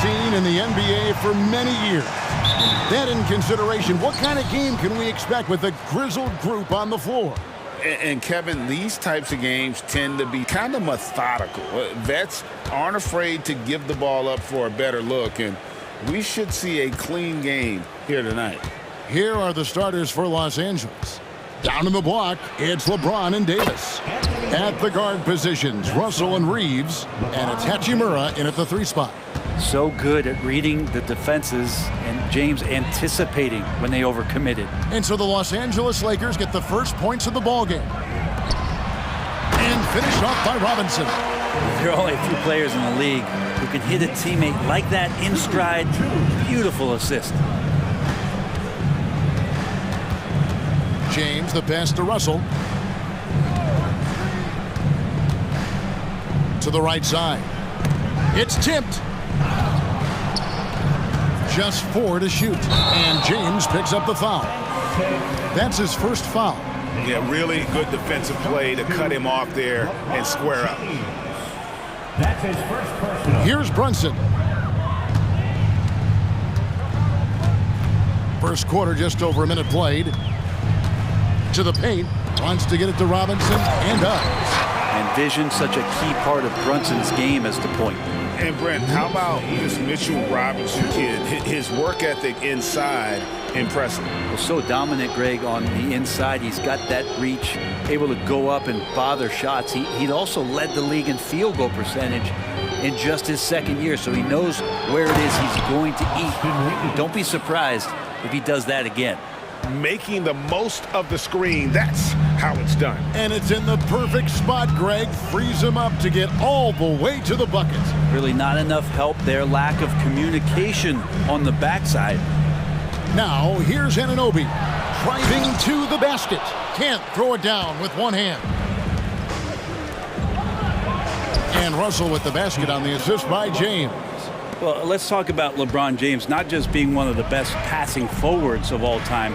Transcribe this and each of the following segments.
seen in the NBA for many years. That in consideration, what kind of game can we expect with a grizzled group on the floor? And Kevin, these types of games tend to be kind of methodical. Vets aren't afraid to give the ball up for a better look, and we should see a clean game here tonight. Here are the starters for Los Angeles. Down in the block, it's LeBron and Davis. At the guard positions, Russell and Reeves, and it's Hachimura in at the 3 spot. So good at reading the defenses and James anticipating when they overcommitted. And so the Los Angeles Lakers get the first points of the ballgame. And finished off by Robinson. There are only a few players in the league who can hit a teammate like that in stride. Beautiful assist. James, the pass to Russell. To the right side. It's tipped. Just 4 to shoot. And James picks up the foul. That's his first foul. Yeah, really good defensive play to cut him off there and square up. That's his first personal. Here's Brunson. First quarter, just over a minute played. To the paint. Wants to get it to Robinson and does. And vision, such a key part of Brunson's game as the point. And Brent, how about this Mitchell Robinson kid? His work ethic inside, impressive. Well, so dominant, Greg, on the inside. He's got that reach, able to go up and bother shots. He'd also led the league in field goal percentage in just his second year, so he knows where it is he's going to eat. Don't be surprised if he does that again. Making the most of the screen, that's how it's done. And it's in the perfect spot, Greg. Frees him up to get all the way to the bucket. Really not enough help there. Lack of communication on the backside. Now, here's Anunoby. Driving to the basket. Can't throw it down with one hand. And Russell with the basket on the assist by James. Well, let's talk about LeBron James, not just being one of the best passing forwards of all time,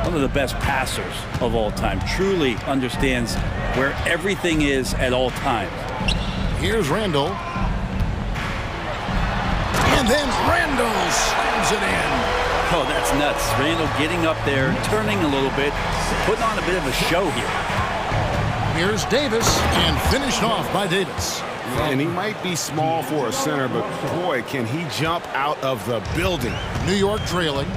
one of the best passers of all time. Truly understands where everything is at all times. Here's Randall. And then Randall slams it in. Oh, that's nuts. Randall getting up there, turning a little bit, putting on a bit of a show here. Here's Davis, and finished off by Davis. And he might be small for a center, but boy, can he jump out of the building. New York trailing.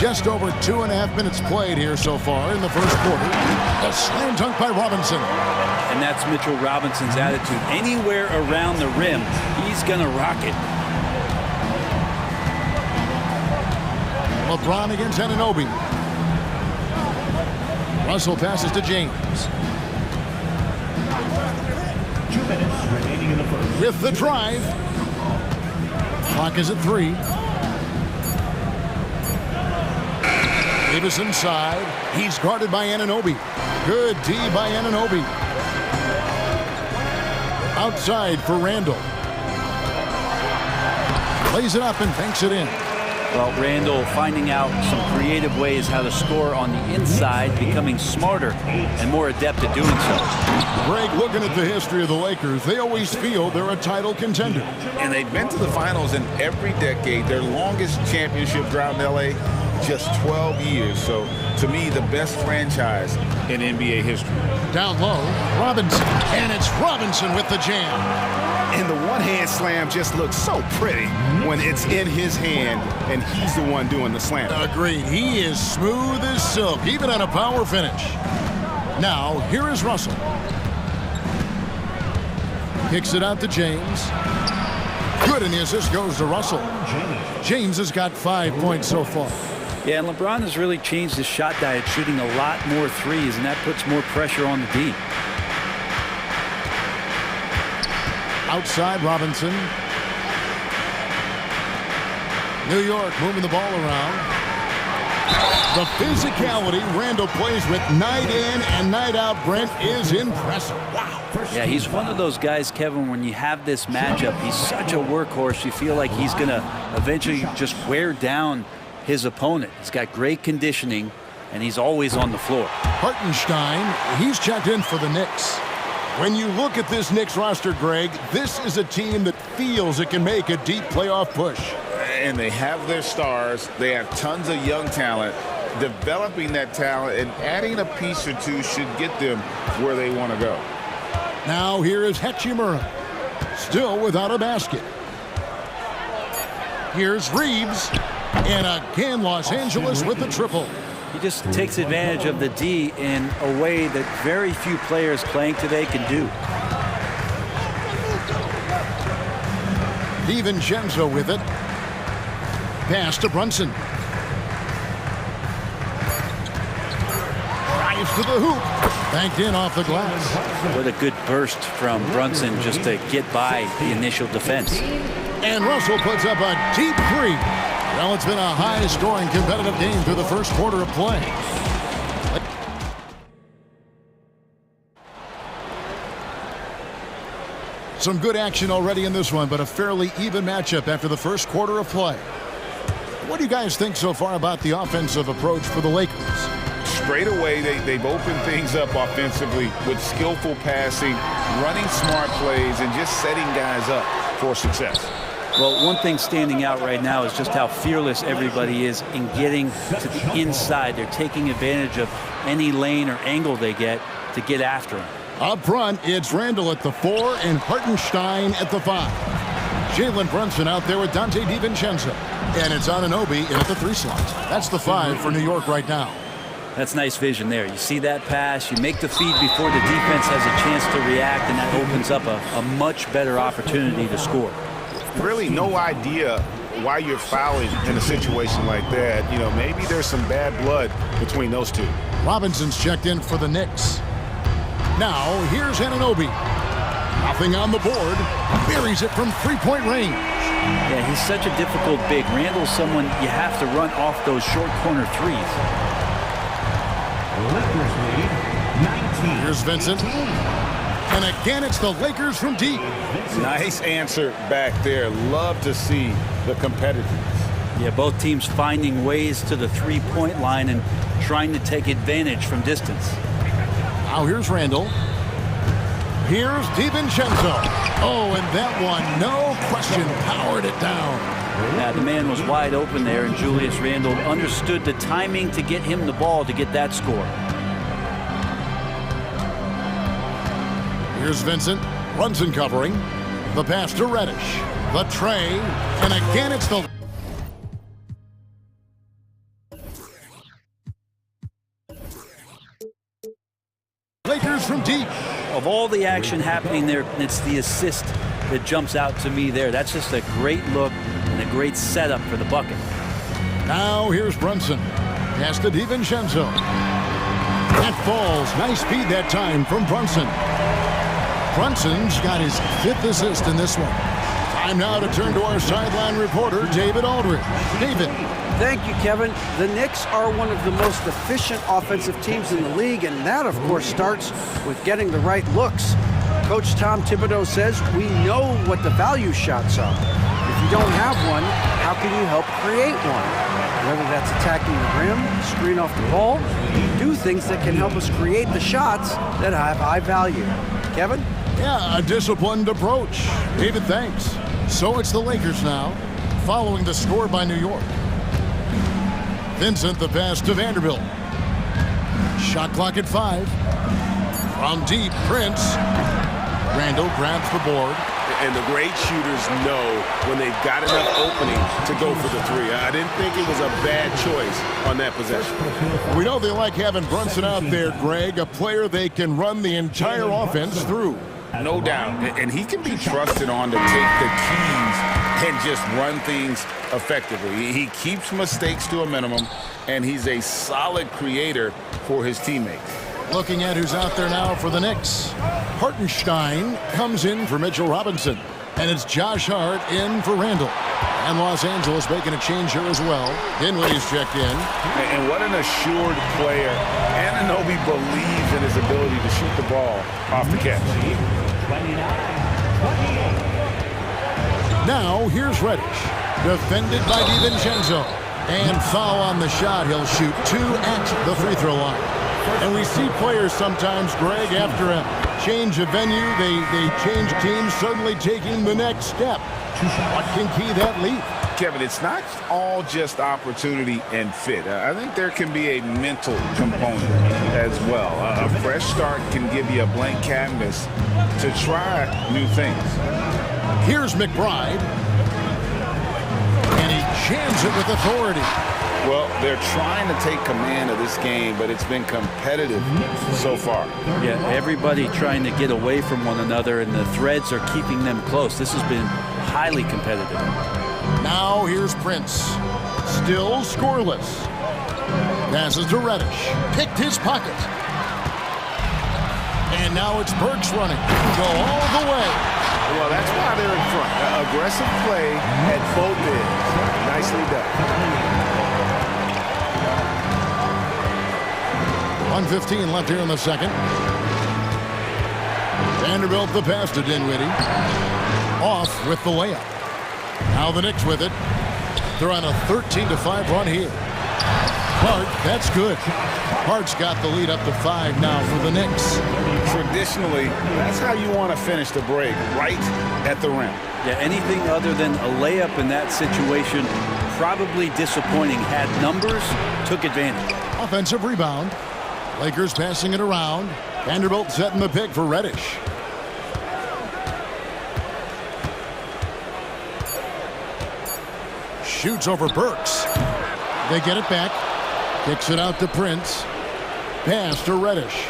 Just over 2.5 minutes played here so far in the first quarter. A slam dunk by Robinson. And that's Mitchell Robinson's attitude. Anywhere around the rim, he's going to rock it. LeBron against Anunoby. Russell passes to James. 2 minutes remaining in the first. With the drive. Clock is at 3. Davis inside. He's guarded by Anunoby. Good D by Anunoby. Outside for Randall. Plays it up and banks it in. Well, Randall finding out some creative ways how to score on the inside, becoming smarter and more adept at doing so. Greg, looking at the history of the Lakers, they always feel they're a title contender. And they've been to the finals in every decade. Their longest championship drought in L.A., just 12 years. So, to me, the best franchise in NBA history. Down low, Robinson. And it's Robinson with the jam. And the one-hand slam just looks so pretty when it's in his hand and he's the one doing the slam. Agreed. He is smooth as silk, even on a power finish. Now, here is Russell. Kicks it out to James. Good, and the assist goes to Russell. James has got 5 points so far. Yeah, and LeBron has really changed his shot diet, shooting a lot more threes, and that puts more pressure on the D. Outside, Robinson. New York moving the ball around. The physicality Randall plays with night in and night out, Brent, is impressive. Wow. Yeah, he's one of those guys, Kevin, when you have this matchup, he's such a workhorse. You feel like he's going to eventually just wear down his opponent. He's got great conditioning, and he's always on the floor. Hartenstein, he's checked in for the Knicks. When you look at this Knicks roster, Greg, this is a team that feels it can make a deep playoff push. And they have their stars. They have tons of young talent. Developing that talent and adding a piece or two should get them where they want to go. Now here is Hachimura, still without a basket. Here's Reeves, and again Los Angeles with the triple. He just takes advantage of the D in a way that very few players playing today can do. DiVincenzo with it. Pass to Brunson. Drives to the hoop. Banked in off the glass. What a good burst from Brunson just to get by the initial defense. And Russell puts up a deep three. Well, it's been a high-scoring competitive game through the first quarter of play. Some good action already in this one, but a fairly even matchup after the first quarter of play. What do you guys think so far about the offensive approach for the Lakers? Straight away, they've opened things up offensively with skillful passing, running smart plays, and just setting guys up for success. Well, one thing standing out right now is just how fearless everybody is in getting to the inside. They're taking advantage of any lane or angle they get to get after him. Up front, it's Randall at the 4 and Hartenstein at the 5. Jalen Brunson out there with Dante DiVincenzo. And it's Anunoby in at the 3 slot. That's the 5 for New York right now. That's nice vision there. You see that pass, you make the feed before the defense has a chance to react, and that opens up a much better opportunity to score. Really no idea why you're fouling in a situation like that. You know, maybe there's some bad blood between those two. Robinson's checked in for the Knicks. Now, here's Anunoby. Nothing on the board. Buries it from three-point range. Yeah, he's such a difficult big. Randall's someone you have to run off those short corner threes. Lakers lead 19. Here's Vincent. And again, it's the Lakers from deep. Nice answer back there. Love to see the competitiveness. Yeah, both teams finding ways to the three-point line and trying to take advantage from distance. Now here's Randall. Here's DiVincenzo. Oh, and that one, no question, powered it down. Yeah, the man was wide open there, and Julius Randle understood the timing to get him the ball to get that score. Here's Vincent. Brunson covering. The pass to Reddish. The tray. And again, it's the... Lakers from deep. Of all the action happening there, it's the assist that jumps out to me there. That's just a great look and a great setup for the bucket. Now here's Brunson. Pass to DiVincenzo. That falls. Nice feed that time from Brunson. Brunson's got his 5th assist in this one. Time now to turn to our sideline reporter, David Aldridge. David. Thank you, Kevin. The Knicks are one of the most efficient offensive teams in the league, and that, of course, starts with getting the right looks. Coach Tom Thibodeau says we know what the value shots are. If you don't have one, how can you help create one? Whether that's attacking the rim, screen off the ball, do things that can help us create the shots that have high value. Kevin? Yeah, a disciplined approach. David, thanks. So it's the Lakers now, following the score by New York. Vincent, the pass to Vanderbilt. Shot clock at 5. From deep, Prince. Randall grabs the board. And the great shooters know when they've got enough opening to go for the 3. I didn't think it was a bad choice on that possession. We know they like having Brunson out there, Greg, a player they can run the entire offense through. No doubt. And he can be trusted on to take the keys and just run things effectively. He keeps mistakes to a minimum, and he's a solid creator for his teammates. Looking at who's out there now for the Knicks. Hartenstein comes in for Mitchell Robinson. And it's Josh Hart in for Randall. And Los Angeles making a change here as well. Dinwiddie's checked in. And what an assured player. Anunoby believes in his ability to shoot the ball off the catch. 29-28. Now here's Reddish. Defended by DiVincenzo. And foul on the shot. He'll shoot 2 at the free throw line. And we see players sometimes, Greg, after a change of venue, they change teams, suddenly taking the next step. What can key that leap? Kevin, it's not all just opportunity and fit. I think there can be a mental component as well. A fresh start can give you a blank canvas to try new things. Here's McBride. And he jams it with authority. Well, they're trying to take command of this game, but it's been competitive so far. Yeah, everybody trying to get away from one another, and the threads are keeping them close. This has been highly competitive. Now here's Prince. Still scoreless. Passes to Reddish. Picked his pocket. And now it's Burks running. Go all the way. Well, that's why they're in front. Aggressive play at both ends. Nicely done. 1:15 left here in the second. Vanderbilt the pass to Dinwiddie. Off with the layup. Now the Knicks with it. They're on a 13-5 run here. Hart, that's good. Hart's got the lead up to 5 now for the Knicks. Traditionally, that's how you want to finish the break, right at the rim. Yeah, anything other than a layup in that situation, probably disappointing. Had numbers, took advantage. Offensive rebound. Lakers passing it around. Vanderbilt setting the pick for Reddish. Shoots over Burks. They get it back. Kicks it out to Prince. Pass to Reddish.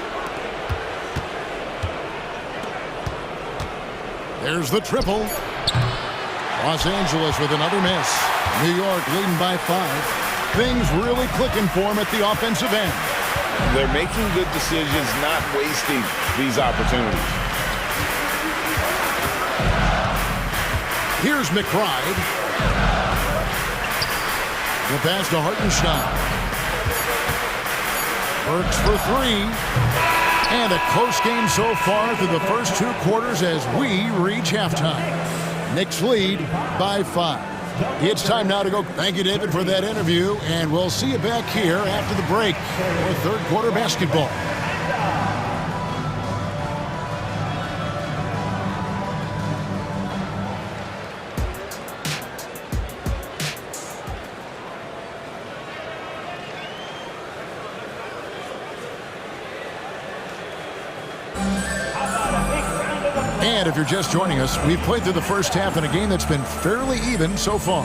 There's the triple. Los Angeles with another miss. New York leading by 5. Things really clicking for them at the offensive end. They're making good decisions, not wasting these opportunities. Here's McBride. The pass to Hartenstein. Burks for 3. And a close game so far through the first 2 quarters as we reach halftime. Knicks lead by 5. It's time now to go. Thank you, David, for that interview. And we'll see you back here after the break for third quarter basketball. And if you're just joining us, we've played through the first half in a game that's been fairly even so far.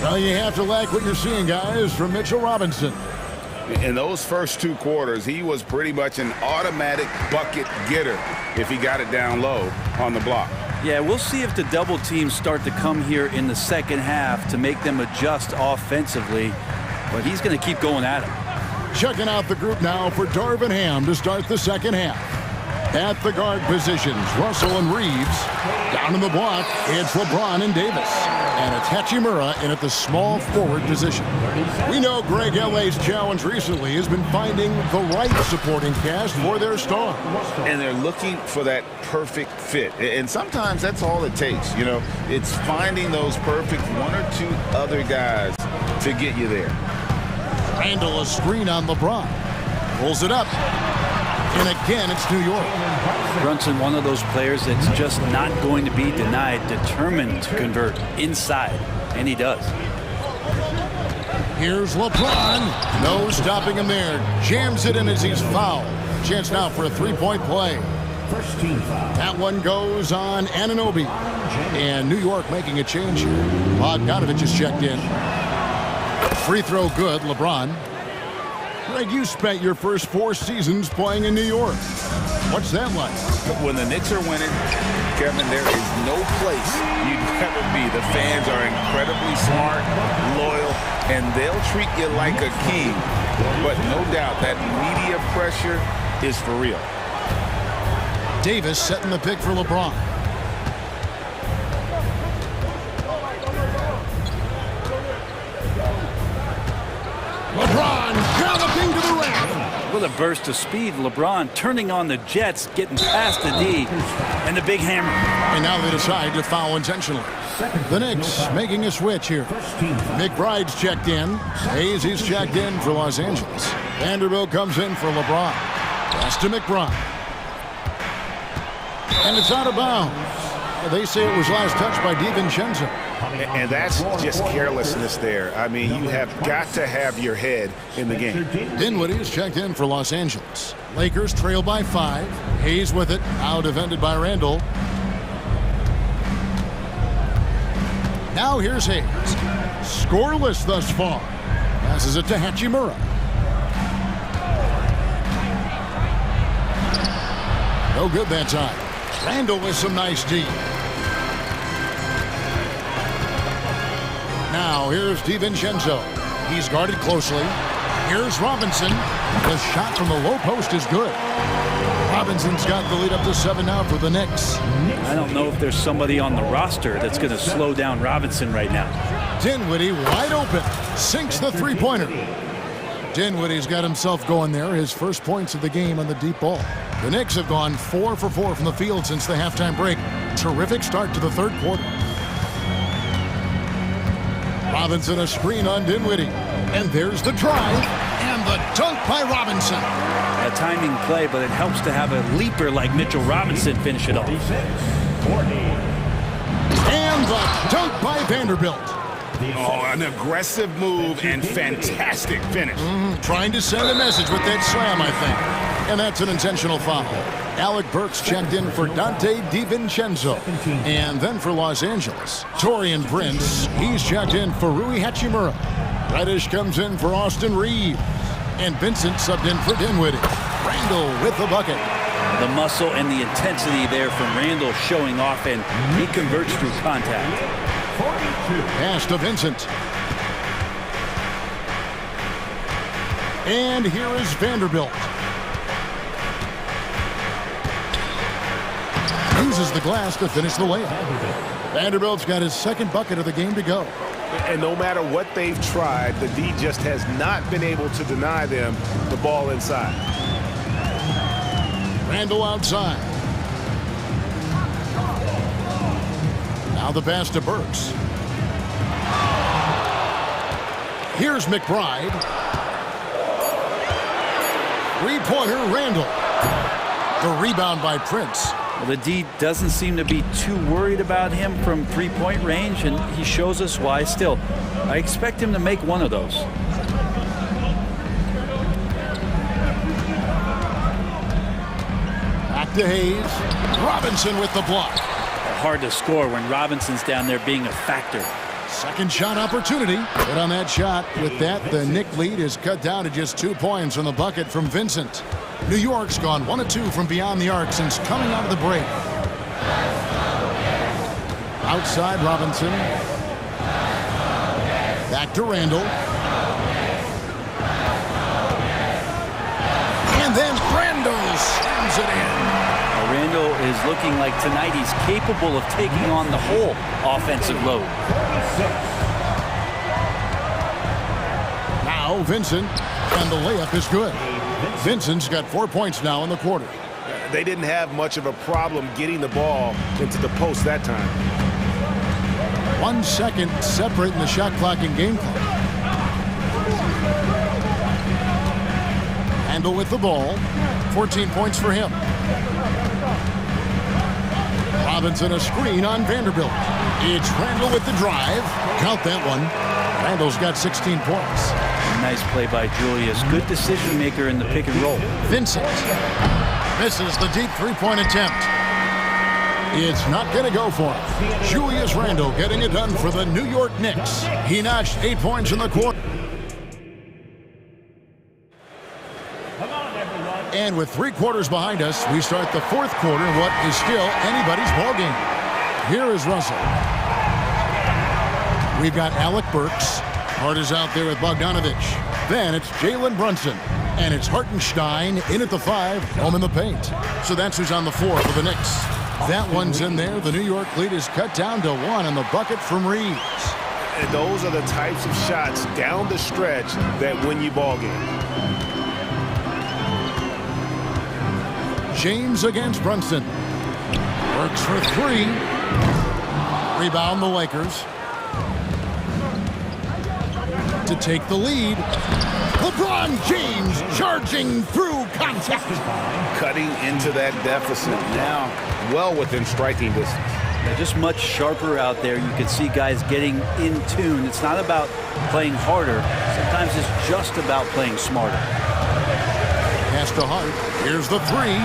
Well, you have to like what you're seeing, guys, from Mitchell Robinson. In those first 2 quarters, he was pretty much an automatic bucket getter if he got it down low on the block. Yeah, we'll see if the double teams start to come here in the second half to make them adjust offensively, but he's going to keep going at it. Checking out the group now for Darvin Ham to start the second half. At the guard positions, Russell and Reeves. Down in the block, it's LeBron and Davis. And it's Hachimura in at the small forward position. We know Greg L.A.'s challenge recently has been finding the right supporting cast for their star. And they're looking for that perfect fit. And sometimes that's all it takes. You know, it's finding those perfect 1 or 2 other guys to get you there. Randall a screen on LeBron. Pulls it up. And again, it's New York. Brunson, one of those players that's just not going to be denied, determined to convert inside, and he does. Here's LeBron. No stopping him there. Jams it in as he's fouled. Chance now for a 3-point play. First team foul. That one goes on Anunoby. And New York making a change here. Bogdanovich is checked in. Free throw good, LeBron. Greg, you spent your first 4 seasons playing in New York. What's that like? When the Knicks are winning, Kevin, there is no place you'd rather be. The fans are incredibly smart, loyal, and they'll treat you like a king. But no doubt that media pressure is for real. Davis setting the pick for LeBron. LeBron galloping to the rim. With a burst of speed, LeBron turning on the Jets, getting past the D, and the big hammer. And now they decide to foul intentionally. The Knicks making a switch here. McBride's checked in. Hayes is checked in for Los Angeles. Vanderbilt comes in for LeBron. Pass to McBride. And it's out of bounds. They say it was last touched by DiVincenzo. And that's just carelessness there. I mean, you have got to have your head in the game. Dinwiddie is checked in for Los Angeles. Lakers trail by 5. Hayes with it, now defended by Randall. Now here's Hayes. Scoreless thus far. Passes it to Hachimura. No good that time. Randall with some nice D. Now here's DiVincenzo. He's guarded closely. Here's Robinson. The shot from the low post is good. Robinson's got the lead up to 7 now for the Knicks. I don't know if there's somebody on the roster that's going to slow down Robinson right now. Dinwiddie wide open. Sinks the three-pointer. Dinwiddie's got himself going there. His first points of the game on the deep ball. The Knicks have gone 4 for 4 from the field since the halftime break. Terrific start to the third quarter. Robinson a screen on Dinwiddie. And there's the drive. And the dunk by Robinson. A timing play, but it helps to have a leaper like Mitchell Robinson finish it off. And the dunk by Vanderbilt. Oh, an aggressive move and fantastic finish. Trying to send a message with that slam, I think. And that's an intentional foul. Alec Burks checked in for Dante DiVincenzo. And then for Los Angeles, Torian Prince. He's checked in for Rui Hachimura. Reddish comes in for Austin Reeves. And Vincent subbed in for Dinwiddie. Randall with the bucket. The muscle and the intensity there from Randall showing off, and he converts through contact. Pass to Vincent. And here is Vanderbilt. Uses the glass to finish the layup. Vanderbilt's got his second bucket of the game to go. And no matter what they've tried, the D just has not been able to deny them the ball inside. Randall outside. Now the pass to Burks. Here's McBride. Three-pointer, Randall. The rebound by Prince. Well, the D doesn't seem to be too worried about him from three-point range, and he shows us why. Still, I expect him to make one of those. Back to Hayes. Robinson with the block. Hard to score when Robinson's down there being a factor. Second shot opportunity. Hit on that shot. With that, the Knick lead is cut down to just 2 points on the bucket from Vincent. New York's gone 1 of 2 from beyond the arc since coming out of the break. Outside Robinson. Back to Randall. And then Randall slams it in. Randall is looking like tonight he's capable of taking on the whole offensive load. Now Vincent, and the layup is good. Vincent's got 4 points now in the quarter. They didn't have much of a problem getting the ball into the post that time. 1 second separating the shot clock and game clock. Randall with the ball. 14 points for him. Robinson a screen on Vanderbilt. It's Randall with the drive. Count that one. Randall's got 16 points. Nice play by Julius. Good decision maker in the pick and roll. Vincent misses the deep three-point attempt. It's not going to go for him. Julius Randall getting it done for the New York Knicks. He notched 8 points in the quarter. And with 3 quarters behind us, we start the fourth quarter in what is still anybody's ballgame. Here is Russell. We've got Alec Burks. Hart is out there with Bogdanovich. Then it's Jalen Brunson. And it's Hartenstein in at the 5, home in the paint. So that's who's on the floor for the Knicks. That one's in there. The New York lead is cut down to 1 on the bucket from Reeves. And those are the types of shots down the stretch that win you ball games. James against Brunson. Works for 3. Rebound the Lakers. To take the lead. LeBron James charging through contact. Cutting into that deficit now, well within striking distance. They're just much sharper out there. You can see guys getting in tune. It's not about playing harder. Sometimes it's just about playing smarter. Pass to Hart. Here's the three.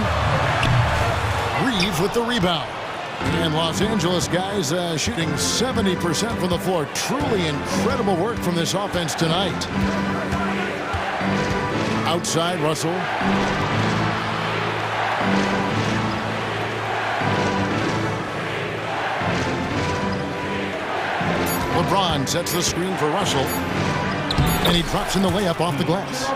Reeves with the rebound. And Los Angeles guys shooting 70% from the floor. Truly incredible work from this offense tonight. Outside, Russell. LeBron sets the screen for Russell. And he drops in the layup off the glass.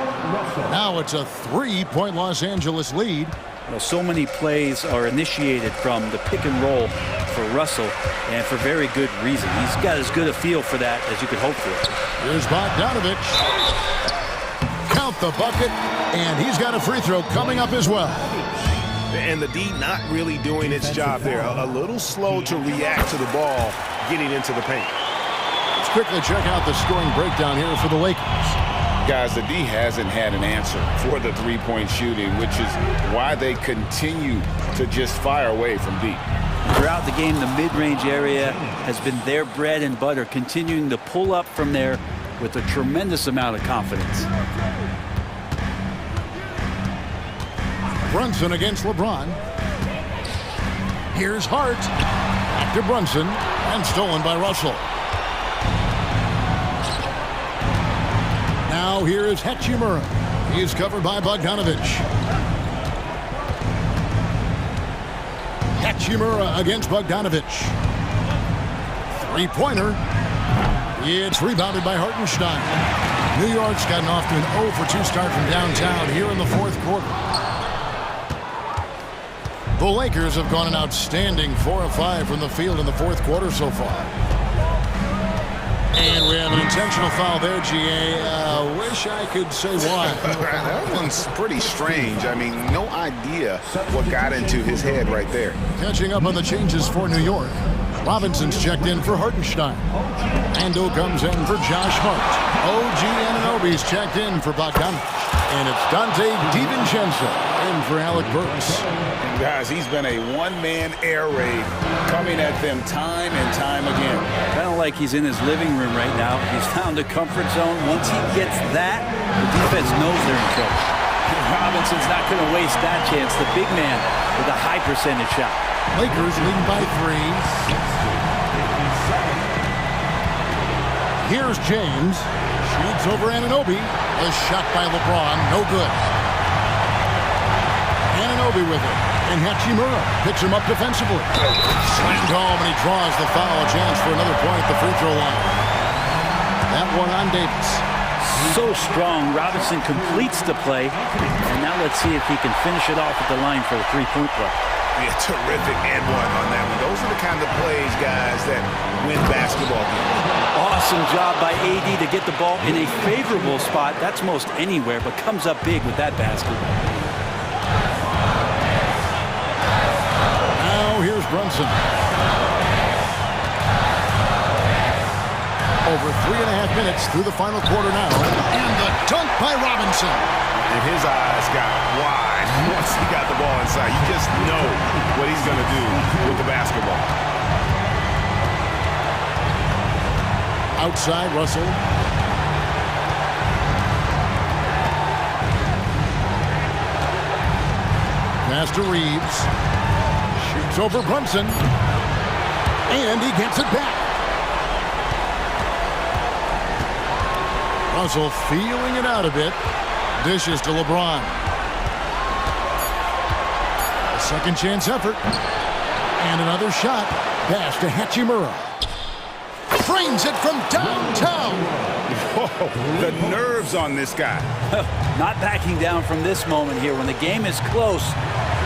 Now it's a three-point Los Angeles lead. Well, so many plays are initiated from the pick and roll for Russell, and for very good reason. He's got as good a feel for that as you could hope for. Here's Bogdanovich. Count the bucket, and he's got a free throw coming up as well. And the D not really doing its job there. A little slow to react to the ball getting into the paint. Let's quickly check out the scoring breakdown here for the Lakers. Guys, the D hasn't had an answer for the three-point shooting, which is why they continue to just fire away from deep. Throughout the game, the mid-range area has been their bread and butter, continuing to pull up from there with a tremendous amount of confidence. Brunson against LeBron. Here's Hart. Back to Brunson, and stolen by Russell. Now here is Hachimura. He is covered by Bogdanovich. Hachimura against Bogdanovich. Three-pointer. It's rebounded by Hartenstein. New York's gotten off to an 0-for-2 start from downtown here in the fourth quarter. The Lakers have gone an outstanding 4 of 5 from the field in the fourth quarter so far. And we have an intentional foul there, GA. Wish I could say why. That one's pretty strange. I mean, no idea what got into his head right there. Catching up on the changes for New York. Robinson's checked in for Hartenstein. Ando comes in for Josh Hart. OG Anunoby's checked in for Bogdanovich. And it's Dante DiVincenzo in for Alec Burks. Guys, he's been a one-man air raid coming at them time and time again. Kind of like he's in his living room right now. He's found a comfort zone. Once he gets that, the defense knows they're in trouble. Robinson's not going to waste that chance. The big man with a high percentage shot. Lakers leading by 3. Here's James. Shoots over Anunoby. A shot by LeBron. No good. Anunoby with it. And Hachimura picks him up defensively. Slammed home, and he draws the foul. Chance for another point at the free throw line. That one on Davis. So strong. Robinson completes the play. And now let's see if he can finish it off at the line for the three-point play. Yeah, terrific and one on that one. Those are the kind of plays, guys, that win basketball games. Awesome job by AD to get the ball in a favorable spot. That's most anywhere, but comes up big with that basket. Now here's Brunson. Over 3.5 minutes through the final quarter now. And the dunk by Robinson. And his eyes got wide once he got the ball inside. You just know what he's going to do with the basketball. Outside, Russell. Pass to Reeves. Shoots over Brunson. And he gets it back. Russell feeling it out a bit. Dishes to LeBron. A second chance effort. And another shot. Pass to Hachimura. Frames it from downtown. Whoa, the nerves on this guy. Not backing down from this moment here. When the game is close,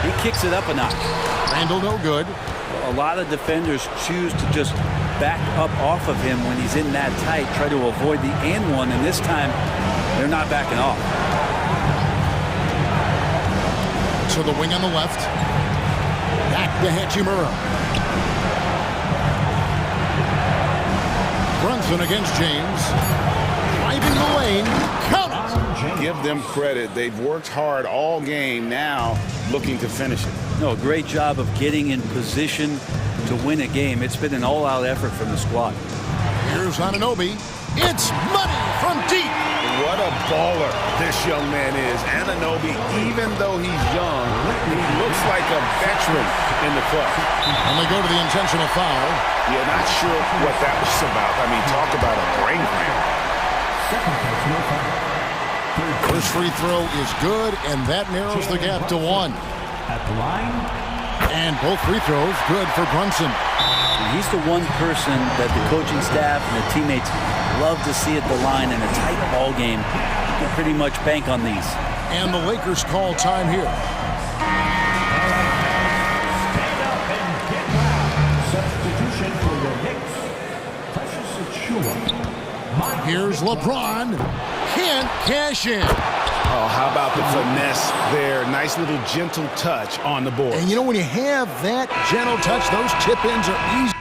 he kicks it up a notch. Randall no good. A lot of defenders choose to just back up off of him when he's in that tight, try to avoid the and one, and this time they're not backing off. To the wing on the left. Back to Hachimura. Brunson against James. Driving the lane. Count it. Give them credit. They've worked hard all game, now looking to finish it. No, great job of getting in position to win a game. It's been an all-out effort from the squad. Here's Anunoby. It's money from deep. What a baller this young man is. Anunoby, even though he's young, he looks like a veteran in the club. And they go to the intentional foul. Yeah, not sure what that was about. I mean, talk about a brain cramp. First free throw is good, and that narrows the gap to 1. At the line. And both free throws good for Brunson. He's the one person that the coaching staff and the teammates love to see at the line in a tight ball game. You can pretty much bank on these. And the Lakers call time here. Stand up and get loud. Substitution for the Knicks. Precious Achiuwa. Here's LeBron. Can't cash in. Oh, how about the finesse there? Nice little gentle touch on the board. And you know, when you have that gentle touch, those chip-ins are easy.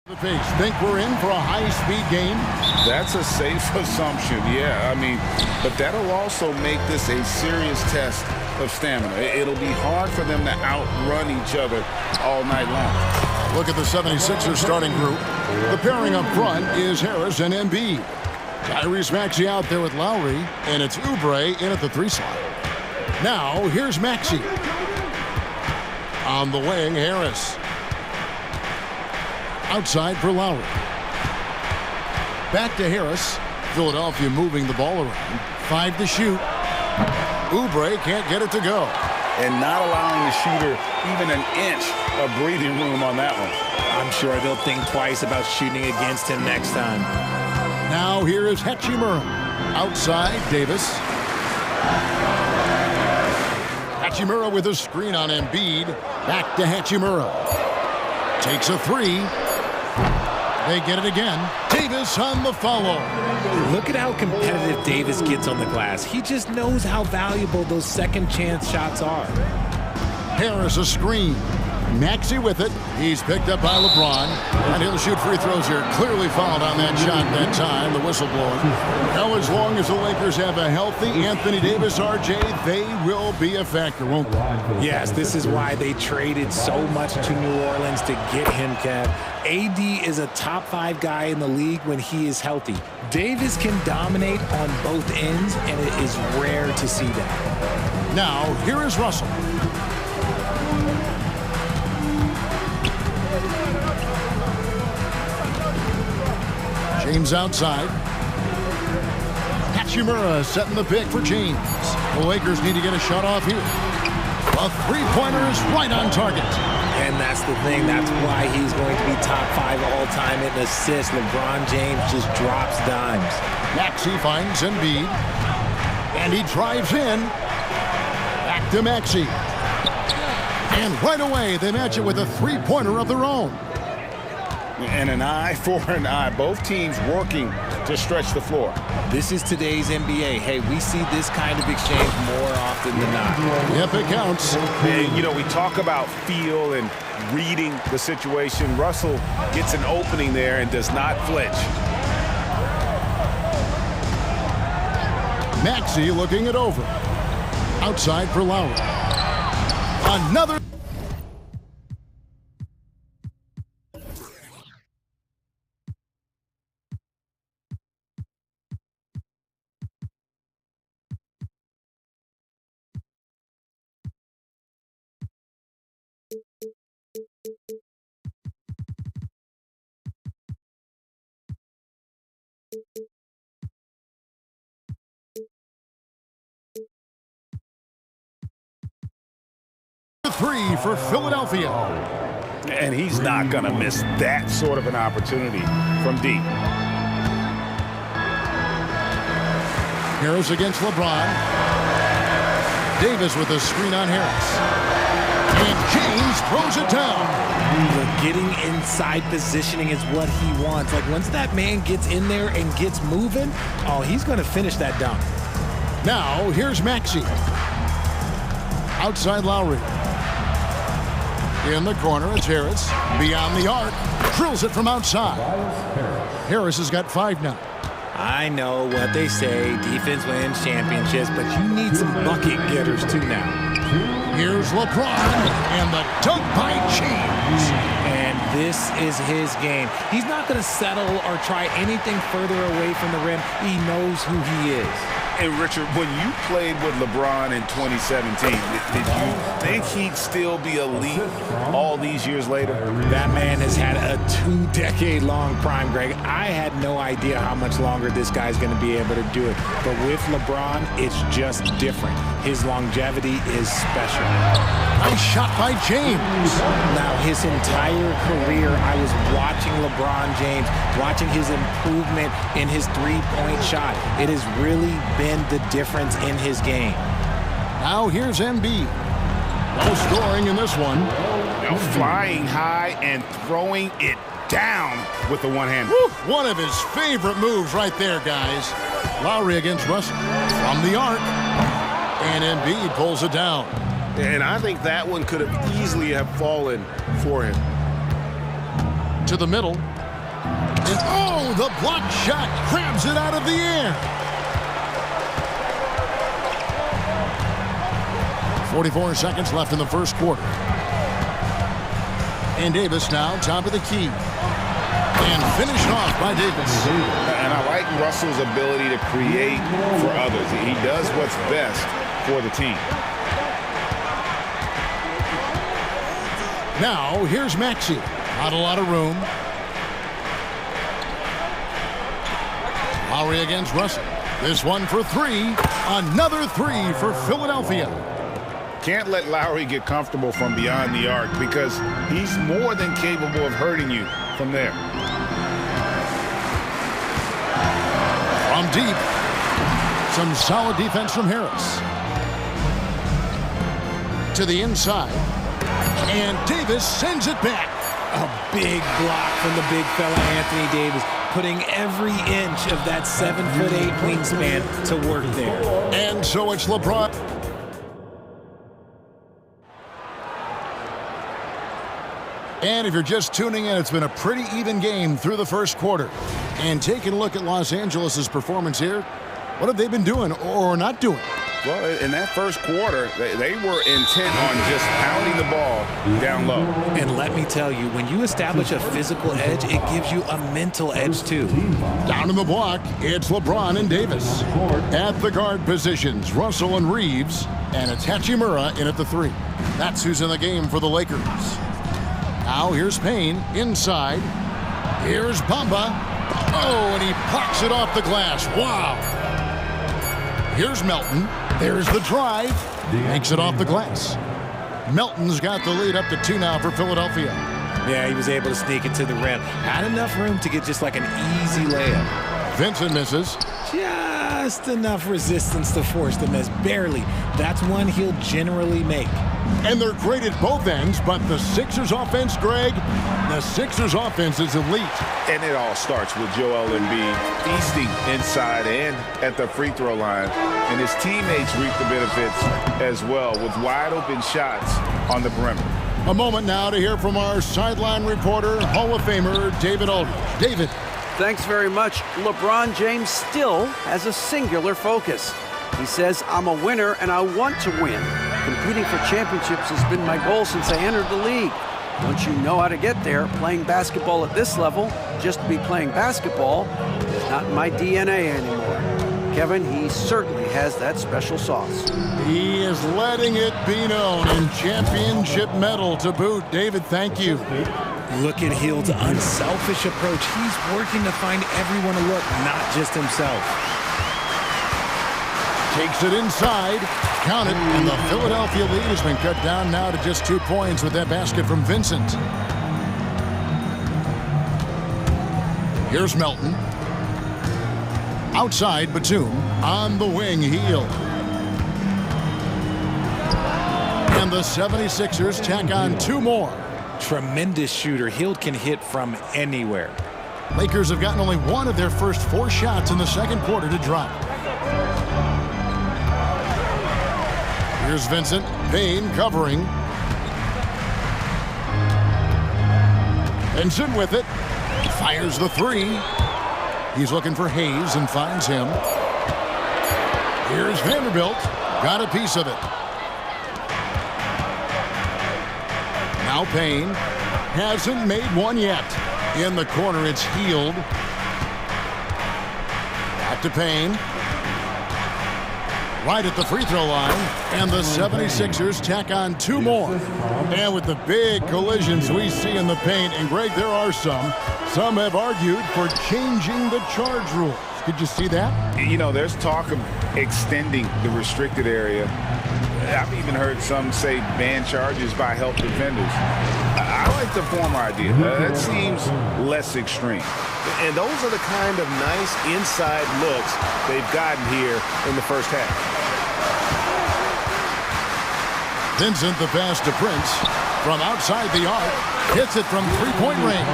The pace. Think we're in for a high-speed game? That's a safe assumption, yeah. I mean, but that'll also make this a serious test of stamina. It'll be hard for them to outrun each other all night long. Look at the 76ers starting group. The pairing up front is Harris and Embiid. Tyrese Maxey out there with Lowry, and it's Oubre in at the 3 slot. Now, here's Maxey. On the wing, Harris. Outside for Lowry. Back to Harris. Philadelphia moving the ball around. 5 to shoot. Oubre can't get it to go. And not allowing the shooter even an inch of breathing room on that one. I'm sure they'll think twice about shooting against him next time. Now here is Hachimura. Outside, Davis. Hachimura with a screen on Embiid. Back to Hachimura. Takes a 3. They get it again. Davis on the follow. Look at how competitive Davis gets on the glass. He just knows how valuable those second chance shots are. Harris a screen. Maxey with it. He's picked up by LeBron. And he'll shoot free throws here. Clearly fouled on that shot that time. The whistle blowing. Now as long as the Lakers have a healthy Anthony Davis, RJ, they will be a factor, won't they? Yes, this is why they traded so much to New Orleans to get him, Kev. AD is a top 5 guy in the league when he is healthy. Davis can dominate on both ends, and it is rare to see that. Now, here is Russell. James outside. Hachimura setting the pick for James. The Lakers need to get a shot off here. A three-pointer is right on target. And that's the thing. That's why he's going to be top 5 all-time in assists. LeBron James just drops dimes. Maxey finds Embiid. And he drives in. Back to Maxey. And right away, they match it with a three-pointer of their own. And an eye for an eye. Both teams working to stretch the floor. This is today's NBA. Hey, we see this kind of exchange more often than not. Yep, it counts. And, you know, we talk about feel and reading the situation. Russell gets an opening there and does not flinch. Maxey looking it over. Outside for Lowry. Another. Three for Philadelphia. And he's not going to miss that sort of an opportunity from deep. Harris against LeBron. Davis with a screen on Harris. And James throws it down. Getting inside positioning is what he wants. Like, once that man gets in there and gets moving, oh, he's going to finish that dunk. Now, here's Maxey. Outside Lowry. In the corner, it's Harris. Beyond the arc. Drills it from outside. Harris has got 5 now. I know what they say, defense wins championships, but you need some bucket getters too now. Here's LeBron, and the dunk by James. And this is his game. He's not going to settle or try anything further away from the rim. He knows who he is. And Richard, when you played with LeBron in 2017, did you think he'd still be elite all these years later? That man has had a 2-decade-long prime, Greg. I had no idea how much longer this guy's going to be able to do it. But with LeBron, it's just different. His longevity is special. Nice shot by James. Now, his entire career, I was watching LeBron James, watching his improvement in his three-point shot. It has really been the difference in his game. Now here's Embiid. No scoring in this one. Now flying high and throwing it down with the one-hand. One of his favorite moves right there, guys. Lowry against Russell from the arc. And Embiid pulls it down. And I think that one could have easily have fallen for him. To the middle. And oh, the blocked shot grabs it out of the air. 44 seconds left in the first quarter. And Davis now top of the key. And finished off by Davis. And I like Russell's ability to create for others. He does what's best for the team. Now, here's Maxey. Not a lot of room. Lowry against Russell. This one for three. Another three for Philadelphia. Can't let Lowry get comfortable from beyond the arc because he's more than capable of hurting you from there. From deep. Some solid defense from Harris. To the inside. And Davis sends it back. A big block from the big fella Anthony Davis, putting every inch of that 7'8" wingspan to work there. And so it's LeBron. And if you're just tuning in, it's been a pretty even game through the first quarter. And taking a look at Los Angeles' performance here, what have they been doing or not doing? Well, in that first quarter, they were intent on just pounding the ball down low. And let me tell you, when you establish a physical edge, it gives you a mental edge too. Down in the block, it's LeBron and Davis. At the guard positions, Russell and Reeves. And it's Hachimura in at the three. That's who's in the game for the Lakers. Now here's Payne inside. Here's Bamba. Oh, and he pops it off the glass. Wow. Here's Melton. There's the drive. Makes it off the glass. Melton's got the lead up to 2 now for Philadelphia. Yeah, he was able to sneak it to the rim. Had enough room to get just like an easy layup. Vincent misses. Just enough resistance to force the miss. Barely. That's one he'll generally make. And they're great at both ends, but the Sixers offense, Greg, the Sixers offense is elite. And it all starts with Joel Embiid feasting inside and at the free throw line. And his teammates reap the benefits as well with wide open shots on the perimeter. A moment now to hear from our sideline reporter, Hall of Famer David Aldridge. David. Thanks very much. LeBron James still has a singular focus. He says, I'm a winner and I want to win. Competing for championships has been my goal since I entered the league. Once you know how to get there, playing basketball at this level, just to be playing basketball, is not in my DNA anymore. Kevin, he certainly has that special sauce. He is letting it be known, in championship medal to boot. David, thank you. Look at Hield's unselfish approach. He's working to find everyone a look, not just himself. Takes it inside. Count it. And the Philadelphia lead has been cut down now to just 2 points with that basket from Vincent. Here's Melton. Outside, Batum. On the wing, Hield. And the 76ers tack on 2 more. Tremendous shooter. Hield can hit from anywhere. Lakers have gotten only 1 of their first 4 shots in the second quarter to drop. Here's Vincent. Payne covering. Vincent with it. Fires the 3. He's looking for Hayes and finds him. Here's Vanderbilt. Got a piece of it. Now Payne. Hasn't made one yet. In the corner, it's Hield. Back to Payne. Right at the free throw line, and the 76ers tack on 2 more. And with the big collisions we see in the paint, and Greg, there are some have argued for changing the charge rules. Did you see that? You know, there's talk of extending the restricted area. I've even heard some say ban charges by help defenders. I like the former idea. That seems less extreme. And those are the kind of nice inside looks they've gotten here in the first half. Vincent, the pass to Prince. From outside the arc. Hits it from three-point range.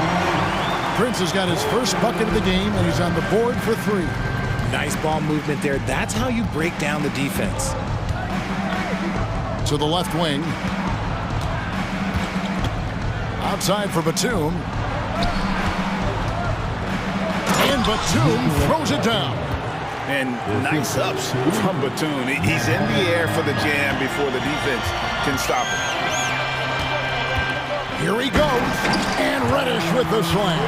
Prince has got his first bucket of the game, and he's on the board for 3. Nice ball movement there. That's how you break down the defense. To the left wing. Outside for Batum. And Batum throws it down. And nice ups from Batum. He's in the air for the jam before the defense can stop him. Here he goes. And Reddish with the slam.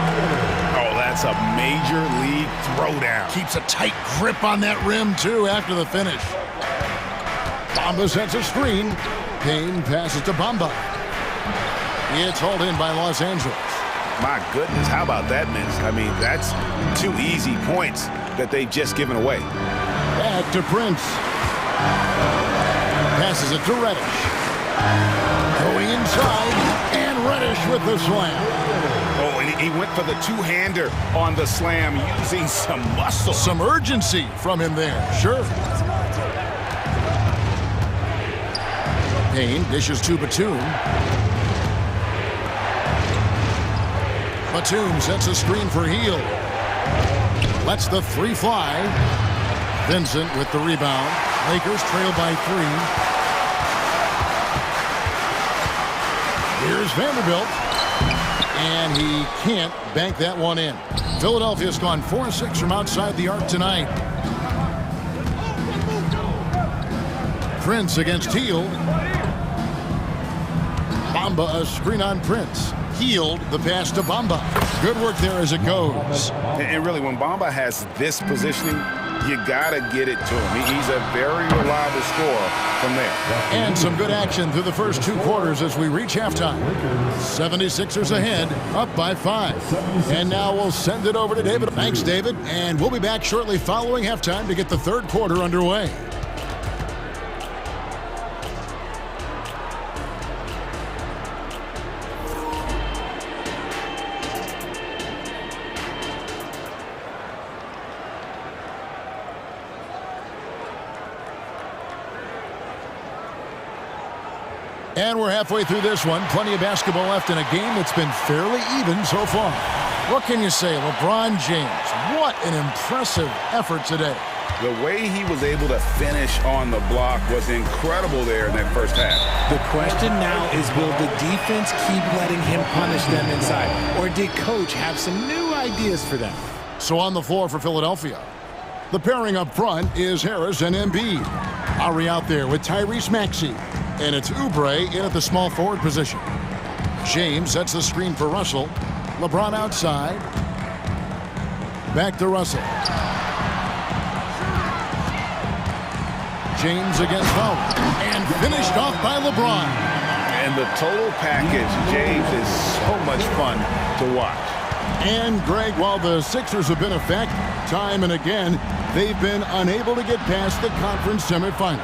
Oh, that's a major league throwdown. Keeps a tight grip on that rim, too, after the finish. Bamba sets a screen. Payne passes to Bamba. It's hauled in by Los Angeles. My goodness, how about that miss? I mean, that's 2 easy points that they've just given away. Back to Prince. Passes it to Reddish. Going inside, and Reddish with the slam. Oh, and he went for the two-hander on the slam, using some muscle. Some urgency from him there, sure. Payne dishes to Batum. Batum sets a screen for Hield. Lets the 3 fly. Vincent with the rebound. Lakers trail by 3. Here's Vanderbilt. And he can't bank that one in. Philadelphia's gone 4-6 from outside the arc tonight. Prince against Hield. Bamba a screen on Prince. Hield the pass to Bamba. Good work there as it goes. And really, when Bamba has this positioning, you gotta get it to him. He's a very reliable scorer from there. And some good action through the first 2 quarters as we reach halftime. 76ers ahead, up by 5. And now we'll send it over to David. Thanks, David. And we'll be back shortly following halftime to get the 3rd quarter underway. And we're halfway through this one. Plenty of basketball left in a game that's been fairly even so far. What can you say? LeBron James, what an impressive effort today. The way he was able to finish on the block was incredible there in that first half. The question now is, will the defense keep letting him punish them inside? Or did Coach have some new ideas for them? So on the floor for Philadelphia, the pairing up front is Harris and Embiid. Ari out there with Tyrese Maxey. And it's Oubre in at the small forward position. James sets the screen for Russell. LeBron outside. Back to Russell. James against Fowler. And finished off by LeBron. And the total package, James, is so much fun to watch. And, Greg, while the Sixers have been a fact time and again, they've been unable to get past the conference semifinal.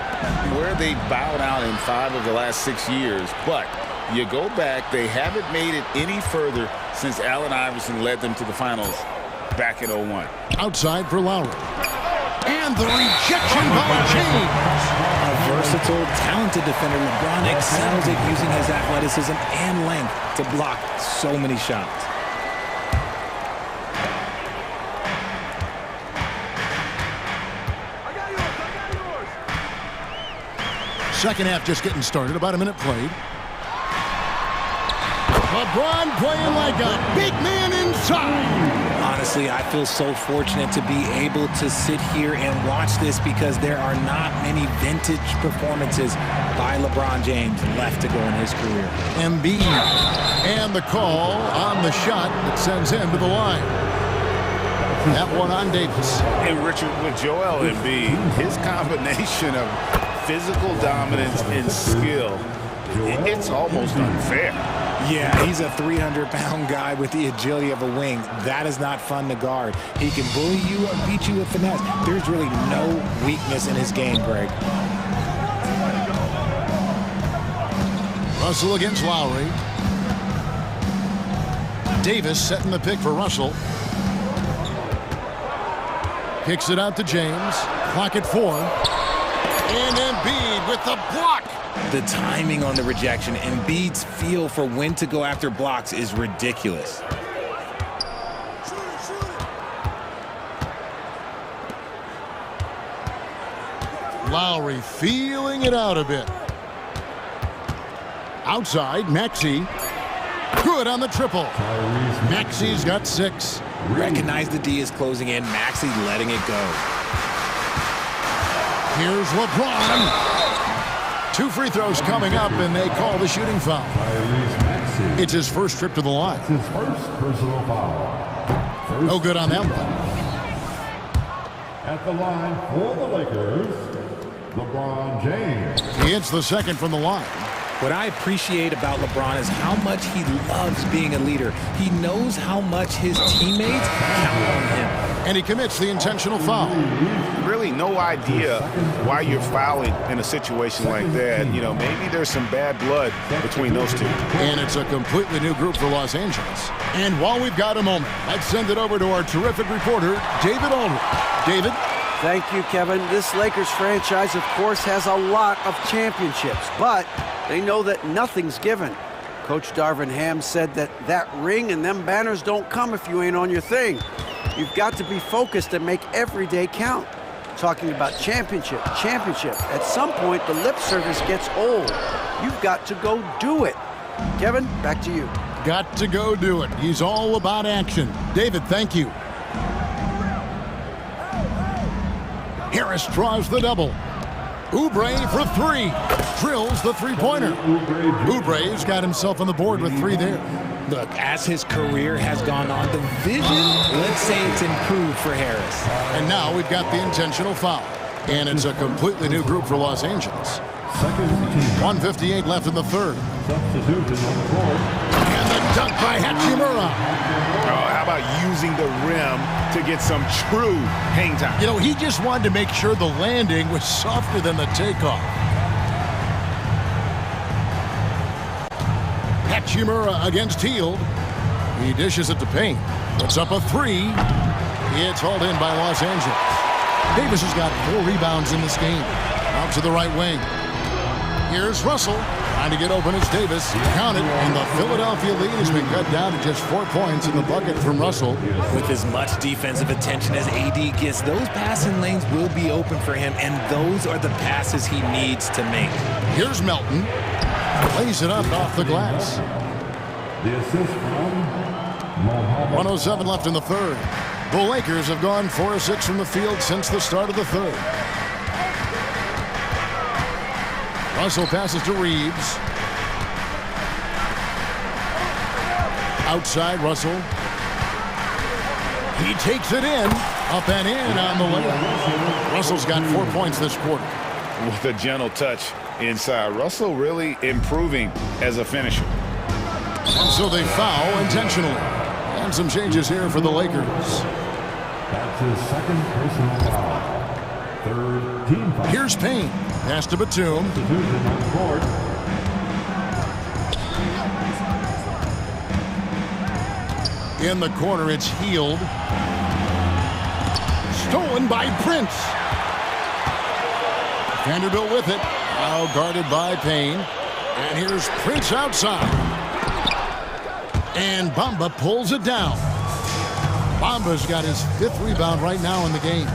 Where they bowed out in 5 of the last 6 years, but you go back, they haven't made it any further since Allen Iverson led them to the finals back in 01. Outside for Lowry. And the rejection by James. A versatile, talented defender, LeBron excels at using his athleticism and length to block so many shots. Second half just getting started. About a minute played. LeBron playing like a big man inside. Honestly, I feel so fortunate to be able to sit here and watch this because there are not many vintage performances by LeBron James left to go in his career. Embiid. And the call on the shot that sends him to the line. That one on Davis. And Richard, with Joel Embiid, his combination of physical dominance and skill, it's almost unfair. Yeah, he's a 300-pound guy with the agility of a wing. That is not fun to guard. He can bully you or beat you with finesse. There's really no weakness in his game, Greg. Russell against Lowry. Davis setting the pick for Russell. Kicks it out to James. Clock at 4. And Embiid with the block. The timing on the rejection, Embiid's feel for when to go after blocks is ridiculous. Lowry feeling it out a bit. Outside, Maxey. Good on the triple. Maxi's got 6. Recognize the D is closing in. Maxey letting it go. Here's LeBron. 2 free throws coming up, and they call the shooting foul. It's his first trip to the line. His first personal foul. No good on that one. At the line for the Lakers, LeBron James. He hits the second from the line. What I appreciate about LeBron is how much he loves being a leader. He knows how much his teammates count on him. And he commits the intentional foul. Really no idea why you're fouling in a situation like that. You know, maybe there's some bad blood between those two. And it's a completely new group for Los Angeles. And while we've got a moment, let's send it over to our terrific reporter, David Aldridge. David? Thank you, Kevin. This Lakers franchise, of course, has a lot of championships, but they know that nothing's given. Coach Darvin Ham said that ring and them banners don't come if you ain't on your thing. You've got to be focused and make every day count. Talking about championship. At some point, the lip service gets old. You've got to go do it. Kevin, back to you. Got to go do it. He's all about action. David, thank you. Harris draws the double. Oubre for 3. Drills the three-pointer. Oubre's got himself on the board with 3 there. Look, as his career has gone on, the vision, let's say it's improved for Harris. And now we've got the intentional foul. And it's a completely new group for Los Angeles. 1:58 left in the third. Substitution on the court. And the dunk by Hachimura. Oh, how about using the rim to get some true hang time? You know, he just wanted to make sure the landing was softer than the takeoff. Hachimura against Hield. He dishes it to Payne. Puts up a 3. It's hauled in by Los Angeles. Davis has got 4 rebounds in this game. Out to the right wing. Here's Russell. Trying to get open as Davis. Counted, and the Philadelphia lead has been cut down to just 4 points in the bucket from Russell. With as much defensive attention as AD gets, those passing lanes will be open for him, and those are the passes he needs to make. Here's Melton. Lays it up off the glass. The assist from Mohamed. 1:07 left in the third. The Lakers have gone 4 of 6 from the field since the start of the third. Russell passes to Reeves. Outside, Russell. He takes it in. Up and in on the layup. Russell's got 4 points this quarter. With a gentle touch inside. Russell really improving as a finisher. And so they foul intentionally. And some changes here for the Lakers. That's his second personal foul. Third team foul. Here's Payne. Pass to Batum. Substitution on the court. In the corner, it's Hield. Stolen by Prince. Vanderbilt with it. Now guarded by Payne. And here's Prince outside. And Bamba pulls it down. Bamba's got his 5th rebound right now in the game.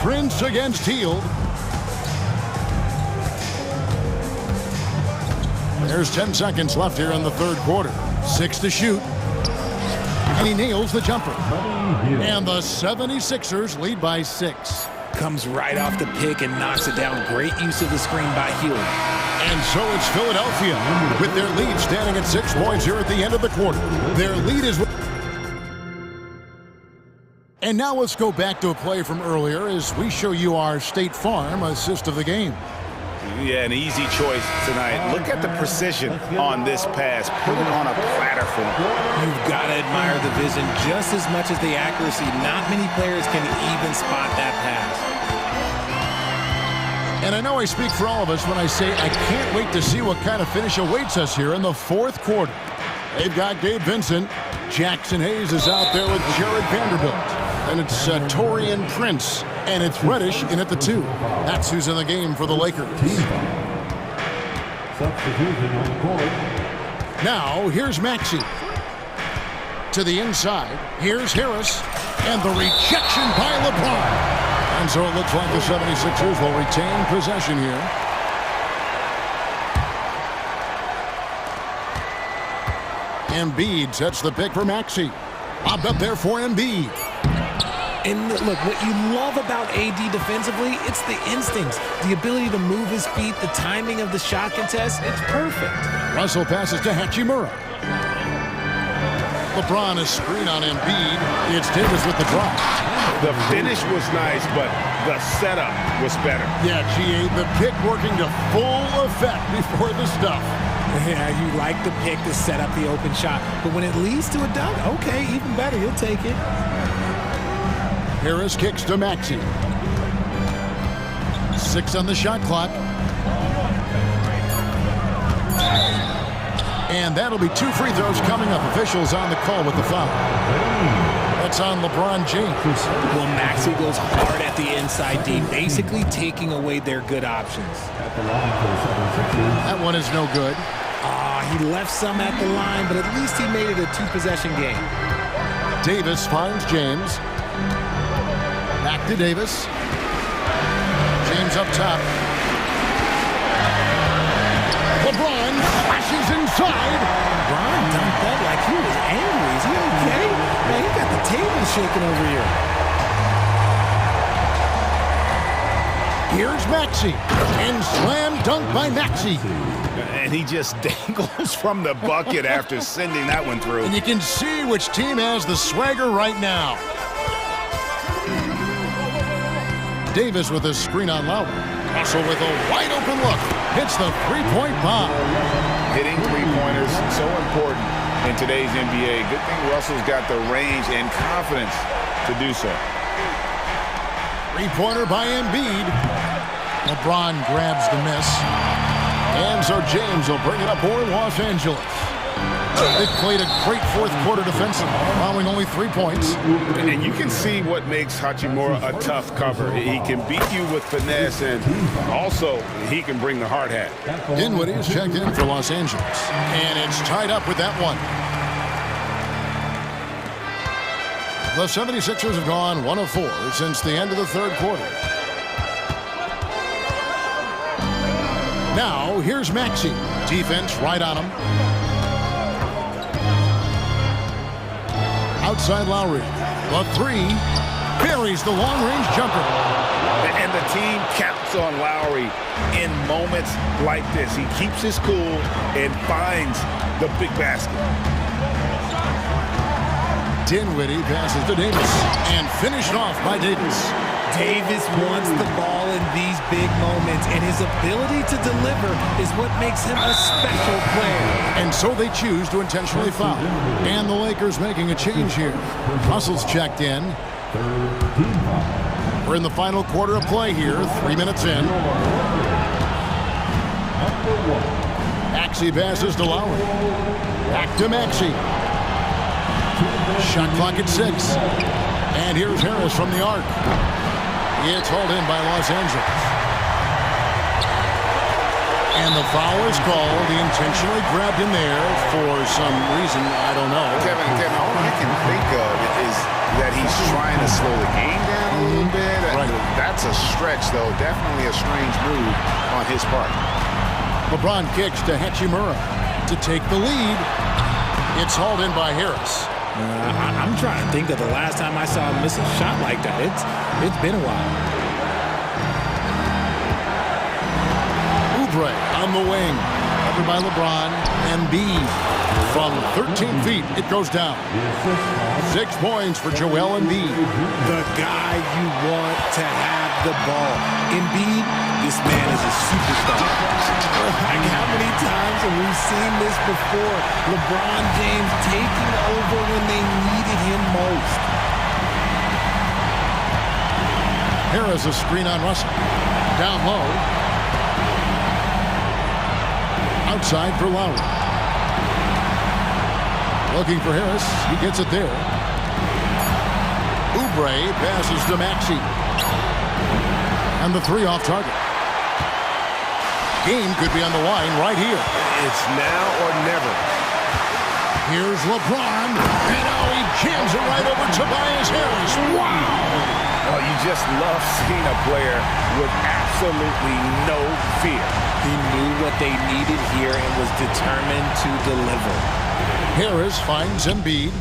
Prince against Hield. There's 10 seconds left here in the third quarter. 6 to shoot. And he nails the jumper. And the 76ers lead by 6. Comes right off the pick and knocks it down. Great use of the screen by Hield. And so it's Philadelphia with their lead standing at 6 points here at the end of the quarter. Their lead is... And now let's go back to a play from earlier as we show you our State Farm assist of the game. Yeah, an easy choice tonight. Look at the precision on this pass. Put it on a platter for him. You've got to admire the vision just as much as the accuracy. Not many players can even spot that pass. And I know I speak for all of us when I say I can't wait to see what kind of finish awaits us here in the fourth quarter. They've got Gabe Vincent. Jackson Hayes is out there with Jared Vanderbilt. And it's Torian Prince. And it's Reddish in at the 2. That's who's in the game for the Lakers. Substitution on the court. Now, here's Maxey. To the inside. Here's Harris. And the rejection by LeBron. And so it looks like the 76ers will retain possession here. Embiid sets the pick for Maxey. Lobbed up there for Embiid. And look, what you love about AD defensively, it's the instincts, the ability to move his feet, the timing of the shot contest. It's perfect. Russell passes to Hachimura. LeBron is screen on Embiid. It's Davis with the drop. The finish was nice, but the setup was better. Yeah, GA, the pick working to full effect before the stuff. Yeah, you like the pick to set up the open shot, but when it leads to a dunk, okay, even better, you'll take it. Harris kicks to Maxey. 6 on the shot clock. And that'll be 2 free throws coming up. Officials on the call with the foul. That's on LeBron James. Well, Maxey goes hard at the inside D, basically taking away their good options. That one is no good. He left some at the line, but at least he made it a 2-possession game. Davis finds James. Back to Davis. James up top. LeBron flashes inside. LeBron dunked that like he was angry. Is he okay? Man, he got the table shaking over here. Here's Maxey. And slam dunk by Maxey. And he just dangles from the bucket after sending that one through. And you can see which team has the swagger right now. Davis with a screen on Lowry. Russell with a wide open look. Hits the three-point bomb. Hitting three-pointers, so important in today's NBA. Good thing Russell's got the range and confidence to do so. Three-pointer by Embiid. LeBron grabs the miss. And so James will bring it up for Los Angeles. They played a great fourth quarter defensively, allowing only 3 points. And you can see what makes Hachimura a tough cover. He can beat you with finesse, and also he can bring the hard hat. Dinwiddie is checked in for Los Angeles. And it's tied up with that one. The 76ers have gone 1 of 4 since the end of the third quarter. Now, here's Maxey. Defense right on him. Outside Lowry. The 3 buries the long-range jumper. And the team counts on Lowry in moments like this. He keeps his cool and finds the big basket. Dinwiddie passes to Davis and finished off by Davis. Davis wants the ball in these big moments, and his ability to deliver is what makes him a special player. And so they choose to intentionally foul. And the Lakers making a change here. Russell's checked in. We're in the final quarter of play here, 3 minutes in. Maxey passes to Lowry. Back to Maxey. Shot clock at 6. And here's Harris from the arc. It's hauled in by Los Angeles. And the foul is called. He intentionally grabbed him there for some reason, I don't know. Kevin, all I can think of is that he's trying to slow the game down a little bit. Right. That's a stretch, though. Definitely a strange move on his part. LeBron kicks to Hachimura to take the lead. It's hauled in by Harris. I'm trying to think of the last time I saw him miss a shot like that. It's been a while. Oubre on the wing. Covered by LeBron. Embiid from 13 feet. It goes down. 6 points for Joel Embiid. The guy you want to have the ball. Embiid, this man is a superstar. Like how many times have we seen this before? LeBron James taking over when they needed him most. Harris a screen on Russell. Down low. Outside for Lowry. Looking for Harris. He gets it there. Oubre passes to Maxey. And the 3 off target. Game could be on the line right here. It's now or never. Here's LeBron. And now he jams it right over Tobias Harris. Wow! Well, you just love seeing a player with absolutely no fear. He knew what they needed here and was determined to deliver. Harris finds Embiid.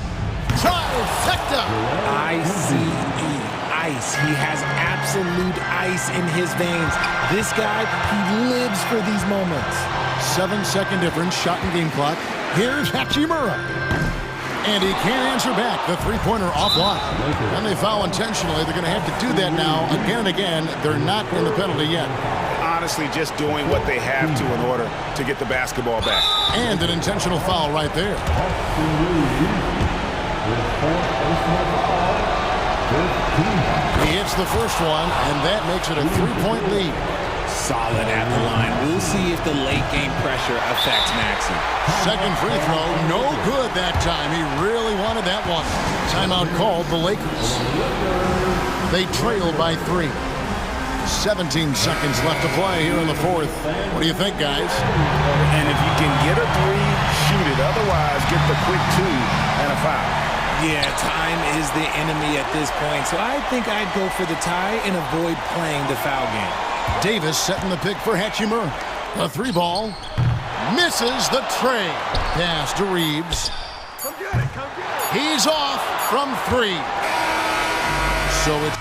Trifecta! I-C-E. Ice. He has absolute ice in his veins. This guy, he lives for these moments. 7-second difference, shot and game clock. Here's Hachimura. And he can't answer back. The three-pointer offline. And they foul intentionally. They're going to have to do that now again and again. They're not in the penalty yet. Honestly, just doing what they have to in order to get the basketball back. And an intentional foul right there. He hits the first one, and that makes it a three-point lead. Solid at the line. We'll see if the late game pressure affects Maxey. Second free throw, no good that time. He really wanted that one. Timeout called the Lakers. They trail by 3. 17 seconds left to play here in the fourth. What do you think, guys? And if you can get a 3, shoot it. Otherwise, get the quick 2 and a foul. Yeah, time is the enemy at this point, so I think I'd go for the tie and avoid playing the foul game. Davis setting the pick for Hachimura. The 3-ball. Misses the tray. Pass to Reeves. Come get it, come get it. He's off from 3. So it's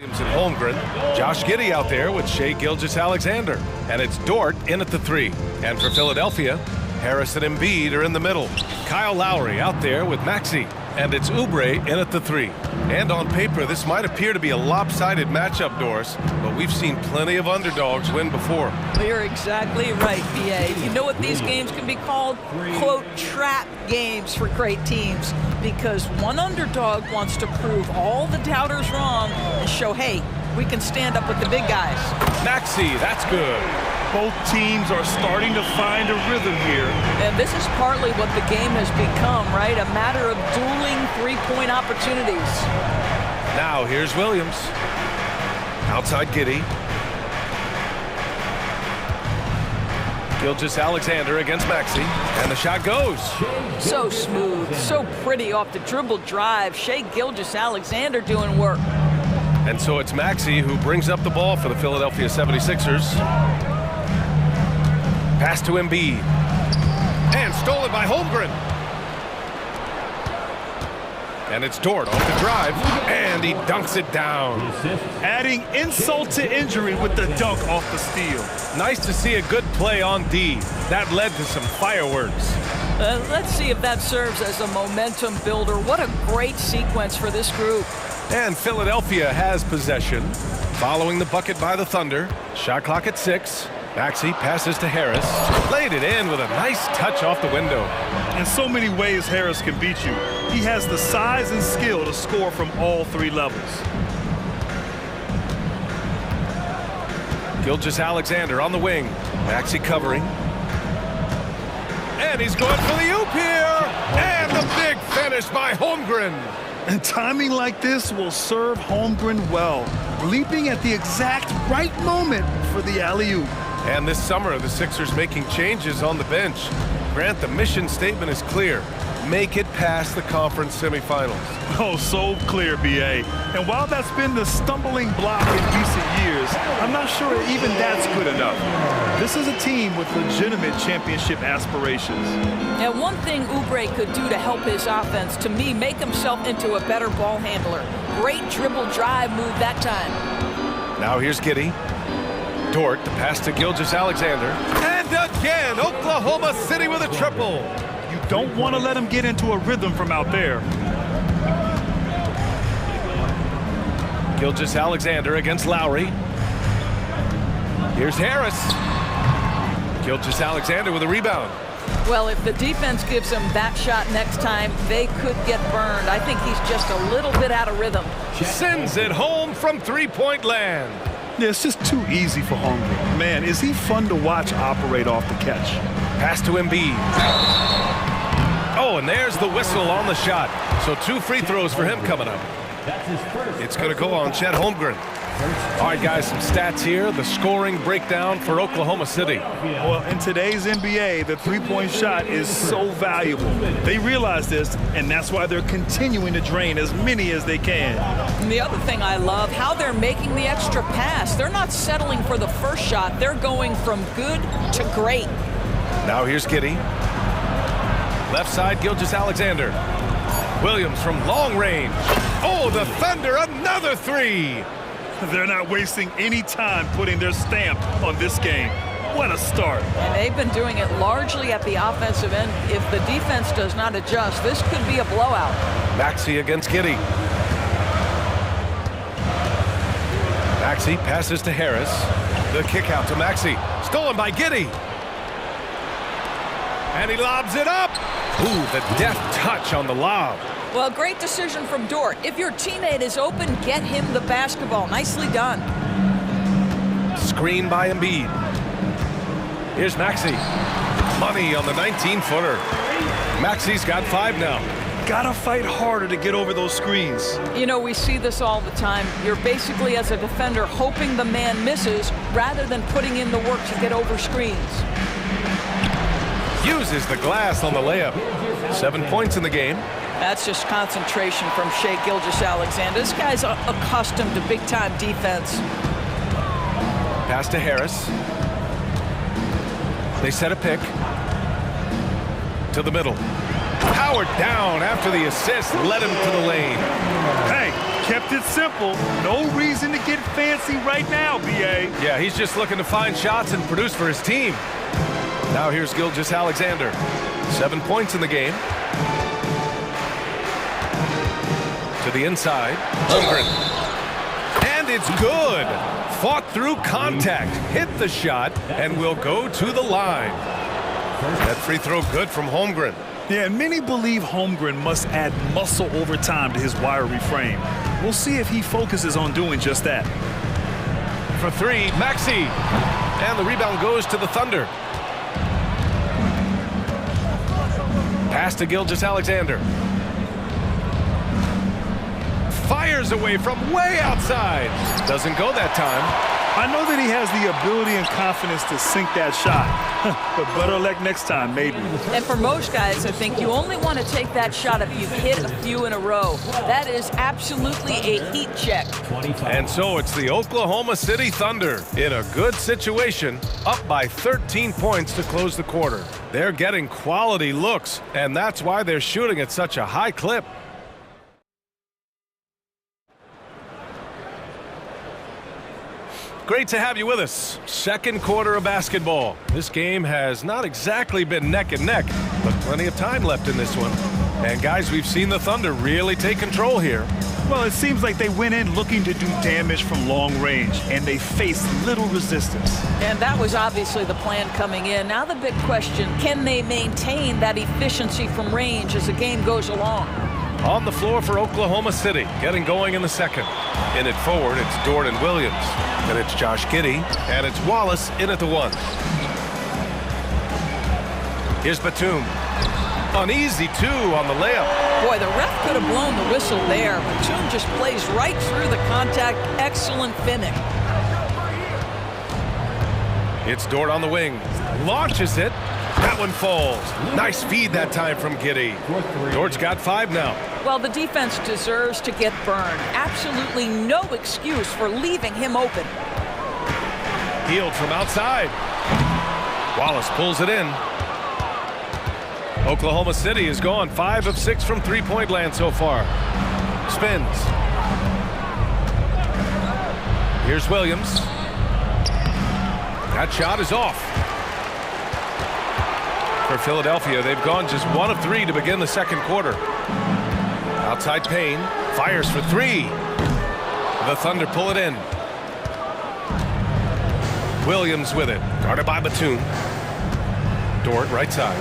And Holmgren. Josh Giddey out there with Shai Gilgeous-Alexander. And it's Dort in at the 3. And for Philadelphia, Harris and Embiid are in the middle. Kyle Lowry out there with Maxey. And it's Oubre in at the 3. And on paper, this might appear to be a lopsided matchup, Doris, but we've seen plenty of underdogs win before. You're exactly right, BA. You know what these games can be called? Quote, trap games for great teams, because one underdog wants to prove all the doubters wrong and show, hey, we can stand up with the big guys. Maxey, that's good. Both teams are starting to find a rhythm here. And this is partly what the game has become, right? A matter of dueling three-point opportunities. Now here's Williams. Outside Giddey. Gilgeous-Alexander against Maxey. And the shot goes. So smooth, so pretty off the dribble drive. Shai Gilgeous-Alexander doing work. And so it's Maxey who brings up the ball for the Philadelphia 76ers. Pass to Embiid. And stolen by Holmgren. And it's Dort off the drive. And he dunks it down. Adding insult to injury with the dunk off the steal. Nice to see a good play on D. That led to some fireworks. Let's see if that serves as a momentum builder. What a great sequence for this group. And Philadelphia has possession. Following the bucket by the Thunder. Shot clock at 6. Maxey passes to Harris. Laid it in with a nice touch off the window. In so many ways, Harris can beat you. He has the size and skill to score from all 3 levels. Gilgeous-Alexander on the wing. Maxey covering. And he's going for the oop here. And the big finish by Holmgren. And timing like this will serve Holmgren well. Leaping at the exact right moment for the alley-oop. And this summer, the Sixers making changes on the bench. Grant, the mission statement is clear. Make it past the conference semifinals. Oh, so clear, BA. And while that's been the stumbling block in recent years, I'm not sure even that's good enough. This is a team with legitimate championship aspirations. And one thing Oubre could do to help his offense, to me, make himself into a better ball handler. Great dribble drive move that time. Now here's Giddey. Dort, the pass to Gilgeous-Alexander. And again, Oklahoma City with a triple. You don't want to let him get into a rhythm from out there. Gilgeous-Alexander against Lowry. Here's Harris. Gilgeous-Alexander with a rebound. Well, if the defense gives him that shot next time, they could get burned. I think he's just a little bit out of rhythm. Sends it home from three-point land. Yeah, it's just too easy for Holmgren. Man, is he fun to watch operate off the catch. Pass to Embiid. Oh, and there's the whistle on the shot. So 2 free throws for him coming up. It's going to go on Chet Holmgren. All right, guys, some stats here. The scoring breakdown for Oklahoma City. Well, in today's NBA, the three-point shot is so valuable. They realize this, and that's why they're continuing to drain as many as they can. And the other thing I love, how they're making the extra pass. They're not settling for the first shot. They're going from good to great. Now here's Giddey. Left side, Gilgeous-Alexander. Williams from long range. Oh, the Thunder, another 3. They're not wasting any time putting their stamp on this game. What a start. And they've been doing it largely at the offensive end. If the defense does not adjust, this could be a blowout. Maxey against Giddey. Maxey passes to Harris. The kick out to Maxey. Stolen by Giddey. And he lobs it up. Ooh, the deft touch on the lob. Well, great decision from Dort. If your teammate is open, get him the basketball. Nicely done. Screen by Embiid. Here's Maxey. Money on the 19-footer. Maxey's got 5 now. Gotta fight harder to get over those screens. You know, we see this all the time. You're basically, as a defender, hoping the man misses rather than putting in the work to get over screens. Uses the glass on the layup. 7 points in the game. That's just concentration from Shai Gilgeous-Alexander. This guy's accustomed to big-time defense. Pass to Harris. They set a pick. To the middle. Powered down after the assist led him to the lane. Hey, Kept it simple. No reason to get fancy right now, B.A. Yeah, he's just looking to find shots and produce for his team. Now here's Gilgeous-Alexander. 7 points in the game. To the inside. Holmgren. And it's good. Fought through contact. Hit the shot and will go to the line. That free throw good from Holmgren. Yeah, and many believe Holmgren must add muscle over time to his wiry frame. We'll see if he focuses on doing just that. For three, Maxey. And the rebound goes to the Thunder. Pass to Gilgeous-Alexander. Fires away from way outside. Doesn't go that time. I know that he has the ability and confidence to sink that shot. But better luck next time, maybe. And for most guys, I think you only want to take that shot if you've hit a few in a row. That is absolutely a heat check. And so it's the Oklahoma City Thunder in a good situation, up by 13 points to close the quarter. They're getting quality looks, and that's why they're shooting at such a high clip. Great to have you with us. Second quarter of basketball. This game has not exactly been neck and neck, but plenty of time left in this one. And guys, we've seen the Thunder really take control here. Well, it seems like they went in looking to do damage from long range, and they faced little resistance. And that was obviously the plan coming in. Now the big question, can they maintain that efficiency from range as the game goes along? On the floor for Oklahoma City, getting going in the second. In it forward, it's Dort and Williams. Then it's Josh Giddey, and it's Wallace in at the one. Here's Batum. An easy two on the layup. Boy, the ref could have blown the whistle there. Batum just plays right through the contact. Excellent finish. It's Dort on the wing. Launches it. That one falls. Nice feed that time from Giddey. Dort's got 5 now. Well, the defense deserves to get burned. Absolutely no excuse for leaving him open. Healed from outside. Wallace pulls it in. Oklahoma City has gone 5 of 6 from three-point land so far. Spins. Here's Williams. That shot is off. For Philadelphia, they've gone just 1 of 3 to begin the second quarter. Outside Payne, fires for 3. The Thunder pull it in. Williams with it, guarded by Batum. Dort right side.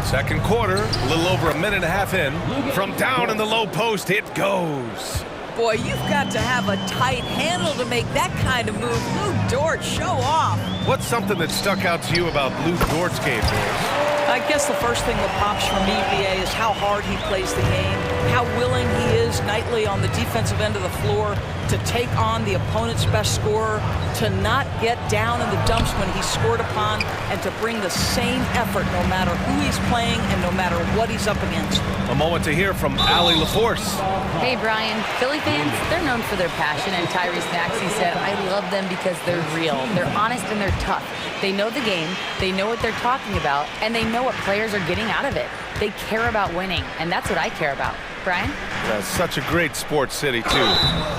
Second quarter, a little over a minute and a half in. From down in the low post, it goes. Boy, you've got to have a tight handle to make that kind of move. Lou Dort, show off. What's something that stuck out to you about Lou Dort's game, boys? I guess the first thing that pops from me, BA, is how hard he plays the game, how willing he is nightly on the defensive end of the floor to take on the opponent's best scorer, to not get down in the dumps when he's scored upon, and to bring the same effort no matter who he's playing and no matter what he's up against. A moment to hear from Allie LaForce. Hey, Brian. Philly fans, they're known for their passion, and Tyrese Maxey said, I love them because they're real. They're honest and they're tough. They know the game, they know what they're talking about, and they know what players are getting out of it. They care about winning, and that's what I care about. Brian? That's such a great sports city, too.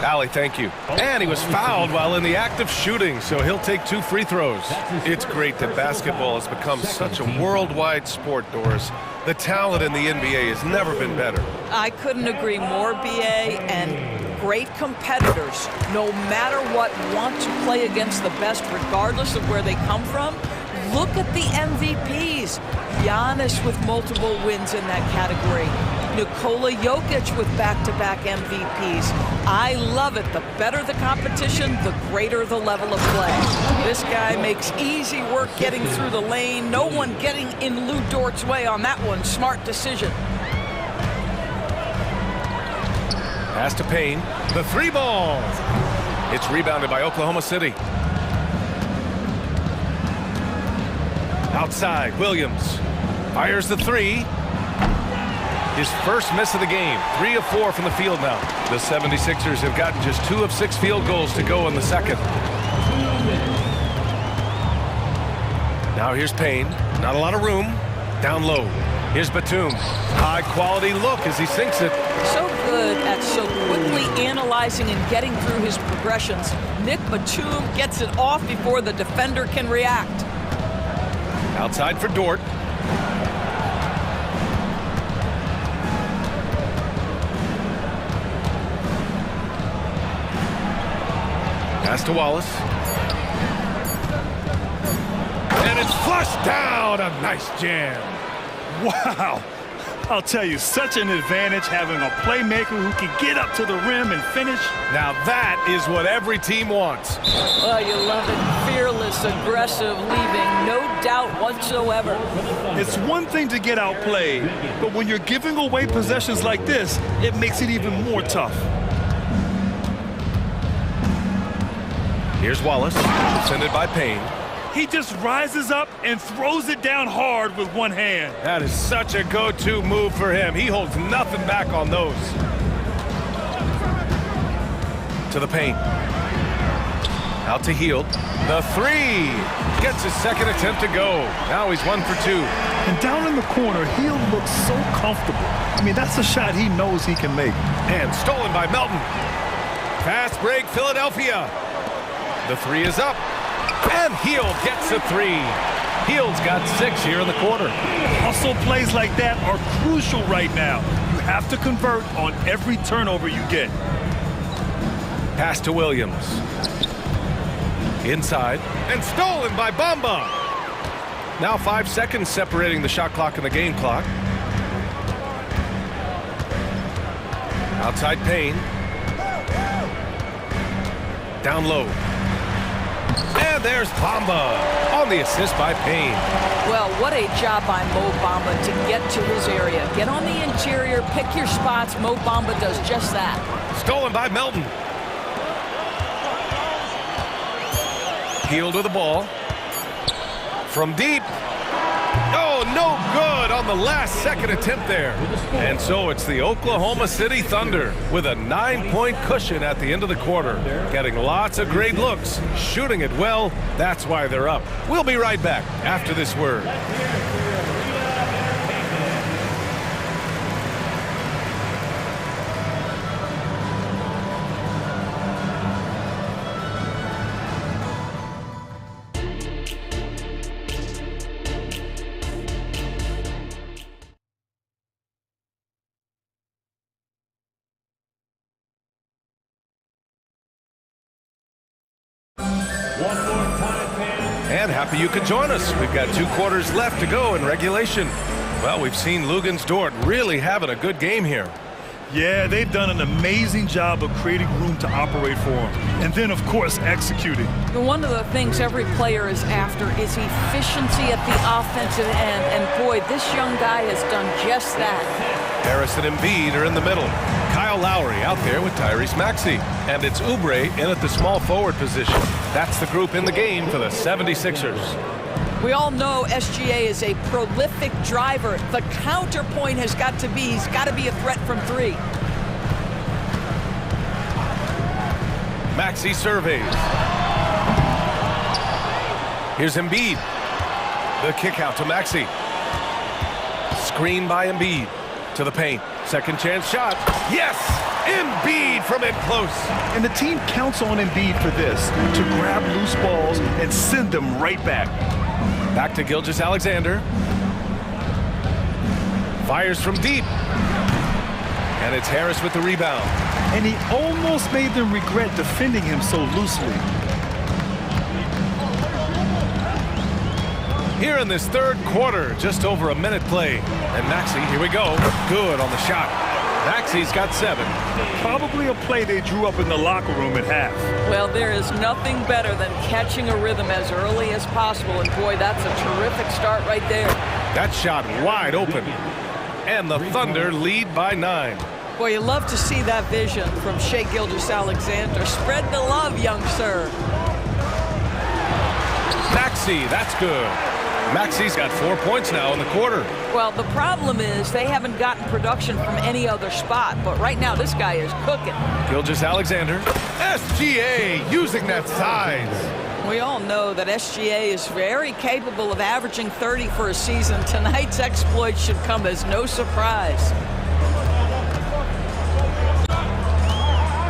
Allie, thank you. And he was fouled while in the act of shooting, so he'll take 2 free throws. It's great that basketball has become such a worldwide sport, Doris. The talent in the NBA has never been better. I couldn't agree more, BA, and great competitors, no matter what, want to play against the best regardless of where they come from. Look at the MVPs. Giannis with multiple wins in that category. Nikola Jokic with back-to-back MVPs. I love it. The better the competition, the greater the level of play. This guy makes easy work getting through the lane. No one getting in Lou Dort's way on that one. Smart decision. Pass to Payne. The 3 ball. It's rebounded by Oklahoma City. Outside, Williams fires the 3. His first miss of the game. 3 of 4 from the field now. The 76ers have gotten just 2 of 6 field goals to go in the second. Now here's Payne. Not a lot of room. Down low. Here's Batum. High-quality look as he sinks it. So good at so quickly analyzing and getting through his progressions. Nick Batum gets it off before the defender can react. Outside for Dort. Pass to Wallace. And it's flushed down. A nice jam. Wow. I'll tell you, such an advantage having a playmaker who can get up to the rim and finish. Now that is what every team wants. Oh, you love it. Fearless, aggressive, leaving no doubt whatsoever. It's one thing to get outplayed, but when you're giving away possessions like this, it makes it even more tough. Here's Wallace, defended by Payne. He just rises up and throws it down hard with one hand. That is such a go-to move for him. He holds nothing back on those. To the paint. Out to Hield. The three. Gets his second attempt to go. Now he's 1 for 2. And down in the corner, Hield looks so comfortable. I mean, that's a shot he knows he can make. And stolen by Melton. Fast break, Philadelphia. The three is up. And Hield gets a three. Hield's got 6 here in the quarter. Hustle plays like that are crucial right now. You have to convert on every turnover you get. Pass to Williams. Inside. And stolen by Bamba. Now 5 seconds separating the shot clock and the game clock. Outside Payne. Down low. And there's Bamba on the assist by Payne. Well, what a job by Mo Bamba to get to his area. Get on the interior, pick your spots. Mo Bamba does just that. Stolen by Melton. Hield with the ball. From deep. Oh, no good on the last second attempt there. And so it's the Oklahoma City Thunder with a 9-point cushion at the end of the quarter. Getting lots of great looks, shooting it well. That's why they're up. We'll be right back after this word. And happy you could join us. We've got 2 quarters left to go in regulation. Well, we've seen Lugan's Dort really having a good game here. Yeah, they've done an amazing job of creating room to operate for him. And then, of course, executing. One of the things every player is after is efficiency at the offensive end. And boy, this young guy has done just that. Harris and Embiid are in the middle. Kyle Lowry out there with Tyrese Maxey. And it's Oubre in at the small forward position. That's the group in the game for the 76ers. We all know SGA is a prolific driver. The counterpoint has got to be, he's got to be a threat from 3. Maxey surveys. Here's Embiid. The kick out to Maxey. Screen by Embiid. To the paint. Second chance shot. Yes! Embiid from in close. And the team counts on Embiid for this, to grab loose balls and send them right back. Back to Gilgeous-Alexander. Fires from deep. And it's Harris with the rebound. And he almost made them regret defending him so loosely. Here in this third quarter, just over a minute play. And Maxey, here we go. Good on the shot. Maxey's got 7. Probably a play they drew up in the locker room at half. Well, there is nothing better than catching a rhythm as early as possible. And boy, that's a terrific start right there. That shot wide open. And the Thunder lead by 9. Boy, you love to see that vision from Shai Gilgeous-Alexander. Spread the love, young sir. Maxey, that's good. Maxey's got 4 points now in the quarter. Well, the problem is they haven't gotten production from any other spot, but right now this guy is cooking. Gilgeous-Alexander. SGA using that size. We all know that SGA is very capable of averaging 30 for a season. Tonight's exploit should come as no surprise.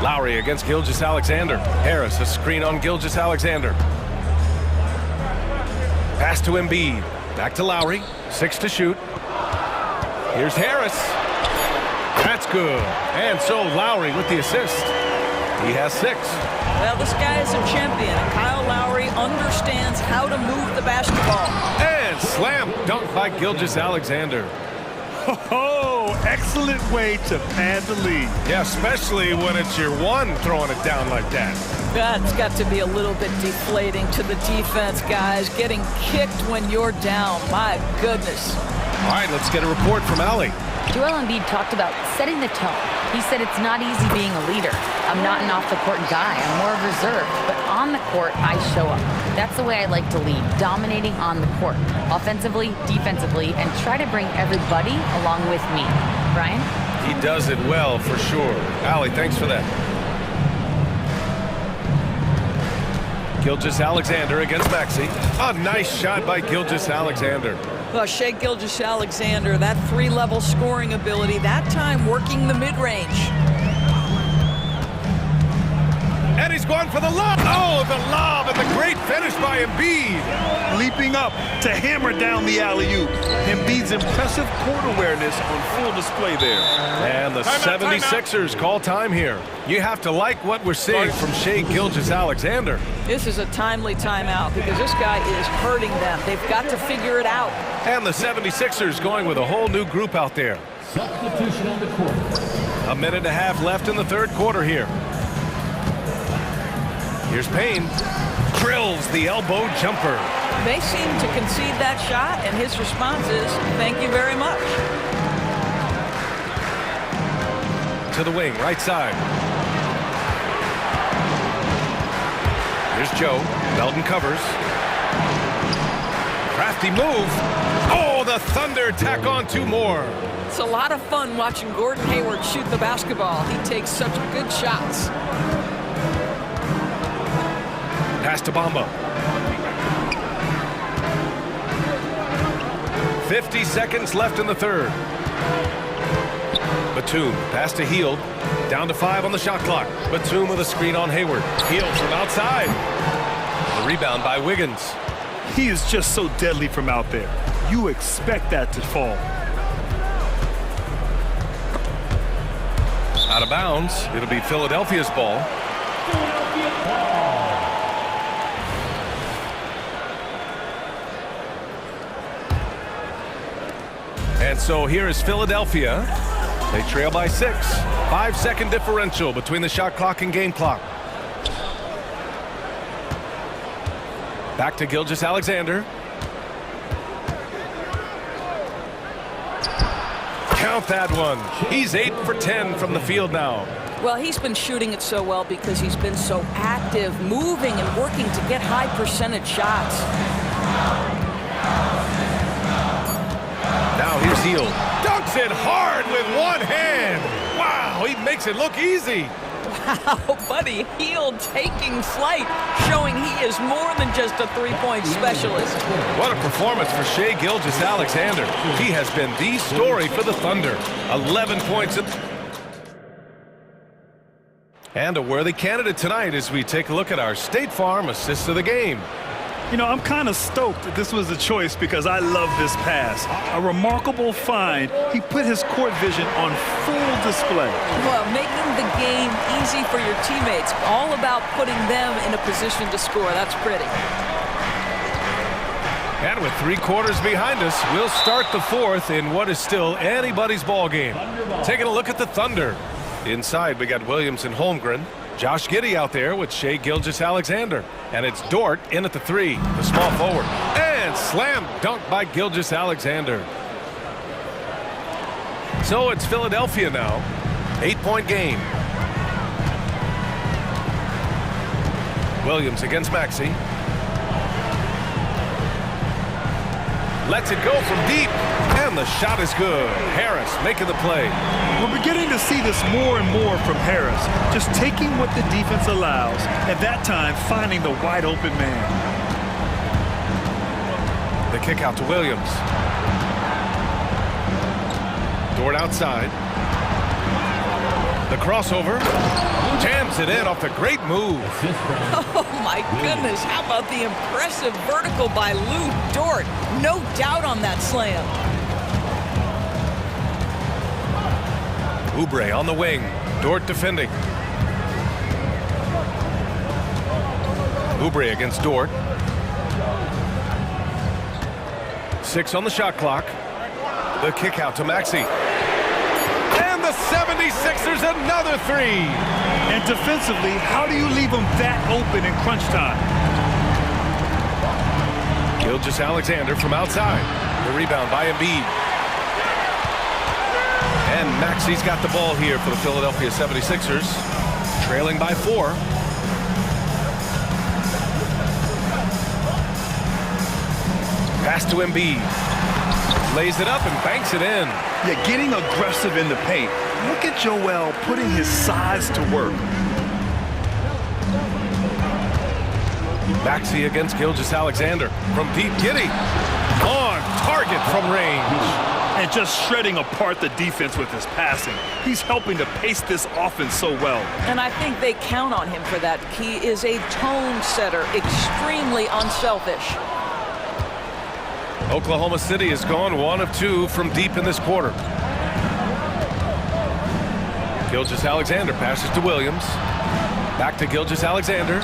Lowry against Gilgeous-Alexander. Harris, a screen on Gilgeous-Alexander. Pass to Embiid. Back to Lowry. 6 to shoot. Here's Harris. That's good. And so Lowry with the assist. He has 6. Well, this guy is a champion, and Kyle Lowry understands how to move the basketball. And slam dunk by Gilgeous-Alexander. Oh, excellent way to pad the lead. Yeah, especially when it's your one throwing it down like that. That's got to be a little bit deflating to the defense, guys. Getting kicked when you're down. My goodness. All right, let's get a report from Allie. Joel Embiid talked about setting the tone. He said it's not easy being a leader. I'm not an off-the-court guy. I'm more reserved. But on the court, I show up. That's the way I like to lead, dominating on the court, offensively, defensively, and try to bring everybody along with me. Brian? He does it well, for sure. Allie, thanks for that. Gilgeous-Alexander against Maxey. A nice shot by Gilgeous-Alexander. Well, Shai Gilgeous-Alexander, that 3-level scoring ability, that time working the mid-range. And he's going for the lob. Oh, the lob and the great finish by Embiid. Leaping up to hammer down the alley-oop. Embiid's impressive court awareness on full display there. And the 76ers call time here. You have to like what we're seeing from Shai Gilgeous-Alexander. This is a timely timeout because this guy is hurting them. They've got to figure it out. And the 76ers going with a whole new group out there. Substitution on the court. A minute and a half left in the third quarter here. Here's Payne. Drills the elbow jumper. They seem to concede that shot, and his response is, thank you very much. To the wing, right side. Here's Joe. Melton covers. Crafty move. Oh, the Thunder tack on 2 more. It's a lot of fun watching Gordon Hayward shoot the basketball. He takes such good shots. Pass to Bamba. 50 seconds left in the third. Batum, pass to Hield. Down to 5 on the shot clock. Batum with a screen on Hayward. Hield from outside. The rebound by Wiggins. He is just so deadly from out there. You expect that to fall. Out of bounds. It'll be Philadelphia's ball. And so here is Philadelphia. They trail by 6. 5-second differential between the shot clock and game clock. Back to Gilgeous-Alexander. Count that one. He's 8 for 10 from the field now. Well, he's been shooting it so well because he's been so active, moving and working to get high percentage shots. Now here's Hield. Dunks it hard with one hand. Wow, he makes it look easy. Wow, buddy, Hield taking flight, showing he is more than just a three-point specialist. What a performance for Shai Gilgeous-Alexander. He has been the story for the Thunder. 11 points. And a worthy candidate tonight as we take a look at our State Farm assist of the game. You know, I'm kind of stoked that this was a choice because I love this pass. A remarkable find. He put his court vision on full display. Well, making the game easy for your teammates. All about putting them in a position to score. That's pretty. And with 3 quarters behind us, we'll start the fourth in what is still anybody's ball game. Taking a look at the Thunder. Inside, we got Williams and Holmgren. Josh Giddey out there with Shai Gilgeous-Alexander. And it's Dort in at the 3, the small forward. And slam dunk by Gilgeous-Alexander. So it's Philadelphia now. 8-point game. Williams against Maxey. Lets it go from deep. And And the shot is good. Harris making the play. We're beginning to see this more and more from Harris, just taking what the defense allows, and that time finding the wide open man. The kick out to Williams. Dort outside. The crossover. Jams it in off the great move. Oh, my goodness. How about the impressive vertical by Lou Dort? No doubt on that slam. Oubre on the wing. Dort defending. Oubre against Dort. 6 on the shot clock. The kick out to Maxey. And the 76ers another 3. And defensively, how do you leave them that open in crunch time? Gilgeous-Alexander from outside. The rebound by Embiid. And Maxey's got the ball here for the Philadelphia 76ers. Trailing by 4. Pass to Embiid. Lays it up and banks it in. Yeah, getting aggressive in the paint. Look at Joel putting his size to work. Maxey against Gilgeous-Alexander. From deep, Giddey. On target from range. And just shredding apart the defense with his passing. He's helping to pace this offense so well. And I think they count on him for that. He is a tone setter, extremely unselfish. Oklahoma City has gone 1 of 2 from deep in this quarter. Gilgeous-Alexander passes to Williams. Back to Gilgeous-Alexander.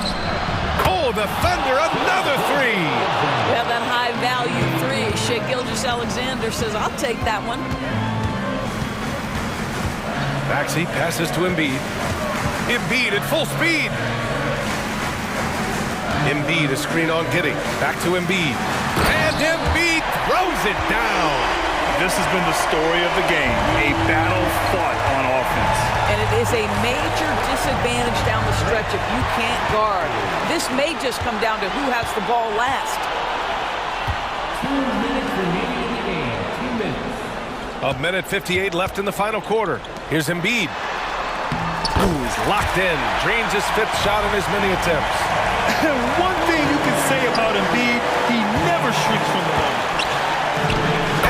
Oh, the Thunder, another 3. Yeah, that high-value 3. Shea Gilgeous-Alexander says, I'll take that one. Maxey passes to Embiid. Embiid at full speed. Embiid, a screen on Giddey. Back to Embiid. And Embiid throws it down. This has been the story of the game. A battle fought on offense. And it is a major disadvantage down the stretch if you can't guard. This may just come down to who has the ball last. 2 minutes remaining in the game. 2 minutes. A minute 58 left in the final quarter. Here's Embiid. Ooh, he's locked in. Drains his 5th shot in as many attempts. One thing you can say about Embiid, he never shrinks from the ball.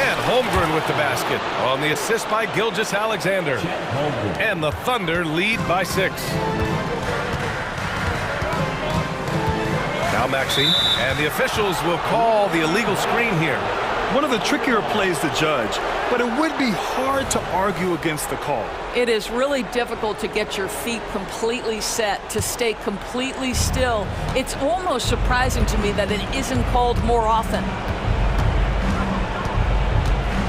And Holmgren with the basket on the assist by Gilgeous-Alexander. And the Thunder lead by 6. Now Maxey, and the officials will call the illegal screen here. One of the trickier plays to judge, but it would be hard to argue against the call. It is really difficult to get your feet completely set, to stay completely still. It's almost surprising to me that it isn't called more often.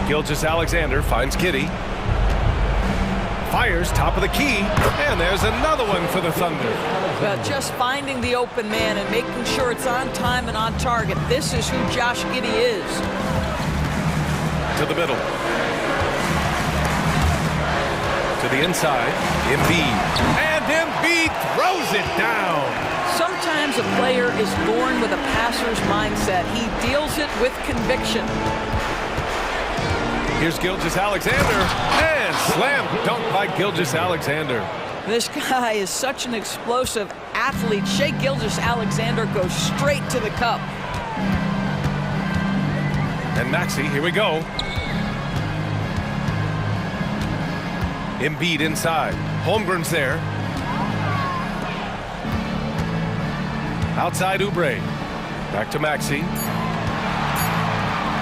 Gilgeous-Alexander finds Giddey. Fires top of the key, and there's another one for the Thunder. Well, just finding the open man and making sure it's on time and on target. This is who Josh Giddey is. To the middle. To the inside. Embiid. And Embiid throws it down. Sometimes a player is born with a passer's mindset. He deals it with conviction. Here's Gilgeous-Alexander. And slam dunk by Gilgeous-Alexander. This guy is such an explosive athlete. Shea Gilgeous-Alexander goes straight to the cup. And Maxey, here we go. Embiid inside. Holmgren's there. Outside Oubre. Back to Maxey.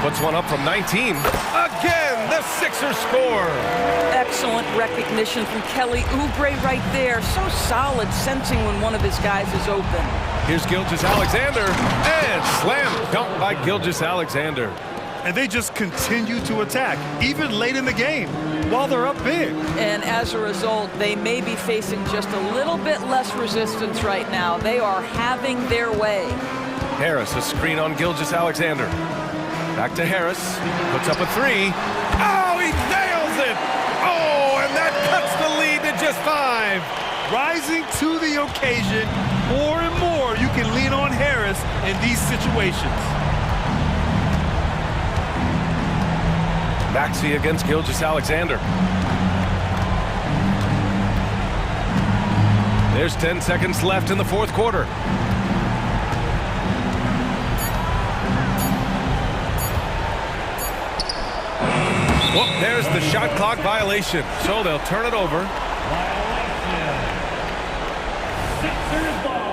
Puts one up from 19. Again, the Sixers score. Excellent recognition from Kelly Oubre right there. So solid, sensing when one of his guys is open. Here's Gilgeous-Alexander. And slam dunk by Gilgeous-Alexander. And they just continue to attack, even late in the game, while they're up big. And as a result, they may be facing just a little bit less resistance right now. They are having their way. Harris, a screen on Gilgeous-Alexander. Back to Harris. Puts up a 3. Oh, he nails it! Oh, and that cuts the lead to just 5. Rising to the occasion, more and more you can lean on Harris in these situations. Maxey against Gilgeous-Alexander. There's 10 seconds left in the fourth quarter. Well, there's the shot clock violation, so they'll turn it over. Sixers ball.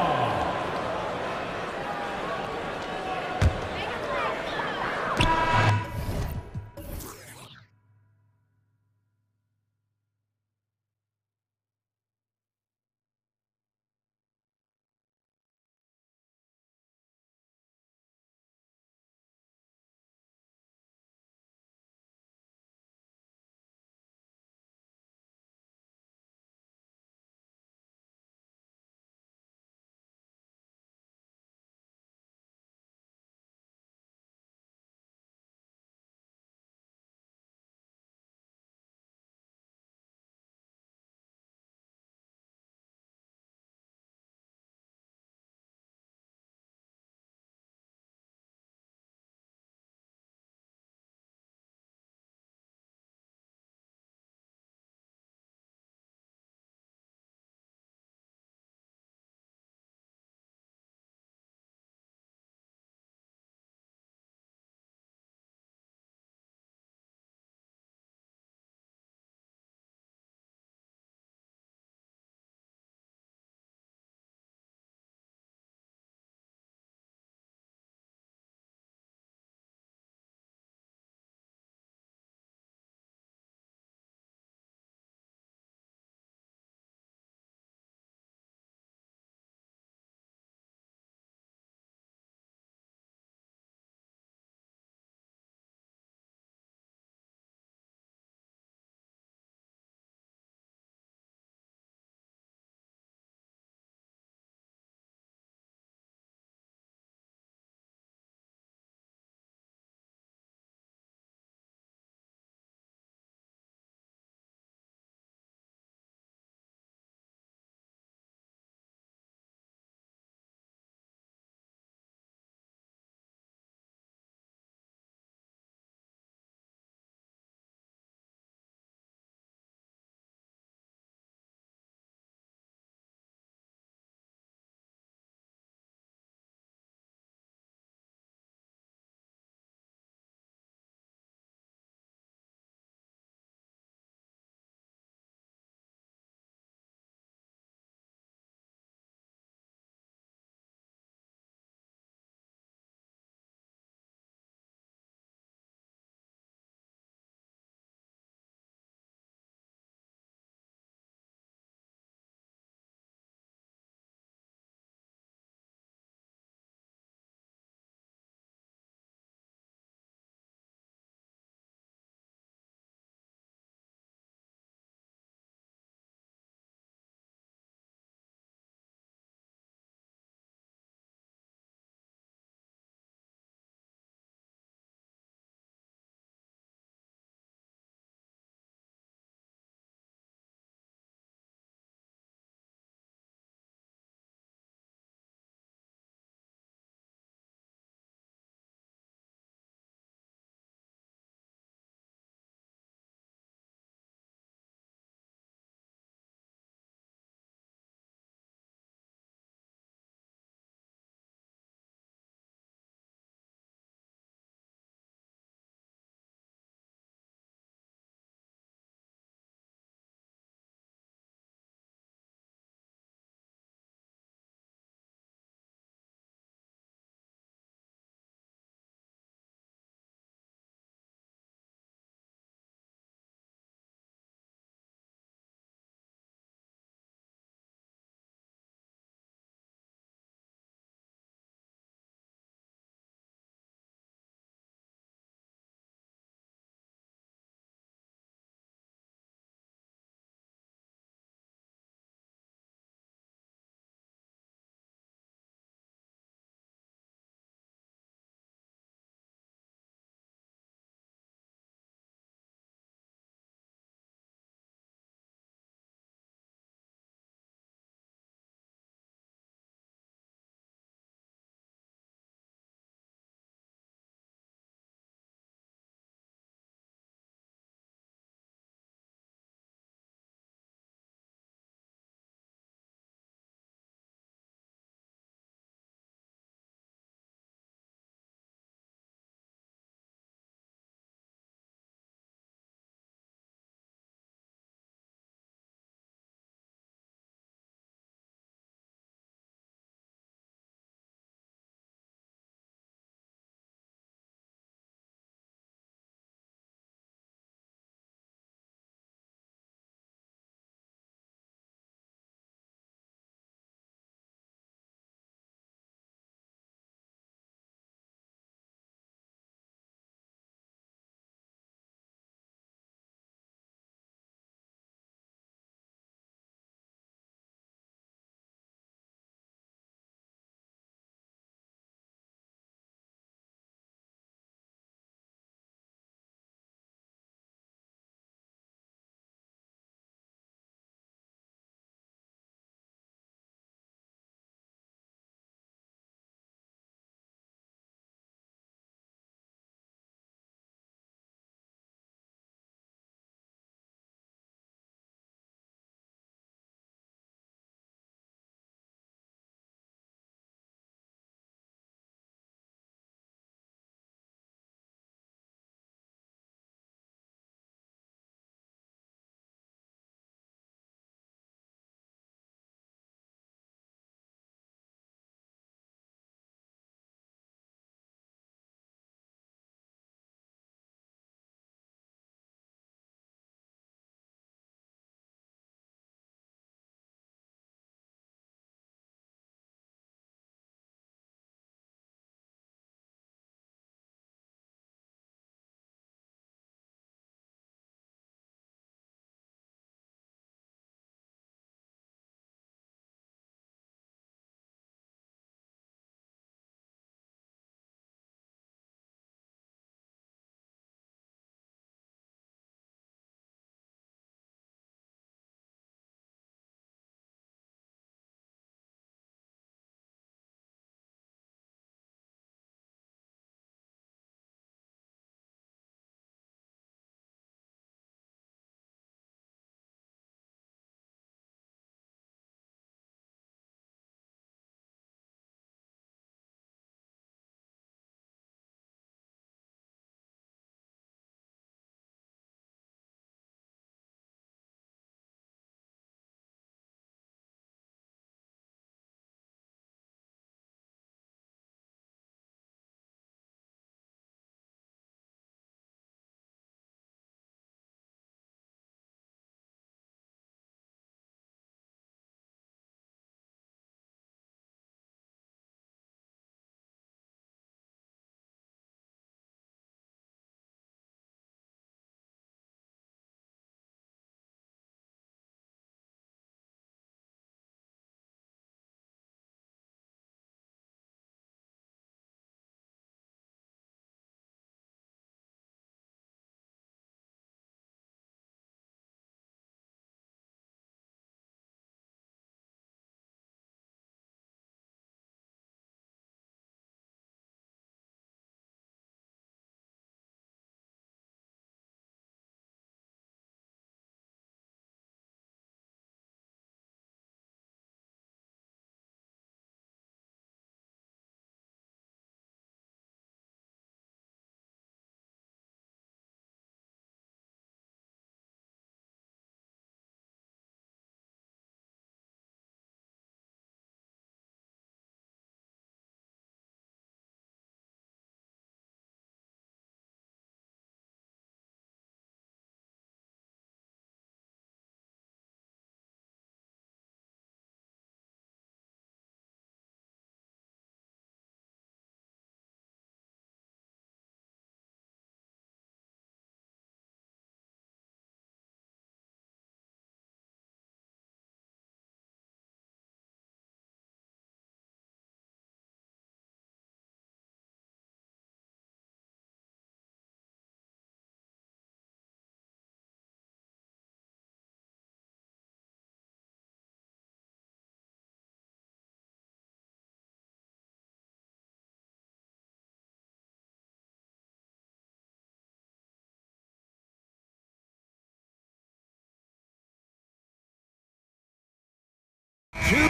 two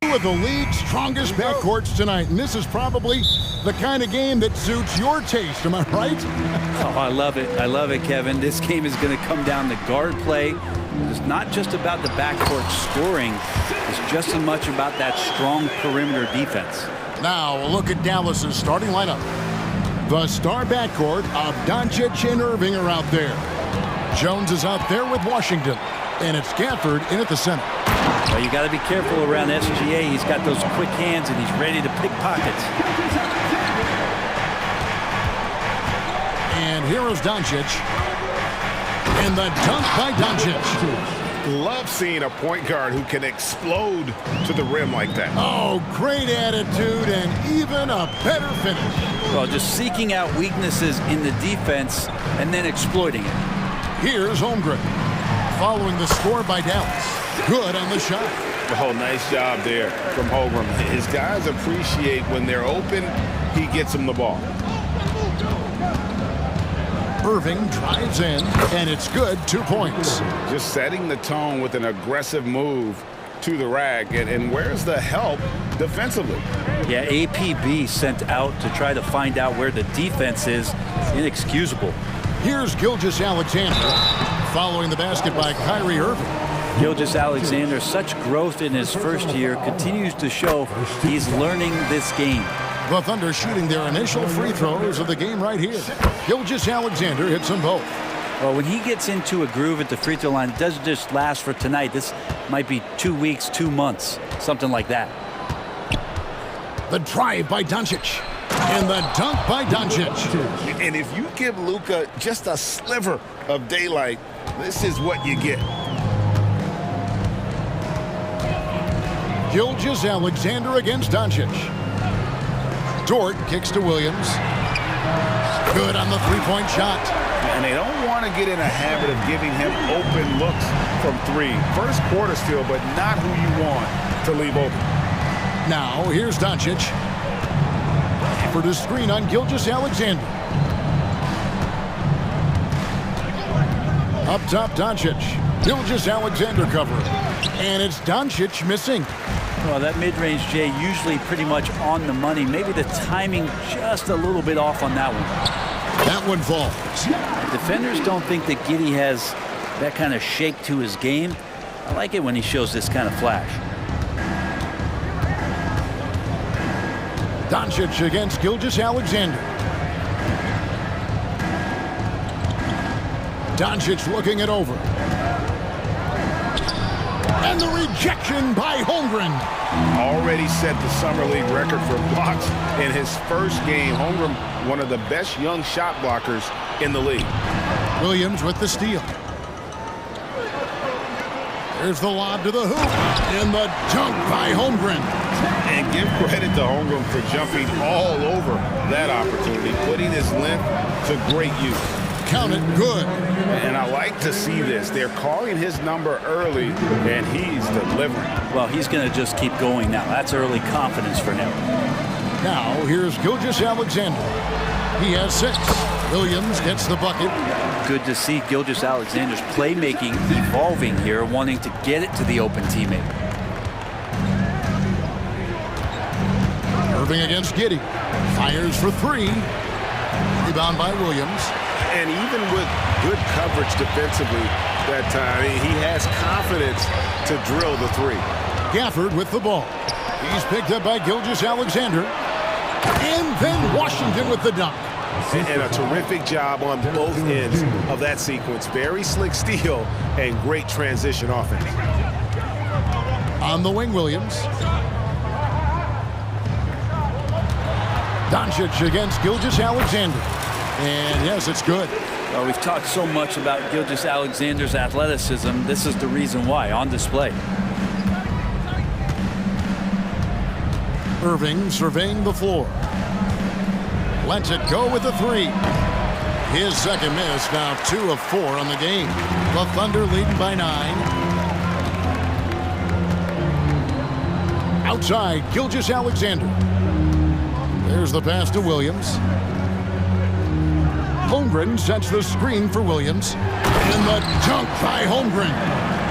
of the league's strongest backcourts tonight, and this is probably the kind of game that suits your taste. Am I right? Oh, I love it. I love it, Kevin. This game is going to come down to guard play. It's not just about the backcourt scoring. It's just as much about that strong perimeter defense. Now, a look at Dallas's starting lineup. The star backcourt of Doncic and Irving are out there. Jones is out there with Washington, and it's Gafford in at the center. Well, you got to be careful around SGA. He's got those quick hands, and he's ready to pick pockets. And here is Doncic. And the dunk by Doncic. Love seeing a point guard who can explode to the rim like that. Oh, great attitude and even a better finish. Well, just seeking out weaknesses in the defense and then exploiting it. Here's Holmgren. Following the score by Dallas. Good on the shot. Oh, nice job there from Holmgren. His guys appreciate when they're open, he gets them the ball. Irving drives in, and it's good. 2 points. Just setting the tone with an aggressive move to the rack. And where's the help defensively? Yeah, APB sent out to try to find out where the defense is. Inexcusable. Here's Gilgeous-Alexander following the basket by Kyrie Irving. Gilgeous-Alexander, such growth in his first year, continues to show he's learning this game. The Thunder shooting their initial free throws of the game right here. Gilgeous-Alexander hits them both. Well, when he gets into a groove at the free throw line, it doesn't just last for tonight. This might be 2 weeks, 2 months, something like that. The drive by Doncic. And the dunk by Doncic. And if you give Luka just a sliver of daylight, this is what you get. Gilgeous-Alexander against Doncic. Dort kicks to Williams. Good on the three-point shot. And they don't want to get in a habit of giving him open looks from three. First quarter still, but not who you want to leave open. Now, here's Doncic. For the screen on Gilgeous-Alexander. Up top, Doncic. Gilgeous-Alexander covering. And it's Doncic missing. Well, that mid-range, Jay, usually pretty much on the money. Maybe the timing just a little bit off on that one. That one falls. Defenders don't think that Giddey has that kind of shake to his game. I like it when he shows this kind of flash. Doncic against Gilgeous-Alexander. Doncic looking it over. And the rejection by Holmgren. Already set the Summer League record for blocks in his first game. Holmgren, one of the best young shot blockers in the league. Williams with the steal. There's the lob to the hoop. And the dunk by Holmgren. And give credit to Holmgren for jumping all over that opportunity, putting his length to great use. Count it, good. And I like to see this. They're calling his number early, and he's delivering. Well, he's going to just keep going now. That's early confidence for him. Now, here's Gilgeous-Alexander. He has 6. Williams gets the bucket. Good to see Gilgeous-Alexander's playmaking evolving here, wanting to get it to the open teammate. Irving against Giddey. Fires for 3. Rebound by Williams. And even with good coverage defensively that time, he has confidence to drill the 3. Gafford with the ball. He's picked up by Gilgeous-Alexander. And then Washington with the dunk. And a terrific job on both ends of that sequence. Very slick steal and great transition offense. On the wing, Williams. Doncic against Gilgeous-Alexander. And yes, it's good. Well, we've talked so much about Gilgeous-Alexander's athleticism. This is the reason why, on display. Irving surveying the floor. Lets it go with the 3. His second miss, now 2 of 4 on the game. The Thunder leading by 9. Outside, Gilgeous-Alexander. There's the pass to Williams. Holmgren sets the screen for Williams. And the dunk by Holmgren.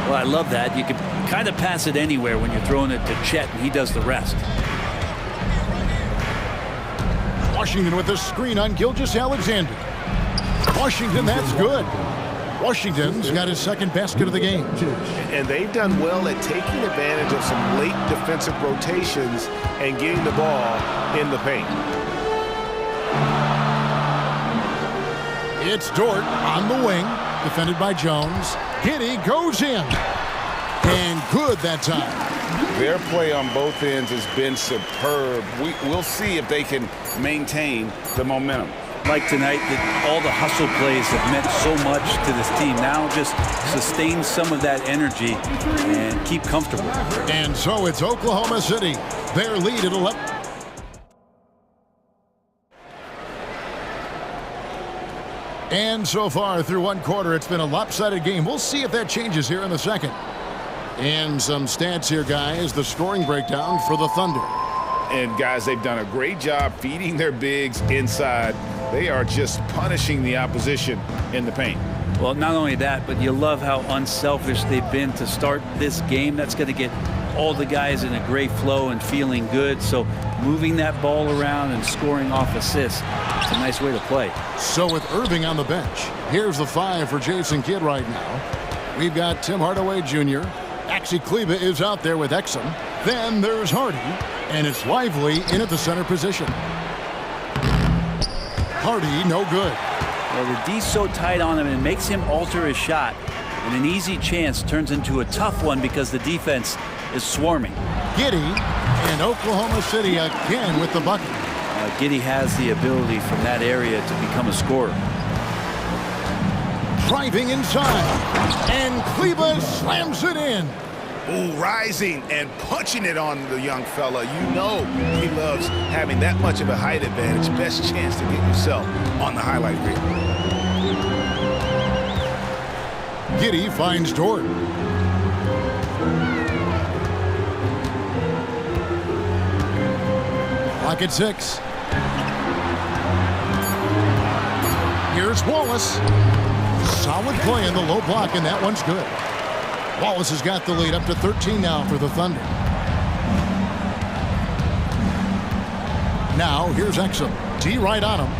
Well, I love that. You can kind of pass it anywhere when you're throwing it to Chet, and he does the rest. Washington with the screen on Gilgeous-Alexander. Washington, that's good. Washington's got his second basket of the game. And they've done well at taking advantage of some late defensive rotations and getting the ball in the paint. It's Dort on the wing, defended by Jones. Giddey goes in. And good that time. Their play on both ends has been superb. We'll see if they can maintain the momentum. Like tonight, that all the hustle plays have meant so much to this team. Now just sustain some of that energy and keep comfortable. And so it's Oklahoma City. Their lead at 11. And so far through one quarter, it's been a lopsided game. We'll see if that changes here in the second. And some stats here, guys. The scoring breakdown for the Thunder. And guys, they've done a great job feeding their bigs inside. They are just punishing the opposition in the paint. Well, not only that, but you love how unselfish they've been to start this game. That's going to get all the guys in a great flow and feeling good. So moving that ball around and scoring off assists, it's a nice way to play. So with Irving on the bench, here's the 5 for Jason Kidd right now. We've got Tim Hardaway Jr. Maxi Kleber is out there with Exum. Then there's Hardy, and it's Lively in at the center position. Hardy, no good. Well, the D's so tight on him, and it makes him alter his shot. And an easy chance turns into a tough one because the defense is swarming. Giddey and Oklahoma City again with the bucket. Giddey has the ability from that area to become a scorer. Driving inside, and Kleber slams it in. Ooh, rising and punching it on the young fella. You know he loves having that much of a height advantage. Best chance to get yourself on the highlight reel. Giddey finds Dort. Clock at 6. Here's Wallace. Solid play in the low block, and that one's good. Wallace has got the lead up to 13 now for the Thunder. Now, here's Exum. D right on him.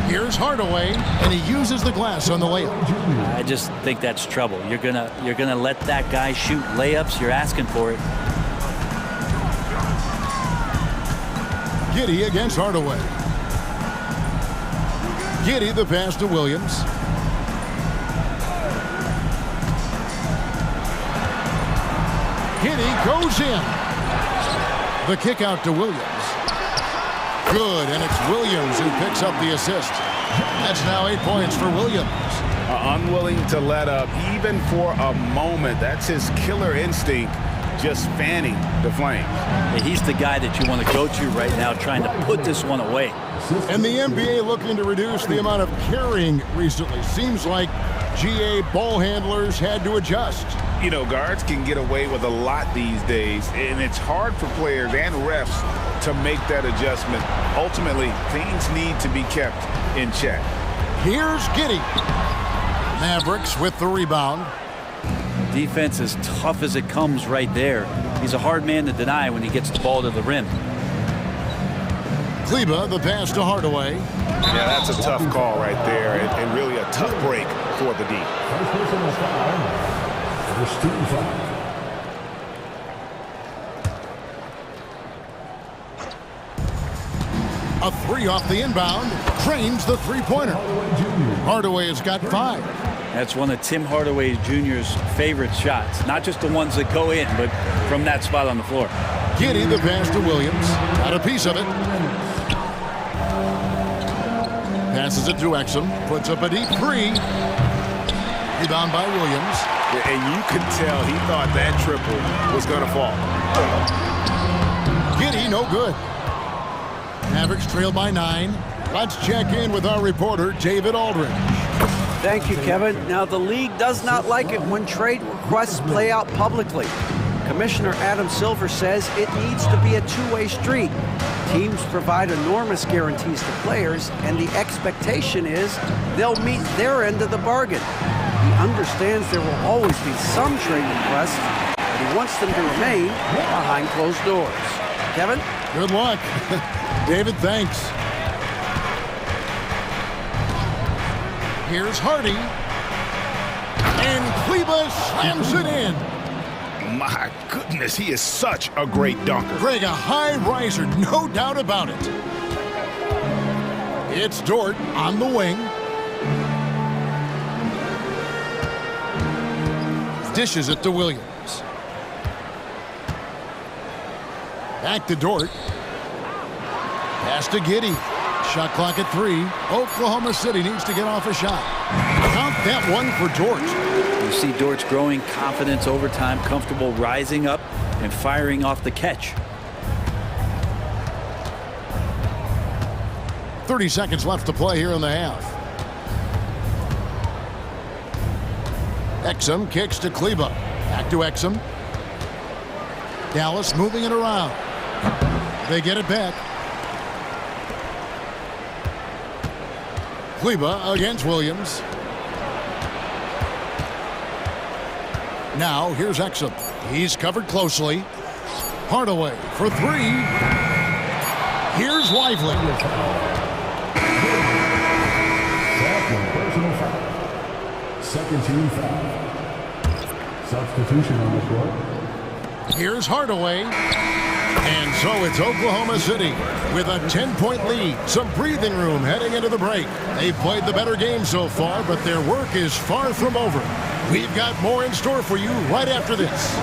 Here's Hardaway, and he uses the glass on the layup. I just think that's trouble. You're gonna let that guy shoot layups. You're asking for it. Giddey against Hardaway. Giddey the pass to Williams. Giddey goes in. The kick out to Williams. Good, and it's Williams who picks up the assist. That's now 8 points for Williams. Unwilling to let up even for a moment. That's his killer instinct, just fanning the flames. Yeah, he's the guy that you want to go to right now, trying to put this one away. And the NBA looking to reduce the amount of carrying recently. Seems like GA ball handlers had to adjust. You know, guards can get away with a lot these days, and it's hard for players and refs to make that adjustment. Ultimately, things need to be kept in check. Here's Giddey. Mavericks with the rebound. Defense as tough as it comes right there. He's a hard man to deny when he gets the ball to the rim. Kleber, the pass to Hardaway. Yeah, that's a tough call right there, and really a tough break for the D. A 3 off the inbound. Trains the three-pointer. Hardaway has got 5. That's one of Tim Hardaway Jr.'s favorite shots. Not just the ones that go in, but from that spot on the floor. Giddey the pass to Williams. Got a piece of it. Passes it to Exum. Puts up a deep 3. Rebound by Williams. And you could tell he thought that triple was going to fall. Giddey, no good. Mavericks trail by 9. Let's check in with our reporter, David Aldridge. Thank you, Kevin. Now, the league does not like it when trade requests play out publicly. Commissioner Adam Silver says it needs to be a two-way street. Teams provide enormous guarantees to players, and the expectation is they'll meet their end of the bargain. He understands there will always be some trade requests, but he wants them to remain behind closed doors. Kevin? Good luck. David, thanks. Here's Hardy. And Kleba slams it in. My goodness, he is such a great dunker. Greg, a high riser, no doubt about it. It's Dort on the wing. Dishes it to Williams. Back to Dort. Pass to Giddey. Shot clock at 3. Oklahoma City needs to get off a shot. Count that one for Dort. You see Dort's growing confidence over time, comfortable rising up and firing off the catch. 30 seconds left to play here in the half. Exum kicks to Kleba. Back to Exum. Dallas moving it around. They get it back. Kleba against Williams. Now here's Exum. He's covered closely. Hardaway for 3. Here's Lively. Second team foul. Substitution on the court. Here's Hardaway. And so it's Oklahoma City with a 10-point lead. Some breathing room heading into the break. They've played the better game so far, but their work is far from over. We've got more in store for you right after this.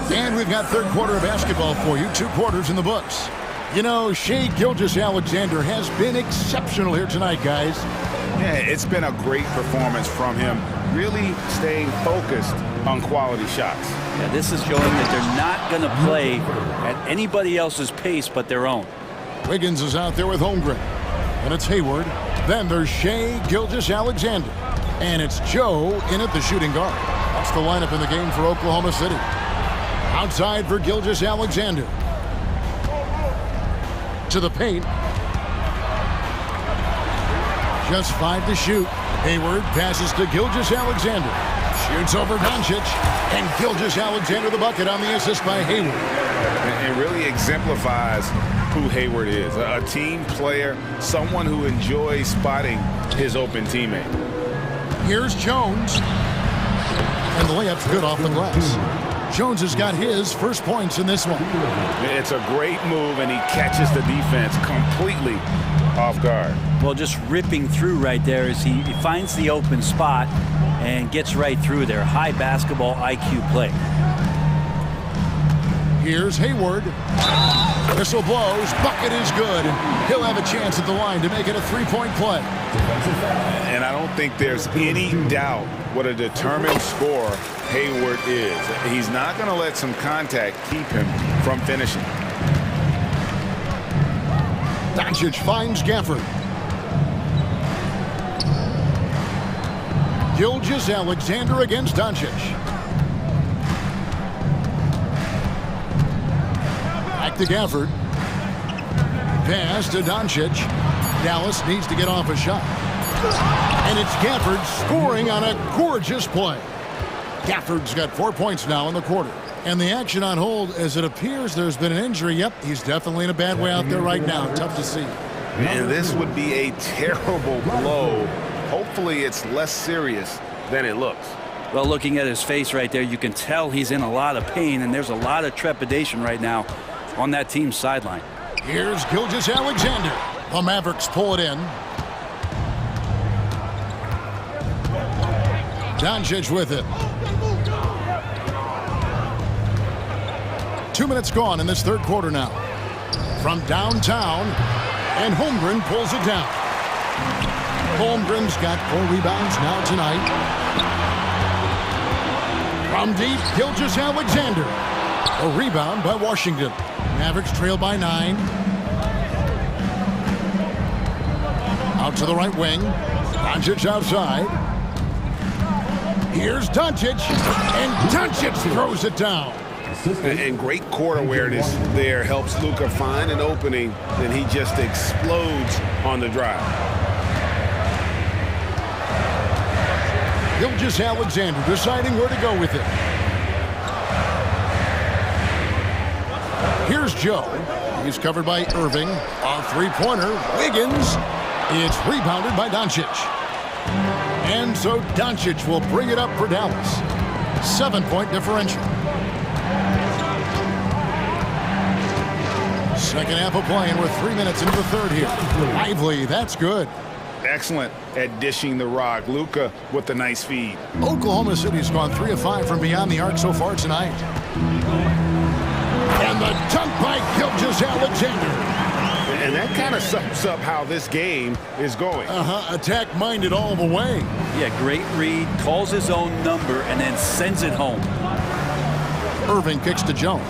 And we've got third quarter of basketball for you. 2 quarters in the books. You know, Shai Gilgeous-Alexander has been exceptional here tonight, guys. Yeah, it's been a great performance from him, really staying focused on quality shots. Yeah, this is showing that they're not going to play at anybody else's pace but their own. Wiggins is out there with Holmgren. And it's Hayward. Then there's Shai Gilgeous-Alexander. And it's Joe in at the shooting guard. That's the lineup in the game for Oklahoma City. Outside for Gilgeous-Alexander. To the paint. Just 5 to shoot. Hayward passes to Gilgeous-Alexander. Shoots over Doncic. And Gilgeous-Alexander the bucket on the assist by Hayward. It really exemplifies who Hayward is. A team player, someone who enjoys spotting his open teammate. Here's Jones. And the layup's good off the glass. Jones has got his first points in this one. It's a great move, and he catches the defense completely off guard. Well, just ripping through right there as he finds the open spot and gets right through there. High basketball IQ play. Here's Hayward. Whistle blows. Bucket is good. And he'll have a chance at the line to make it a 3-point play. And I don't think there's any doubt what a determined scorer Hayward is. He's not going to let some contact keep him from finishing. Doncic finds Gafford. Gilgeous-Alexander against Doncic. Back to Gafford. Pass to Doncic. Dallas needs to get off a shot. And it's Gafford scoring on a gorgeous play. Gafford's got 4 points now in the quarter. And the action on hold as it appears there's been an injury. Yep, he's definitely in a bad way out there right now. Tough to see. And this would be a terrible blow. Hopefully it's less serious than it looks. Well, looking at his face right there, you can tell he's in a lot of pain, and there's a lot of trepidation right now on that team's sideline. Here's Gilgeous-Alexander. The Mavericks pull it in. Doncic with it. 2 minutes gone in this third quarter now. From downtown, and Holmgren pulls it down. Holmgren's got 4 rebounds now tonight. From deep, Gilgeous-Alexander. A rebound by Washington. Mavericks trail by 9. Out to the right wing. Doncic outside. Here's Doncic. And Doncic throws it down. And great court awareness there helps Luka find an opening, and he just explodes on the drive. Gilgeous-Alexander deciding where to go with it. Here's Joe. He's covered by Irving. A three-pointer. Wiggins. It's rebounded by Doncic. And so Doncic will bring it up for Dallas. 7-point differential. Second half of play, and we're 3 minutes into the third here. Lively, that's good. Excellent at dishing the rock. Luka with a nice feed. Oklahoma City's gone 3 of 5 from beyond the arc so far tonight. And the dunk by Gilgeous-Alexander. And that kind of sums up how this game is going. Attack-minded all the way. Yeah, great read, calls his own number, and then sends it home. Irving kicks to Jones.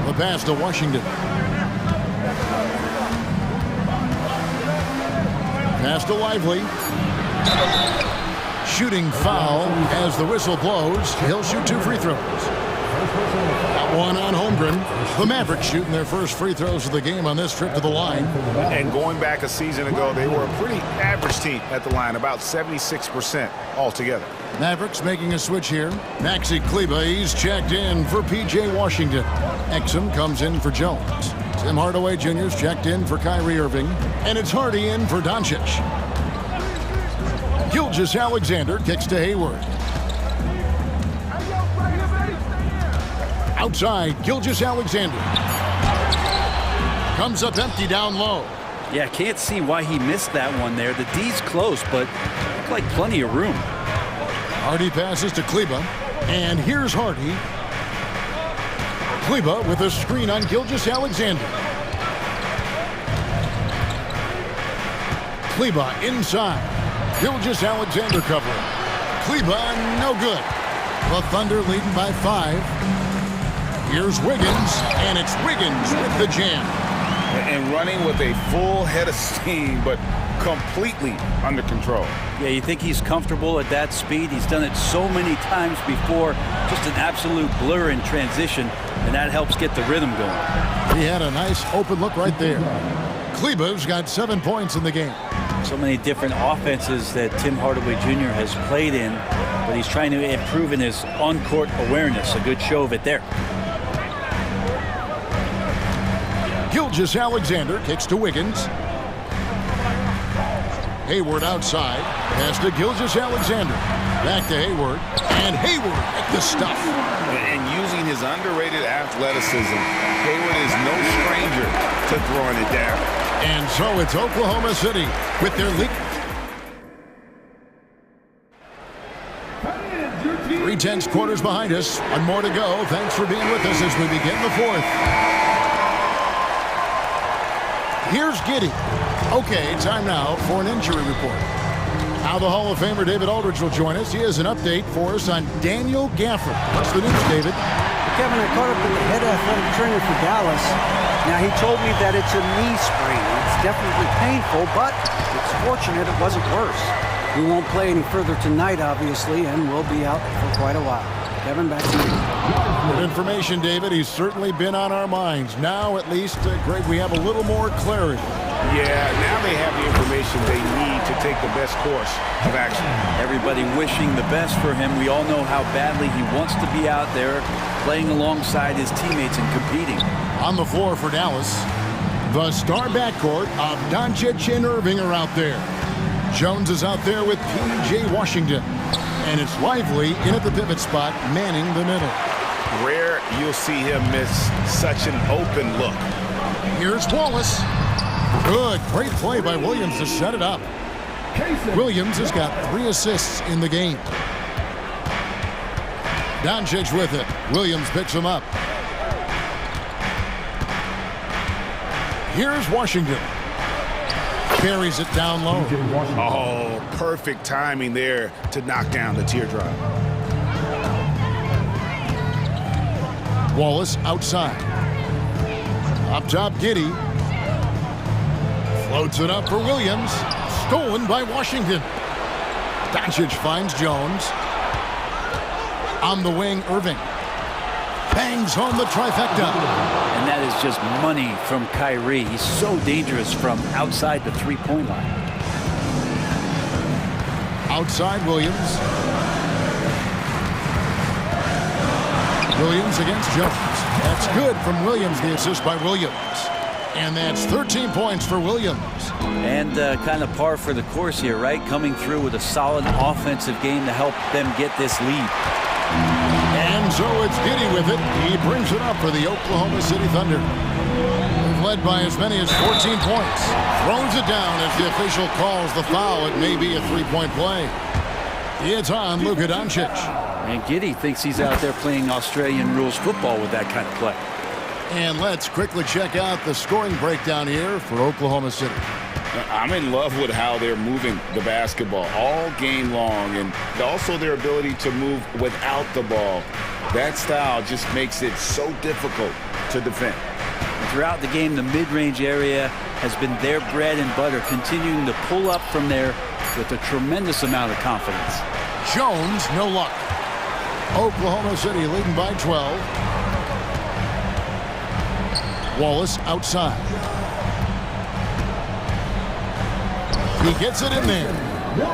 The pass to Washington. Pass to Lively. Shooting foul as the whistle blows. He'll shoot 2 free throws. Got one on Holmgren. The Mavericks shooting their first free throws of the game on this trip to the line. And going back a season ago, they were a pretty average team at the line, about 76% altogether. Mavericks making a switch here. Maxi Kleber, he's checked in for P.J. Washington. Exum comes in for Jones. Tim Hardaway Jr.'s checked in for Kyrie Irving. And it's Hardy in for Doncic. Gilgeous-Alexander kicks to Hayward. Outside, Gilgeous-Alexander. Comes up empty down low. Yeah, can't see why he missed that one there. The D's close, but looked like plenty of room. Hardy passes to Kleber. And here's Hardy. Kleber with a screen on Gilgeous-Alexander. Kleber inside. Gilgeous-Alexander covering. Kleber, no good. The Thunder leading by 5. Here's Wiggins, and it's Wiggins with the jam. And running with a full head of steam, but completely under control. Yeah, you think he's comfortable at that speed. He's done it so many times before. Just an absolute blur in transition, and that helps get the rhythm going. He had a nice open look right there. Kleber's got 7 points in the game. So many different offenses that Tim Hardaway Jr. has played in, but he's trying to improve in his on-court awareness. A good show of it there. Gilgeous-Alexander kicks to Wiggins. Hayward outside. Pass to Gilgeous-Alexander. Back to Hayward. And Hayward at the stuff. And using his underrated athleticism, Hayward is no stranger to throwing it down. And so it's Oklahoma City with their lead. 3/10 quarters behind us. One more to go. Thanks for being with us as we begin the fourth. Here's Giddey. Okay, time now for an injury report. Now the Hall of Famer David Aldridge will join us. He has an update for us on Daniel Gafford. What's the news, David? Kevin, I caught up with the head athletic trainer for Dallas. Now, he told me that it's a knee sprain. It's definitely painful, but it's fortunate it wasn't worse. He won't play any further tonight, obviously, and will be out for quite a while. Kevin, back to you. Good information, David. He's certainly been on our minds. Now, at least, Greg, we have a little more clarity. Yeah, now they have the information they need to take the best course of action. Everybody wishing the best for him. We all know how badly he wants to be out there playing alongside his teammates and competing. On the floor for Dallas, the star backcourt of Doncic and Irving are out there. Jones is out there with P.J. Washington. And it's Lively in at the pivot spot, manning the middle. Rare you'll see him miss such an open look. Here's Wallace. Good, great play by Williams to set it up. Williams has got 3 assists in the game. Doncic with it. Williams picks him up. Here's Washington. Carries it down low. Oh, perfect timing there to knock down the teardrop. Wallace outside. Up top, Giddey. Floats it up for Williams. Stolen by Washington. Doncic finds Jones. On the wing, Irving. Bangs home the trifecta. And that is just money from Kyrie. He's so dangerous from outside the three-point line. Outside Williams. Williams against Jones. That's good from Williams, the assist by Williams. And that's 13 points for Williams. And kind of par for the course here, right? Coming through with a solid offensive game to help them get this lead. And so it's Giddey with it. He brings it up for the Oklahoma City Thunder. They've led by as many as 14 points. Throws it down as the official calls the foul. It may be a three-point play. It's on Luka Doncic. And Giddey thinks he's out there playing Australian rules football with that kind of play. And let's quickly check out the scoring breakdown here for Oklahoma City. I'm in love with how they're moving the basketball all game long, and also their ability to move without the ball. That style just makes it so difficult to defend. Throughout the game, the mid-range area has been their bread and butter, continuing to pull up from there with a tremendous amount of confidence. Jones, no luck. Oklahoma City leading by 12. Wallace outside. He gets it in there.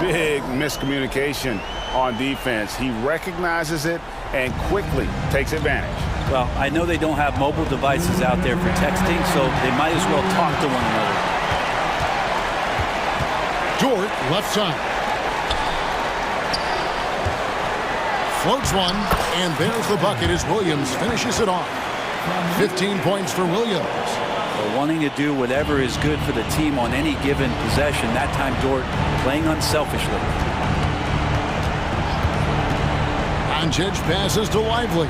Big miscommunication on defense. He recognizes it and quickly takes advantage. Well, I know they don't have mobile devices out there for texting, so they might as well talk to one another. Dort, left side. Floats one, and there's the bucket as Williams finishes it off. 15 points for Williams. Well, wanting to do whatever is good for the team on any given possession. That time, Dort playing unselfishly. Doncic passes to Lively.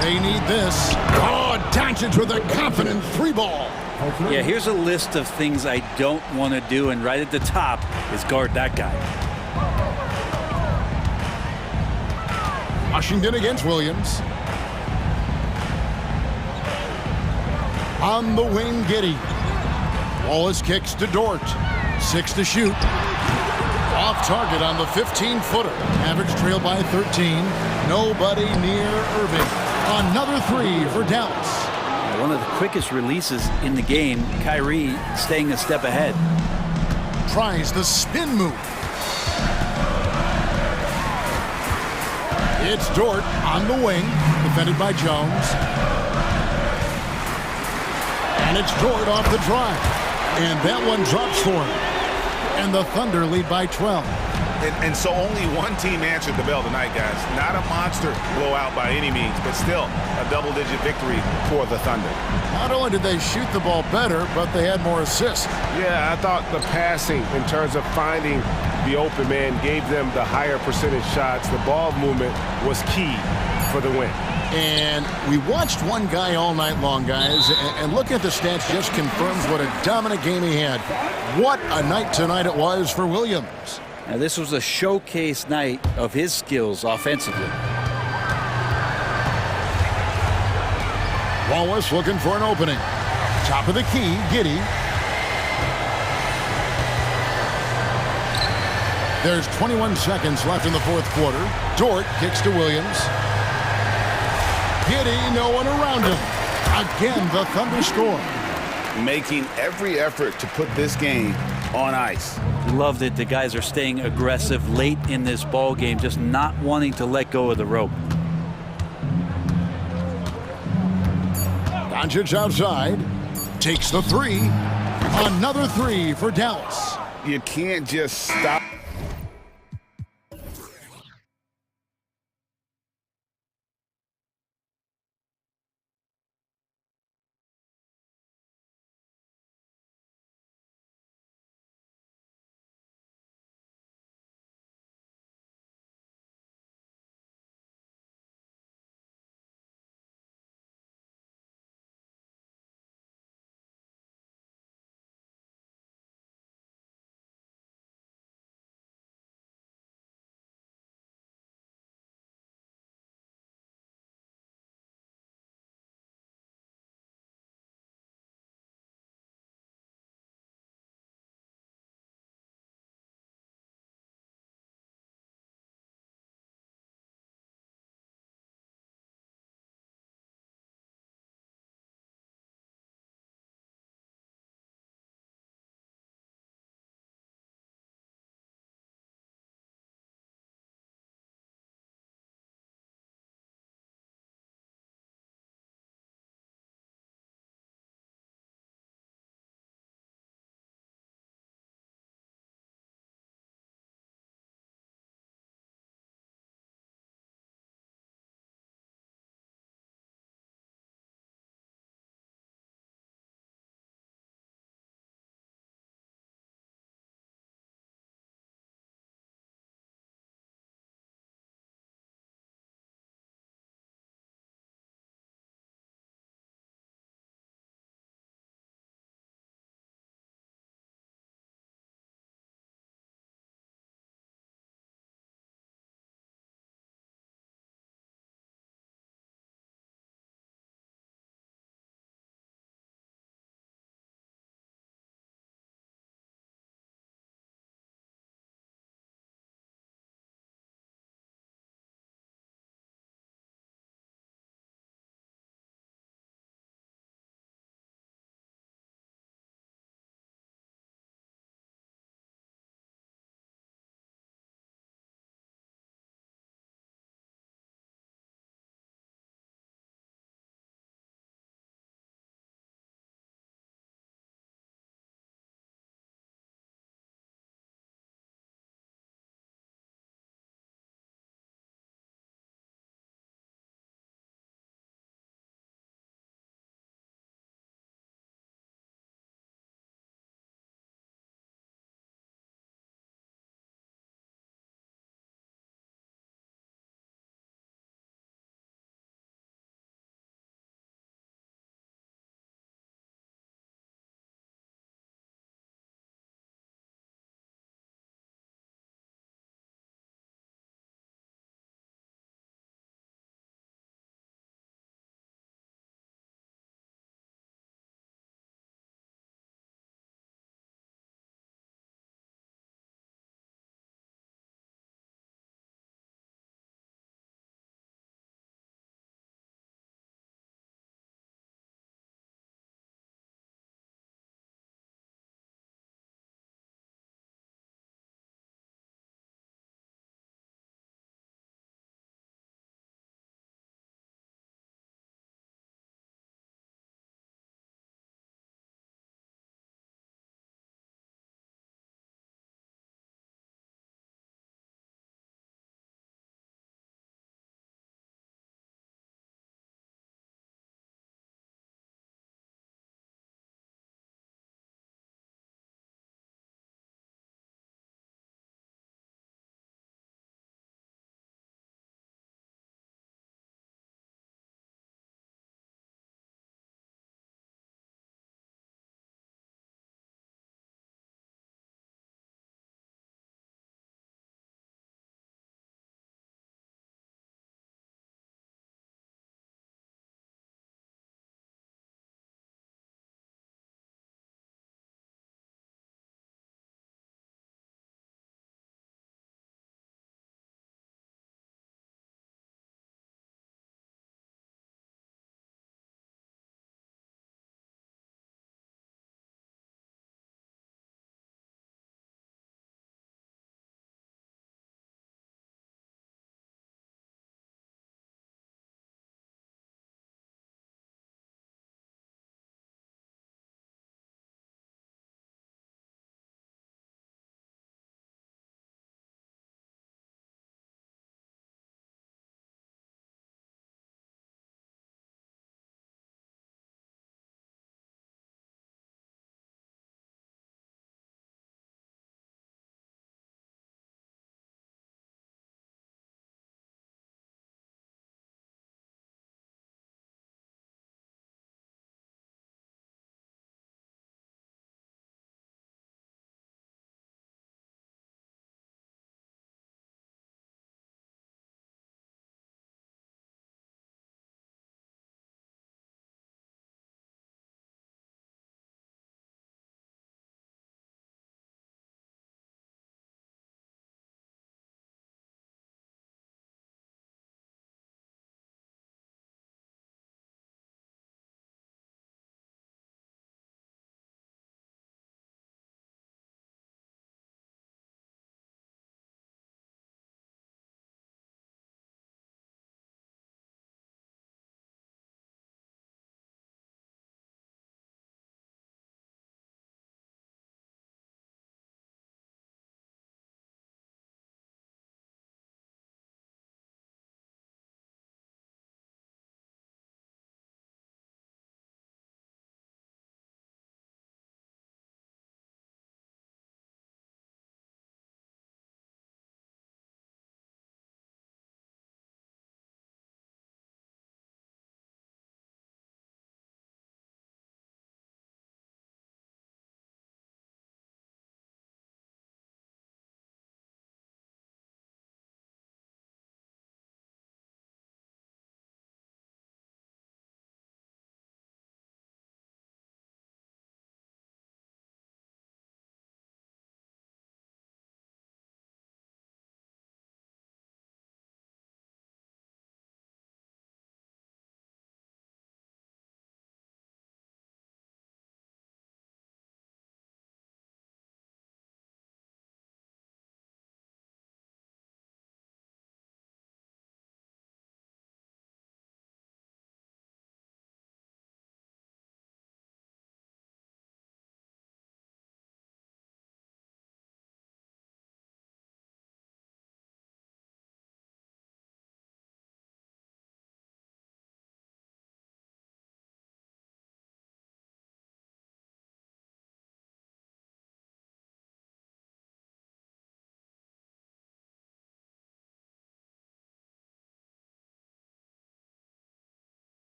They need this. Oh, Doncic with a confident three ball. Yeah, here's a list of things I don't want to do, and right at the top is guard that guy. Washington against Williams. On the wing, Giddey. Wallace kicks to Dort. 6 to shoot. Off target on the 15-footer. Mavericks trail by 13. Nobody near Irving. Another three for Dallas. One of the quickest releases in the game. Kyrie staying a step ahead. Tries the spin move. It's Dort on the wing. Defended by Jones. And it's Dort off the drive. And that one drops for him. And the Thunder lead by 12. And so only one team answered the bell tonight, guys. Not a monster blowout by any means, but still a double-digit victory for the Thunder. Not only did they shoot the ball better, but they had more assists. Yeah, I thought the passing in terms of finding the open man gave them the higher percentage shots. The ball movement was key for the win. And we watched one guy all night long, guys, and looking at the stats just confirms what a dominant game he had. What a night tonight it was for Williams. Now, this was a showcase night of his skills offensively. Wallace looking for an opening. Top of the key, Giddey. There's 21 seconds left in the fourth quarter. Dort kicks to Williams. Giddey, no one around him. Again, the Thunder score. Making every effort to put this game on ice. Love that the guys are staying aggressive late in this ball game, just not wanting to let go of the rope. Doncic outside, takes the three. Another three for Dallas. You can't just stop.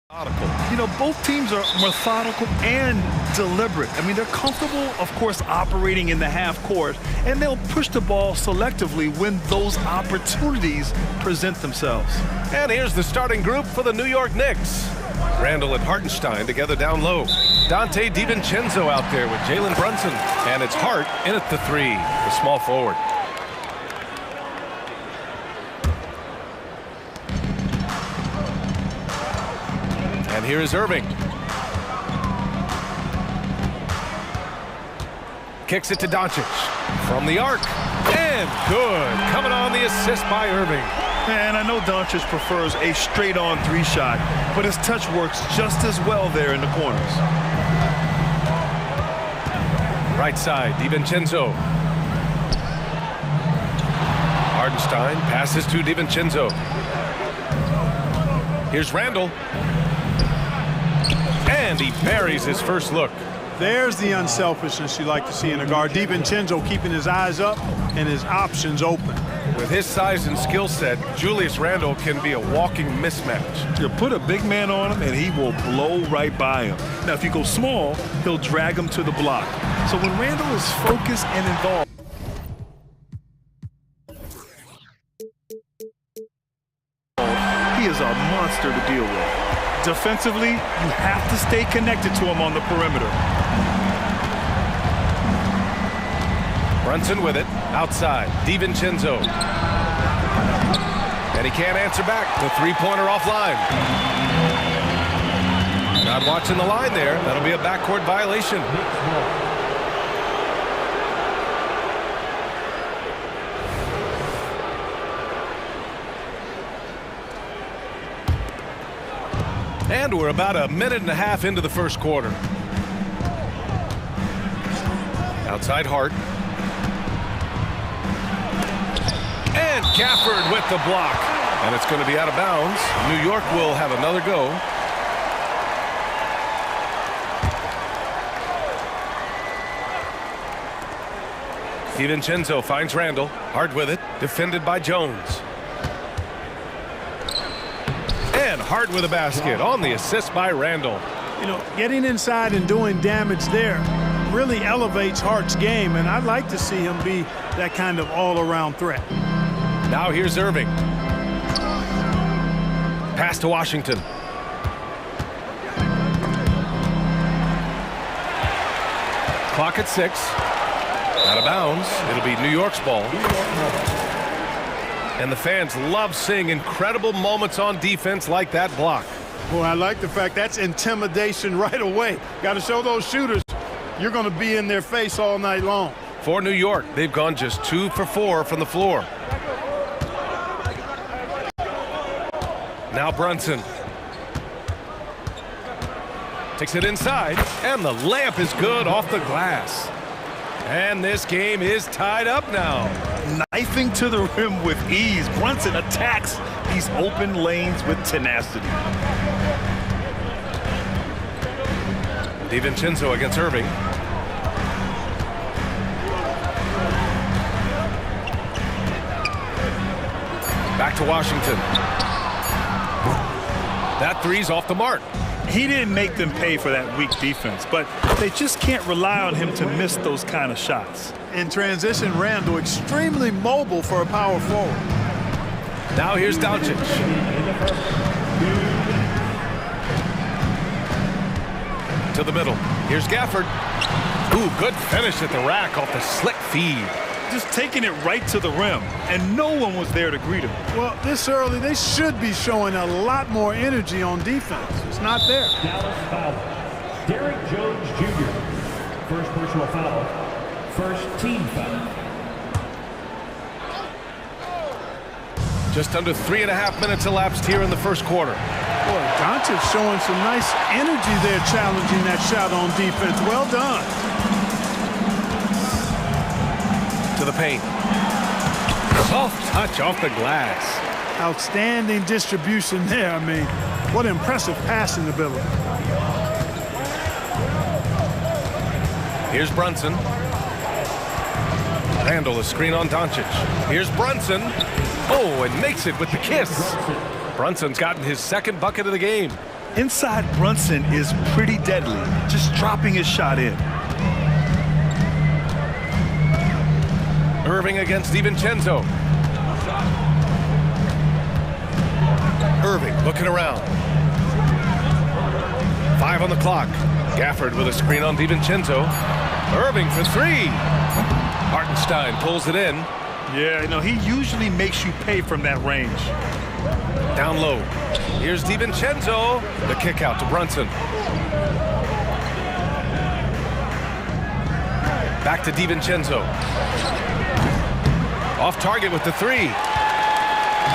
You know, both teams are methodical and deliberate. I mean, they're comfortable, of course, operating in the half court, and they'll push the ball selectively when those opportunities present themselves. And here's the starting group for the New York Knicks. Randall and Hartenstein together down low. Dante DiVincenzo out there with Jalen Brunson. And it's Hart in at the three, the small forward. And here is Irving. Kicks it to Doncic. From the arc. And good. Coming on the assist by Irving. And I know Doncic prefers a straight-on three-shot, but his touch works just as well there in the corners. Right side, DiVincenzo. Hartenstein passes to DiVincenzo. Here's Randall. And he buries his first look. There's the unselfishness you like to see in a guard. DiVincenzo keeping his eyes up and his options open. With his size and skill set, Julius Randle can be a walking mismatch. You put a big man on him and he will blow right by him. Now, if you go small, he'll drag him to the block. So when Randle is focused and involved, he is a monster to deal with. Defensively, you have to stay connected to him on the perimeter. Brunson with it, outside, DiVincenzo. And he can't answer back, the three-pointer offline. Not watching the line there, that'll be a backcourt violation. And we're about a minute and a half into the first quarter. Outside Hart. And Gafford with the block. And it's going to be out of bounds. New York will have another go. DiVincenzo finds Randall. Hart with it. Defended by Jones. And Hart with a basket on the assist by Randall. You know, getting inside and doing damage there really elevates Hart's game, and I'd like to see him be that kind of all-around threat. Now here's Irving. Pass to Washington. Clock at 6. Out of bounds. It'll be New York's ball. And the fans love seeing incredible moments on defense like that block. Well, I like the fact that's intimidation right away. Got to show those shooters you're going to be in their face all night long. For New York, they've gone just 2 for 4 from the floor. Now Brunson. Takes it inside, and the layup is good off the glass. And this game is tied up now. Knifing to the rim with ease. Brunson attacks these open lanes with tenacity. DiVincenzo against Irving. Back to Washington. That three's off the mark. He didn't make them pay for that weak defense, but they just can't rely on him to miss those kind of shots. In transition, Randall extremely mobile for a power forward. Now here's Doncic. To the middle. Here's Gafford. Ooh, good finish at the rack off the slick feed. Just taking it right to the rim, and no one was there to greet him. Well, this early, they should be showing a lot more energy on defense. It's not there. Dallas foul. Derrick Jones Jr. First personal foul. First team foul. Just under 3.5 minutes elapsed here in the first quarter. Boy, Doncic showing some nice energy there, challenging that shot on defense. Well done. To the paint. Soft touch off the glass. Outstanding distribution there. I mean, what impressive passing ability. Here's Brunson. Randall, a screen on Doncic. Here's Brunson. Oh, and makes it with the kiss. Brunson's gotten his second bucket of the game. Inside Brunson is pretty deadly, just dropping his shot in. Irving against DiVincenzo. Irving looking around. 5 on the clock. Gafford with a screen on DiVincenzo. Irving for 3. Hartenstein pulls it in. Yeah, you know, he usually makes you pay from that range. Down low. Here's DiVincenzo. The kick out to Brunson. Back to DiVincenzo. Off target with the 3.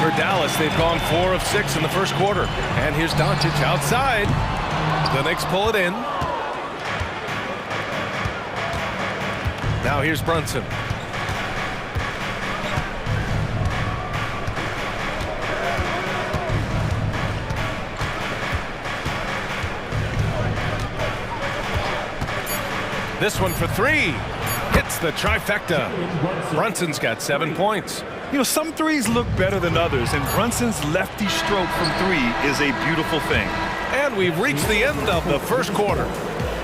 For Dallas, they've gone 4 of 6 in the first quarter. And here's Doncic outside. The Knicks pull it in. Now here's Brunson. This one for 3. Hits the trifecta. Brunson's got 7 points. You know, some threes look better than others, and Brunson's lefty stroke from 3 is a beautiful thing. And we've reached the end of the first quarter.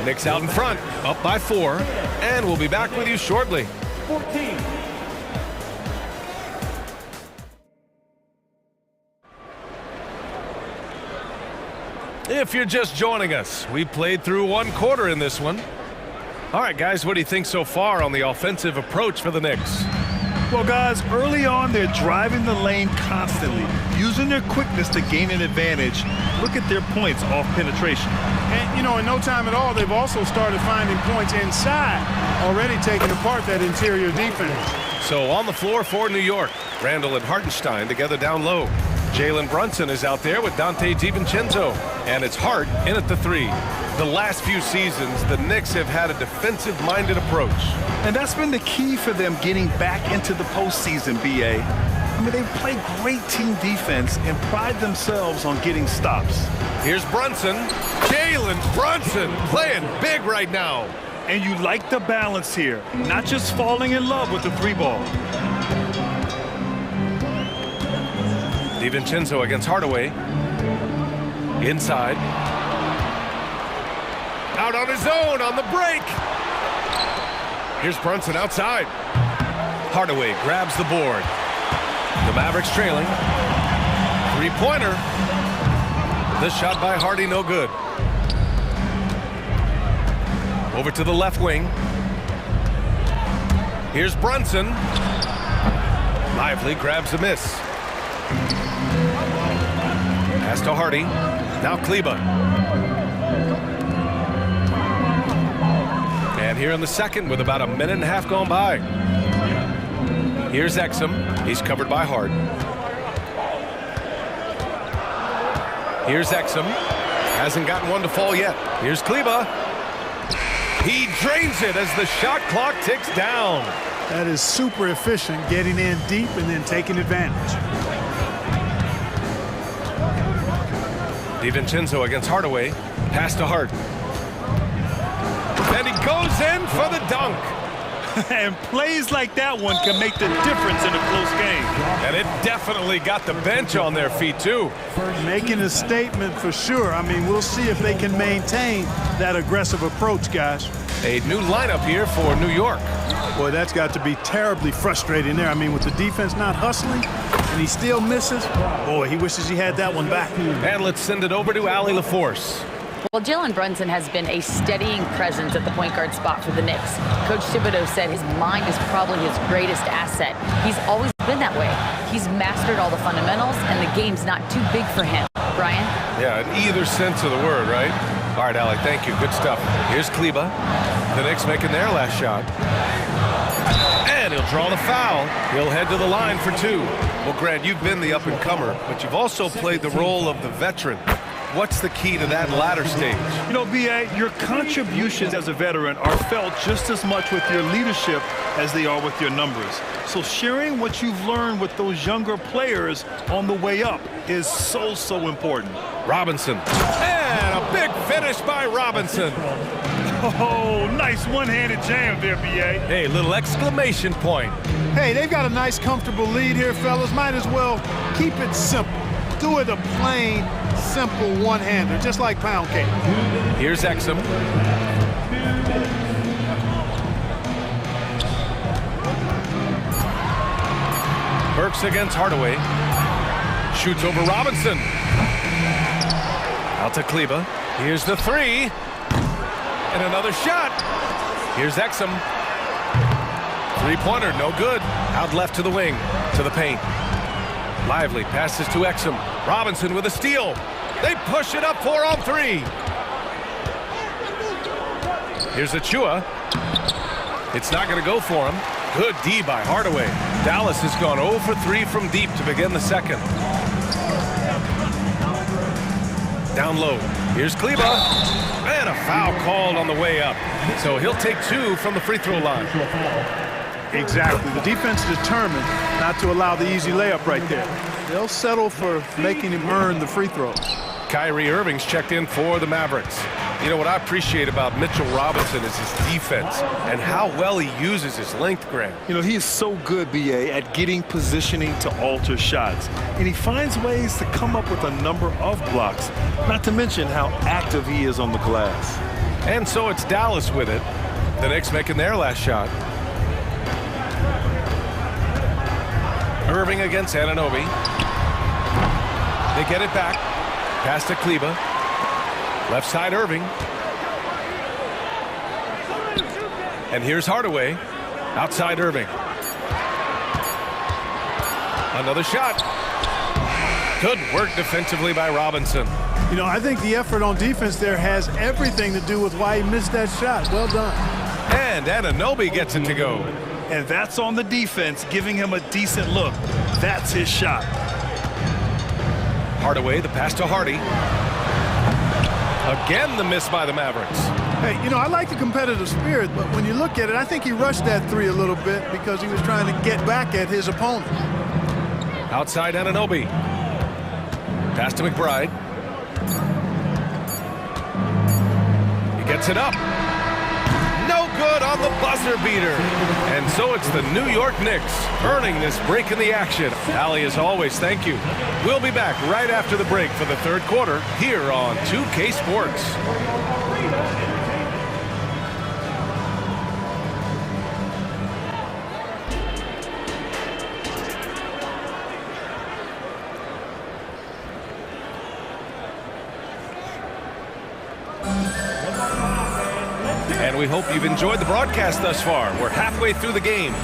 Knicks out in front, up by 4, and we'll be back with you shortly. 14. If you're just joining us, we played through 1 quarter in this one. All right, guys, what do you think so far on the offensive approach for the Knicks? Well, guys, early on, they're driving the lane constantly, using their quickness to gain an advantage. Look at their points off penetration. And, you know, in no time at all, they've also started finding points inside, already taking apart that interior defense. So on the floor for New York, Randall and Hartenstein together down low. Jalen Brunson is out there with Dante DiVincenzo, and it's Hart in at the 3. The last few seasons, the Knicks have had a defensive-minded approach. And that's been the key for them getting back into the postseason, B.A. I mean, they play great team defense and pride themselves on getting stops. Here's Brunson. Jalen Brunson playing big right now. And you like the balance here, not just falling in love with the 3 ball. DiVincenzo against Hardaway. Inside. Out on his own on the break. Here's Brunson outside. Hardaway grabs the board. The Mavericks trailing. 3-pointer. This shot by Hardy, no good. Over to the left wing. Here's Brunson. Lively grabs a miss. Pass to Hardy. Now Kleba. And here in the second with about a minute and a half gone by. Here's Exum. He's covered by Hart. Here's Exum. Hasn't gotten one to fall yet. Here's Kleba. He drains it as the shot clock ticks down. That is super efficient, getting in deep and then taking advantage. DiVincenzo against Hardaway. Pass to Hart. And he goes in for the dunk. And plays like that one can make the difference in a close game. And it definitely got the bench on their feet, too. Making a statement for sure. I mean, we'll see if they can maintain that aggressive approach, guys. A new lineup here for New York. Boy, that's got to be terribly frustrating there. I mean, with the defense not hustling, and he still misses. Boy, he wishes he had that one back. And let's send it over to Allie LaForce. Well, Jalen Brunson has been a steadying presence at the point guard spot for the Knicks. Coach Thibodeau said his mind is probably his greatest asset. He's always been that way. He's mastered all the fundamentals, and the game's not too big for him. Brian? Yeah, in either sense of the word, right? All right, Allie, thank you. Good stuff. Here's Kleba. The Knicks making their last shot. And he'll draw the foul. He'll head to the line for 2. Well, Grant, you've been the up-and-comer, but you've also played the role of the veteran. What's the key to that latter stage? You know, B.A., your contributions as a veteran are felt just as much with your leadership as they are with your numbers. So sharing what you've learned with those younger players on the way up is so, so important. Robinson. And a big finish by Robinson. Oh, nice one-handed jam there, B.A. Hey, little exclamation point. Hey, they've got a nice, comfortable lead here, fellas. Might as well keep it simple. do it a plain, simple one-hander, just like pound cake. Here's Exum. Burks against Hardaway. Shoots over Robinson. Out to Kleba. Here's the three. And another shot. Here's Exum. Three-pointer, no good. Out left to the wing, to the paint. Lively passes to Exum. Robinson with a steal. They push it up 4-on-3. Here's Achua. It's not going to go for him. Good D by Hardaway. Dallas has gone 0 for 3 from deep to begin the second. Down low. Here's Kleba. And a foul called on the way up. So he'll take 2 from the free throw line. Exactly. The defense is determined not to allow the easy layup right there. They'll settle for making him earn the free throws. Kyrie Irving's checked in for the Mavericks. You know, what I appreciate about Mitchell Robinson is his defense and how well he uses his length, Grant. You know, he is so good, B.A., at getting positioning to alter shots. And he finds ways to come up with a number of blocks, not to mention how active he is on the glass. And so it's Dallas with it. The Knicks making their last shot. Irving against Anunoby. They get it back. Pass to Kleba. Left side Irving. And here's Hardaway. Outside Irving. Another shot. Good work defensively by Robinson. You know, I think the effort on defense there has everything to do with why he missed that shot. Well done. And Anunoby gets it to go. And that's on the defense, giving him a decent look. That's his shot. Hardaway, the pass to Hardy. Again, the miss by the Mavericks. Hey, you know, I like the competitive spirit, but when you look at it, I think he rushed that three a little bit because he was trying to get back at his opponent. Outside Anunoby. Pass to McBride. He gets it up. No good on the buzzer beater. And so it's the New York Knicks earning this break in the action. Allie, as always, thank you. We'll be back right after the break for the third quarter here on 2K Sports. And we hope you've enjoyed the broadcast thus far. We're halfway through the game.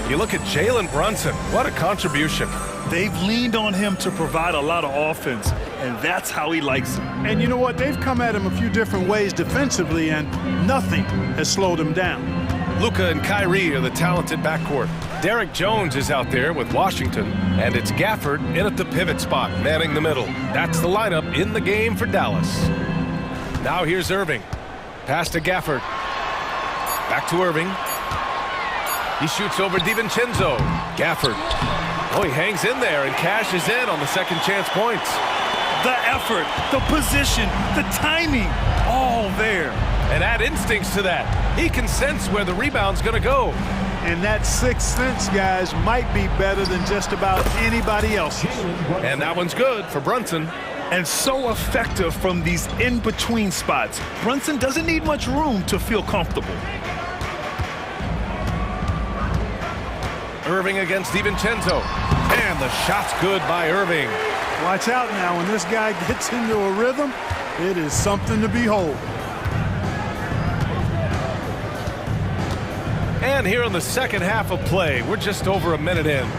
You look at Jalen Brunson. What a contribution. They've leaned on him to provide a lot of offense, and that's how he likes it. And you know what? They've come at him a few different ways defensively, and nothing has slowed him down. Luka and Kyrie are the talented backcourt. Derek Jones is out there with Washington, and it's Gafford in at the pivot spot, manning the middle. That's the lineup in the game for Dallas. Now here's Irving. Pass to Gafford. Back to Irving. He shoots over DiVincenzo. Gafford. Oh, he hangs in there and cashes in on the second chance points. The effort, the position, the timing, all there. And add instincts to that. He can sense where the rebound's going to go. And that sixth sense, guys, might be better than just about anybody else. And that one's good for Brunson. And so effective from these in-between spots. Brunson doesn't need much room to feel comfortable. Irving against DiVincenzo. And the shot's good by Irving. Watch out now. When this guy gets into a rhythm, it is something to behold. And here in the second half of play, we're just over a minute in.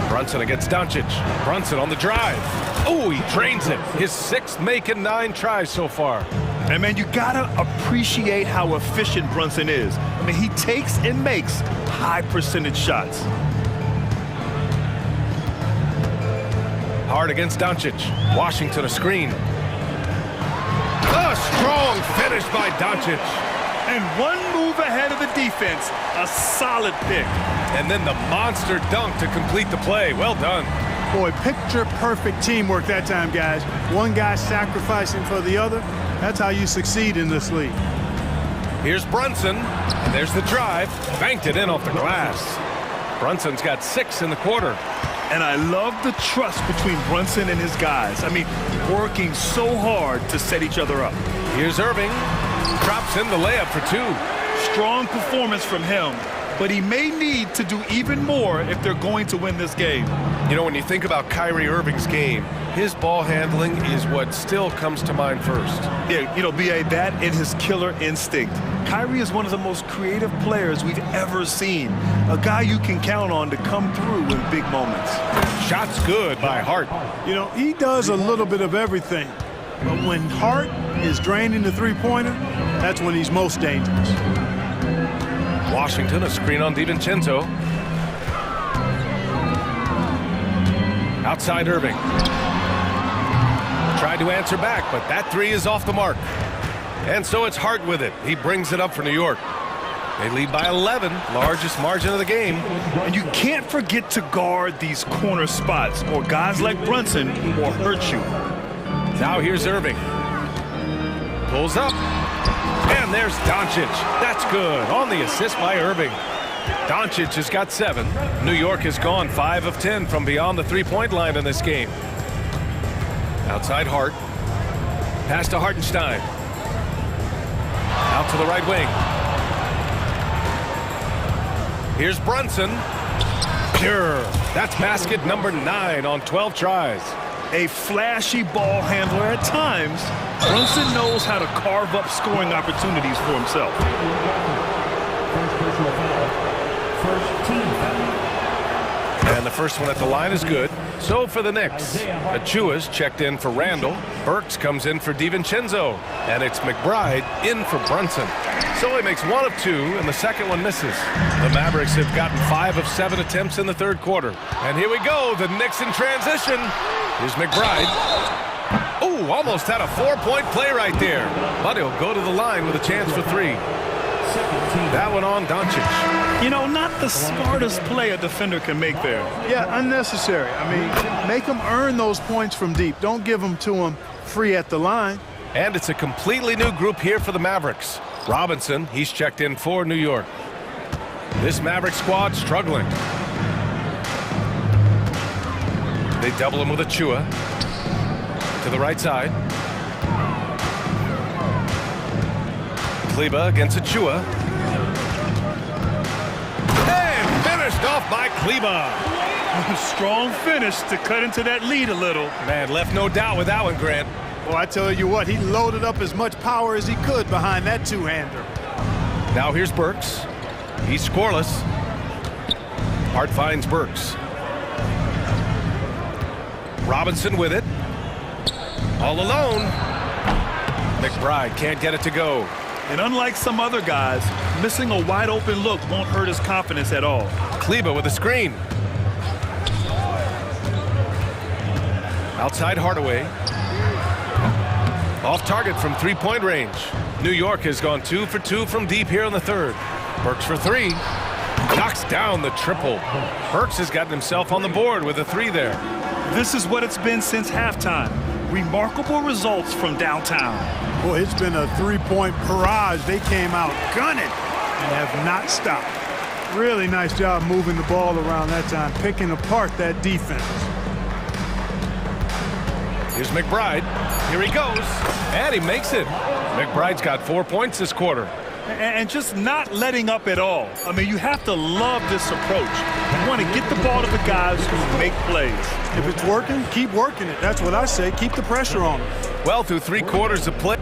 Brunson against Doncic. Brunson on the drive. Oh, he drains it. His sixth make in 9 tries so far. And, man, you got to appreciate how efficient Brunson is. I mean, he takes and makes high-percentage shots. Hard against Doncic. Washington a screen. A strong finish by Doncic. And one move ahead of the defense. A solid pick. And then the monster dunk to complete the play. Well done. Boy, picture-perfect teamwork that time, guys. One guy sacrificing for the other. That's how you succeed in this league. Here's Brunson. And there's the drive. Banked it in off the glass. Brunson's got 6 in the quarter. And I love the trust between Brunson and his guys. I mean, working so hard to set each other up. Here's Irving. Drops in the layup for 2. Strong performance from him, but he may need to do even more if they're going to win this game. You know, when you think about Kyrie Irving's game, his ball handling is what still comes to mind first. Yeah, you know, B.A., that and his killer instinct. Kyrie is one of the most creative players we've ever seen. A guy you can count on to come through in big moments. Shots good by Hart. You know, he does a little bit of everything. But when Hart is draining the three-pointer, that's when he's most dangerous. Washington, a screen on DiVincenzo. Outside Irving. Tried to answer back, but that 3 is off the mark. And so it's Hart with it. He brings it up for New York. They lead by 11, largest margin of the game. And you can't forget to guard these corner spots, or guys like Brunson will hurt you. Now here's Irving. Pulls up. And there's Doncic. That's good. On the assist by Irving. Doncic has got 7. New York has gone 5 of 10 from beyond the three-point line in this game. Outside Hart. Pass to Hartenstein. Out to the right wing. Here's Brunson. Pure. That's basket number 9 on 12 tries. A flashy ball handler at times, Brunson knows how to carve up scoring opportunities for himself. First personal foul. First team foul. And the first one at the line is good. So for the Knicks, Achua's checked in for Randall. Burks comes in for DiVincenzo. And it's McBride in for Brunson. So he makes 1 of 2, and the second one misses. The Mavericks have gotten 5 of 7 attempts in the third quarter. And here we go, the Knicks in transition. Here's McBride. Oh, almost had a 4-point play right there. But he'll go to the line with a chance for 3. That one on Doncic. You know, not the smartest play a defender can make there. Yeah, unnecessary. I mean, make them earn those points from deep. Don't give them to them free at the line. And it's a completely new group here for the Mavericks. Robinson, he's checked in for New York. This Maverick squad struggling. They double him with Achua. To the right side. Kleber against Achua. And finished off by Kleber. Strong finish to cut into that lead a little. Man, left no doubt with that one, Grant. Well, I tell you what, he loaded up as much power as he could behind that two-hander. Now here's Burks. He's scoreless. Hart finds Burks. Robinson with it. All alone. McBride can't get it to go. And unlike some other guys, missing a wide open look won't hurt his confidence at all. Kleber with a screen. Outside Hardaway. Off target from three-point range. New York has gone 2 for 2 from deep here in the third. Burks for 3. Knocks down the triple. Burks has gotten himself on the board with a 3 there. This is what it's been since halftime. Remarkable results from downtown. Boy, it's been a three-point barrage. They came out gunning and have not stopped. Really nice job moving the ball around that time, picking apart that defense. Here's McBride. Here he goes. And he makes it. McBride's got 4 points this quarter. And just not letting up at all. I mean, you have to love this approach. You want to get the ball to the guys who make plays. If it's working, keep working it. That's what I say. Keep the pressure on them. Well, through 3 quarters of play.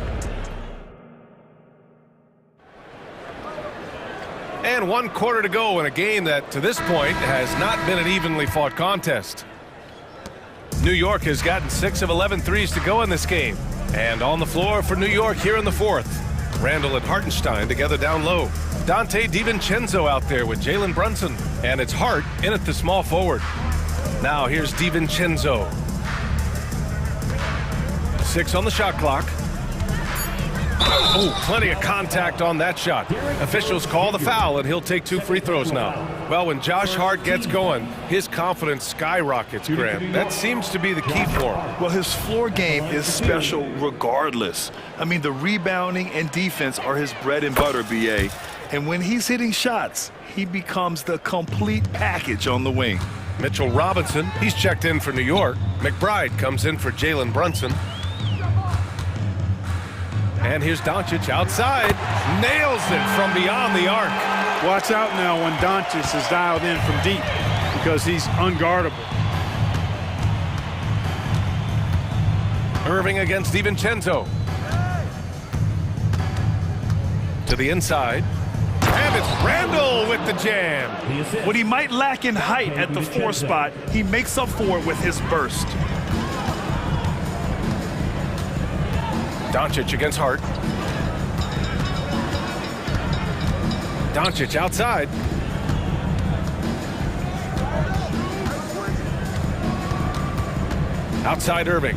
And 1 quarter to go in a game that, to this point, has not been an evenly fought contest. New York has gotten 6 of 11 threes to go in this game. And on the floor for New York here in the fourth. Randall and Hartenstein together down low. Dante DiVincenzo out there with Jalen Brunson. And it's Hart in at the small forward. Now here's DiVincenzo. 6 on the shot clock. Oh, plenty of contact on that shot. Officials call the foul, and he'll take 2 free throws now. Well, when Josh Hart gets going, his confidence skyrockets, Grant. That seems to be the key for him. Well, his floor game is special regardless. I mean, the rebounding and defense are his bread and butter, B.A. And when he's hitting shots, he becomes the complete package on the wing. Mitchell Robinson, he's checked in for New York. McBride comes in for Jalen Brunson. And here's Doncic outside. Nails it from beyond the arc. Watch out now when Doncic is dialed in from deep because he's unguardable. Irving against DiVincenzo. To the inside. And it's Randall with the jam. What he might lack in height at the 4 spot, he makes up for it with his burst. Doncic against Hart. Doncic outside. Outside Irving.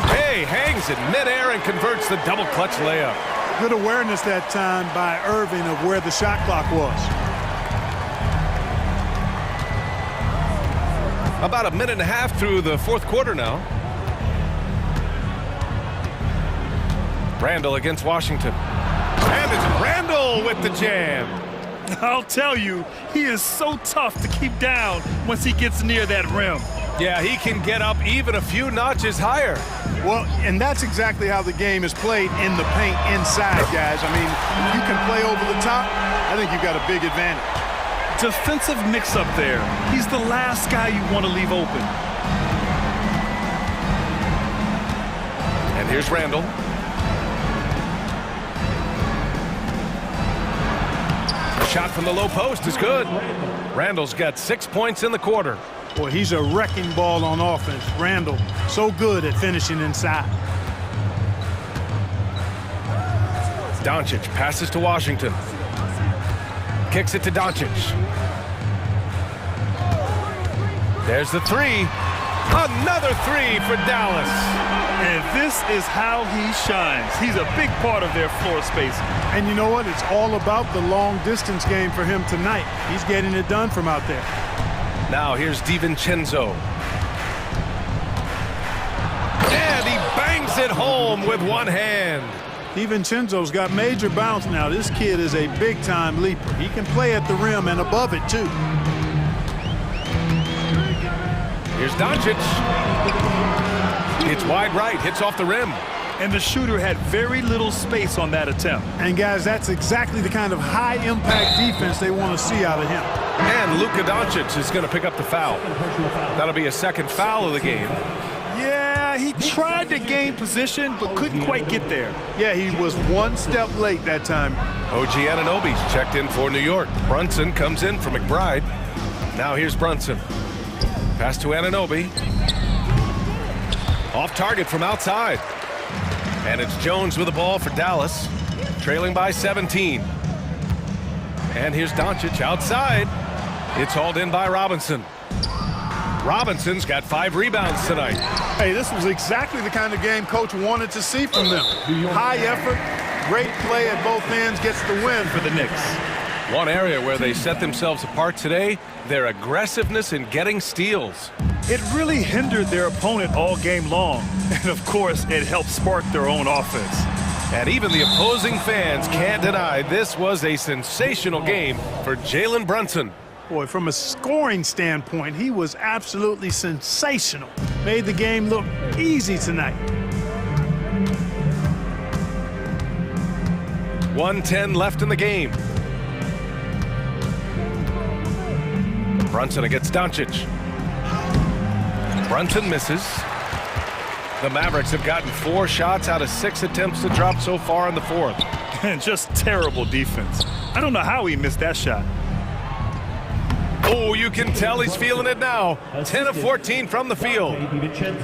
Hey, hangs in midair and converts the double clutch layup. Good awareness that time by Irving of where the shot clock was. About a minute and a half through the 4th quarter now. Randall against Washington. And it's Randall with the jam. I'll tell you, he is so tough to keep down once he gets near that rim. Yeah, he can get up even a few notches higher. Well, and that's exactly how the game is played in the paint inside, guys. I mean, if you can play over the top, I think you've got a big advantage. Defensive mix-up there. He's the last guy you want to leave open. And here's Randall. A shot from the low post is good. Randall's got 6 points in the quarter. Boy, he's a wrecking ball on offense. Randall, so good at finishing inside. Doncic passes to Washington. Kicks it to Doncic. There's the 3. Another 3 for Dallas. And this is how he shines. He's a big part of their floor space. And you know what? It's all about the long distance game for him tonight. He's getting it done from out there. Now here's DiVincenzo. And he bangs it home with one hand. DiVincenzo's got major bounce now. This kid is a big-time leaper. He can play at the rim and above it, too. Here's Doncic. It's wide right, hits off the rim. And the shooter had very little space on that attempt. And, guys, that's exactly the kind of high-impact defense they want to see out of him. And Luka Doncic is going to pick up the foul. That'll be a second foul of the game. Yeah, he tried to gain position, but couldn't quite get there. Yeah, he was one step late that time. OG Anunoby's checked in for New York. Brunson comes in for McBride. Now here's Brunson. Pass to Anunoby. Off target from outside. And it's Jones with the ball for Dallas, trailing by 17. And here's Doncic outside. It's hauled in by Robinson. Robinson's got 5 rebounds tonight. Hey, this was exactly the kind of game coach wanted to see from them. High effort, great play at both ends, gets the win for the Knicks. One area where they set themselves apart today, their aggressiveness in getting steals. It really hindered their opponent all game long. And, of course, it helped spark their own offense. And even the opposing fans can't deny this was a sensational game for Jalen Brunson. Boy, from a scoring standpoint, he was absolutely sensational. Made the game look easy tonight. 1:10 left in the game. Brunson against Doncic. Brunson misses. The Mavericks have gotten 4 shots out of 6 attempts to drop so far in the 4th. And just terrible defense. I don't know how he missed that shot. Oh, you can tell he's feeling it now. 10 of 14 from the field.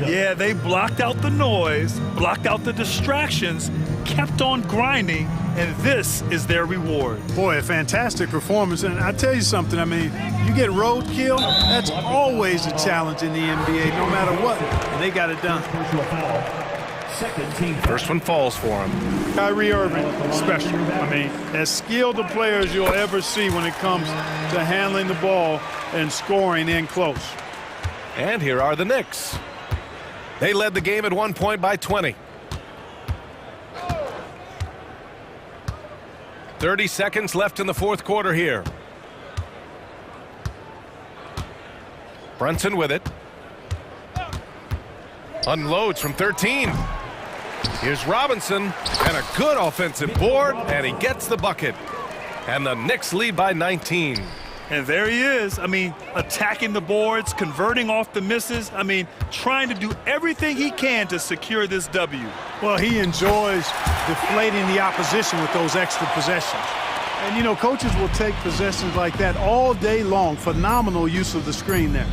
Yeah, they blocked out the noise, blocked out the distractions, kept on grinding, and this is their reward. Boy, a fantastic performance. And I tell you something, I mean, you get roadkill, that's always a challenge in the NBA, no matter what. And they got it done. First one falls for him. Kyrie Irving, special. I mean, as skilled a player as you'll ever see when it comes to handling the ball and scoring in close. And here are the Knicks. They led the game at one point by 20. 30 seconds left in the fourth quarter here. Brunson with it. Unloads from 13. Here's Robinson, and a good offensive board, and he gets the bucket. And the Knicks lead by 19. And there he is. I mean, attacking the boards, converting off the misses. I mean, trying to do everything he can to secure this W. Well, he enjoys deflating the opposition with those extra possessions. And, you know, coaches will take possessions like that all day long. Phenomenal use of the screen there.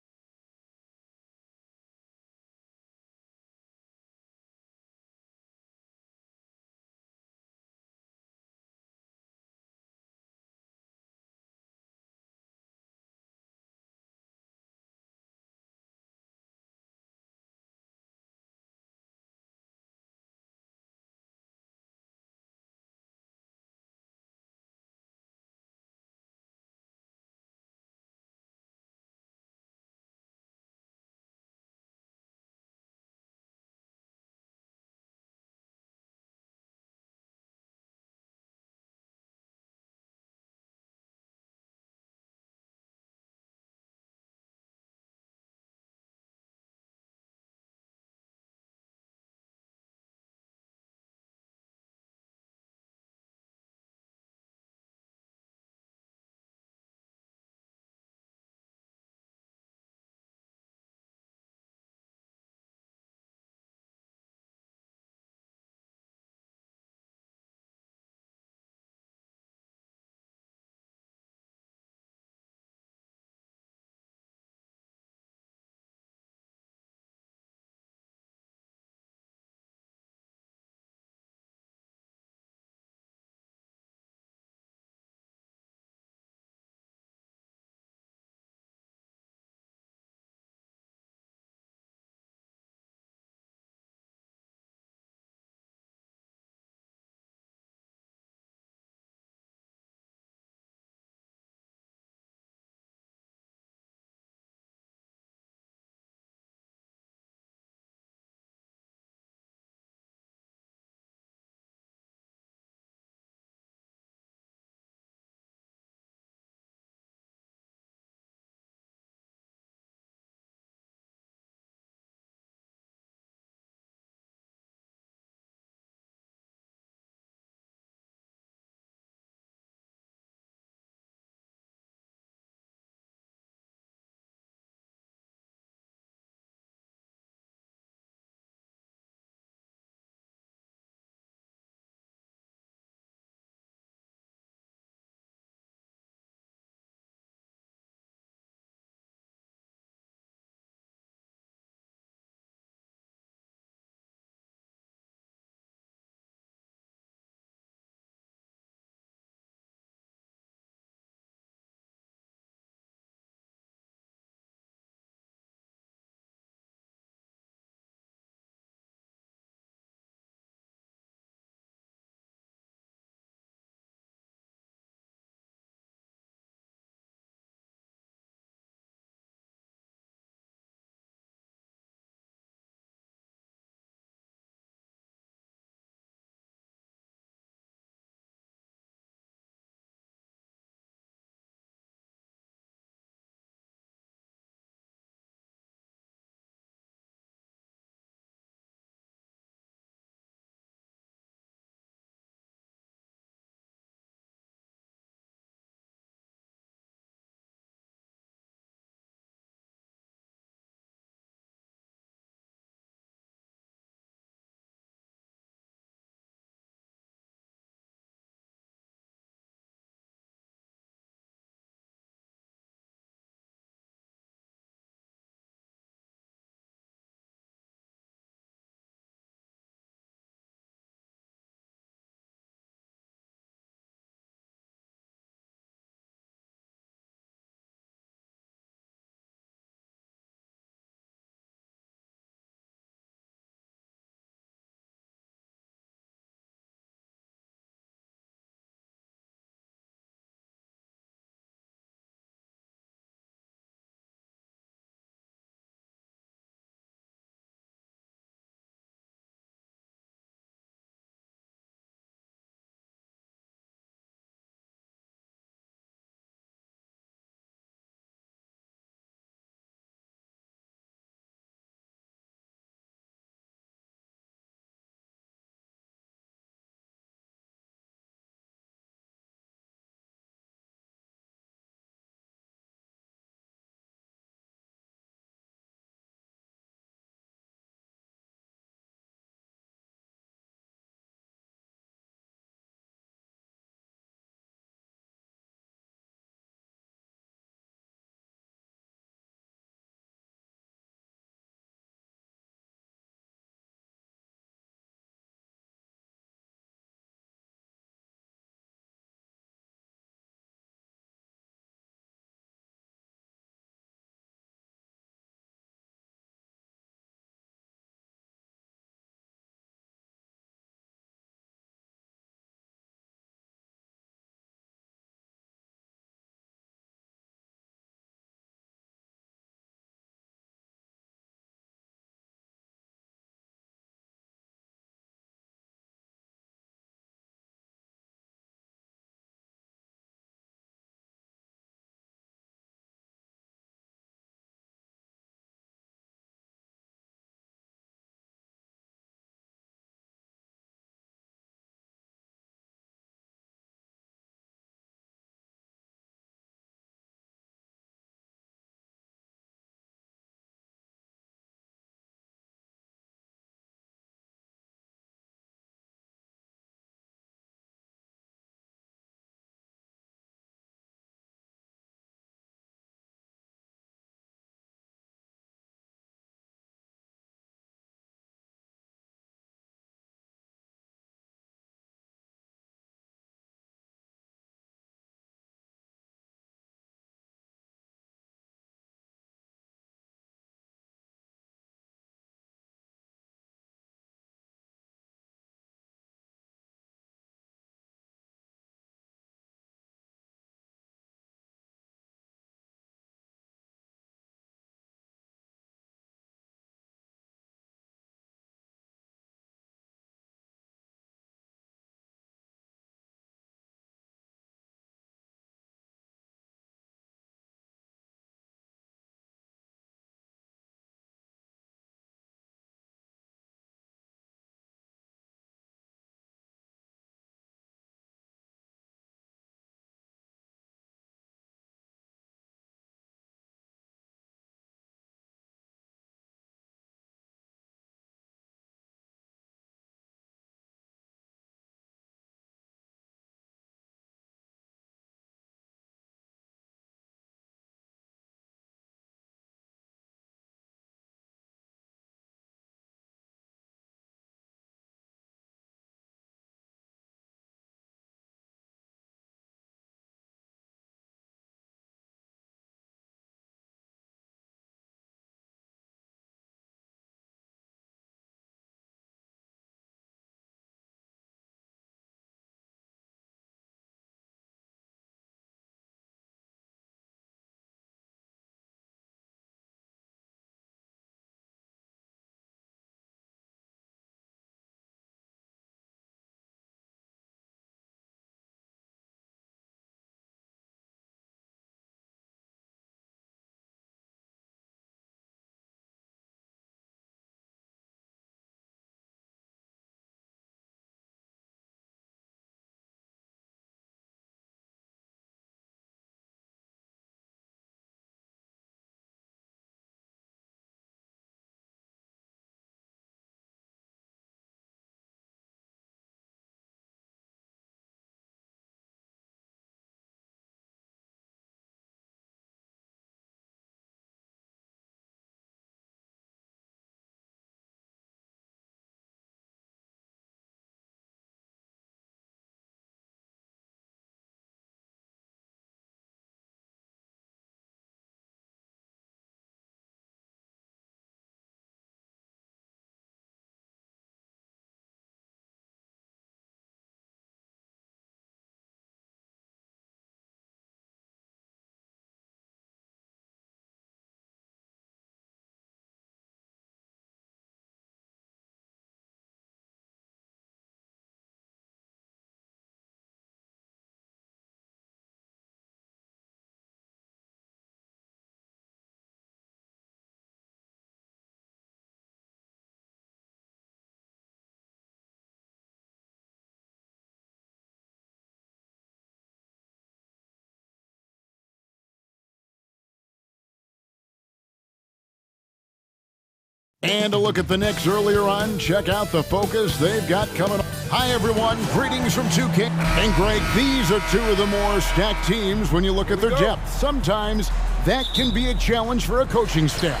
And a look at the Knicks earlier on. Check out the focus they've got coming up. Hi, everyone. Greetings from 2K. And, Greg, these are two of the more stacked teams when you look at their depth. Sometimes that can be a challenge for a coaching staff.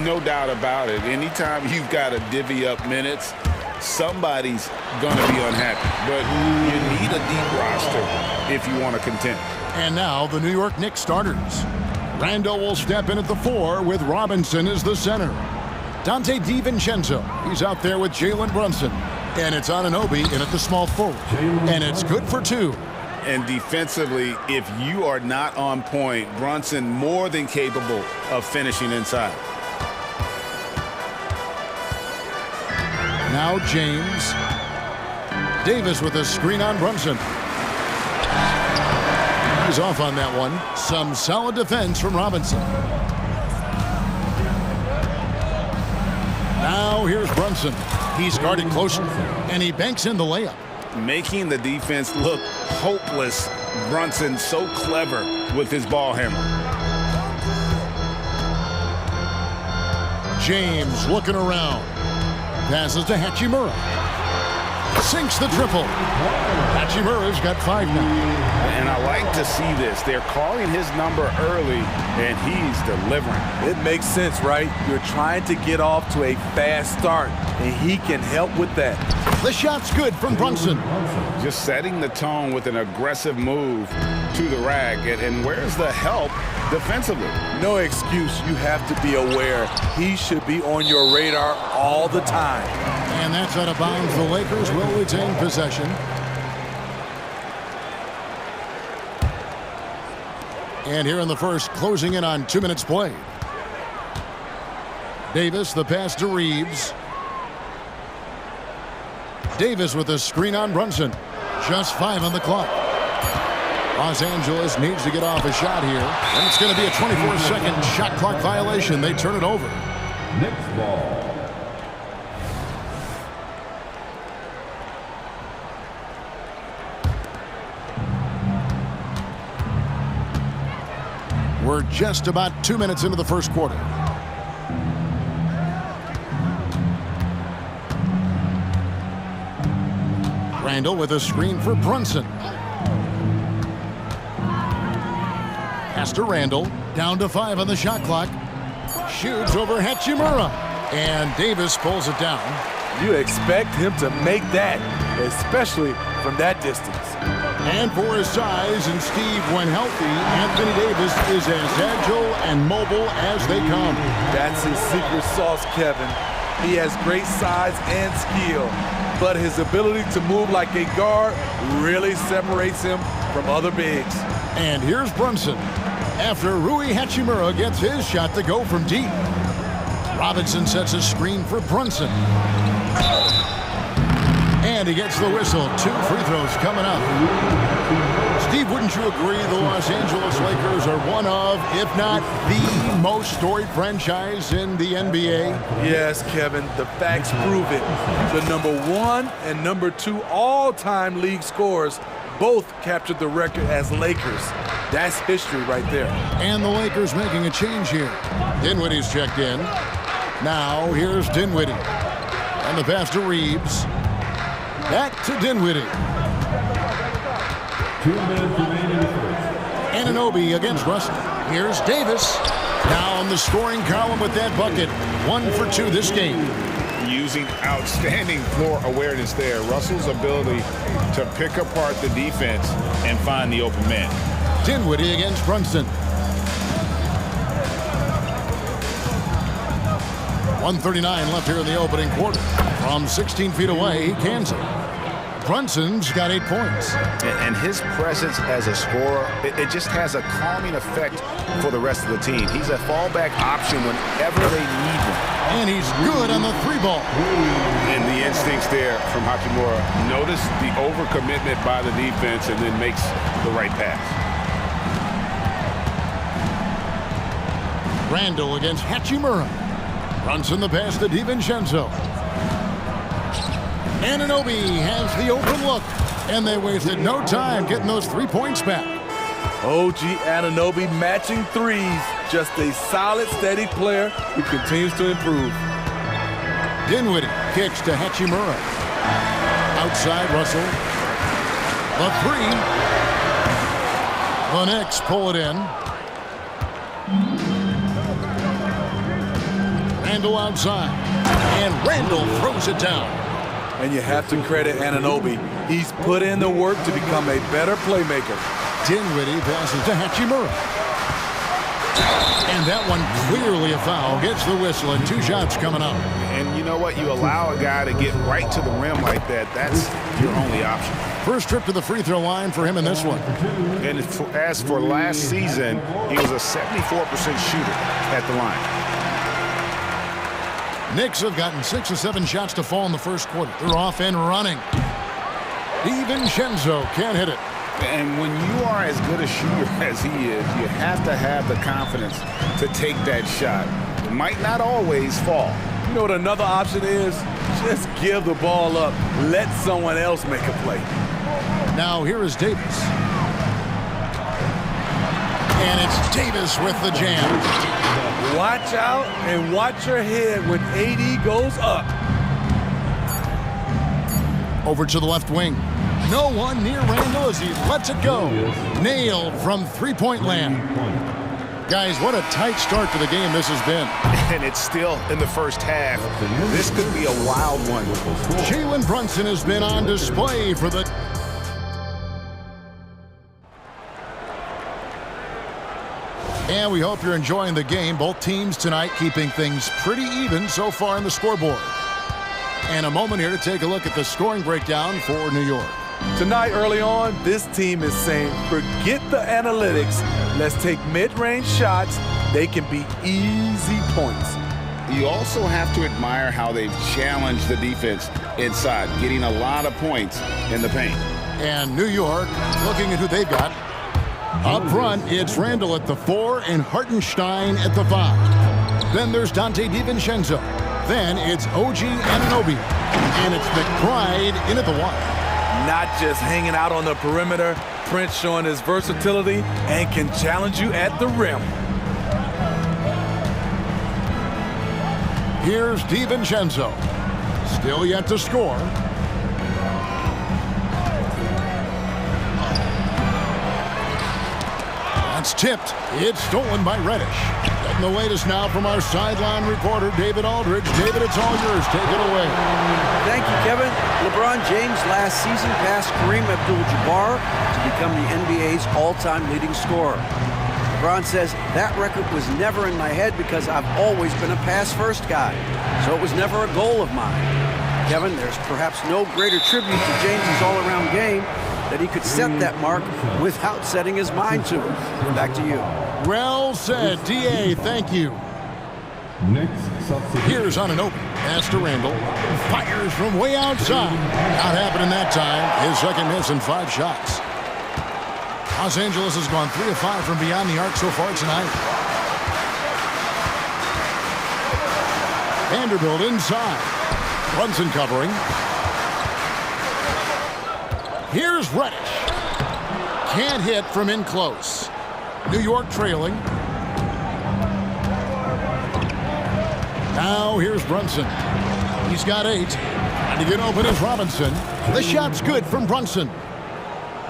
No doubt about it. Anytime you've got to divvy up minutes, somebody's going to be unhappy. But you need a deep roster if you want to contend. And now the New York Knicks starters. Randall will step in at the 4 with Robinson as the center. Dante DiVincenzo, he's out there with Jalen Brunson. And it's Anunoby in at the small forward. And it's good for 2. And defensively, if you are not on point, Brunson more than capable of finishing inside. Now James. Davis with a screen on Brunson. He's off on that one. Some solid defense from Robinson. Now here's Brunson. He's guarded closely, and he banks in the layup. Making the defense look hopeless. Brunson so clever with his ball handle. James looking around. Passes to Hachimura. Sinks the triple. Hachimura's got 5 now. And I like to see this. They're calling his number early, and he's delivering. It makes sense, right? You're trying to get off to a fast start, and he can help with that. The shot's good from Brunson. Just setting the tone with an aggressive move to the rack. And where's the help defensively? No excuse. You have to be aware. He should be on your radar all the time. And that's out of bounds. The Lakers will retain possession. And here in the first, closing in on 2 minutes played. Davis, the pass to Reeves. Davis with a screen on Brunson. Just 5 on the clock. Los Angeles needs to get off a shot here. And it's going to be a 24-second shot clock violation. They turn it over. Knicks ball. We're just about 2 minutes into the first quarter. Randall with a screen for Brunson. Pass to Randall. Down to 5 on the shot clock. Shoots over Hachimura. And Davis pulls it down. You expect him to make that, especially from that distance. And for his size, and Steve, when healthy, Anthony Davis is as agile and mobile as they come. That's his secret sauce, Kevin. He has great size and skill, but his ability to move like a guard really separates him from other bigs. And here's Brunson after Rui Hachimura gets his shot to go from deep. Robinson sets a screen for Brunson. And he gets the whistle. 2 free throws coming up. Steve, wouldn't you agree the Los Angeles Lakers are one of, if not the most storied franchise in the NBA? Yes, Kevin, the facts prove it. The number 1 and number 2 all-time league scorers both captured the record as Lakers. That's history right there. And the Lakers making a change here. Dinwiddie's checked in. Now here's Dinwiddie. And the pass to Reeves. Back to Dinwiddie. 2 minutes remaining in the first. Anunoby against Russell. Here's Davis. Now on the scoring column with that bucket. 1 for 2 this game. Using outstanding floor awareness there. Russell's ability to pick apart the defense and find the open man. Dinwiddie against Brunson. 1:39 left here in the opening quarter. From 16 feet away, he cans it. Brunson's got 8 points. And his presence as a scorer, it just has a calming effect for the rest of the team. He's a fallback option whenever they need one. And he's good on the 3-ball. And the instincts there from Hachimura. Notice the overcommitment by the defense and then makes the right pass. Randall against Hachimura. Brunson the pass to DiVincenzo. Anunoby has the open look. And they wasted no time getting those 3 points back. OG Anunoby matching threes. Just a solid, steady player who continues to improve. Dinwiddie kicks to Hachimura. Outside Russell. The three. The Knicks pull it in. Randall outside. And Randall throws it down. And you have to credit Anunoby. He's put in the work to become a better playmaker. Dinwiddie passes to Hachimura. And that one clearly a foul. Gets the whistle and 2 shots coming up. And you know what? You allow a guy to get right to the rim like that. That's your only option. First trip to the free throw line for him in this one. And as for last season, he was a 74% shooter at the line. Knicks have gotten 6 or 7 shots to fall in the first quarter. They're off and running. DiVincenzo can't hit it. And when you are as good a shooter as he is, you have to have the confidence to take that shot. It might not always fall. You know what another option is? Just give the ball up. Let someone else make a play. Now here is Davis. And it's Davis with the jam. Watch out and watch your head when AD goes up. Over to the left wing. No one near Randall as he lets it go. Nailed from three-point land. Guys, what a tight start to the game this has been. And it's still in the first half. This could be a wild one. Jalen Brunson has been on display for the... And we hope you're enjoying the game. Both teams tonight keeping things pretty even so far in the scoreboard. And a moment here to take a look at the scoring breakdown for New York. Tonight, early on, this team is saying, forget the analytics. Let's take mid-range shots. They can be easy points. You also have to admire how they've challenged the defense inside, getting a lot of points in the paint. And New York, looking at who they've got. Up front, it's Randall at the 4 and Hartenstein at the 5. Then there's Dante DiVincenzo. Then it's OG Anunoby. And it's McBride in at the 1. Not just hanging out on the perimeter, Prince showing his versatility and can challenge you at the rim. Here's DiVincenzo. Still yet to score. That's tipped. It's stolen by Reddish. Getting the latest now from our sideline reporter, David Aldridge. David, it's all yours. Take it away. Thank you, Kevin. LeBron James last season passed Kareem Abdul-Jabbar to become the NBA's all-time leading scorer. LeBron says, that record was never in my head because I've always been a pass-first guy, so it was never a goal of mine. Kevin, there's perhaps no greater tribute to James's all-around game that he could set that mark without setting his mind to it. Back to you. Well said, D.A. Thank you. Here's Anunoby. Pass to Randall. Fires from way outside. Not happening that time. His second miss in 5 shots. Los Angeles has gone 3 of 5 from beyond the arc so far tonight. Vanderbilt inside. Brunson covering. Here's Reddish. Can't hit from in close. New York trailing. Now here's Brunson. He's got 8. And to get open is Robinson. The shot's good from Brunson.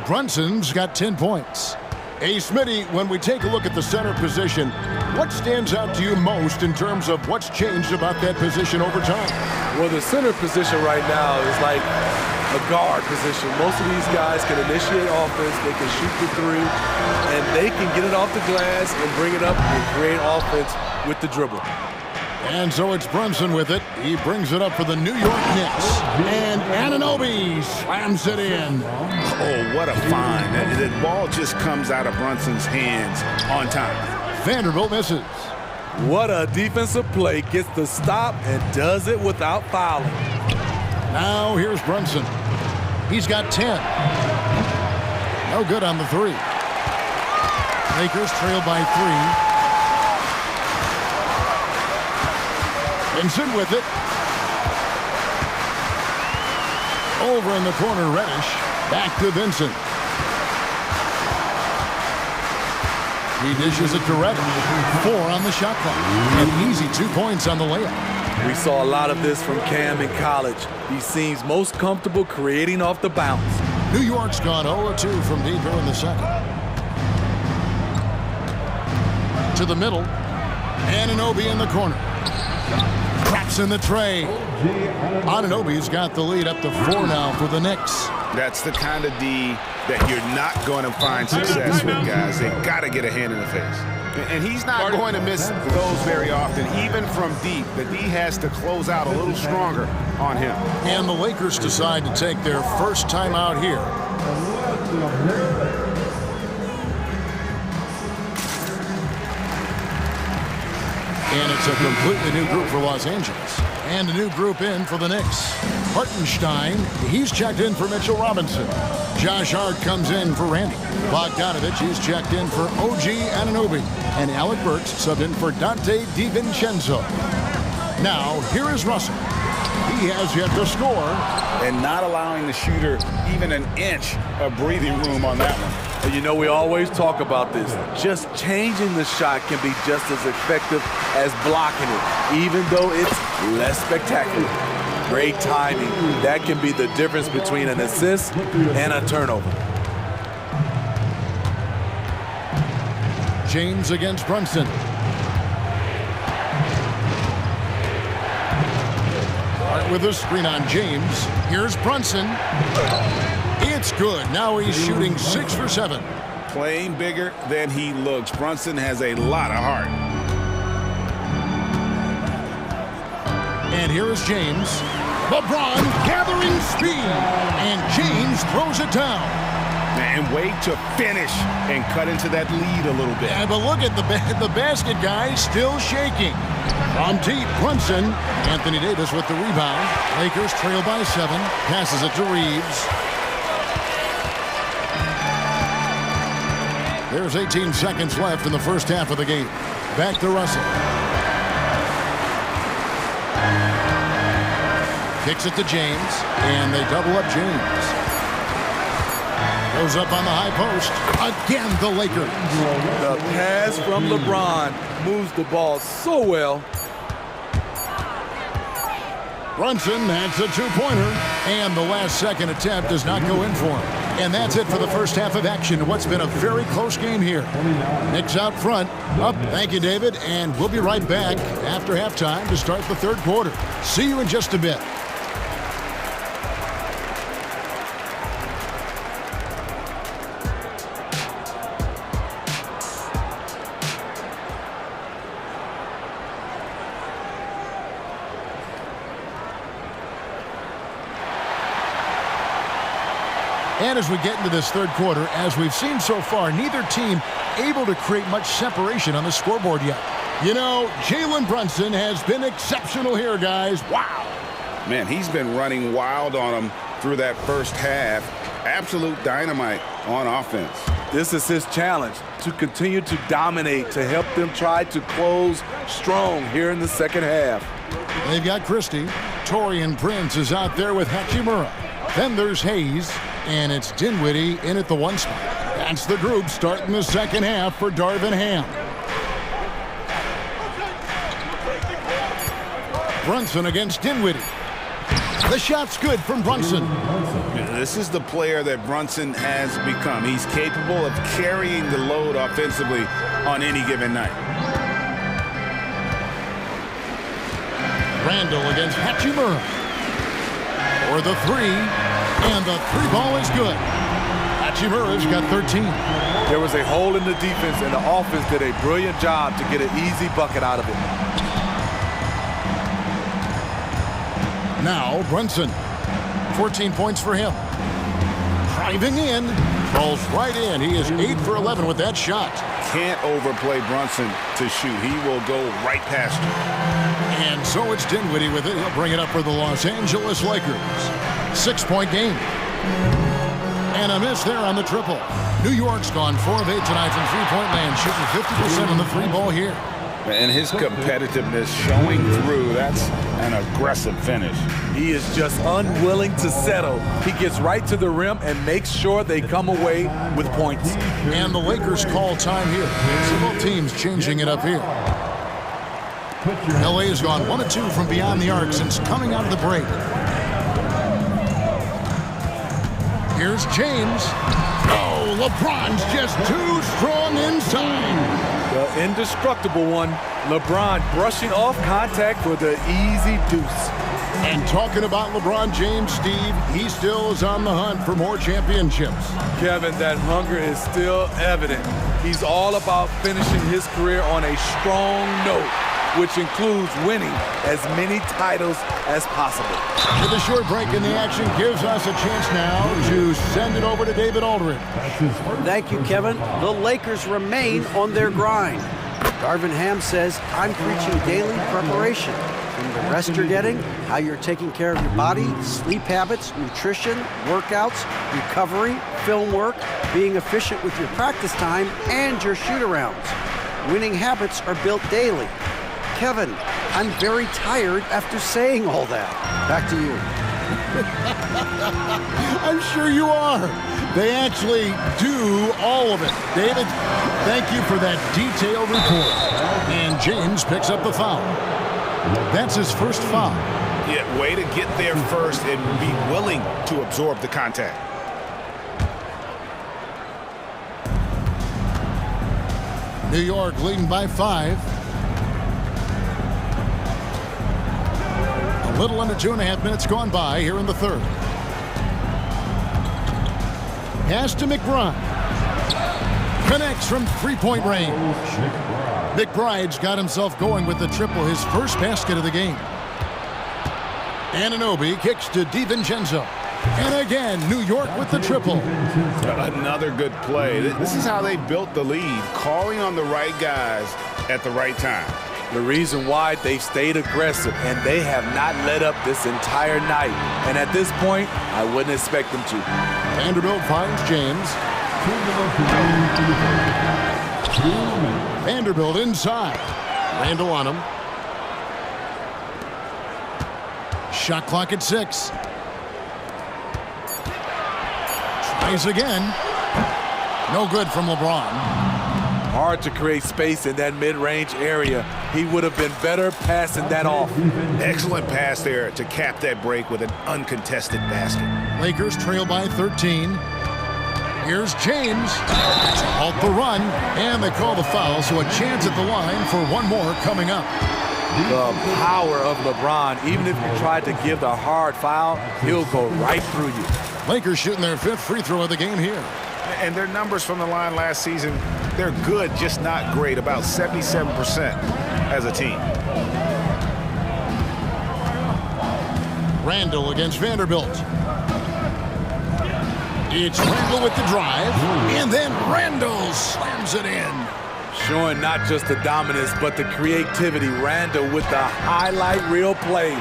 Brunson's got 10 points. Hey, Smitty, when we take a look at the center position, what stands out to you most in terms of what's changed about that position over time? Well, the center position right now is like a guard position. Most of these guys can initiate offense, they can shoot the 3, and they can get it off the glass and bring it up and create offense with the dribble. And so it's Brunson with it. He brings it up for the New York Knicks. And Anunoby slams it in. Oh, what a find. That ball just comes out of Brunson's hands on time. Vanderbilt misses. What a defensive play. Gets the stop and does it without fouling. Now here's Brunson. He's got 10. No good on the 3. Lakers trail by 3. Vincent with it. Over in the corner, Reddish. Back to Vincent. He dishes it to Reddish. 4 on the shot clock. An easy 2 points on the layup. We saw a lot of this from Cam in college. He seems most comfortable creating off the bounce. New York's gone 0-2 from deep here in the second. To the middle. Anunoby in the corner. Traps in the tray. Anunoby's got the lead up to 4 now for the Knicks. That's the kind of D that you're not going to find success with, guys. They got to get a hand in the face. And he's not going to miss those very often, even from deep. The D has to close out a little stronger on him. And the Lakers decide to take their first time out here. And it's a completely new group for Los Angeles. And a new group in for the Knicks. Hartenstein, he's checked in for Mitchell Robinson. Josh Hart comes in for Randy. Bogdanovich, he's checked in for OG Anunoby. And Alec Burks subbed in for Dante DiVincenzo. Now, here is Russell. He has yet to score. And not allowing the shooter even an inch of breathing room on that one. And you know, we always talk about this. Just changing the shot can be just as effective as blocking it, even though it's less spectacular. Great timing. That can be the difference between an assist and a turnover. James against Brunson. Hart with a screen on James. Here's Brunson. It's good. Now he's shooting 6 for 7. Playing bigger than he looks. Brunson has a lot of heart. And here is James. LeBron gathering speed. And James throws it down. And wait to finish and cut into that lead a little bit. Yeah, but look at the basket guy still shaking. From deep, Brunson. Anthony Davis with the rebound. Lakers trail by 7. Passes it to Reeves. There's 18 seconds left in the first half of the game. Back to Russell. Kicks it to James, and they double up James. Goes up on the high post. Again, the Lakers. The pass from LeBron moves the ball so well. Brunson, that's a two-pointer. And the last second attempt does not go in for him. And that's it for the first half of action. What's been a very close game here. Knicks out front. Up. Thank you, David. And we'll be right back after halftime to start the third quarter. See you in just a bit. And as we get into this third quarter, as we've seen so far, neither team able to create much separation on the scoreboard yet. You know, Jalen Brunson has been exceptional here, guys. Wow. Man, he's been running wild on them through that first half. Absolute dynamite on offense. This is his challenge, to continue to dominate, to help them try to close strong here in the second half. They've got Christie. Torian Prince is out there with Hachimura. Then there's Hayes. And it's Dinwiddie in at the 1 spot. That's the group starting the second half for Darvin Ham. Brunson against Dinwiddie. The shot's good from Brunson. This is the player that Brunson has become. He's capable of carrying the load offensively on any given night. Randall against Hachimura. For the 3. And the 3 ball is good. Hachimura's got 13. There was a hole in the defense, and the offense did a brilliant job to get an easy bucket out of it. Now Brunson. 14 points for him. Driving in. Falls right in. He is 8 for 11 with that shot. Can't overplay Brunson to shoot. He will go right past you. And so it's Dinwiddie with it. He'll bring it up for the Los Angeles Lakers. 6-point game. And a miss there on the triple. New York's gone 4 of 8 tonight from three-point land, shooting 50% on the 3 ball here. And his competitiveness showing through. That's an aggressive finish. He is just unwilling to settle. He gets right to the rim and makes sure they come away with points. And the Lakers call time here. So both teams changing it up here. LA has gone 1 of 2 from beyond the arc since coming out of the break. Here's James. Oh, LeBron's just too strong inside. The indestructible one. LeBron brushing off contact for the easy deuce. And talking about LeBron James, Steve, he still is on the hunt for more championships. Kevin, that hunger is still evident. He's all about finishing his career on a strong note, which includes winning as many titles as possible. With a short break in the action gives us a chance now to send it over to David Aldridge. Thank you, Kevin. The Lakers remain on their grind. Darvin Ham says, I'm preaching daily preparation. From the rest you're getting, how you're taking care of your body, sleep habits, nutrition, workouts, recovery, film work, being efficient with your practice time, and your shoot-arounds. Winning habits are built daily. Kevin, I'm very tired after saying all that. Back to you. I'm sure you are. They actually do all of it. David, thank you for that detailed report. And James picks up the foul. That's his first foul. Yeah, way to get there first and be willing to absorb the contact. New York leading by 5. A little under 2.5 minutes gone by here in the third. Pass to McBride. Connects from three-point range. McBride's got himself going with the triple, his first basket of the game. Anunoby kicks to DiVincenzo. And again, New York with the triple. Another good play. This is how they built the lead, calling on the right guys at the right time. The reason why they've stayed aggressive, and they have not let up this entire night. And at this point, I wouldn't expect them to. Vanderbilt finds James. Vanderbilt inside. Randall on him. Shot clock at 6. Tries again. No good from LeBron. Hard to create space in that mid-range area. He would have been better passing that off. Excellent pass there to cap that break with an uncontested basket. Lakers trail by 13. Here's James. Halt the run, and they call the foul, so a chance at the line for one more coming up. The power of LeBron, even if you tried to give the hard foul, he'll go right through you. Lakers shooting their 5th free throw of the game here. And their numbers from the line last season, they're good, just not great, about 77% as a team. Randall against Vanderbilt. It's Randall with the drive, and then Randall slams it in. Showing not just the dominance, but the creativity. Randall with the highlight reel play.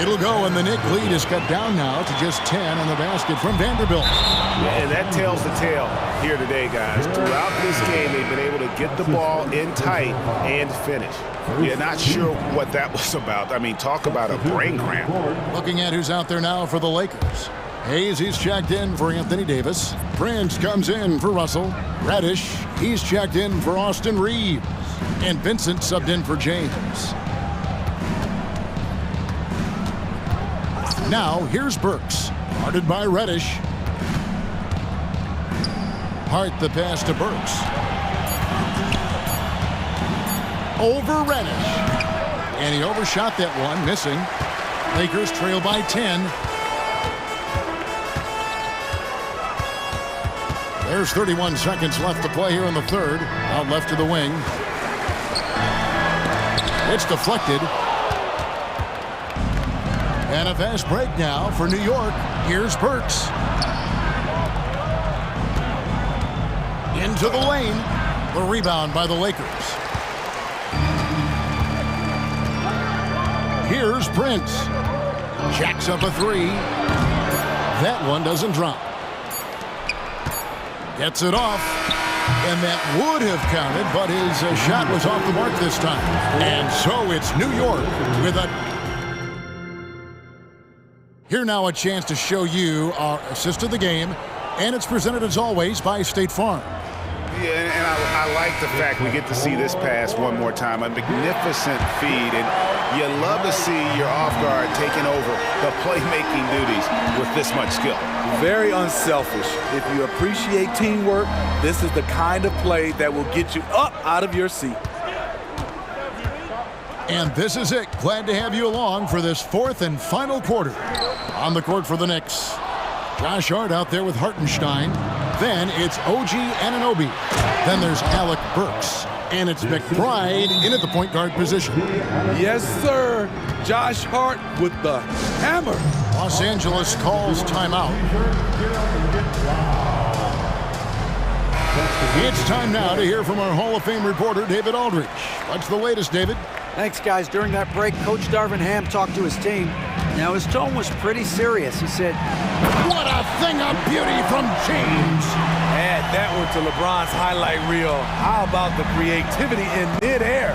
It'll go, and the Knicks lead is cut down now to just 10 on the basket from Vanderbilt. And that tells the tale here today, guys. Throughout this game, they've been able to get the ball in tight and finish. You're not sure what that was about. I mean, talk about a brain cramp. Looking at who's out there now for the Lakers. Hayes, he's checked in for Anthony Davis. Prince comes in for Russell. Reddish, he's checked in for Austin Reeves. And Vincent subbed in for James. Now, here's Burks. Guarded by Reddish. Hart the pass to Burks. Over Reddish. And he overshot that one, missing. Lakers trail by 10. There's 31 seconds left to play here in the third. Out left to the wing. It's deflected. And a fast break now for New York. Here's Burks. Into the lane. The rebound by the Lakers. Here's Prince. Jacks up a 3. That one doesn't drop. Gets it off, and that would have counted, but his shot was off the mark this time. And so it's New York with a... Here now a chance to show you our assist of the game, and it's presented as always by State Farm. Yeah, and I like the fact we get to see this pass one more time. A magnificent feed, and you love to see your off guard taking over the playmaking duties with this much skill. Very unselfish. If you appreciate teamwork, this is the kind of play that will get you up out of your seat. And this is it. Glad to have you along for this fourth and final quarter. On the court for the Knicks, Josh Hart out there with Hartenstein. Then it's OG Anunoby. Then there's Alec Burks. And it's McBride in at the point guard position. Yes, sir. Josh Hart with the hammer. Los Angeles calls timeout. It's time now to hear from our Hall of Fame reporter, David Aldridge. What's the latest, David? Thanks, guys. During that break, Coach Darvin Ham talked to his team. Now, his tone was pretty serious. He said, "What a thing of beauty from James." Add that one to LeBron's highlight reel. How about the creativity in midair?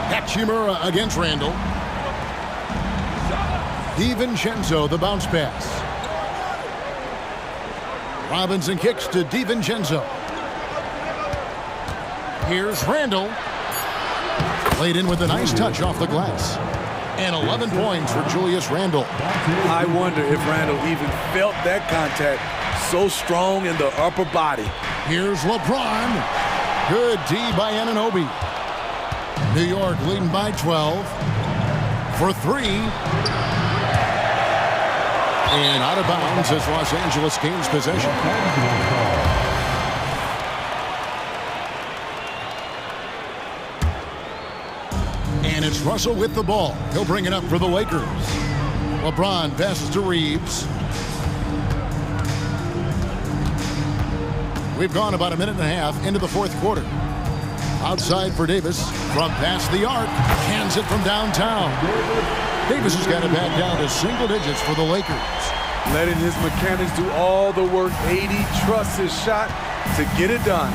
Hachimura against Randall. DiVincenzo, the bounce pass. Robinson kicks to DiVincenzo. Here's Randall. Played in with a nice touch off the glass. And 11 points for Julius Randle. I wonder if Randall even felt that contact. So strong in the upper body. Here's LeBron. Good D by Anunoby. New York leading by 12. For three. And out of bounds as Los Angeles gains possession. And it's Russell with the ball. He'll bring it up for the Lakers. LeBron passes to Reeves. We've gone about a minute and a half into the fourth quarter. Outside for Davis. From past the arc. Hands it from downtown. Davis has got it back down to single digits for the Lakers. Letting his mechanics do all the work. 80 trusts his shot to get it done.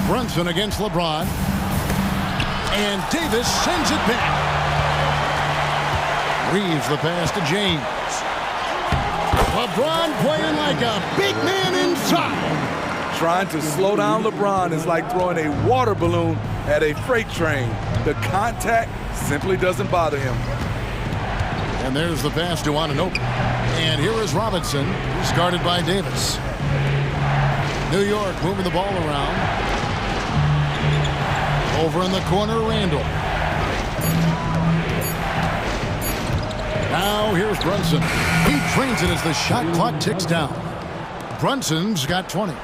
Brunson against LeBron. And Davis sends it back. Reeves the pass to James. LeBron playing like a big man inside. Trying to slow down LeBron is like throwing a water balloon at a freight train. The contact simply doesn't bother him. And there's the pass to Anunoby. And here is Robinson, who's guarded by Davis. New York moving the ball around. Over in the corner, Randall. Now here's Brunson. He trains it as the shot clock ticks down. Brunson's got 20.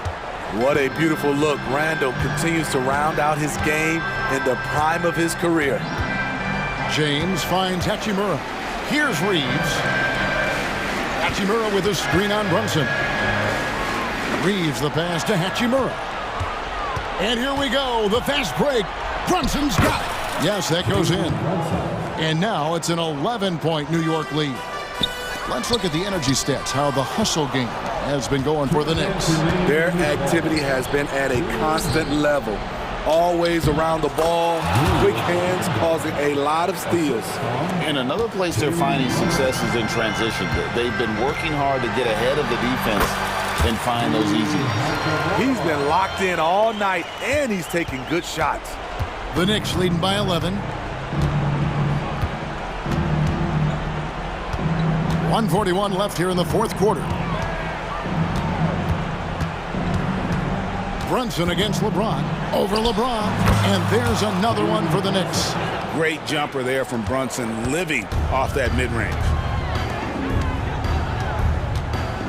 What a beautiful look. Randall continues to round out his game in the prime of his career. James finds Hachimura. Here's Reeves. Hachimura with a screen on Brunson. Reeves the pass to Hachimura. And here we go. The fast break. Brunson's got it. Yes, that goes in. And now it's an 11-point New York lead. Let's look at the energy stats, how the hustle game has been going for the Knicks. Their activity has been at a constant level. Always around the ball, quick hands causing a lot of steals. And another place they're finding success is in transition. They've been working hard to get ahead of the defense and find those easy ones. He's been locked in all night, and he's taking good shots. The Knicks leading by 11. 1:41 left here in the fourth quarter. Brunson against LeBron. Over LeBron. And there's another one for the Knicks. Great jumper there from Brunson, living off that mid-range.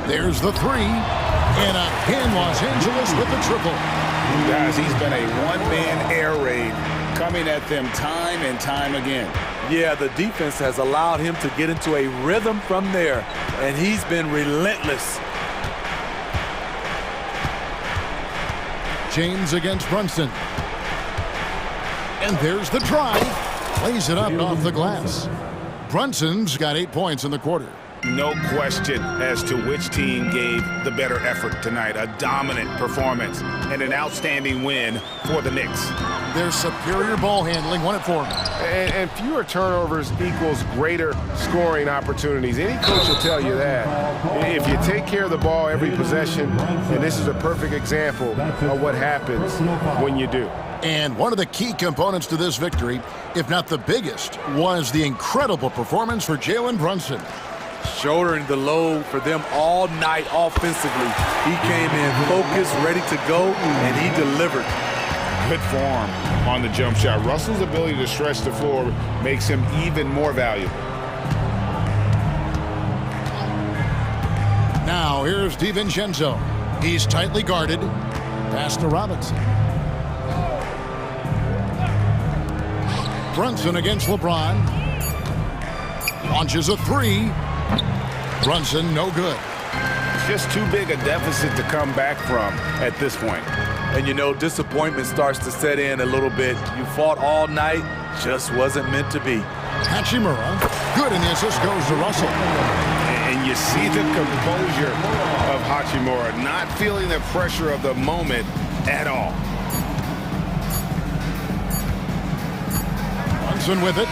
There's the three. And again, Los Angeles with the triple. Guys, he's been a one-man air raid coming at them time and time again. Yeah, the defense has allowed him to get into a rhythm from there, and he's been relentless. James against Brunson. And there's the drive. Lays it up off the glass. Brunson's got 8 points in the quarter. No question as to which team gave the better effort tonight. A dominant performance and an outstanding win for the Knicks. Their superior ball handling won it for them. And fewer turnovers equals greater scoring opportunities. Any coach will tell you that. If you take care of the ball every possession, and this is a perfect example of what happens when you do. And one of the key components to this victory, if not the biggest, was the incredible performance for Jalen Brunson. Shouldering the load for them all night offensively. He came in focused, ready to go, and he delivered. Good form on the jump shot. Russell's ability to stretch the floor makes him even more valuable. Now here's DiVincenzo. He's tightly guarded. Pass to Robinson. Brunson against LeBron. Launches a three. Brunson, no good. Just too big a deficit to come back from at this point. And you know, disappointment starts to set in a little bit. You fought all night, just wasn't meant to be. Hachimura, good, and the assist goes to Russell. And you see the composure of Hachimura, not feeling the pressure of the moment at all. Brunson with it.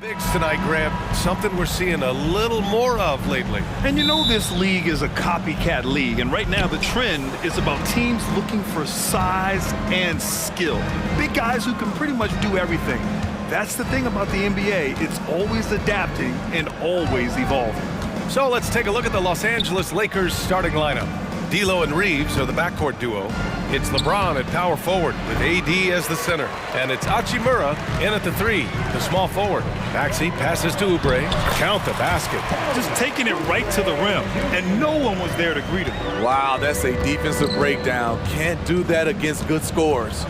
Bigs tonight, Grant. Something we're seeing a little more of lately. And you know this league is a copycat league, and right now the trend is about teams looking for size and skill. Big guys who can pretty much do everything. That's the thing about the NBA. It's always adapting and always evolving. So let's take a look at the Los Angeles Lakers starting lineup. D'Lo and Reeves are the backcourt duo. It's LeBron at power forward with AD as the center. And it's Hachimura in at the 3, the small forward. Maxey passes to Oubre. Count the basket. Just taking it right to the rim, and no one was there to greet him. Wow, that's a defensive breakdown. Can't do that against good scores.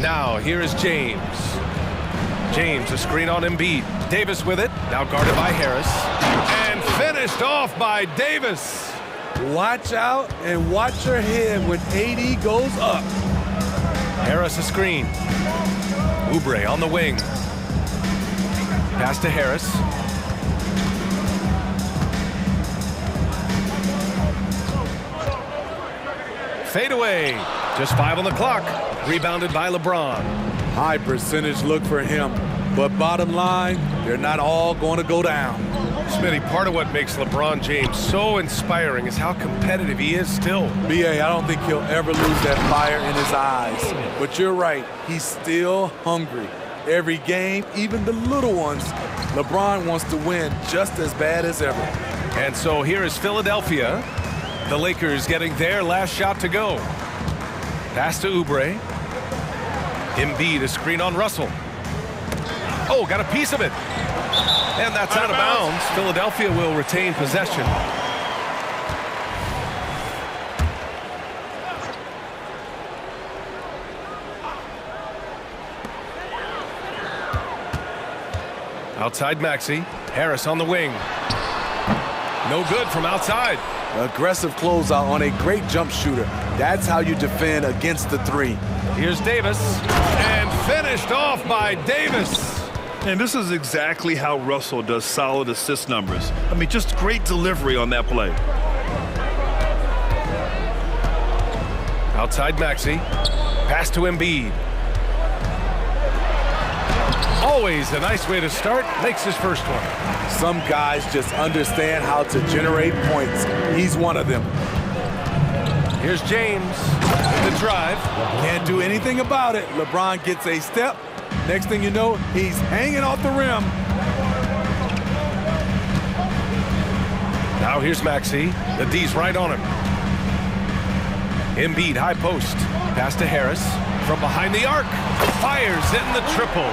Now here is James. James, a screen on Embiid. Davis with it, now guarded by Harris. And finished off by Davis. Watch out and watch your head when AD goes up. Harris a screen. Oubre on the wing. Pass to Harris. Fade away. Just 5 on the clock. Rebounded by LeBron. High percentage look for him. But bottom line, they're not all going to go down. Smitty, part of what makes LeBron James so inspiring is how competitive he is still. B.A., I don't think he'll ever lose that fire in his eyes. But you're right, he's still hungry. Every game, even the little ones, LeBron wants to win just as bad as ever. And so here is Philadelphia. The Lakers getting their last shot to go. Pass to Oubre. Embiid, a screen on Russell. Oh, got a piece of it. And that's out of bounds. Philadelphia will retain possession. Outside Maxey. Harris on the wing. No good from outside. Aggressive closeout on a great jump shooter. That's how you defend against the 3. Here's Davis. And finished off by Davis. And this is exactly how Russell does solid assist numbers. I mean, just great delivery on that play. Outside Maxey. Pass to Embiid. Always a nice way to start. Makes his first one. Some guys just understand how to generate points. He's one of them. Here's James with the drive. Can't do anything about it. LeBron gets a step. Next thing you know, he's hanging off the rim. Now here's Maxey. The D's right on him. Embiid, high post. Pass to Harris. From behind the arc. Fires in the triple.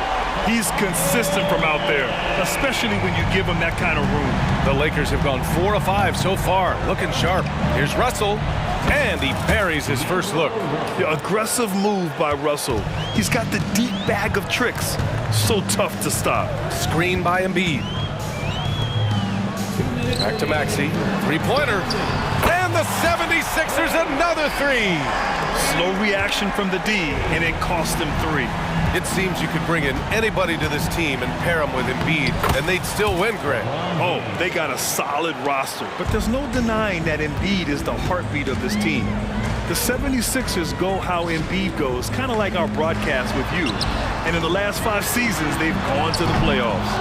He's consistent from out there, especially when you give him that kind of room. The Lakers have gone 4 of 5 so far. Looking sharp. Here's Russell. And he buries his first look. The aggressive move by Russell. He's got the deep bag of tricks. So tough to stop. Screen by Embiid. Back to Maxey. Three-pointer. And the 76ers another 3. Slow reaction from the D, and it cost him 3. It seems you could bring in anybody to this team and pair them with Embiid, and they'd still win, Greg. Oh, they got a solid roster. But there's no denying that Embiid is the heartbeat of this team. The 76ers go how Embiid goes, kind of like our broadcast with you. And in the last 5 seasons, they've gone to the playoffs.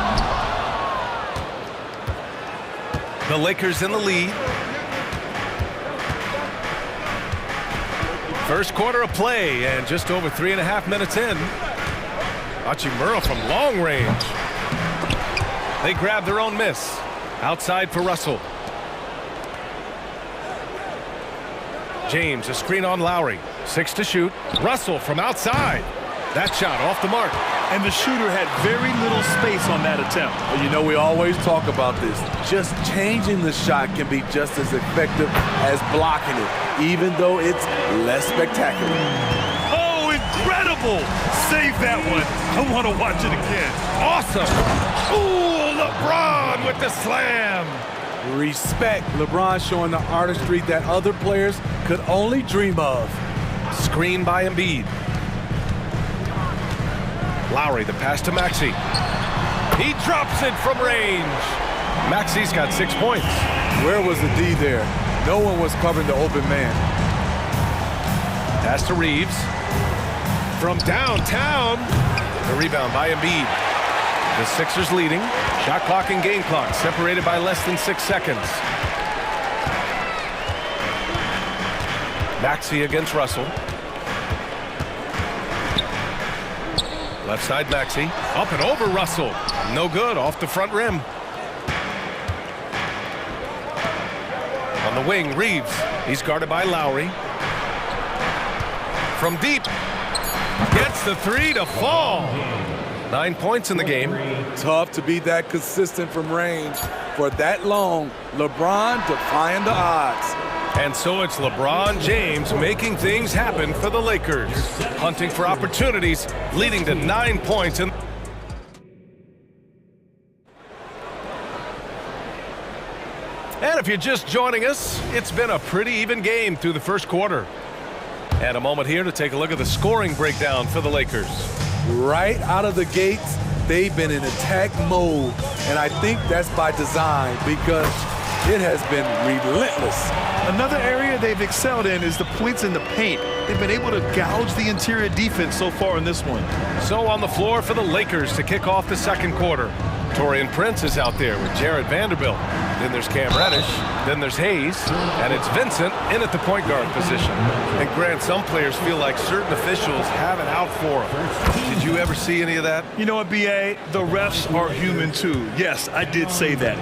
The Lakers in the lead. First quarter of play, and just over 3.5 minutes in. Hachimura from long range. They grab their own miss. Outside for Russell. James, a screen on Lowry. 6 to shoot. Russell from outside. That shot off the mark. And the shooter had very little space on that attempt. Well, you know, we always talk about this. Just changing the shot can be just as effective as blocking it, even though it's less spectacular. Oh, incredible! Save that one. I want to watch it again. Awesome. Ooh, LeBron with the slam. Respect. LeBron showing the artistry that other players could only dream of. Screen by Embiid. Lowry, the pass to Maxey. He drops it from range. Maxey's got 6 points. Where was the D there? No one was covering the open man. Pass to Reeves. From downtown. The rebound by Embiid. The Sixers leading. Shot clock and game clock separated by less than 6 seconds. Maxey against Russell. Left side Maxey. Up and over Russell. No good, off the front rim. On the wing, Reeves. He's guarded by Lowry. From deep. Gets the three to fall. 9 points in the game. Tough to be that consistent from range for that long. LeBron defying the odds. And so it's LeBron James making things happen for the Lakers. Hunting for opportunities, leading to 9 points. And if you're just joining us, it's been a pretty even game through the first quarter. And a moment here to take a look at the scoring breakdown for the Lakers. Right out of the gates, they've been in attack mode. And I think that's by design because it has been relentless. Another area they've excelled in is the points in the paint. They've been able to gouge the interior defense so far in this one. So on the floor for the Lakers to kick off the second quarter. Taurean Prince is out there with Jared Vanderbilt. Then there's Cam Reddish. Then there's Hayes. And it's Vincent in at the point guard position. And Grant, some players feel like certain officials have it out for them. Did you ever see any of that? You know what, B.A.? The refs are human too. Yes, I did say that.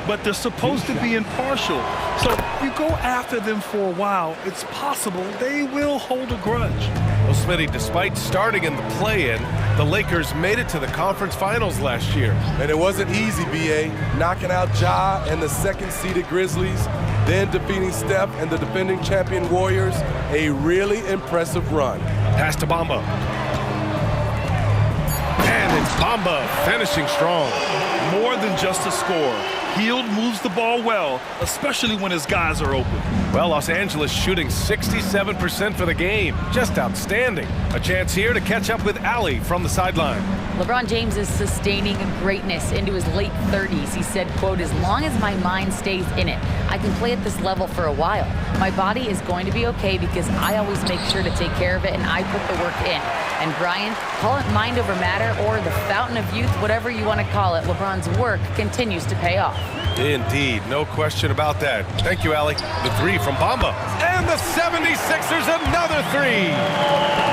But they're supposed to be impartial. So you go after them for a while, it's possible they will hold a grudge. Well, Smitty, despite starting in the play-in, the Lakers made it to the conference finals last year. And it wasn't easy, B.A. Knocking out Ja and the second-seeded Grizzlies, then defeating Steph and the defending champion Warriors. A really impressive run. Pass to Bamba. And it's Bamba finishing strong. More than just a score. Hield moves the ball well, especially when his guys are open. Well, Los Angeles shooting 67% for the game. Just outstanding. A chance here to catch up with Allie from the sideline. LeBron James is sustaining greatness into his late 30s. He said, quote, "As long as my mind stays in it, I can play at this level for a while. My body is going to be okay because I always make sure to take care of it and I put the work in." And Brian, call it mind over matter or the fountain of youth, whatever you want to call it, LeBron's work continues to pay off. Indeed, no question about that. Thank you, Allie. The three from Bamba. And the 76ers another three.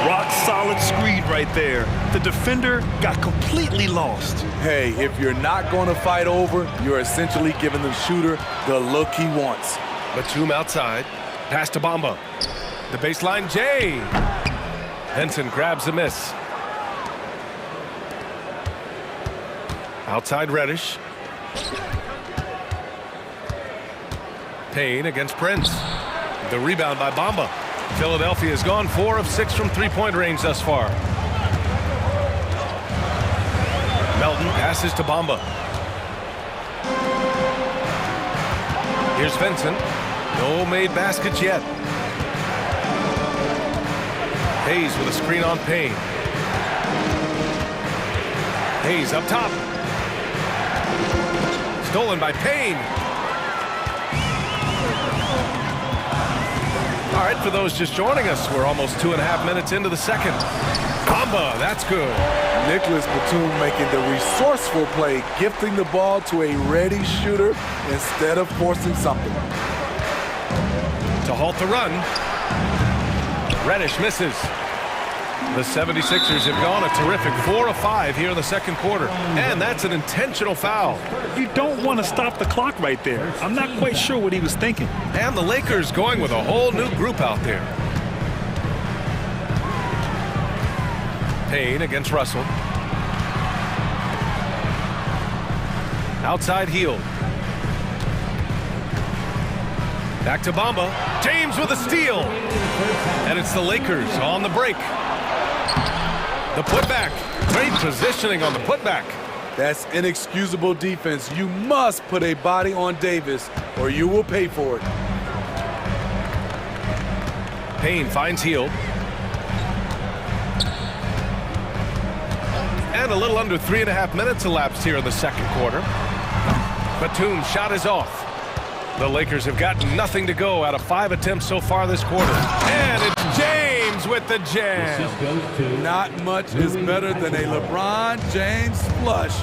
Rock solid screen right there. The defender got completely lost. Hey, if you're not going to fight over, you're essentially giving the shooter the look he wants. Batum outside. Pass to Bamba. The baseline, Jay. Henson grabs the miss. Outside Reddish. Payne against Prince. The rebound by Bamba. Philadelphia has gone 4 of 6 from three-point range thus far. Melton passes to Bamba. Here's Vincent. No made baskets yet. Hayes with a screen on Payne. Hayes up top. Stolen by Payne. All right, for those just joining us, we're almost 2.5 minutes into the second. Bamba, that's good. Nicholas Batum making the resourceful play, gifting the ball to a ready shooter instead of forcing something. To halt the run. Reddish misses. The 76ers have gone a terrific 4 of 5 here in the second quarter. And that's an intentional foul. You don't want to stop the clock right there. I'm not quite sure what he was thinking. And the Lakers going with a whole new group out there. Payne against Russell. Outside Hield. Back to Bamba. James with a steal. And it's the Lakers on the break. The putback. Great positioning on the putback. That's inexcusable defense. You must put a body on Davis or you will pay for it. Payne finds Hield. And a little under 3.5 minutes elapsed here in the second quarter. Batum's shot is off. The Lakers have got nothing to go out of 5 attempts so far this quarter. And it's James with the jam. Not much is better than a LeBron James flush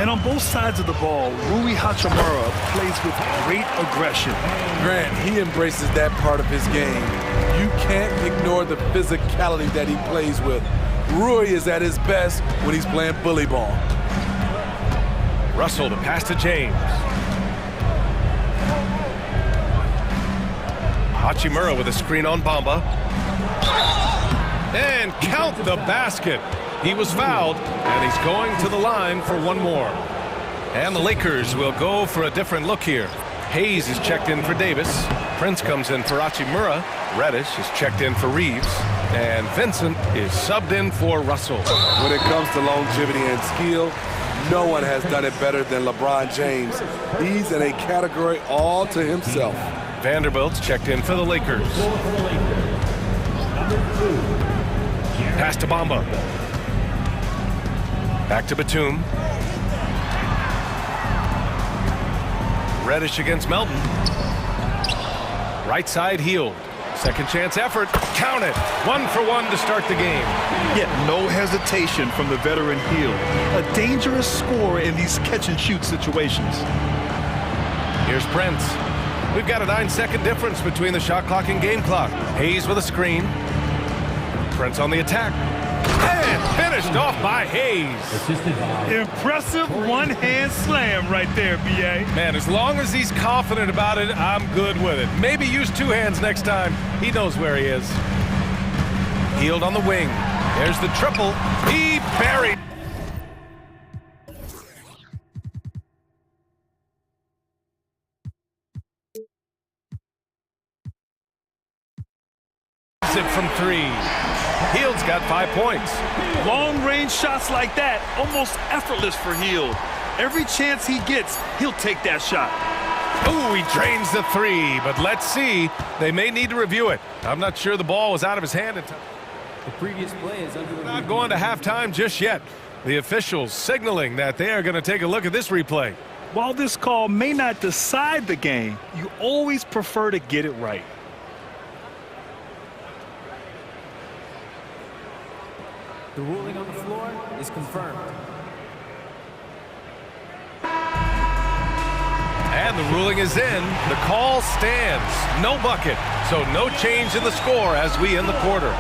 And on both sides of the ball, Rui Hachimura plays with great aggression. Grant, he embraces that part of his game. You can't ignore the physicality that he plays with. Rui is at his best when he's playing bully ball. Russell to pass to James. Hachimura with a screen on Bamba. And count the basket. He was fouled, and he's going to the line for one more. And the Lakers will go for a different look here. Hayes is checked in for Davis. Prince comes in for Hachimura. Reddish is checked in for Reeves. And Vincent is subbed in for Russell. When it comes to longevity and skill, no one has done it better than LeBron James. He's in a category all to himself. Vanderbilt's checked in for the Lakers. Pass to Bamba. Back to Batum. Reddish against Melton. Right side healed. Second chance effort. Count it. 1 for 1 to start the game. Yet no hesitation from the veteran Hield. A dangerous scorer in these catch-and-shoot situations. Here's Prince. We've got a 9-second difference between the shot clock and game clock. Hayes with a screen. Prince on the attack. And finished off by Hayes. Impressive one-hand slam right there, B.A. Man, as long as he's confident about it, I'm good with it. Maybe use 2 hands next time. He knows where he is. Hield on the wing. There's the triple. He buried. It from 3. Hield's got 5 points. Long-range shots like that, almost effortless for Hield. Every chance he gets, he'll take that shot. Ooh, he drains the 3, but let's see. They may need to review it. I'm not sure the ball was out of his hand in time. The previous play is under review. Not going to halftime just yet. The officials signaling that they are going to take a look at this replay. While this call may not decide the game, you always prefer to get it right. The ruling on the floor is confirmed. And the ruling is in. The call stands. No bucket. So no change in the score as we end the quarter.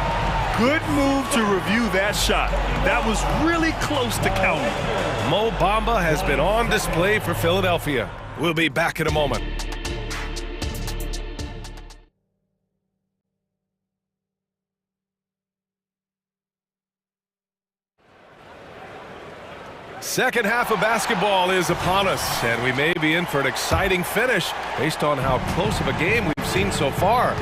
Good move to review that shot. That was really close to counting. Mo Bamba has been on display for Philadelphia. We'll be back in a moment. Second half of basketball is upon us, and we may be in for an exciting finish based on how close of a game we've seen so far.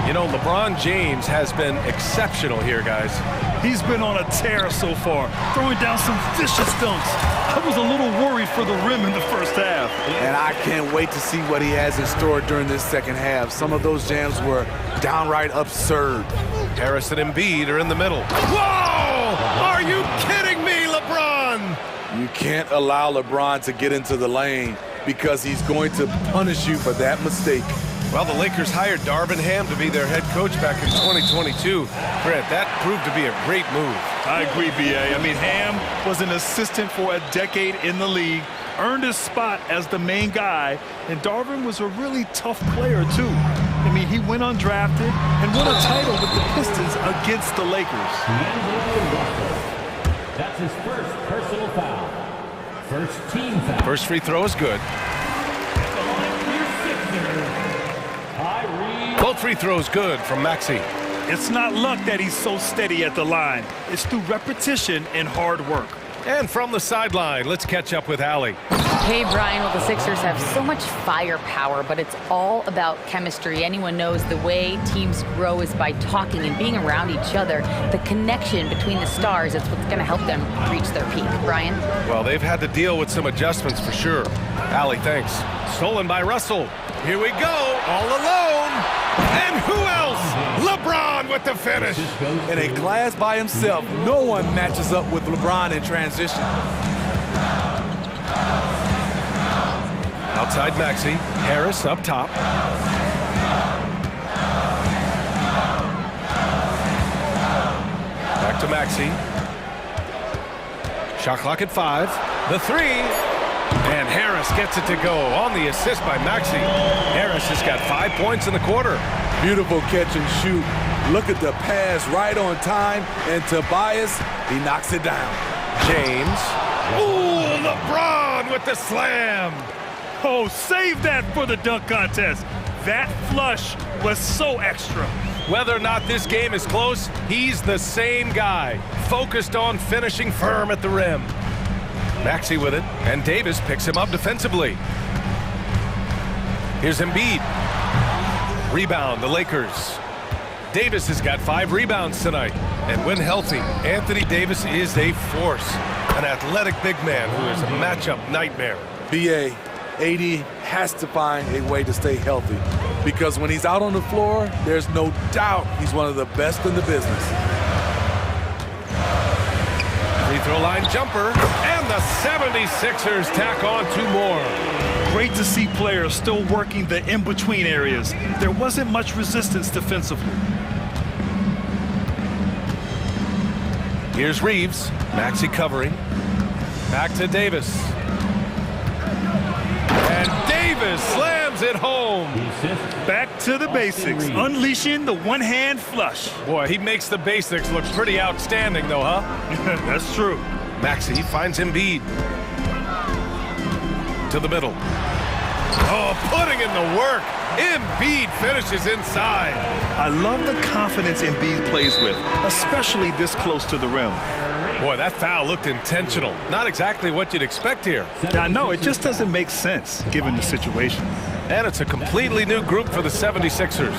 You know, LeBron James has been exceptional here, guys. He's been on a tear so far, throwing down some vicious dunks. I was a little worried for the rim in the first half. And I can't wait to see what he has in store during this second half. Some of those jams were downright absurd. Harris and Embiid are in the middle. Whoa! Are you kidding me, LeBron? You can't allow LeBron to get into the lane because he's going to punish you for that mistake. Well, the Lakers hired Darvin Ham to be their head coach back in 2022. Grant, that proved to be a great move. I agree, B.A. I mean, Ham was an assistant for a decade in the league, earned his spot as the main guy, and Darvin was a really tough player, too. I mean, he went undrafted and won a title with the Pistons against the Lakers. That's his first personal foul. First team foul. First free throw is good. Both free throws good from Maxey. It's not luck that he's so steady at the line. It's through repetition and hard work. And from the sideline, let's catch up with Allie. Hey, Brian, well, the Sixers have so much firepower, but it's all about chemistry. Anyone knows the way teams grow is by talking and being around each other. The connection between the stars is what's going to help them reach their peak. Brian? Well, they've had to deal with some adjustments for sure. Allie, thanks. Stolen by Russell. Here we go, all alone. And who else? LeBron with the finish. In a class by himself, no one matches up with LeBron in transition. Outside Maxey. Harris up top. Back to Maxey. Shot clock at 5. The three. And Harris gets it to go on the assist by Maxey. Harris has got 5 points in the quarter. Beautiful catch and shoot. Look at the pass right on time. And Tobias, he knocks it down. James. Ooh, LeBron with the slam. Oh, save that for the dunk contest. That flush was so extra. Whether or not this game is close, he's the same guy, focused on finishing firm at the rim. Maxey with it, and Davis picks him up defensively. Here's Embiid. Rebound, the Lakers. Davis has got 5 rebounds tonight. And when healthy, Anthony Davis is a force. An athletic big man who is a matchup nightmare. BA, AD has to find a way to stay healthy. Because when he's out on the floor, there's no doubt he's one of the best in the business. Free throw line jumper, and the 76ers tack on 2 more. Great to see players still working the in-between areas. There wasn't much resistance defensively. Here's Reeves. Maxey covering. Back to Davis. And Davis slams it home. Back to the basics. Unleashing the one-hand flush. Boy, he makes the basics look pretty outstanding, though, huh? That's true. Maxey finds Embiid. To the middle. Oh, putting in the work. Embiid finishes inside. I love the confidence Embiid plays with, especially this close to the rim. Boy, that foul looked intentional. Not exactly what you'd expect here. I know, it just doesn't make sense given the situation. And it's a completely new group for the 76ers.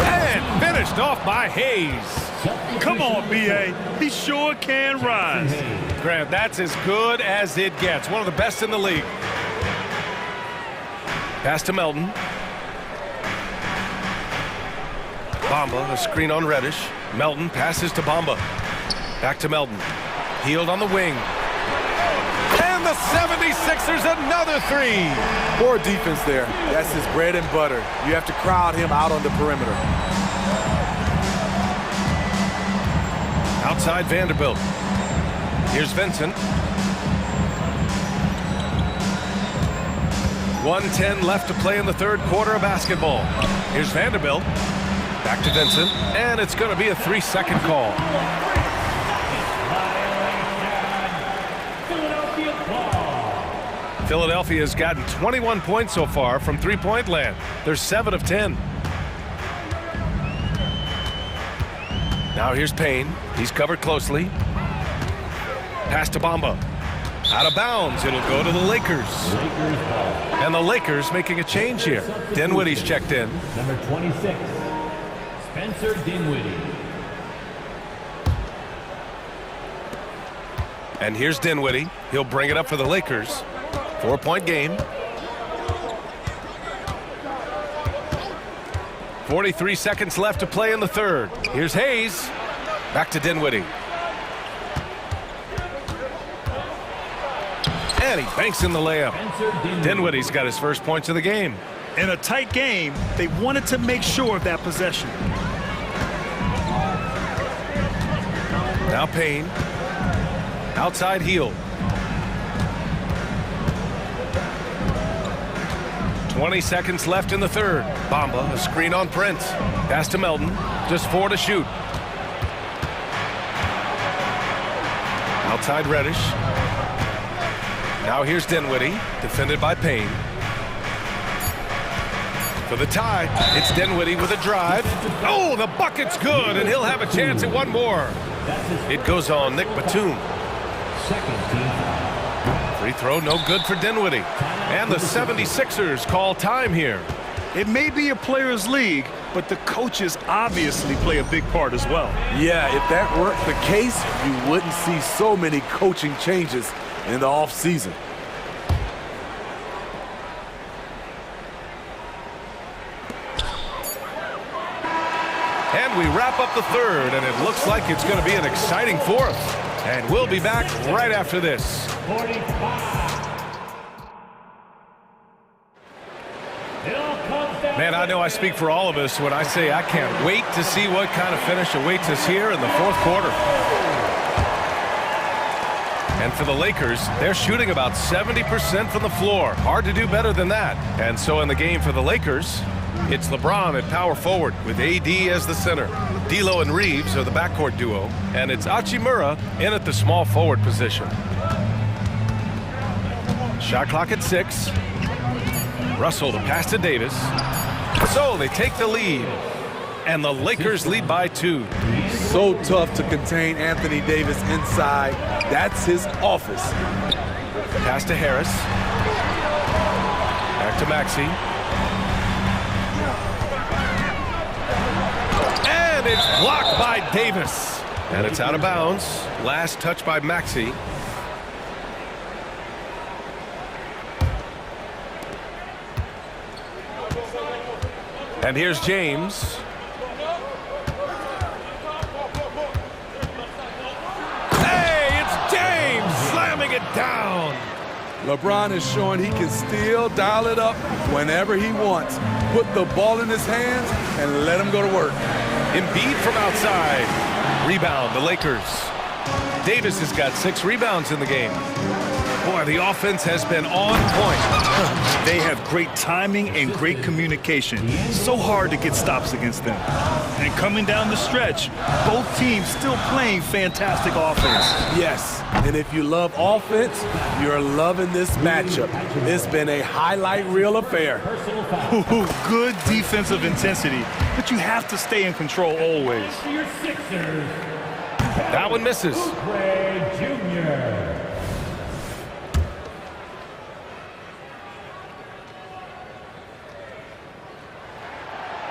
And finished off by Hayes. Come on, B.A. He sure can rise. Grant, that's as good as it gets. One of the best in the league. Pass to Melton. Bamba, a screen on Reddish. Melton passes to Bamba. Back to Melton. Healed on the wing. And the 76ers another 3. Poor defense there. That's his bread and butter. You have to crowd him out on the perimeter. Outside Vanderbilt. Here's Vincent. 1:10 left to play in the third quarter of basketball. Here's Vanderbilt. Back to Vincent. And it's going to be a 3-second call. Philadelphia has gotten 21 points so far from three-point land. They're 7 of 10. Now here's Payne. He's covered closely. Pass to Bamba. Out of bounds. It'll go to the Lakers. And the Lakers making a change here. Dinwiddie's checked in. Number 26, Spencer Dinwiddie. And here's Dinwiddie. He'll bring it up for the Lakers. 4-point game. 43 seconds left to play in the third. Here's Hayes. Back to Dinwiddie. And he banks in the layup. Dinwiddie's got his first points of the game. In a tight game, they wanted to make sure of that possession. Now Payne. Outside heel. 20 seconds left in the third. Bamba, a screen on Prince. Pass to Melton. Just 4 to shoot. Outside Reddish. Now here's Dinwiddie, defended by Payne. For the tie, it's Dinwiddie with a drive. Oh, the bucket's good, and he'll have a chance at one more. It goes on Nick Batum. Free throw, no good for Dinwiddie. And the 76ers call time here. It may be a players' league, but the coaches obviously play a big part as well. Yeah, if that weren't the case, you wouldn't see so many coaching changes in the offseason. And we wrap up the third, and it looks like it's going to be an exciting fourth. And we'll be back right after this. 45. Man, I know I speak for all of us when I say I can't wait to see what kind of finish awaits us here in the fourth quarter. And for the Lakers, they're shooting about 70% from the floor. Hard to do better than that. And so in the game for the Lakers, it's LeBron at power forward with AD as the center. D'Lo and Reeves are the backcourt duo. And it's Hachimura in at the small forward position. Shot clock at 6. Russell to pass to Davis. So they take the lead. And the Lakers lead by 2. So tough to contain Anthony Davis inside. That's his office. Pass to Harris. Back to Maxey. And it's blocked by Davis. And it's out of bounds. Last touch by Maxey. And here's James. It down. LeBron is showing he can still dial it up whenever he wants. Put the ball in his hands and let him go to work. Embiid from outside. Rebound, the Lakers. Davis has got 6 rebounds in the game. Boy, the offense has been on point. They have great timing and great communication. So hard to get stops against them. And coming down the stretch, both teams still playing fantastic offense. Yes, and if you love offense, you're loving this matchup. It's been a highlight reel affair. Good defensive intensity, but you have to stay in control always. That one misses.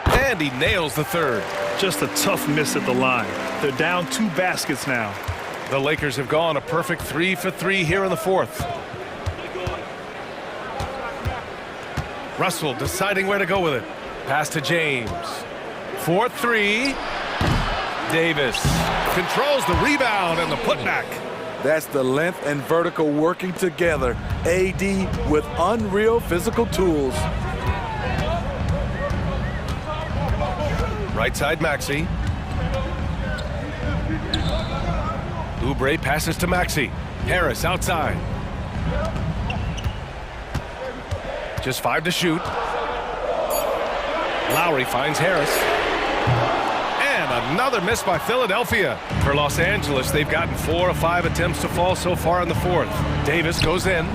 And he nails the third. Just a tough miss at the line. They're down 2 baskets now. The Lakers have gone a perfect 3 for 3 here in the 4th. Russell deciding where to go with it. Pass to James. 4-3. Davis controls the rebound and the putback. That's the length and vertical working together. AD with unreal physical tools. Right side, Maxey. Oubre passes to Maxey. Harris outside. Just 5 to shoot. Lowry finds Harris. And another miss by Philadelphia. For Los Angeles, they've gotten 4 of 5 attempts to fall so far in the 4th. Davis goes in.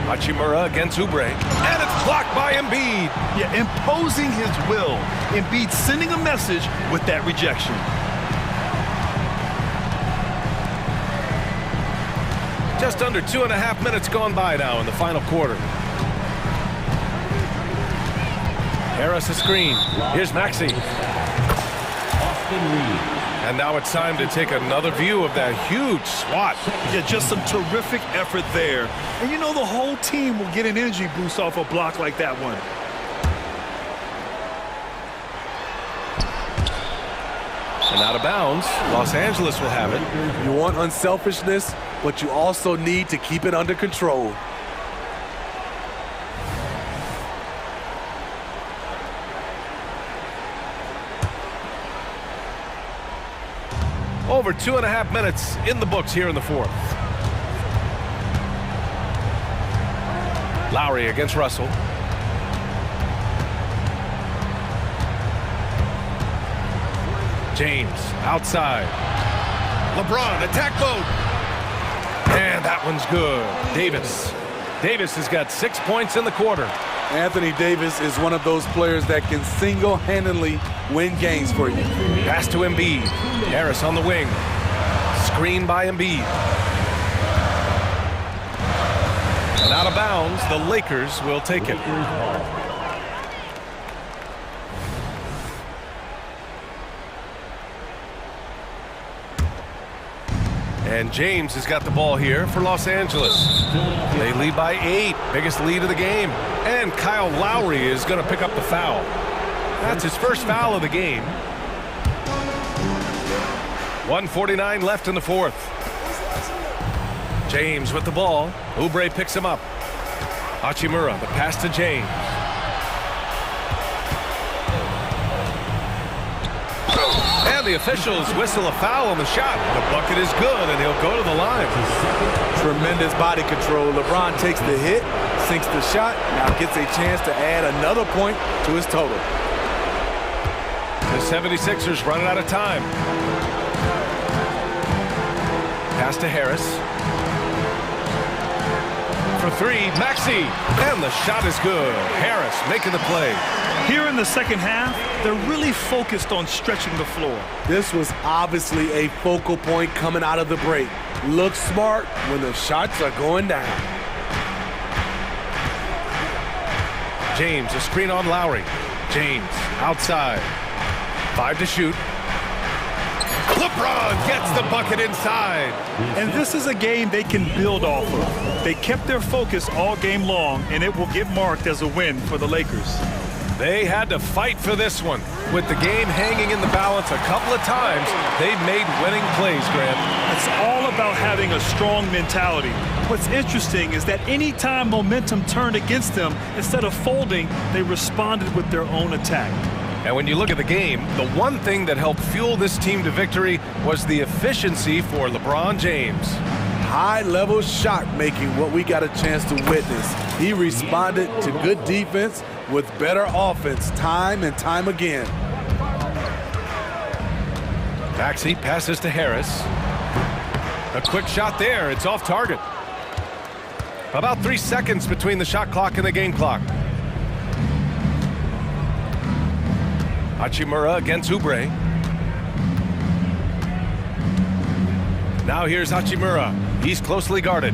Hachimura against Oubre. And it's blocked by Embiid. Yeah, imposing his will. Embiid sending a message with that rejection. Just under 2.5 minutes gone by now in the final quarter. Harris a screen. Here's Maxey. And now it's time to take another view of that huge swat. Yeah, just some terrific effort there. And you know the whole team will get an energy boost off a block like that one. And out of bounds, Los Angeles will have it. You want unselfishness, but you also need to keep it under control. Over 2.5 minutes in the books here in the 4th. Lowry against Russell. James outside. LeBron attack mode. And that one's good. Davis. Davis has got 6 points in the quarter. Anthony Davis is one of those players that can single-handedly win games for you. Pass to Embiid. Harris on the wing. Screen by Embiid. And out of bounds, the Lakers will take it. And James has got the ball here for Los Angeles. They lead by 8, biggest lead of the game. And Kyle Lowry is going to pick up the foul. That's his first foul of the game. 1:49 left in the 4th. James with the ball. Oubre picks him up. Hachimura, the pass to James. And the officials whistle a foul on the shot. The bucket is good, and he'll go to the line. Tremendous body control. LeBron takes the hit, sinks the shot, now gets a chance to add another point to his total. The 76ers running out of time. Pass to Harris. For three, Maxey, and the shot is good. Harris making the play. Here in the second half, they're really focused on stretching the floor. This was obviously a focal point coming out of the break. Look smart when the shots are going down. James, a screen on Lowry. James, outside. 5 to shoot. LeBron gets the bucket inside. And this is a game they can build off of. They kept their focus all game long, and it will get marked as a win for the Lakers. They had to fight for this one. With the game hanging in the balance a couple of times, they've made winning plays, Grant. It's all about having a strong mentality. What's interesting is that any time momentum turned against them, instead of folding, they responded with their own attack. And when you look at the game, the one thing that helped fuel this team to victory was the efficiency for LeBron James. High-level shot making, what we got a chance to witness. He responded to good defense with better offense time and time again. Maxey passes to Harris. A quick shot there. It's off target. About 3 seconds between the shot clock and the game clock. Hachimura against Oubre. Now here's Hachimura. He's closely guarded.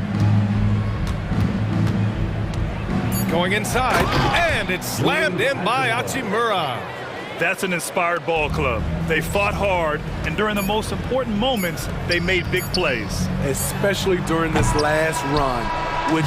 Going inside, and it's slammed in by Hachimura. That's an inspired ball club. They fought hard, and during the most important moments, they made big plays. Especially during this last run, which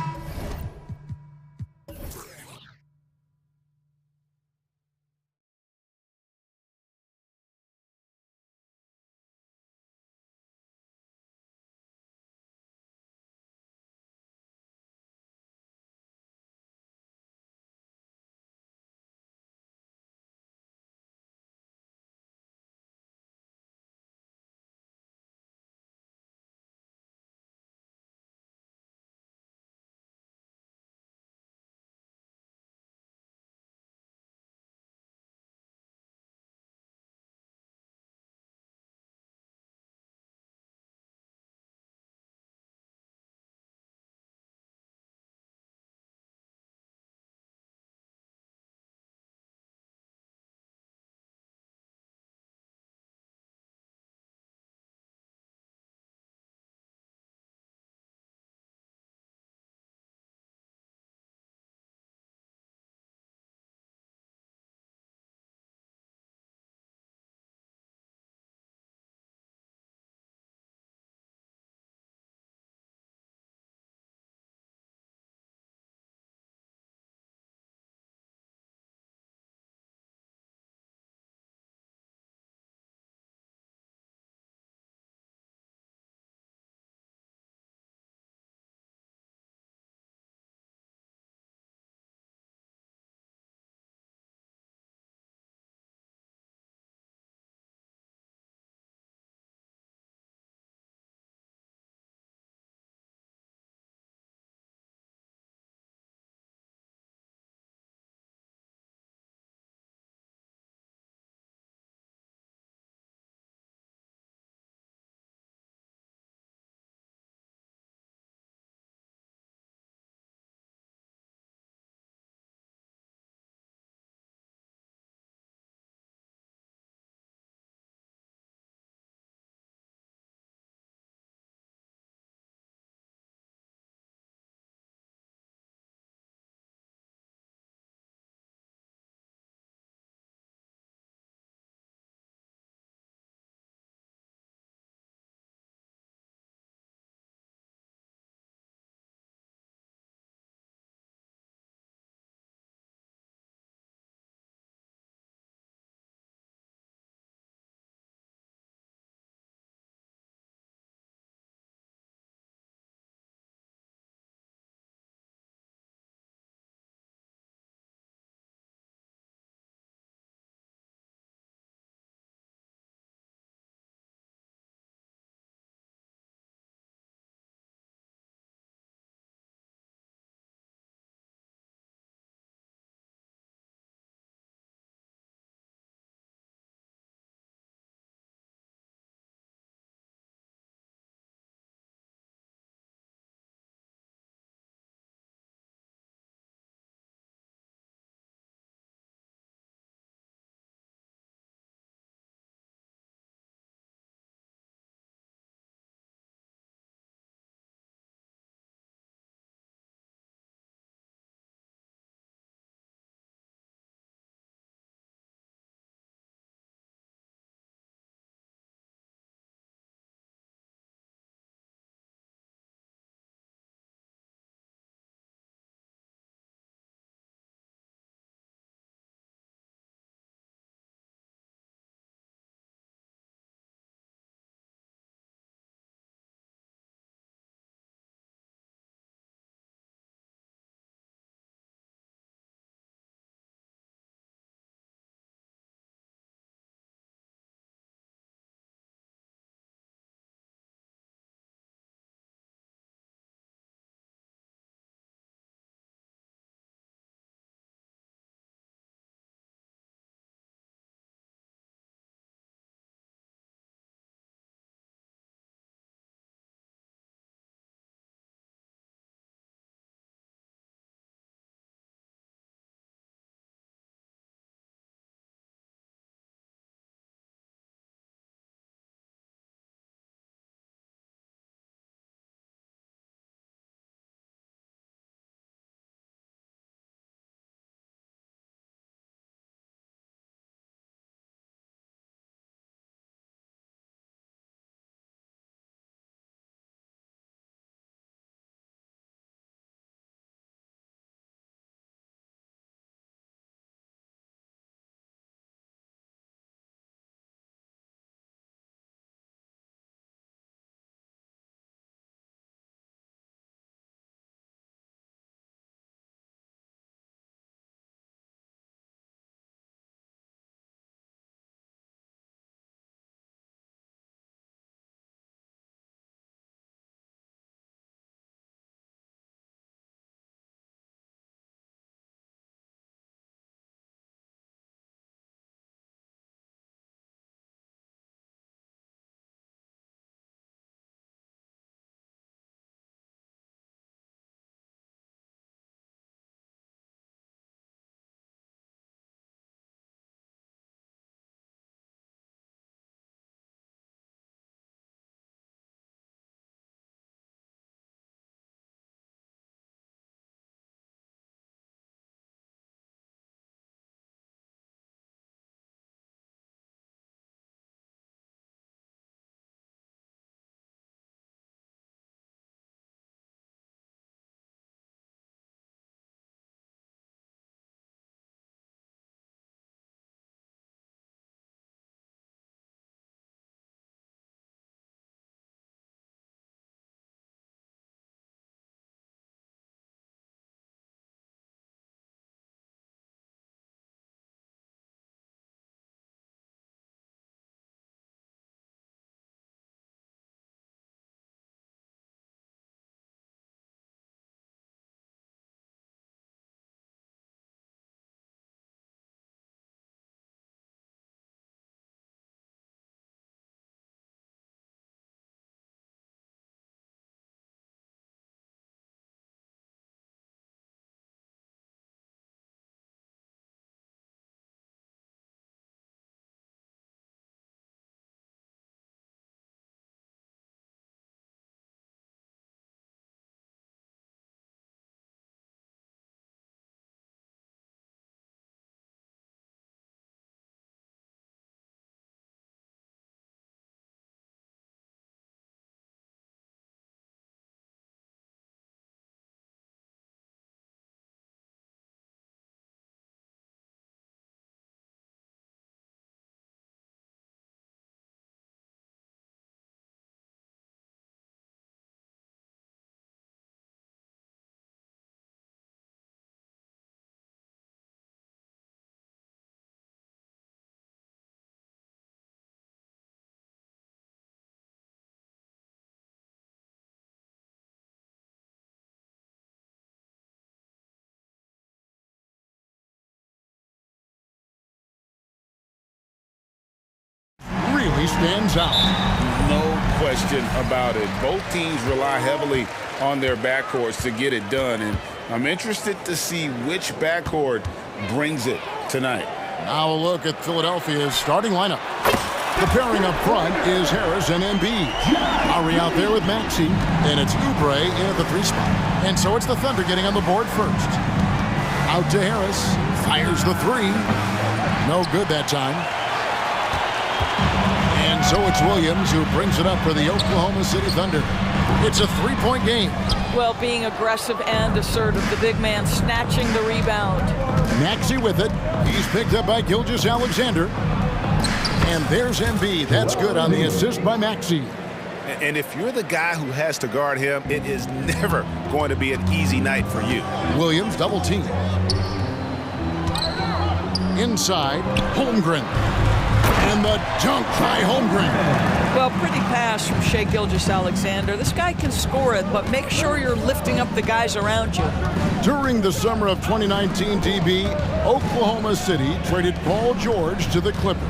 He stands out. No question about it. Both teams rely heavily on their backcourts to get it done, and I'm interested to see which backcourt brings it tonight. Now a look at Philadelphia's starting lineup. The pairing up front is Harris and Embiid. Lowry out there with Maxey, and it's Oubre in at the 3 spot. And so it's the Thunder getting on the board first. Out to Harris, fires the 3. No good that time. And so it's Williams who brings it up for the Oklahoma City Thunder. It's a 3-point game. Well, being aggressive and assertive, the big man snatching the rebound. Maxey with it. He's picked up by Gilgeous-Alexander. And there's Embiid. That's good on the assist by Maxey. And if you're the guy who has to guard him, it is never going to be an easy night for you. Williams double team. Inside, Holmgren. And the dunk by Holmgren. Well, pretty pass from Shai Gilgeous-Alexander. This guy can score it, but make sure you're lifting up the guys around you. During the summer of 2019, DB, Oklahoma City traded Paul George to the Clippers.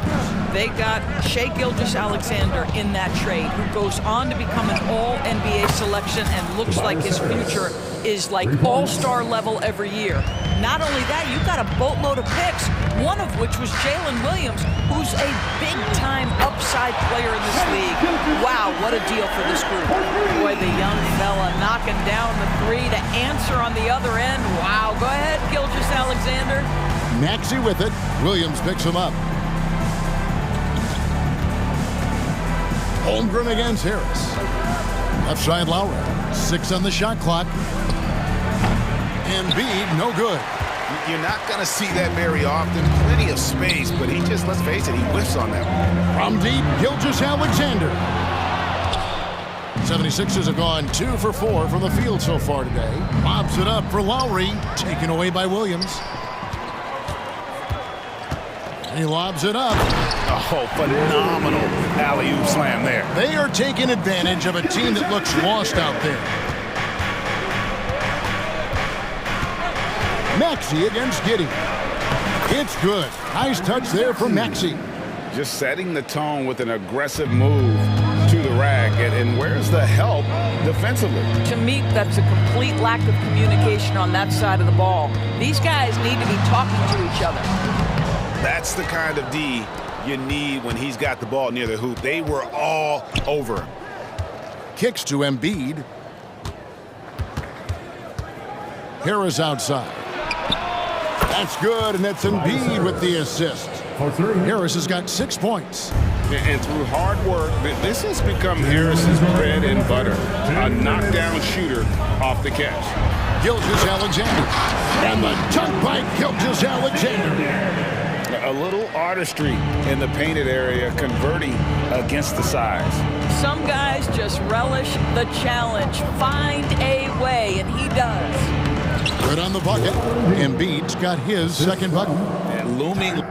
They got Shai Gilgeous-Alexander in that trade, who goes on to become an all-NBA selection and looks like his future is like all-star level every year. Not only that, you've got a boatload of picks, one of which was Jalen Williams, who's a big-time upside player in this league. Wow, what a deal for this group. Boy, the young fella knocking down the 3 to answer on the other end. Wow, go ahead, Gilgeous-Alexander. Maxey with it. Williams picks him up. Holmgren against Harris. Left side Lowry. 6 on the shot clock. Embiid, no good. You're not going to see that very often. Plenty of space, but he just, let's face it, he whiffs on that one. From deep, Gilgeous-Alexander. 76ers have gone 2 for 4 from the field so far today. Lobs it up for Lowry, taken away by Williams. He lobs it up. Oh, phenomenal alley-oop slam there. They are taking advantage of a team that looks lost out there. Maxey against Giddey. It's good. Nice touch there from Maxey. Just setting the tone with an aggressive move to the rack. And where's the help defensively? To me, that's a complete lack of communication on that side of the ball. These guys need to be talking to each other. That's the kind of D you need when he's got the ball near the hoop. They were all over him. Kicks to Embiid. Harris outside. That's good, and that's Embiid with the assist. Harris has got 6 points. And through hard work, this has become Harris's bread and butter. A knockdown shooter off the catch. Gilgeous-Alexander. And the dunk by Gilgeous-Alexander. A little artistry in the painted area, converting against the size. Some guys just relish the challenge. Find a way, and he does. Good on the bucket. Embiid's got his second bucket. And looming.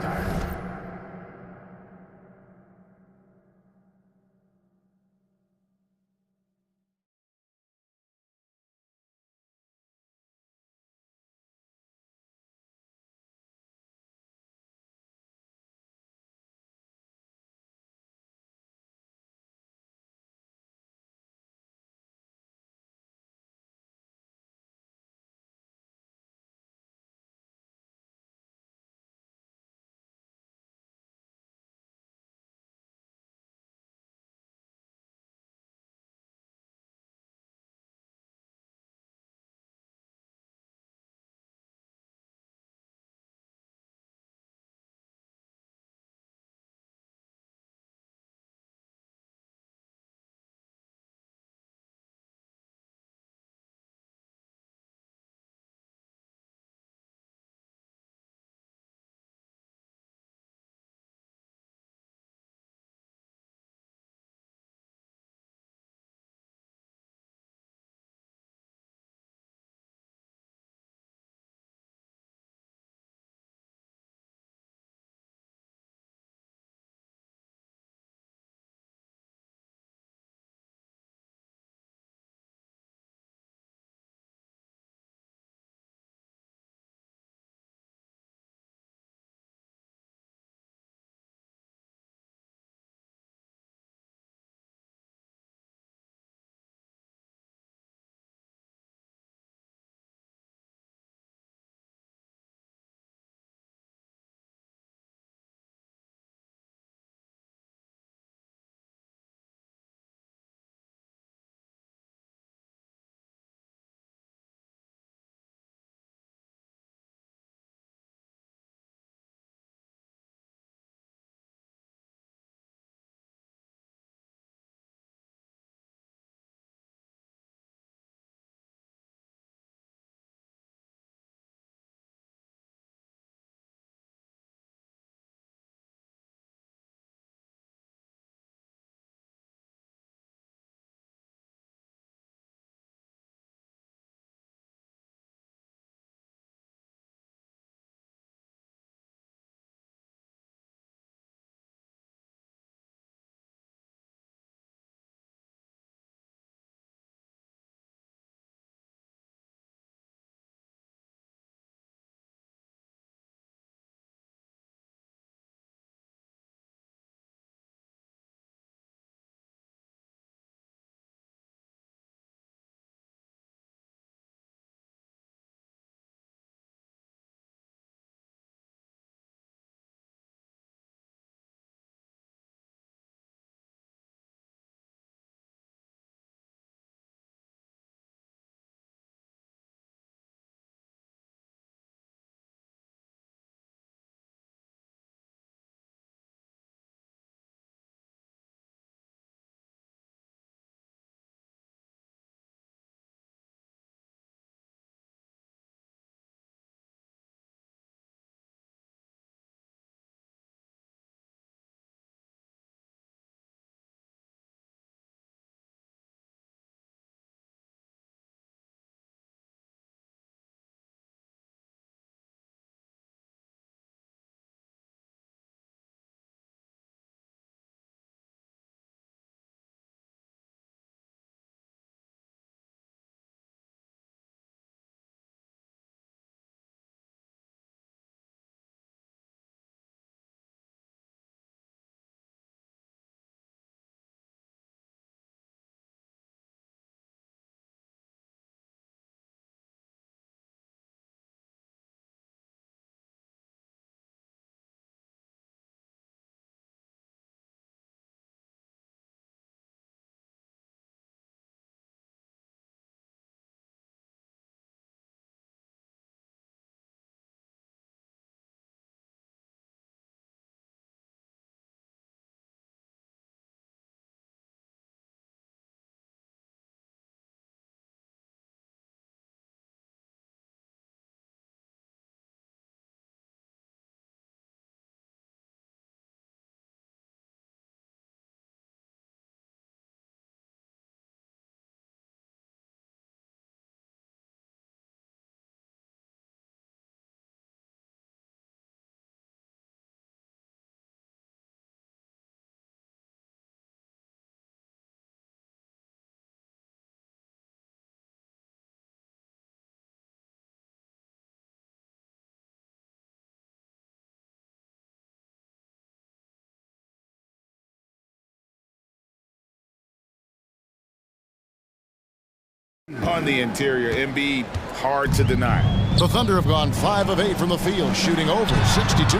On the interior, Embiid, hard to deny. The Thunder have gone 5 of 8 from the field, shooting over 62%.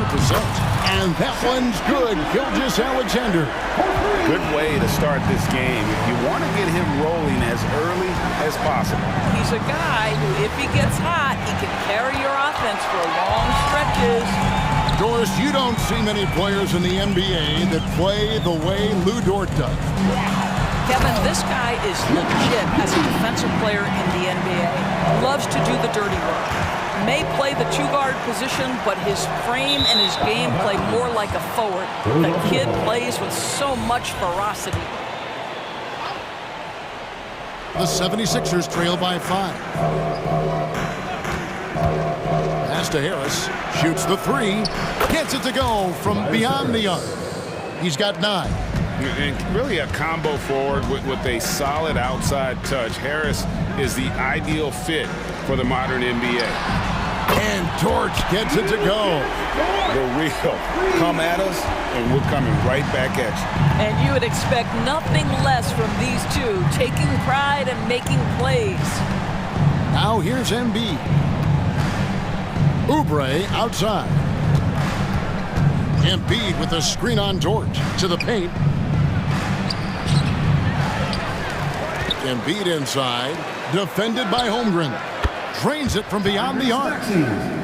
And that one's good. Gilgeous-Alexander. Good way to start this game. If you want to get him rolling as early as possible. He's a guy who, if he gets hot, he can carry your offense for long stretches. Doris, you don't see many players in the NBA that play the way Lou Dort does. Kevin, this guy is legit as a defensive player in the NBA. Loves to do the dirty work. May play the two-guard position, but his frame and his game play more like a forward. The kid plays with so much ferocity. The 76ers trail by 5. Pass to Harris. Shoots the 3. Gets it to go from beyond the arc. He's got 9. And really a combo forward with a solid outside touch. Harris is the ideal fit for the modern NBA. And Dort gets it to go. The real. Come at us, and we're coming right back at you. And you would expect nothing less from these two, taking pride and making plays. Now here's Embiid. Oubre outside. Embiid with a screen on Dort to the paint. Embiid inside, defended by Holmgren. Drains it from beyond the arc.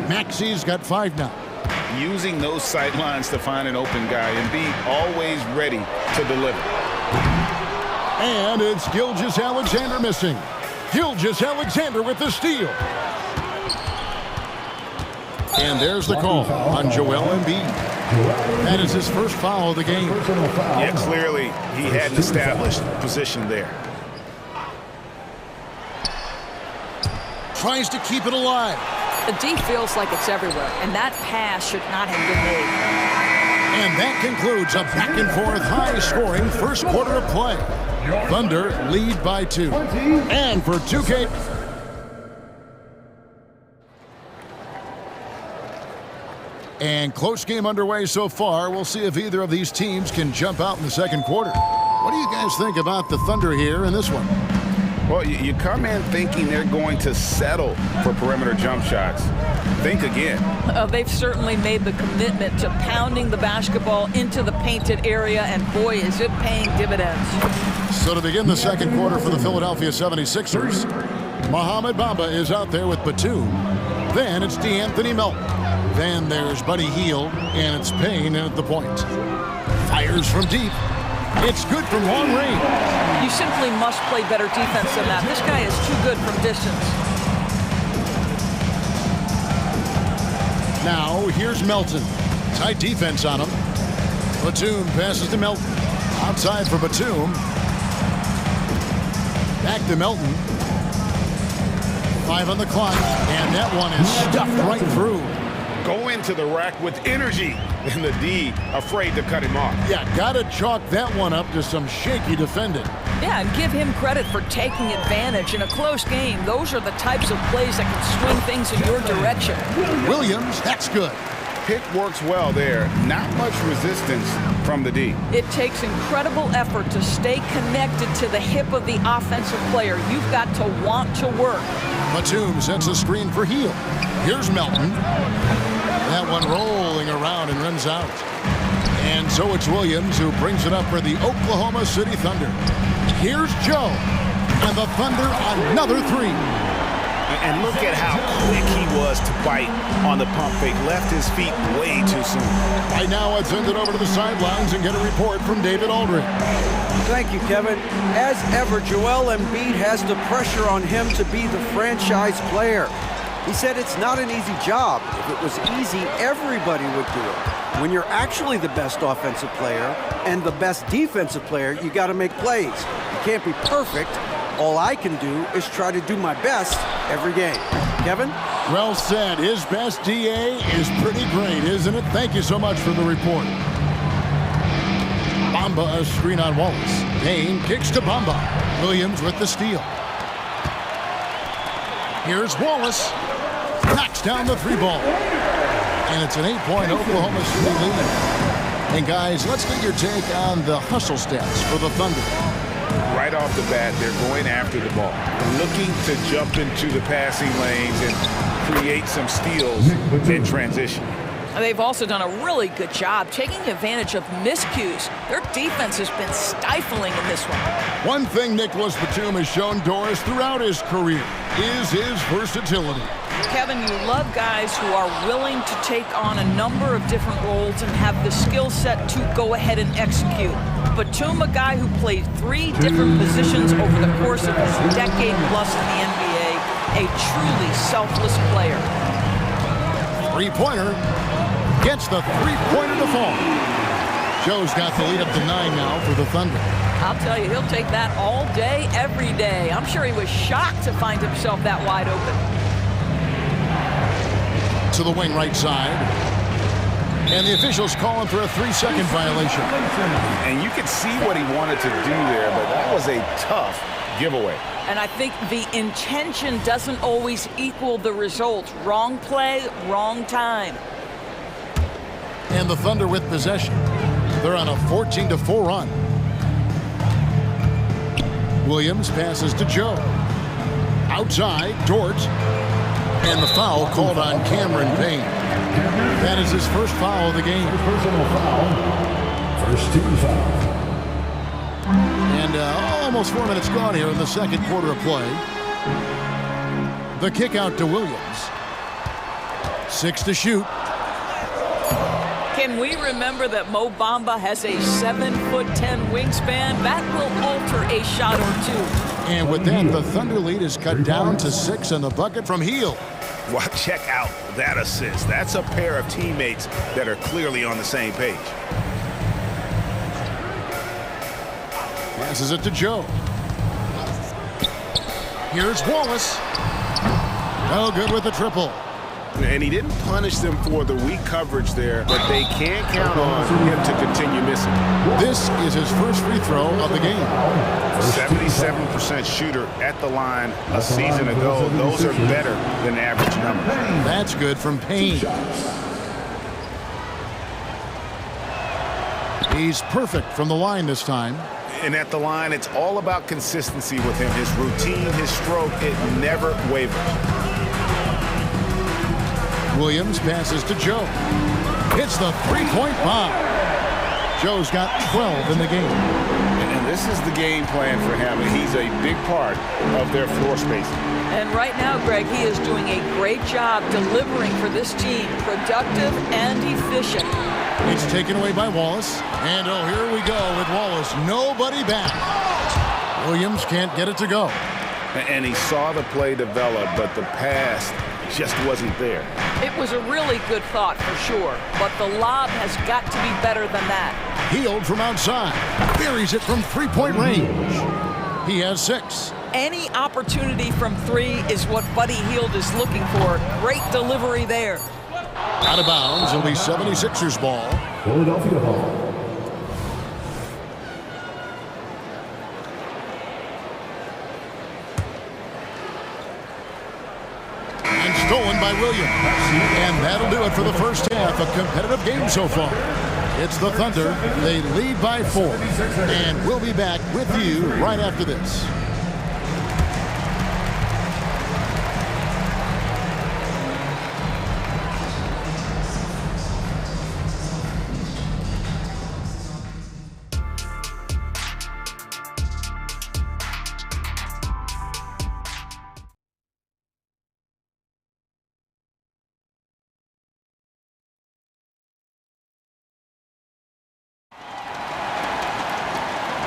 Maxi's got 5 now. Using those sight lines to find an open guy. Embiid always ready to deliver. And it's Gilgeous-Alexander missing. Gilgeous-Alexander with the steal. And there's the call on Joel Embiid. That is his first foul of the game. Yeah, clearly he had an established position there. Tries to keep it alive. The D feels like it's everywhere, and that pass should not have been made. And that concludes a back-and-forth, high-scoring first quarter of play. Thunder lead by 2. And for 2K... And close game underway so far. We'll see if either of these teams can jump out in the second quarter. What do you guys think about the Thunder here in this one? Well, you come in thinking they're going to settle for perimeter jump shots. Think again. They've certainly made the commitment to pounding the basketball into the painted area, and boy, is it paying dividends. So to begin the second quarter for the Philadelphia 76ers, Mohamed Bamba is out there with Batum. Then it's DeAnthony Melton. Then there's Buddy Hield, and it's Payne at the point. Fires from deep. It's good from long range. You simply must play better defense than that. This guy is too good from distance. Now, here's Melton. Tight defense on him. Batum passes to Melton. Outside for Batum. Back to Melton. 5 on the clock, and that one is stuffed right through. Go into the rack with energy, and the D afraid to cut him off. Yeah, gotta chalk that one up to some shaky defending. Yeah, and give him credit for taking advantage in a close game. Those are the types of plays that can swing things in your direction. Williams, that's good. Pick works well there. Not much resistance from the D. It takes incredible effort to stay connected to the hip of the offensive player. You've got to want to work. Batum sets a screen for Hield. Here's Melton. That one rolling around and runs out. And so it's Williams who brings it up for the Oklahoma City Thunder. Here's Joe. And the Thunder another 3. And look at how quick he was to bite on the pump fake. Left his feet way too soon. Right now, let's send it over to the sidelines and get a report from David Aldridge. Thank you, Kevin. As ever, Joel Embiid has the pressure on him to be the franchise player. He said it's not an easy job. If it was easy, everybody would do it. When you're actually the best offensive player and the best defensive player, you got to make plays. You can't be perfect. All I can do is try to do my best every game. Kevin? Well said. His best DA is pretty great, isn't it? Thank you so much for the report. Bamba, a screen on Wallace. Payne kicks to Bamba. Williams with the steal. Here's Wallace. Knocks down the 3-ball. And it's an 8-point Oklahoma City lead. And guys, let's get your take on the hustle stats for the Thunder. Right off the bat, they're going after the ball, looking to jump into the passing lanes and create some steals in transition. They've also done a really good job taking advantage of miscues. Their defense has been stifling in this one. One thing Nicholas Batum has shown Doris throughout his career is his versatility. Kevin, you love guys who are willing to take on a number of different roles and have the skill set to go ahead and execute. Batum, a guy who played 3 different positions over the course of his decade plus in the NBA, a truly selfless player. Three-pointer gets the three-pointer to fall. Joe's got the lead up to 9 now for the Thunder. I'll tell you, he'll take that all day, every day. I'm sure he was shocked to find himself that wide open. To the wing right side. And the officials calling for a 3-second violation. And you can see what he wanted to do there, but that was a tough giveaway. And I think the intention doesn't always equal the result. Wrong play, wrong time. And the Thunder with possession. They're on a 14-4 run. Williams passes to Joe. Outside, Dort. And the foul called on Cameron Payne. That is his first foul of the game. Personal foul. First team foul. And almost 4 minutes gone here in the second quarter of play. The kick out to Williams. 6 to shoot. Can we remember that Mo Bamba has a 7'10" wingspan? That will alter a shot or two. And with that, the Thunder lead is cut down to 6 on the bucket from Heel. Well, check out that assist. That's a pair of teammates that are clearly on the same page. Passes it to Joe. Here's Wallace. Oh, good with the triple. And he didn't punish them for the weak coverage there, but they can't count on him to continue missing. This is his first free throw of the game. 77% shooter at the line a season ago. Those are better than average numbers. That's good from Payne. He's perfect from the line this time. And at the line, it's all about consistency with him. His routine, his stroke, it never wavers. Williams passes to Joe. Hits the three-point bomb. Joe's got 12 in the game. And this is the game plan for him. He's a big part of their floor spacing. And right now, Greg, he is doing a great job delivering for this team. Productive and efficient. It's taken away by Wallace. And oh, here we go with Wallace. Nobody back. Williams can't get it to go. And he saw the play develop, but the pass just wasn't there. It was a really good thought for sure, but the lob has got to be better than that. Healed from outside. Buries it from three-point range. He has 6. Any opportunity from 3 is what Buddy Hield is looking for. Great delivery there. Out of bounds, it'll be 76ers ball. Philadelphia ball. Stolen by Williams. And that'll do it for the first half. A competitive game so far. It's the Thunder. They lead by 4. And we'll be back with you right after this.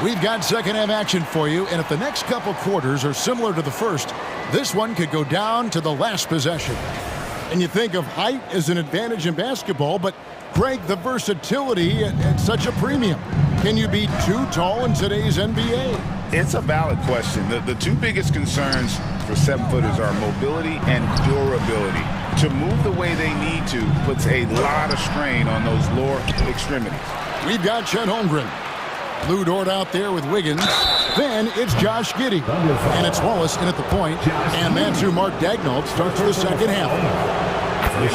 We've got second half action for you, and if the next couple quarters are similar to the first, this one could go down to the last possession. And you think of height as an advantage in basketball, but Greg, the versatility at such a premium. Can you be too tall in today's NBA? It's a valid question. The two biggest concerns for 7-footers are mobility and durability. To move the way they need to puts a lot of strain on those lower extremities. We've got Chet Holmgren. Lou Dort out there with Wiggins. Then it's Josh Giddey. And it's Wallace in at the point. And that's who Mark Daigneault starts the second half.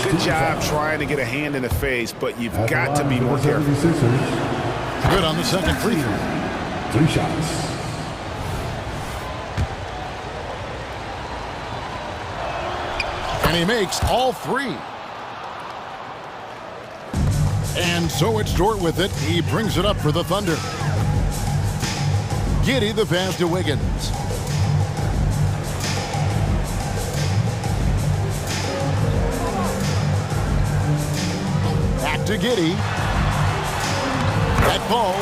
Good job trying to get a hand in the face, but you've got to be more careful. Good on the second free throw. 3 shots. And he makes all three. And so it's Dort with it. He brings it up for the Thunder. Giddey the pass to Wiggins. Back to Giddey. That falls.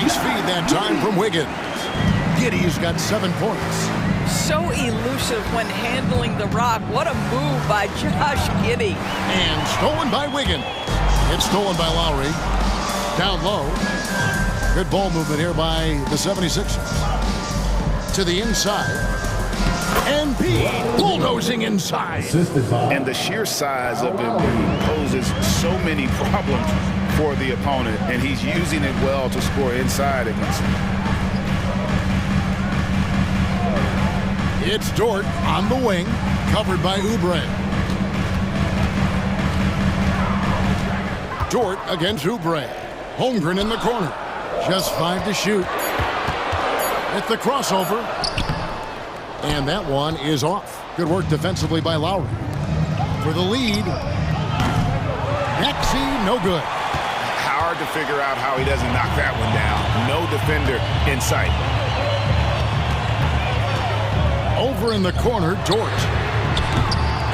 Nice feed that time from Wiggins. Giddey's got 7 points. So elusive when handling the rock. What a move by Josh Giddey. And stolen by Wiggins. It's stolen by Lowry. Down low. Good ball movement here by the 76ers. To the inside. Embiid bulldozing inside. And the sheer size of Embiid poses so many problems for the opponent, and he's using it well to score inside against him. It's Dort on the wing, covered by Oubre. Dort against Oubre. Holmgren in the corner. Just 5 to shoot. At the crossover. And that one is off. Good work defensively by Lowry. For the lead. Maxey, no good. Hard to figure out how he doesn't knock that one down. No defender in sight. Over in the corner, Dort.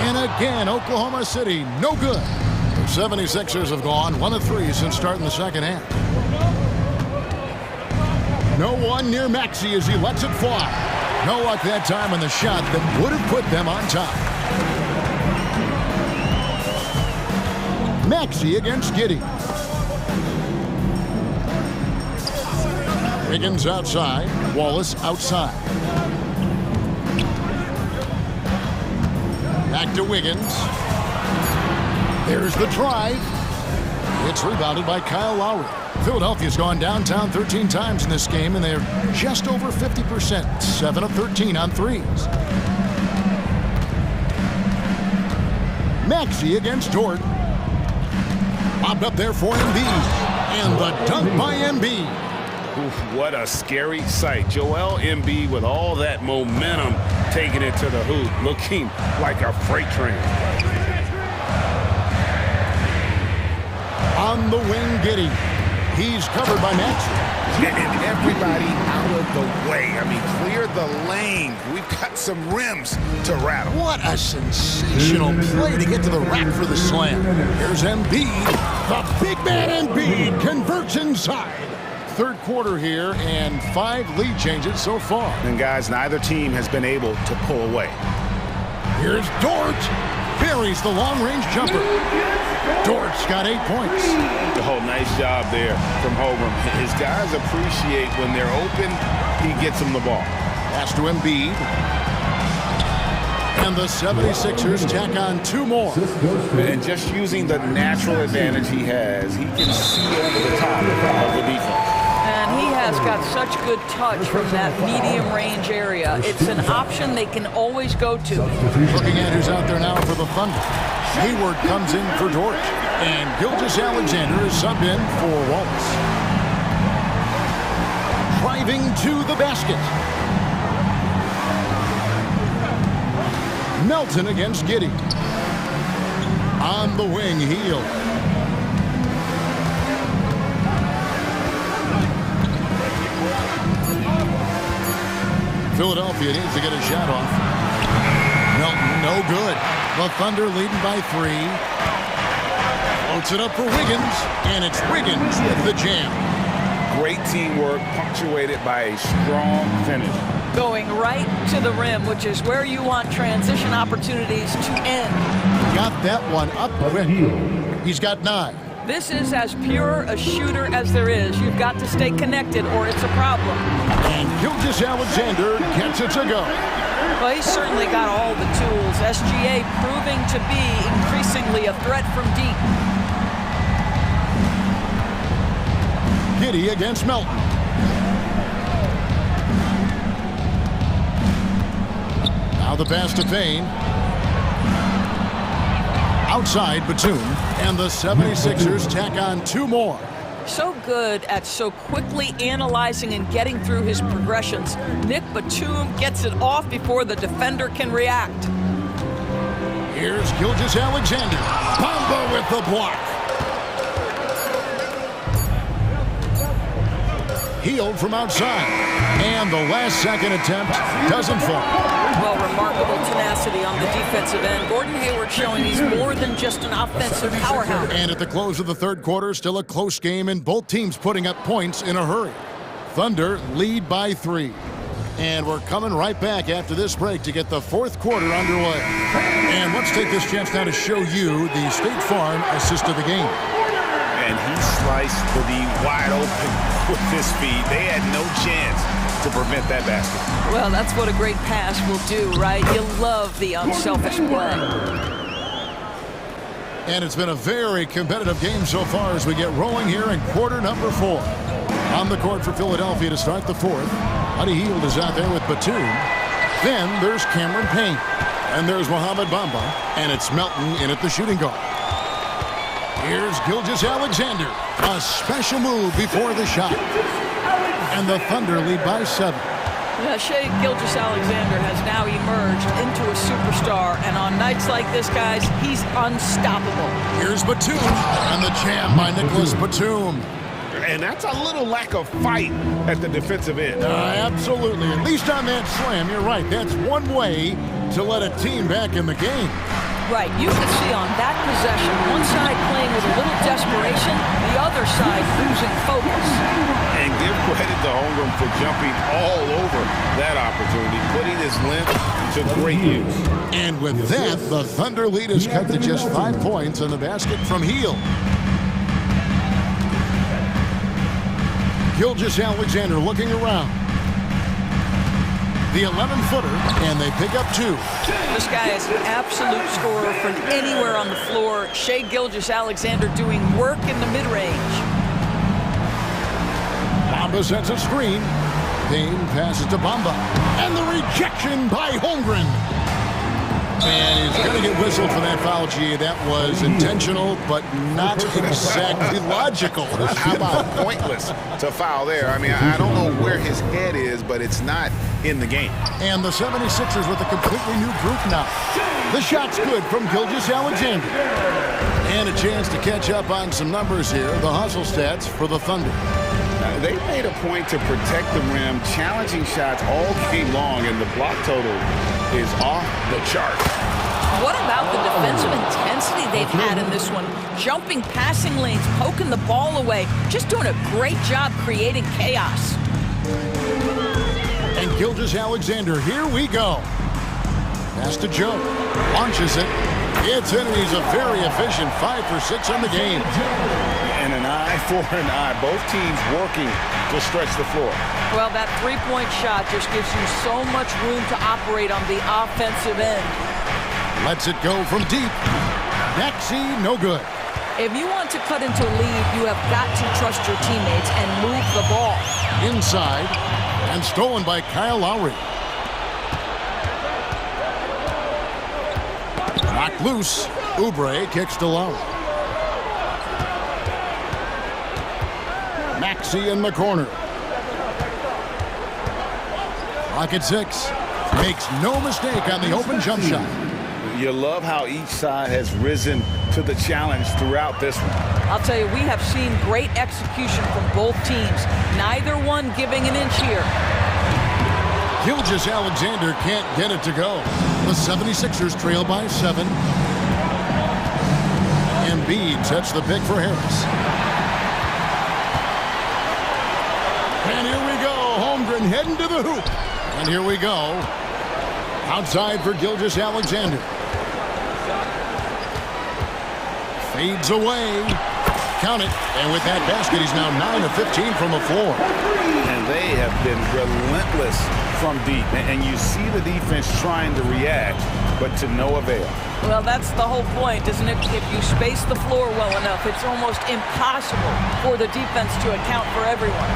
And again, Oklahoma City, no good. The 76ers have gone 1 of 3 since starting the second half. No one near Maxey as he lets it fly. No luck that time on the shot that would have put them on top. Maxey against Giddey. Wiggins outside. Wallace outside. Back to Wiggins. There's the drive. It's rebounded by Kyle Lowry. Philadelphia's gone downtown 13 times in this game, and they're just over 50%. 7 of 13 on threes. Maxey against Dort. Bobbed up there for Embiid. And the dunk by Embiid. Oof, what a scary sight. Joel Embiid with all that momentum taking it to the hoop, looking like a freight train. On the wing, Giddey. He's covered by Maxey. And everybody out of the way. I mean, clear the lane. We've got some rims to rattle. What a sensational play to get to the rack for the slam. Here's Embiid. The big man Embiid converts inside. Third quarter here, and 5 lead changes so far. And guys, neither team has been able to pull away. Here's Dort. Buries the long-range jumper. Dort's got 8 points. Oh, nice job there from Holmgren. His guys appreciate when they're open, he gets them the ball. Pass to Embiid. And the 76ers tack on 2 more. And just using the natural advantage he has, he can see over the top of the defense. And he has got such good touch from that medium range area. It's an option they can always go to. Looking at who's out there now for the Thunder. Hayward comes in for Dort. And Gilgeous-Alexander is subbed in for Wallace. Driving to the basket. Melton against Giddey. On the wing, Heel. Philadelphia needs to get a shot off. Melton, no good. The Thunder leading by 3. Floats it up for Wiggins, and it's Wiggins with the jam. Great teamwork, punctuated by a strong finish. Going right to the rim, which is where you want transition opportunities to end. Got that one up quick. He's got 9. This is as pure a shooter as there is. You've got to stay connected or it's a problem. And Gilgeous-Alexander gets it to go. Well, he's certainly got all the tools. SGA proving to be increasingly a threat from deep. Giddey against Melton. Now the pass to Payne. Outside Batum, and the 76ers tack on 2 more. So good at so quickly analyzing and getting through his progressions. Nick Batum gets it off before the defender can react. Here's Gilgeous-Alexander. Bamba with the block. Healed from outside. And the last second attempt doesn't fall. Well, remarkable tenacity on the defensive end. Gordon Hayward showing he's more than just an offensive powerhouse. And at the close of the third quarter, still a close game and both teams putting up points in a hurry. Thunder lead by 3. And we're coming right back after this break to get the fourth quarter underway. And let's take this chance now to show you the State Farm assist of the game. And he sliced the D wide open with his feet. They had no chance to prevent that basket. Well, that's what a great pass will do, right? You love the unselfish play. And it's been a very competitive game so far as we get rolling here in quarter number 4. On the court for Philadelphia to start the fourth. Buddy Hield is out there with Batum. Then there's Cameron Payne. And there's Mohamed Bamba. And it's Melton in at the shooting guard. Here's Gilgeous-Alexander. A special move before the shot. And the Thunder lead by 7. Yeah, Shai Gilgeous-Alexander has now emerged into a superstar. And on nights like this, guys, he's unstoppable. Here's Batum. And the jam by Nicholas Batum. And that's a little lack of fight at the defensive end. Absolutely. At least on that slam, you're right. That's one way to let a team back in the game. Right. You can see on that possession, one side playing with a little desperation, the other side losing focus. And give credit to Holmgren for jumping all over that opportunity, putting his length to great use. And with that, the Thunder lead is cut to just 5 points on the basket from Hield. Gilgeous-Alexander looking around. The 11-footer, and they pick up 2. This guy is an absolute scorer from anywhere on the floor. Shai Gilgeous-Alexander doing work in the mid-range. Bamba sets a screen. Payne passes to Bamba. And the rejection by Holmgren. And he's going to get whistled for that foul, G. That was intentional, but not exactly logical. How about pointless to foul there? I mean, I don't know where his head is, but it's not in the game. And the 76ers with a completely new group now. The shot's good from Gilgeous-Alexander. And a chance to catch up on some numbers here. The hustle stats for the Thunder. They made a point to protect the rim, challenging shots all game long, and the block total is off the chart. What about the defensive intensity they've had in this one? Jumping passing lanes, poking the ball away, just doing a great job creating chaos. And Gilgeous-Alexander, here we go. Pass to Joe, launches it. It's in, and he's a very efficient 5 for 6 on the game. And an eye for an eye. Both teams working to stretch the floor. Well, that three-point shot just gives you so much room to operate on the offensive end. Lets it go from deep. Maxey, no good. If you want to cut into a lead, you have got to trust your teammates and move the ball. Inside, and stolen by Kyle Lowry. Knocked loose. Oubre kicks to Lowry. Maxey in the corner. Clock at 6. Makes no mistake on the open jump shot. You love how each side has risen to the challenge throughout this one. I'll tell you, we have seen great execution from both teams. Neither one giving an inch here. Gilgeous-Alexander can't get it to go. The 76ers trail by 7. Embiid sets the pick for Harris. And here we go. Holmgren heading to the hoop. And here we go. Outside for Gilgeous-Alexander. Fades away. Count it. And with that basket, he's now 9 of 15 from the floor. And they have been relentless from deep. And you see the defense trying to react, but to no avail. Well, that's the whole point, isn't it? If you space the floor well enough, it's almost impossible for the defense to account for everyone.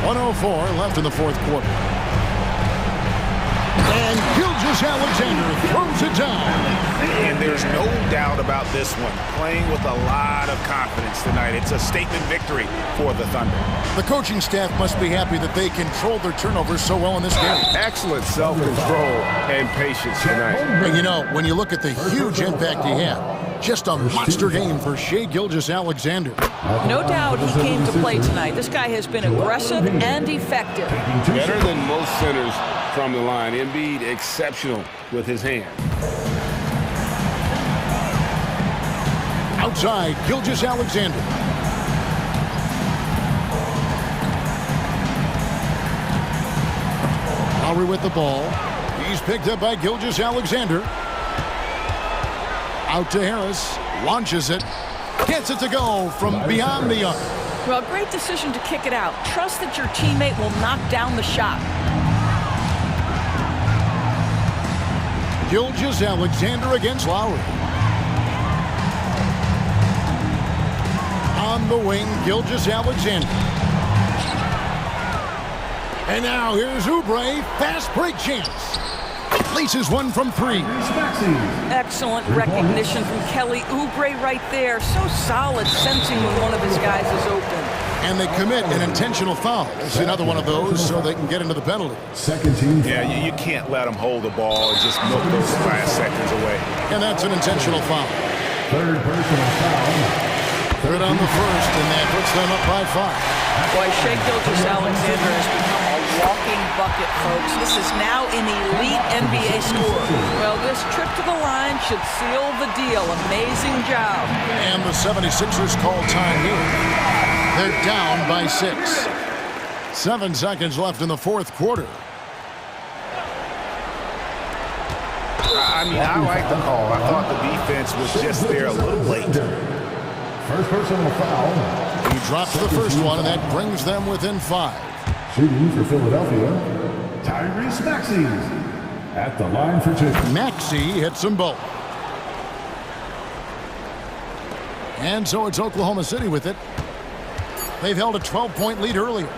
.104 left in the fourth quarter. And Gilgeous-Alexander throws it down. And there's no doubt about this one. Playing with a lot of confidence tonight. It's a statement victory for the Thunder. The coaching staff must be happy that they controlled their turnovers so well in this game. Excellent self-control and patience tonight. And you know, when you look at the huge impact he had, just a monster game for Shai Gilgeous-Alexander. No doubt he came to play tonight. This guy has been aggressive and effective. Better than most centers from the line. Embiid exceptional with his hand. Outside, Gilgeous-Alexander. Lowry with the ball. He's picked up by Gilgeous-Alexander. Out to Harris. Launches it. Gets it to go from beyond the arc. Well, great decision to kick it out. Trust that your teammate will knock down the shot. Gilgeous-Alexander against Lowry. On the wing, Gilgeous-Alexander. And now here's Oubre. Fast break chance. Laces one from three. Excellent recognition from Kelly Oubre right there. So solid, sensing when one of his guys is open. And they commit an intentional foul. It's another one of those so they can get into the penalty. Yeah, you can't let them hold the ball and just milk those last seconds away. And that's an intentional foul. Third personal foul. Third on the first, and that puts them up by 5. Boy, Shai Gilgeous-Alexander has become a walking bucket, folks. This is now an elite NBA scorer. Well, this trip to the line should seal the deal. Amazing job. And the 76ers call time here. They're down by 6. 7 seconds left in the fourth quarter. I mean, I like the call. I thought the defense was just there a little late. First personal foul. He drops the first one, and that brings them within 5. Shooting for Philadelphia, Tyrese Maxey at the line for 2. Maxey hits them both. And so it's Oklahoma City with it. They've held a 12-point lead earlier.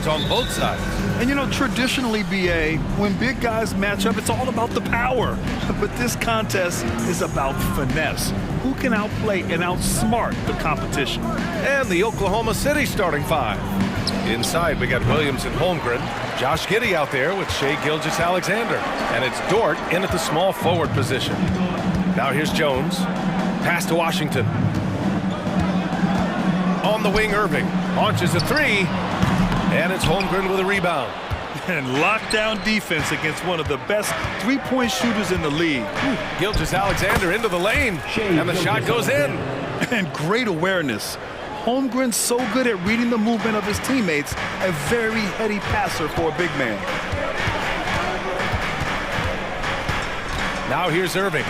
effort on both sides. And, you know, traditionally, BA, when big guys match up, it's all about the power. But this contest is about finesse. Who can outplay and outsmart the competition? And the Oklahoma City starting five. Inside, we got Williams and Holmgren. Josh Giddey out there with Shai Gilgeous-Alexander. And it's Dort in at the small forward position. Now here's Jones. Pass to Washington. On the wing, Irving. Launches a three. And it's Holmgren with a rebound. And lockdown defense against one of the best three-point shooters in the league. Gilgeous-Alexander into the lane. And the shot goes in. And great awareness. Holmgren's so good at reading the movement of his teammates, a very heady passer for a big man. Now here's Irving.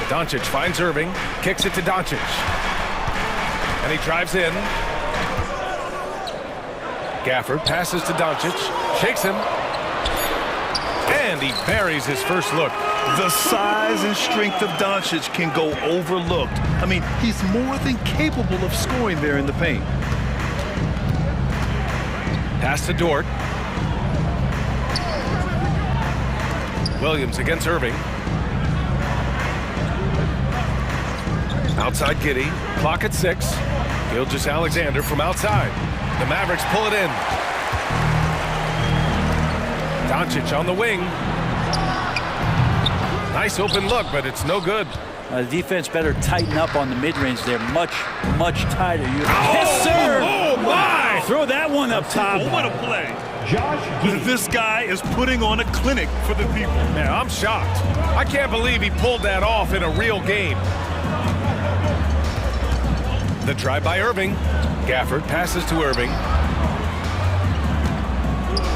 Doncic finds Irving, kicks it to Doncic. And he drives in. Gafford passes to Doncic, shakes him, and he buries his first look. The size and strength of Doncic can go overlooked. I mean, he's more than capable of scoring there in the paint. Pass to Dort. Williams against Irving. Outside Giddey, clock at 6. Gilgeous-Alexander from outside. The Mavericks pull it in. Doncic on the wing. Nice open look, but it's no good. The defense better tighten up on the mid-range. They're much tighter. Yes, sir! Oh, my! Throw that one up top. Oh, what a play. This guy is putting on a clinic for the people. Man, I'm shocked. I can't believe he pulled that off in a real game. The drive by Irving. Gafford passes to Irving.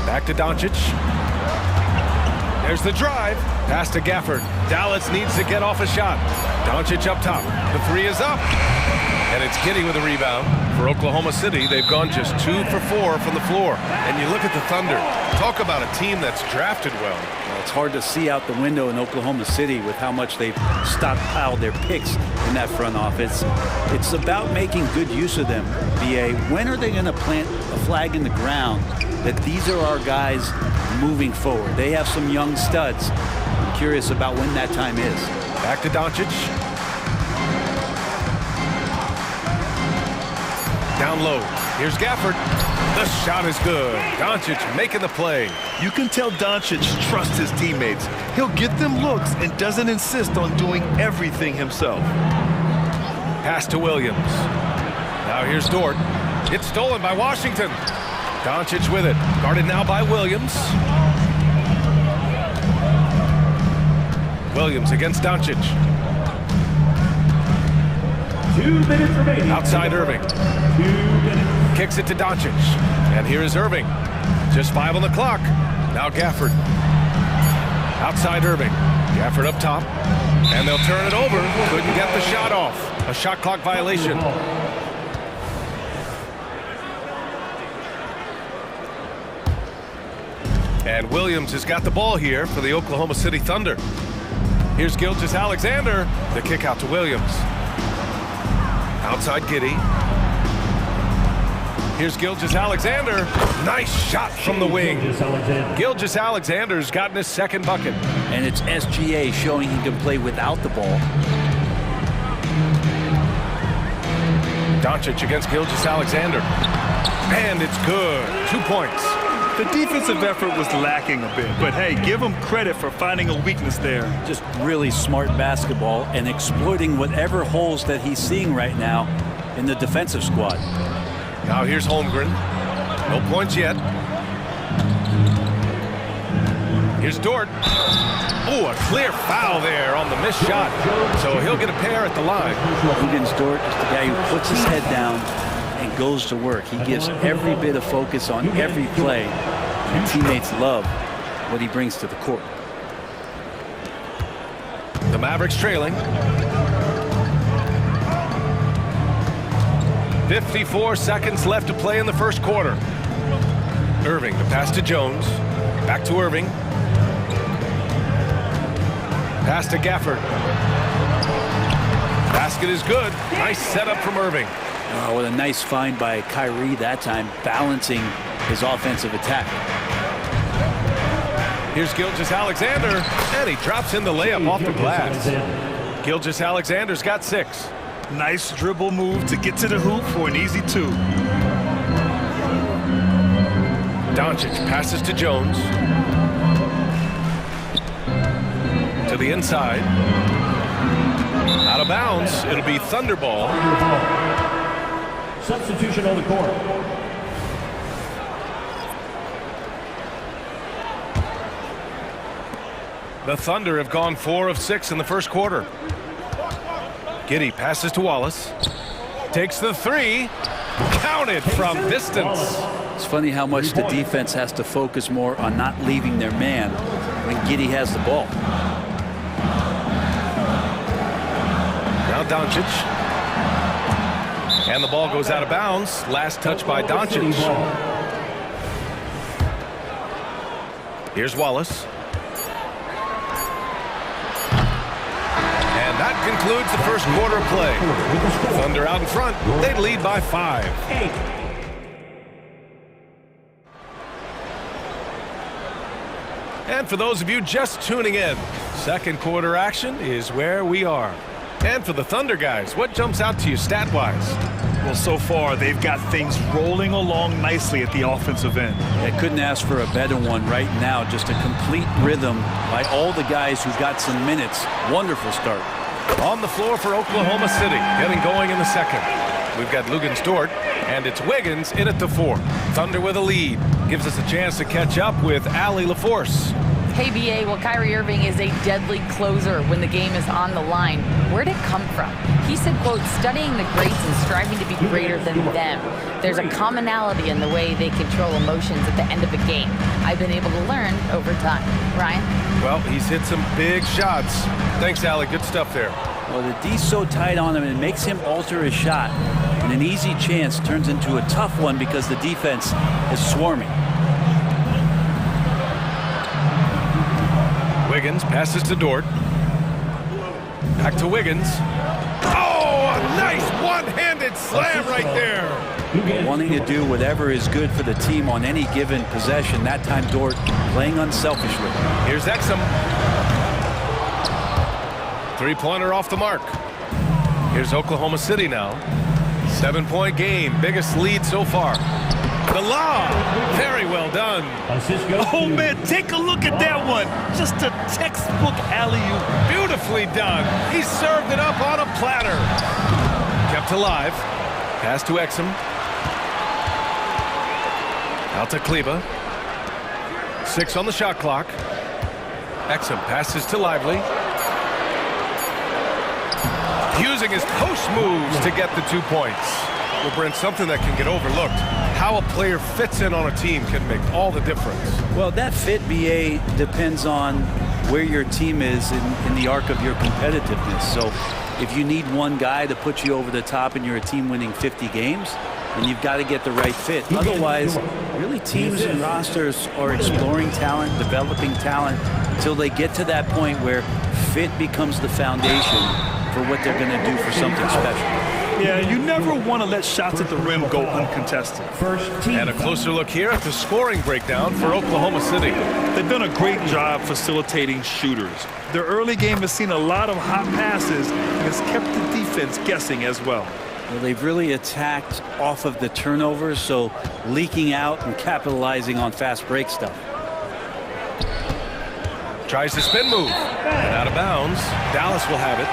Back to Doncic. There's the drive. Pass to Gafford. Dallas needs to get off a shot. Doncic up top. The three is up. And it's Giddey with a rebound. For Oklahoma City, they've gone just 2 for 4 from the floor. And you look at the Thunder. Talk about a team that's drafted well. It's hard to see out the window in Oklahoma City with how much they've stockpiled their picks in that front office. It's about making good use of them, BA. When are they going to plant a flag in the ground that these are our guys moving forward? They have some young studs. I'm curious about when that time is. Back to Doncic. Down low. Here's Gafford. The shot is good. Doncic making the play. You can tell Doncic trusts his teammates. He'll get them looks and doesn't insist on doing everything himself. Pass to Williams. Now here's Dort. It's stolen by Washington. Doncic with it. Guarded now by Williams. Williams against Doncic. 2 minutes remaining. Outside Irving. 2 minutes. Kicks it to Doncic. And here is Irving. Just 5 on the clock. Now Gafford. Outside Irving. Gafford up top. And they'll turn it over. Couldn't get the shot off. A shot clock violation. And Williams has got the ball here for the Oklahoma City Thunder. Here's Gilgeous-Alexander. The kick out to Williams. Outside Giddey. Here's Gilgeous-Alexander. Nice shot from the wing. Gilgeous-Alexander's gotten his second bucket. And it's SGA showing he can play without the ball. Doncic against Gilgeous-Alexander. And it's good. 2 points. The defensive effort was lacking a bit, but hey, give him credit for finding a weakness there. Just really smart basketball and exploiting whatever holes that he's seeing right now in the defensive squad. Now here's Holmgren. No points yet. Here's Dort. Oh, a clear foul there on the missed shot. So he'll get a pair at the line. Against Dort, just the guy who puts his head down and goes to work. He gives every bit of focus on every play. And teammates love what he brings to the court. The Mavericks trailing. 54 seconds left to play in the first quarter. Irving, the pass to Jones. Back to Irving. Pass to Gafford. Basket is good. Nice setup from Irving. Oh, what a nice find by Kyrie that time, balancing his offensive attack. Here's Gilgeous-Alexander, and he drops in the layup off the glass. Gilgeous-Alexander's got 6. Nice dribble move to get to the hoop for an easy 2. Doncic passes to Jones. To the inside. Out of bounds. It'll be Thunderball. Substitution on the court. The Thunder have gone 4 of 6 in the first quarter. Giddey passes to Wallace. Takes the 3. Counted from distance. It's funny how much the defense has to focus more on not leaving their man when Giddey has the ball. Now Doncic. And the ball goes out of bounds. Last touch by Doncic. Here's Wallace. And that concludes the first quarter play. Thunder out in front. They lead by 5. And for those of you just tuning in, second quarter action is where we are. And for the Thunder guys, what jumps out to you stat-wise? Well, so far, they've got things rolling along nicely at the offensive end. I couldn't ask for a better one right now. Just a complete rhythm by all the guys who got some minutes. Wonderful start. On the floor for Oklahoma City, getting going in the second. We've got Luguentz Dort, and it's Wiggins in at the 4. Thunder with a lead. Gives us a chance to catch up with Allie LaForce. Hey, BA, well, Kyrie Irving is a deadly closer when the game is on the line. Where'd it come from? He said, quote, studying the greats and striving to be greater than them. There's a commonality in the way they control emotions at the end of a game. I've been able to learn over time. Ryan? Well, he's hit some big shots. Thanks, Allie. Good stuff there. Well, the D's so tight on him, it makes him alter his shot. And an easy chance turns into a tough one because the defense is swarming. Wiggins passes to Dort. Back to Wiggins. Oh, a nice one-handed slam right there. Wanting to do whatever is good for the team on any given possession. That time Dort playing unselfishly. Here's Exum. Three-pointer off the mark. Here's Oklahoma City now. 7-point game. Biggest lead so far. The lob. Very well done. Oh, man, take a look at that one. Just a textbook alley-oop. Beautifully done. He served it up on a platter. Kept alive. Pass to Exum. Out to Kleba. 6 on the shot clock. Exum passes to Lively. Using his post moves to get the 2 points. Well, Brent, something that can get overlooked. How a player fits in on a team can make all the difference. Well, that fit, BA, depends on where your team is in the arc of your competitiveness. So if you need one guy to put you over the top and you're a team winning 50 games, then you've got to get the right fit. Otherwise, really teams and rosters are exploring talent, developing talent, until they get to that point where fit becomes the foundation for what they're going to do for something special. Yeah, you never want to let shots at the rim go uncontested. And a closer look here at the scoring breakdown for Oklahoma City. They've done a great job facilitating shooters. Their early game has seen a lot of hot passes and has kept the defense guessing as well. Well, they've really attacked off of the turnovers, so leaking out and capitalizing on fast break stuff. Tries the spin move. And out of bounds. Dallas will have it.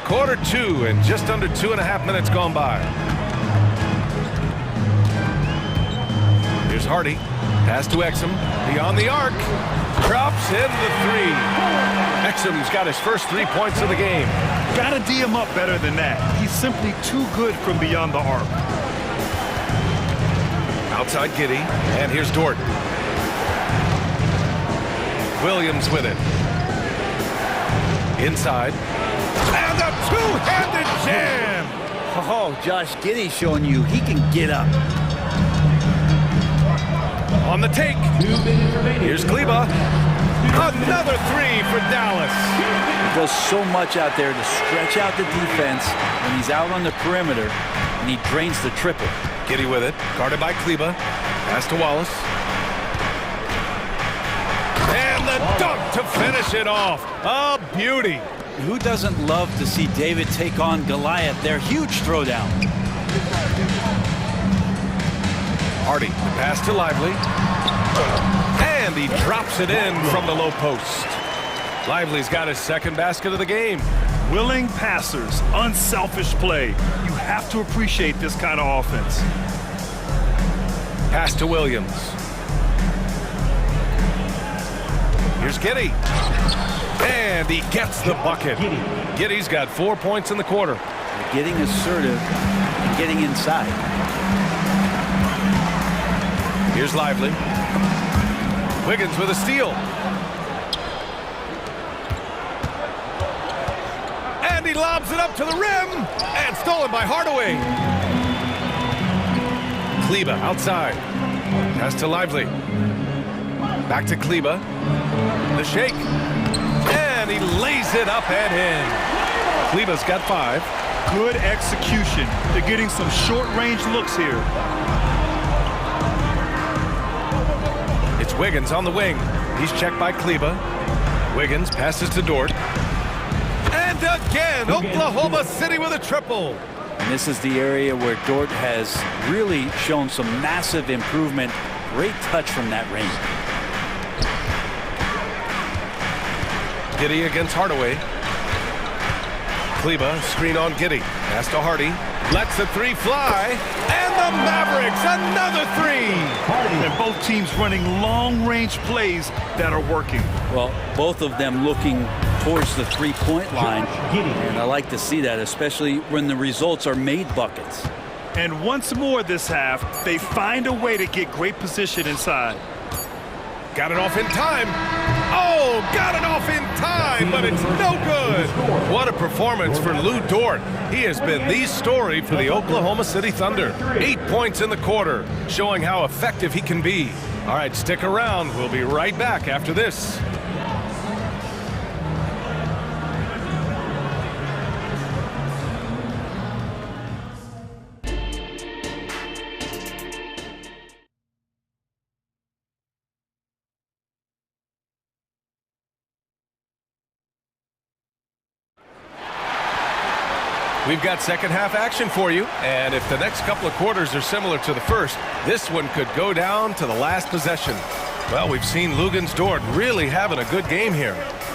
Quarter 2 and just under 2.5 minutes gone by. Here's Hardy. Pass to Exum. Beyond the arc. Drops in the 3. Exum's got his first 3 points of the game. Got to D him up better than that. He's simply too good from beyond the arc. Outside Giddey. And here's Dort. Williams with it. Inside. And a two-handed jam! Oh, Josh Giddey showing you he can get up. On the take. Here's Kleba. Another three for Dallas. He does so much out there to stretch out the defense when he's out on the perimeter, and he drains the triple. Giddey with it, guarded by Kleber. Pass to Wallace. And the dunk to finish it off. A beauty. Who doesn't love to see David take on Goliath? Their huge throwdown. Hardy, the pass to Lively. And he drops it in from the low post. Lively's got his second basket of the game. Willing passers, unselfish play. You have to appreciate this kind of offense. Pass to Williams. Here's Giddey. And he gets the bucket. Giddey's got 4 points in the quarter. They're getting assertive and getting inside. Here's Lively. Wiggins with a steal. And he lobs it up to the rim. And stolen by Hardaway. Kleber outside. Pass to Lively. Back to Kleber. The shake. And he lays it up and in. Kleber's got 5. Good execution. They're getting some short-range looks here. It's Wiggins on the wing. He's checked by Kleber. Wiggins passes to Dort. And again, Oklahoma City with a triple. And this is the area where Dort has really shown some massive improvement. Great touch from that range. Giddey against Hardaway. Kleber, screen on Giddey. Pass to Hardy. Lets the three fly. And the Mavericks, another three. And both teams running long-range plays that are working. Well, both of them looking towards the three-point line. And I like to see that, especially when the results are made buckets. And once more this half, they find a way to get great position inside. Got it off in time. Oh, got it off in time, but it's no good. What a performance for Lou Dort. He has been the story for the Oklahoma City Thunder. 8 points in the quarter, showing how effective he can be. All right, stick around. We'll be right back after this. We've got second half action for you, and if the next couple of quarters are similar to the first, this one could go down to the last possession. Well, we've seen Luguentz Dort really having a good game here.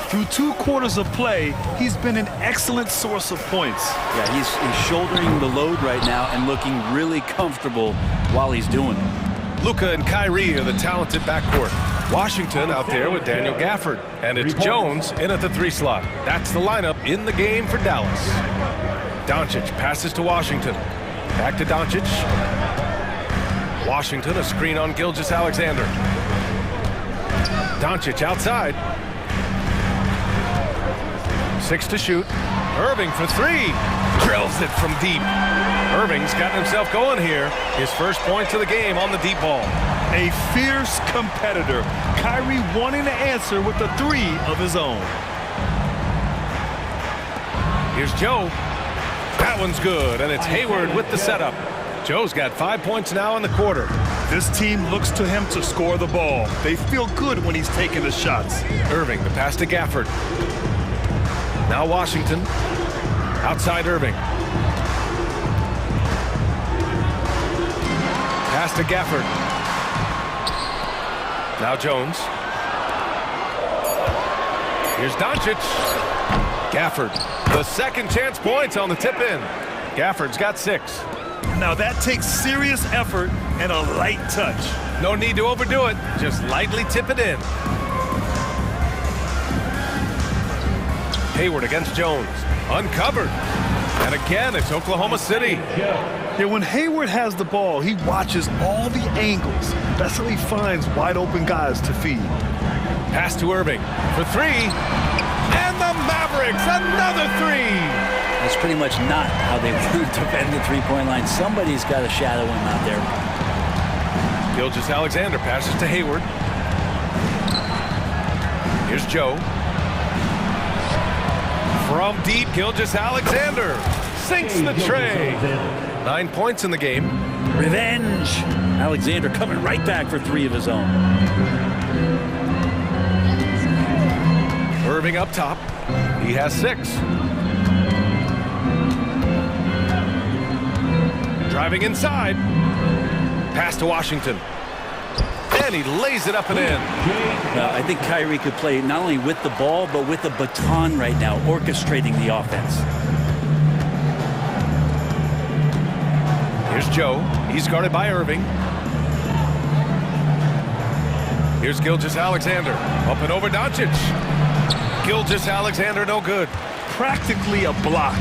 Through 2 quarters of play, he's been an excellent source of points. Yeah, he's shouldering the load right now and looking really comfortable while he's doing it. Luka and Kyrie are the talented backcourt. Washington out there with Daniel Gafford. And it's Jones in at the 3 slot. That's the lineup in the game for Dallas. Doncic passes to Washington. Back to Doncic. Washington, a screen on Gilgeous-Alexander. Doncic outside. 6 to shoot. Irving for 3. Drills it from deep. Irving's gotten himself going here. His first points of the game on the deep ball. A fierce competitor. Kyrie wanting to answer with a 3 of his own. Here's Joe. That one's good, and it's Hayward with the setup. Joe's got 5 points now in the quarter. This team looks to him to score the ball. They feel good when he's taking the shots. Irving, the pass to Gafford. Now Washington. Outside Irving. Pass to Gafford. Now Jones. Here's Doncic. Gafford. The second chance points on the tip-in. Gafford's got 6. Now that takes serious effort and a light touch. No need to overdo it. Just lightly tip it in. Hayward against Jones. Uncovered. And again, it's Oklahoma City. Yeah, when Hayward has the ball, he watches all the angles. That's how he finds wide open guys to feed. Pass to Irving for 3. And the Mavericks, another 3. That's pretty much not how they want to defend the three-point line. Somebody's got to shadow him out there. Gilgeous-Alexander passes to Hayward. Here's Joe. From deep, Gilgeous-Alexander sinks the tray. 9 points in the game. Revenge. Alexander coming right back for 3 of his own. Irving up top. He has 6. Driving inside. Pass to Washington. And he lays it up and in. I think Kyrie could play not only with the ball, but with the baton right now, orchestrating the offense. Here's Joe. He's guarded by Irving. Here's Gilgeous-Alexander. Up and over Doncic. Gilgeous-Alexander no good. Practically a block.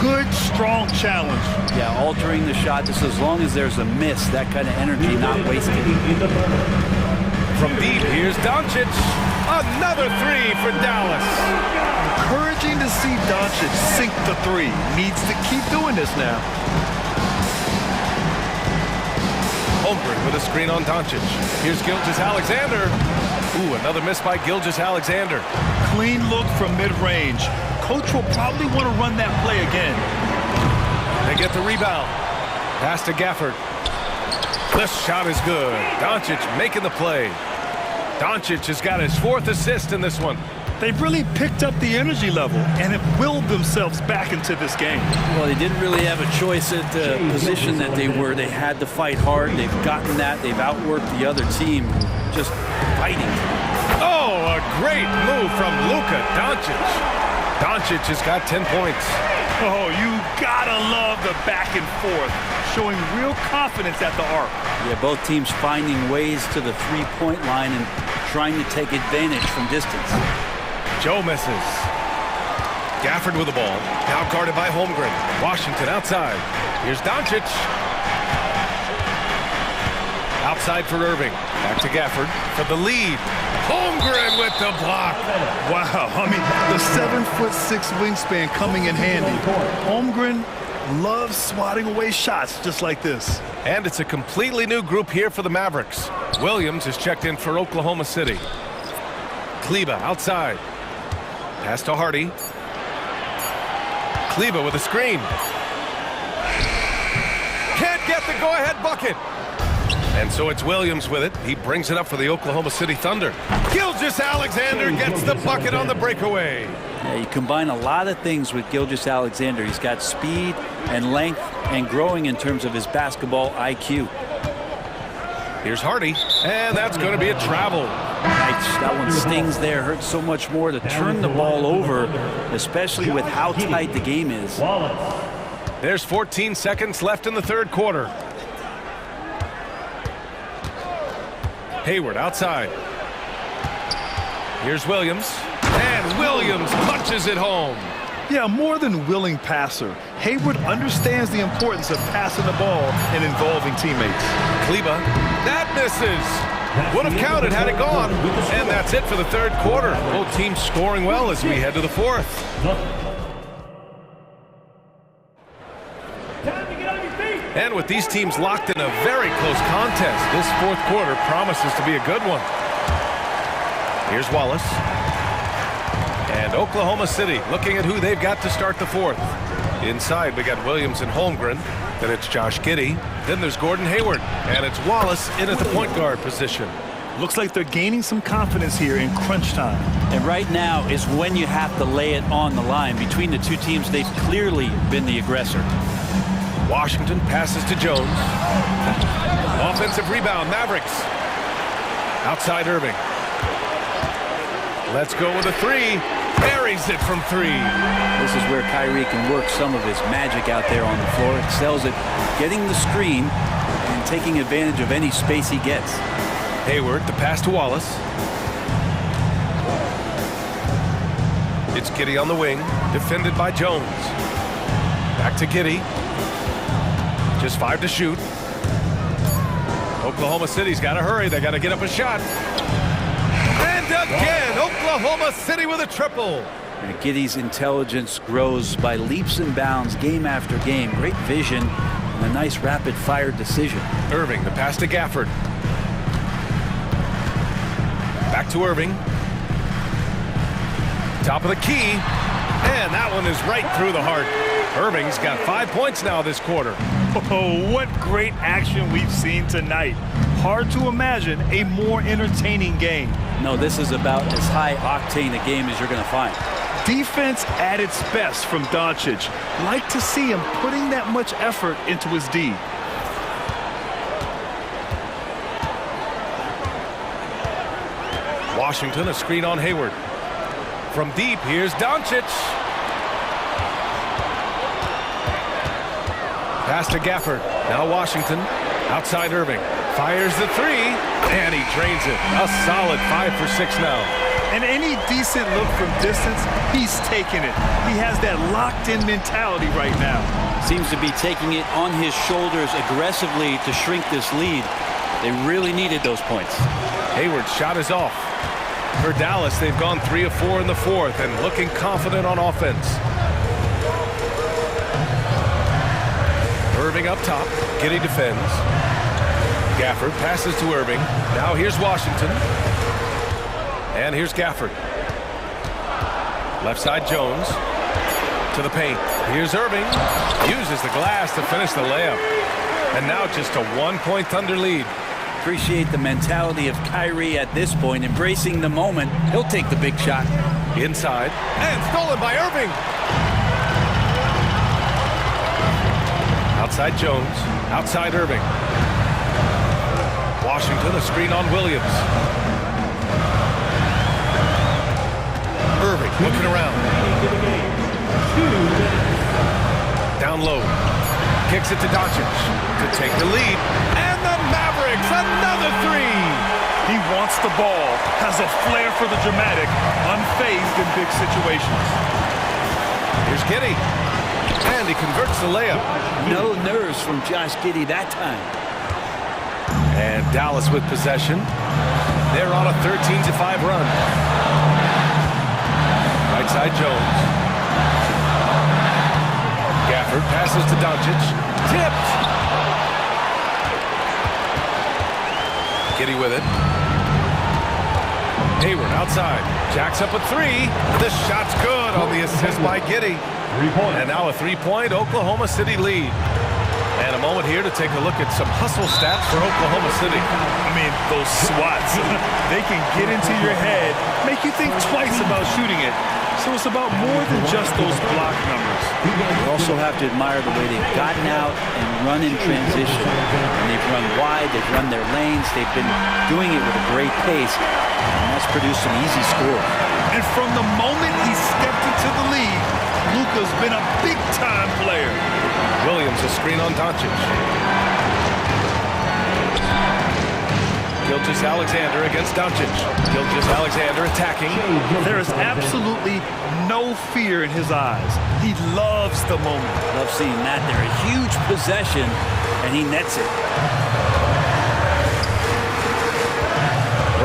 Good, strong challenge. Yeah, altering the shot just as long as there's a miss, that kind of energy not wasted. From deep, here's Doncic. Another 3 for Dallas. Encouraging to see Doncic sink the 3. Needs to keep doing this now. Holmgren with a screen on Doncic. Here's Gilgeous-Alexander. Ooh, another miss by Gilgeous-Alexander. Clean look from mid-range. Coach will probably want to run that play again. They get the rebound. Pass to Gafford. This shot is good. Doncic making the play. Doncic has got his 4th assist in this one. They've really picked up the energy level and have willed themselves back into this game. Well, they didn't really have a choice at the position that they were. They had to fight hard. They've gotten that. They've outworked the other team, just fighting. Oh, a great move from Luka Doncic. Doncic has got 10 points. Oh, you gotta love the back and forth, showing real confidence at the arc. Yeah, both teams finding ways to the three-point line and trying to take advantage from distance. Joe misses. Gafford with the ball. Now guarded by Holmgren. Washington outside. Here's Doncic. Outside for Irving. Back to Gafford for the lead. Holmgren with the block. Wow, I mean, the 7'6" wingspan coming in handy. Holmgren loves swatting away shots just like this. And it's a completely new group here for the Mavericks. Williams is checked in for Oklahoma City. Kleba outside. Pass to Hardy. Kleba with a screen. Can't get the go-ahead bucket. And so it's Williams with it. He brings it up for the Oklahoma City Thunder. Gilgeous-Alexander gets the bucket on the breakaway. Yeah, you combine a lot of things with Gilgeous-Alexander. He's got speed and length and growing in terms of his basketball IQ. Here's Hardy, and that's going to be a travel. Nice. That one stings there. Hurts so much more to turn the ball over, especially with how tight the game is. There's 14 seconds left in the third quarter. Hayward outside. Here's Williams. And Williams punches it home. Yeah, more than willing passer. Hayward understands the importance of passing the ball and involving teammates. Kleba. That misses. Would have counted had it gone. And that's it for the third quarter. Both teams scoring well as we head to the fourth. And with these teams locked in a very close contest, this fourth quarter promises to be a good one. Here's Wallace. And Oklahoma City looking at who they've got to start the fourth. Inside, we got Williams and Holmgren. Then it's Josh Giddey. Then there's Gordon Hayward. And it's Wallace in at the point guard position. Looks like they're gaining some confidence here in crunch time. And right now is when you have to lay it on the line. Between the two teams, they've clearly been the aggressor. Washington passes to Jones. Offensive rebound, Mavericks. Outside Irving. Let's go with a three. Buries it from three. This is where Kyrie can work some of his magic out there on the floor. Excels at getting the screen and taking advantage of any space he gets. Hayward, the pass to Wallace. It's Giddey on the wing, defended by Jones. Back to Giddey. Just 5 to shoot. Oklahoma City's got to hurry. They got to get up a shot. And again, Oklahoma City with a triple. And Giddey's intelligence grows by leaps and bounds game after game. Great vision and a nice rapid-fire decision. Irving, the pass to Gafford. Back to Irving. Top of the key. And that one is right through the heart. Irving's got 5 points now this quarter. Oh, what great action we've seen tonight. Hard to imagine a more entertaining game. No, this is about as high-octane a game as you're going to find. Defense at its best from Doncic. Like to see him putting that much effort into his D. Washington, a screen on Hayward. From deep, here's Doncic. Pass to Gafford. Now Washington. Outside Irving. Fires the three. And he drains it. A solid 5 for 6 now. And any decent look from distance, he's taking it. He has that locked-in mentality right now. Seems to be taking it on his shoulders aggressively to shrink this lead. They really needed those points. Hayward's shot is off. For Dallas, they've gone 3 of 4 in the fourth and looking confident on offense. Irving up top. Giddey defends. Gafford passes to Irving. Now here's Washington. And here's Gafford. Left side Jones. To the paint. Here's Irving. Uses the glass to finish the layup. And now just a 1-point Thunder lead. Appreciate the mentality of Kyrie at this point, embracing the moment. He'll take the big shot. Inside. And stolen by Irving. Outside Jones. Outside Irving. Washington, a screen on Williams. Irving looking around. Down low. Kicks it to Doncic to take the lead. And the Mavericks, another three. He wants the ball, has a flair for the dramatic, unfazed in big situations. Here's Giddey. And he converts the layup. No nerves from Josh Giddey that time. And Dallas with possession. They're on a 13-5 run. Right side Jones. Gafford passes to Doncic. Tipped. Giddey with it. Hayward outside. Jacks up a three. The shot's good on the assist by Giddey. And now a 3-point Oklahoma City lead. And a moment here to take a look at some hustle stats for Oklahoma City. I mean, those swats, they can get into your head, make you think twice about shooting it. So it's about more than just those block numbers. You also have to admire the way they've gotten out and run in transition. And they've run wide, they've run their lanes, they've been doing it with a great pace. And that's produced some easy scores. And from the moment he stepped into the league, Luka's been a big-time player. Williams, a screen on Doncic. Gilgeous-Alexander against Doncic. Gilgeous-Alexander attacking. There is absolutely no fear in his eyes. He loves the moment. Love seeing that. They're a huge possession, and he nets it.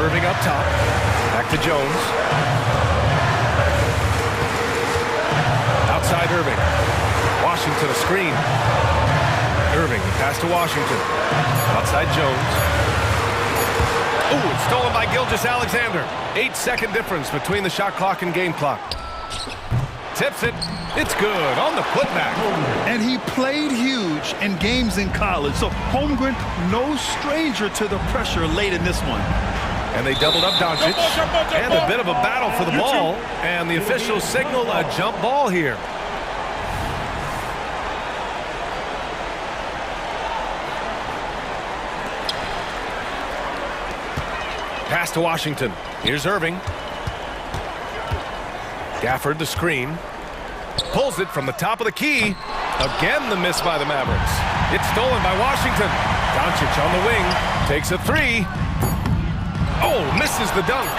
Irving up top. Back to Jones. Outside Irving. Washington a screen. Irving pass to Washington. Outside Jones. Ooh, it's stolen by Gilgeous-Alexander. 8-second difference between the shot clock and game clock. Tips it. It's good on the putback. And he played huge in games in college. So Holmgren, no stranger to the pressure late in this one. And they doubled up Doncic. And a bit of a battle for the ball. And the officials signal a jump ball here. Pass to Washington. Here's Irving. Gafford the screen. Pulls it from the top of the key. Again the miss by the Mavericks. It's stolen by Washington. Doncic on the wing. Takes a three. Oh, misses the dunk.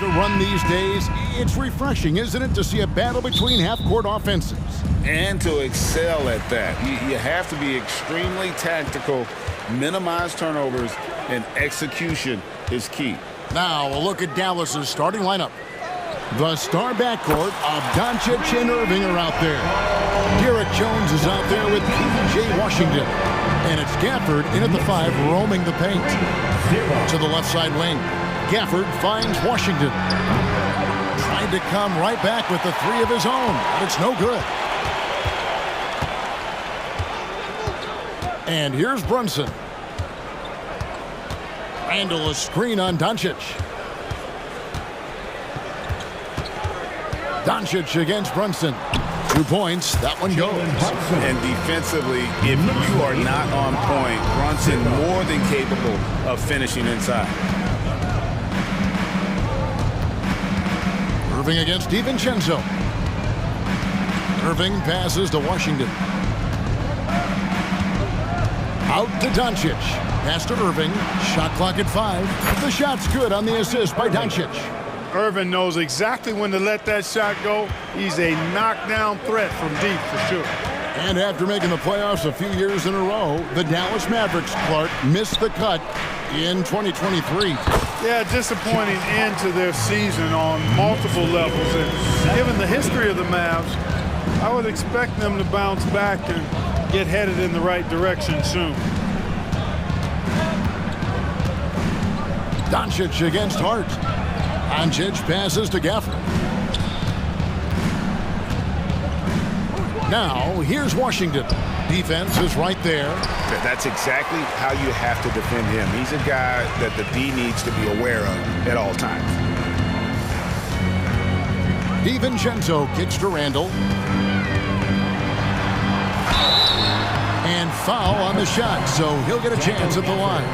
to run these days, it's refreshing, isn't it, to see a battle between half-court offenses? And to excel at that. You have to be extremely tactical, minimize turnovers, and execution is key. Now a look at Dallas's starting lineup. The star backcourt of Doncic and Irving are out there. Derek Jones is out there with P.J. Washington. And it's Gafford in at the 5, roaming the paint. To the left side wing, Gafford finds Washington. Trying to come right back with the 3 of his own, but it's no good. And here's Brunson. Randall a screen on Doncic. Doncic against Brunson. 2 points. That one goes. And defensively, if you are not on point, Brunson more than capable of finishing inside. Irving against DiVincenzo. Irving passes to Washington. Out to Doncic. Pass to Irving. Shot clock at 5. The shot's good on the assist by Doncic. Irving knows exactly when to let that shot go. He's a knockdown threat from deep for sure. And after making the playoffs a few years in a row, the Dallas Mavericks, Clark, missed the cut in 2023. Yeah, disappointing end to their season on multiple levels. And given the history of the Mavs, I would expect them to bounce back and get headed in the right direction soon. Doncic against Hart. Doncic passes to Gafford. Now, here's Washington. Defense is right there. That's exactly how you have to defend him. He's a guy that the D needs to be aware of at all times. DiVincenzo kicks to Randall. And foul on the shot, so he'll get a chance at the line.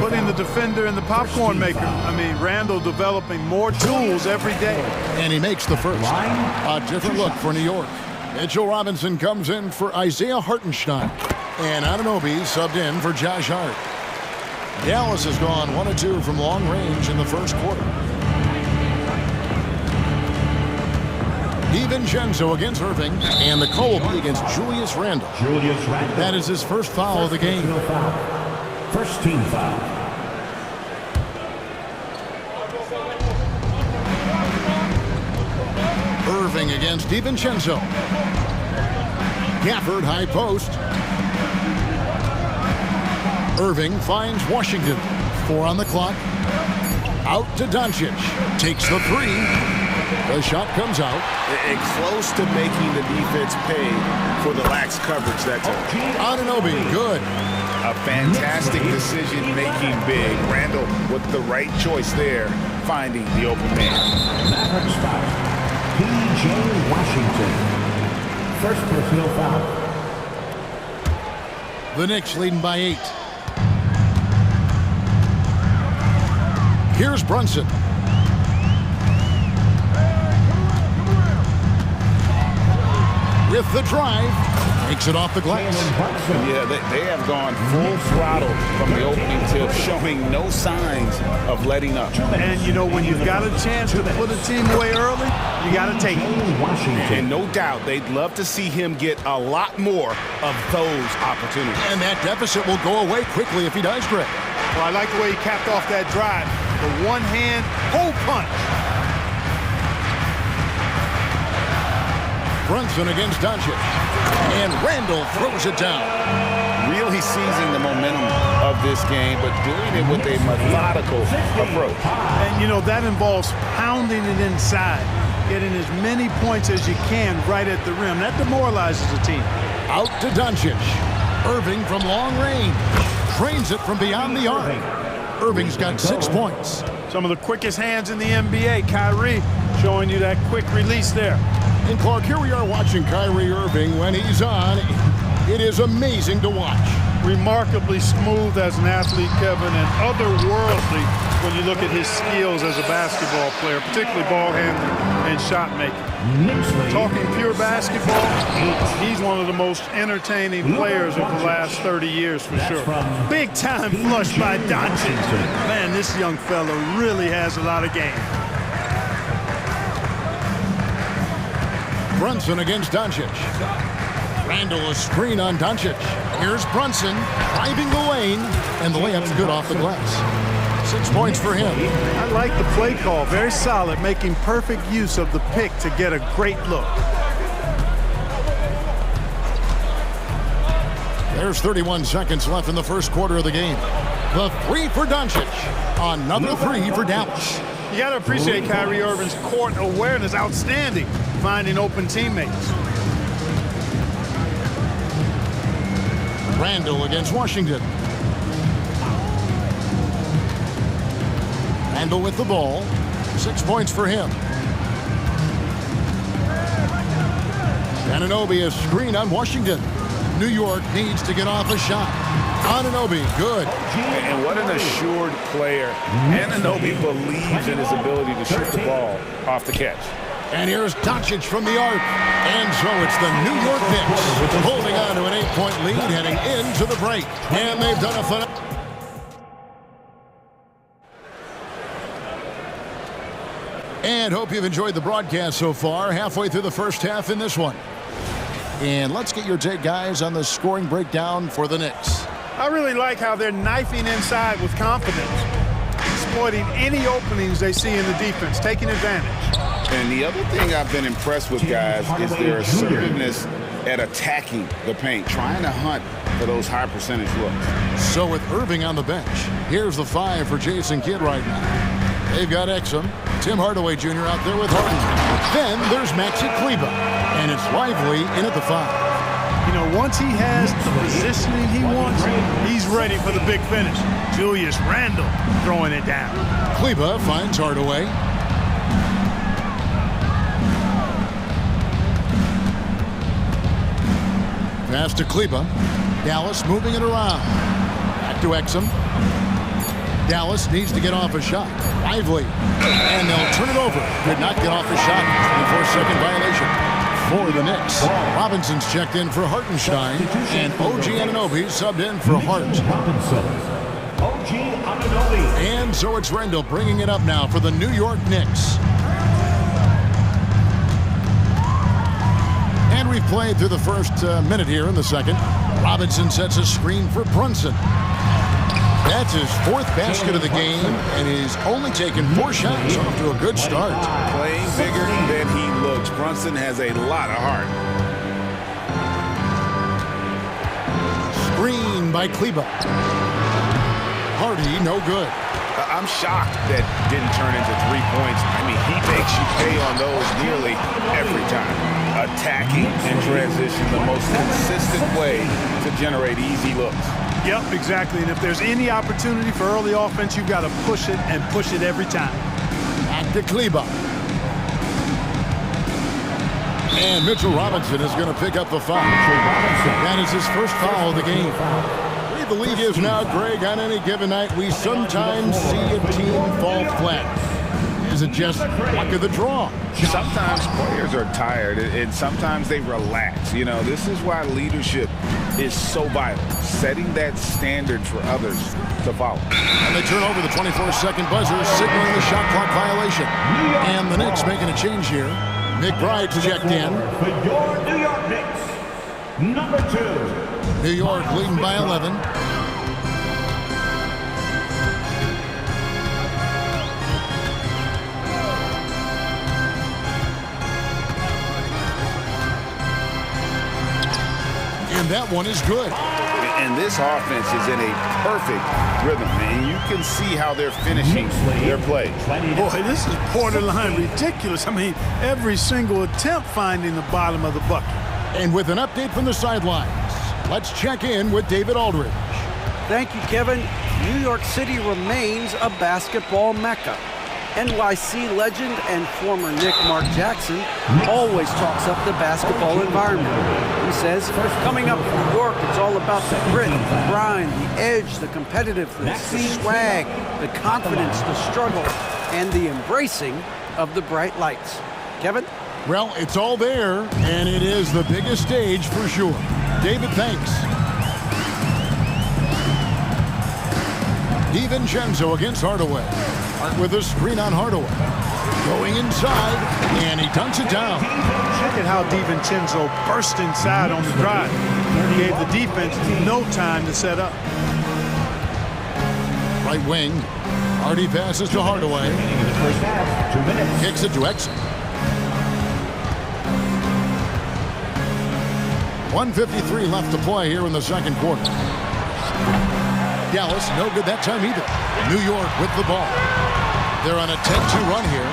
Putting the defender in the popcorn maker. I mean, Randall developing more tools every day. And he makes the first. A different look for New York. Mitchell Robinson comes in for Isaiah Hartenstein. And Anunoby subbed in for Josh Hart. Dallas has gone 1 of 2 from long range in the first quarter. DiVincenzo against Irving. And the call will be against Julius Randle. That is his first foul of the game. First team foul. Irving against DiVincenzo. Gafford high post. Irving finds Washington. 4 on the clock. Out to Doncic. Takes the 3. The shot comes out. And close to making the defense pay for the lax coverage that time. Anunoby, good. A fantastic decision-making big. Randall with the right choice there, finding the open man. Mavericks foul. P.J. Washington. First personal foul. The Knicks leading by 8. Here's Brunson. With the drive, takes it off the glass. Yeah, they have gone full throttle from the opening tip, showing no signs of letting up. And, you know, when you've got a chance to put a team away early, you got to take it. And no doubt, they'd love to see him get a lot more of those opportunities. And that deficit will go away quickly if he does, Greg. Well, I like the way he capped off that drive. The one-hand hole punch. Brunson against Doncic. And Randall throws it down. Really seizing the momentum of this game, but doing it with a methodical approach. And, you know, that involves pounding it inside, getting as many points as you can right at the rim. That demoralizes a team. Out to Doncic. Irving from long range. Trains it from beyond the arc. Irving's got 6 points. Some of the quickest hands in the NBA. Kyrie showing you that quick release there. And Clark, here we are watching Kyrie Irving when he's on. It is amazing to watch. Remarkably smooth as an athlete, Kevin, and otherworldly when you look at his skills as a basketball player, particularly ball handling and shot making. Talking pure basketball, he's one of the most entertaining players of the last 30 years for sure. Big time flush by Doncic. Man, this young fella really has a lot of game. Brunson against Doncic. Randall a screen on Doncic. Here's Brunson driving the lane, and the layup's good off the glass. 6 points for him. I like the play call. Very solid, making perfect use of the pick to get a great look. There's 31 seconds left in the first quarter of the game. The three for Doncic. Another three for Dallas. You got to appreciate Kyrie Irving's court awareness. Outstanding, finding open teammates. Randall against Washington. Randall with the ball. 6 points for him. Anunoby a screen on Washington. New York needs to get off a shot. Anunoby, good. And what an assured player. Anunoby believes in his ability to shoot the ball off the catch. And here's Doncic from the arc. And so it's the New York Knicks holding on to an 8-point lead heading into the break. And they've done a fun. And hope you've enjoyed the broadcast so far. Halfway through the first half in this one. And let's get your take, guys, on the scoring breakdown for the Knicks. I really like how they're knifing inside with confidence, exploiting any openings they see in the defense, taking advantage. And the other thing I've been impressed with, guys, is their assertiveness at attacking the paint, trying to hunt for those high percentage looks. So with Irving on the bench, here's the 5 for Jason Kidd right now. They've got Exum, Tim Hardaway Jr. out there with Harden. Then there's Maxi Kleber, and it's Lively in at the 5. You know, once he has the positioning he wants, he's ready for the big finish. Julius Randle throwing it down. Kleber finds Hardaway. Pass to Kleber. Dallas moving it around. Back to Exum. Dallas needs to get off a shot. Lively. And they'll turn it over. Could not get off a shot. 24-second violation for the Knicks. Robinson's checked in for Hartenstein. And OG Anunoby subbed in for Hart. And so it's Randall bringing it up now for the New York Knicks. And we've played through the first minute here in the second. Robinson sets a screen for Brunson. That's his 4th basket of the game, and he's only taken 4 shots. Off to a good start. Playing bigger than he looks. Brunson has a lot of heart. Screen by Kleber. Hardy, no good. I'm shocked that didn't turn into 3 points. I mean, he makes you pay on those nearly every time. Attacking in transition, the most consistent way to generate easy looks. Yep, exactly. And if there's any opportunity for early offense, you've got to push it and push it every time. Back to Kleber. And Mitchell Robinson is going to pick up the foul. That is his first foul of the game. The league is now, Greg, on any given night, we sometimes see a team fall flat. Is it just luck of the draw? Sometimes players are tired, and sometimes they relax. You know, this is why leadership is so vital, setting that standard for others to follow. And they turn over the 24-second buzzer, signaling the shot clock violation. And the Knicks making a change here. McBride's checked in. For your New York Knicks, number 2. New York leading by 11. And that one is good. And this offense is in a perfect rhythm, and you can see how they're finishing their plays. Boy, this is borderline ridiculous. I mean, every single attempt finding the bottom of the bucket. And with an update from the sidelines, let's check in with David Aldridge. Thank you, Kevin. New York City remains a basketball mecca. NYC legend and former Knick Mark Jackson always talks up the basketball environment. He says, coming up in New York, it's all about the grit, the grind, the edge, the competitiveness, the swag, the confidence, the struggle, and the embracing of the bright lights. Kevin? Well, it's all there, and it is the biggest stage for sure. David, thanks. DiVincenzo against Hardaway. With a screen on Hardaway. Going inside, and he dunks it down. Look at how DiVincenzo burst inside on the drive. He gave the defense no time to set up. Right wing. Hardy passes to Hardaway. Kicks it to Exum. 1:53 left to play here in the second quarter. Dallas, no good that time either. New York with the ball. They're on a 10-2 run here.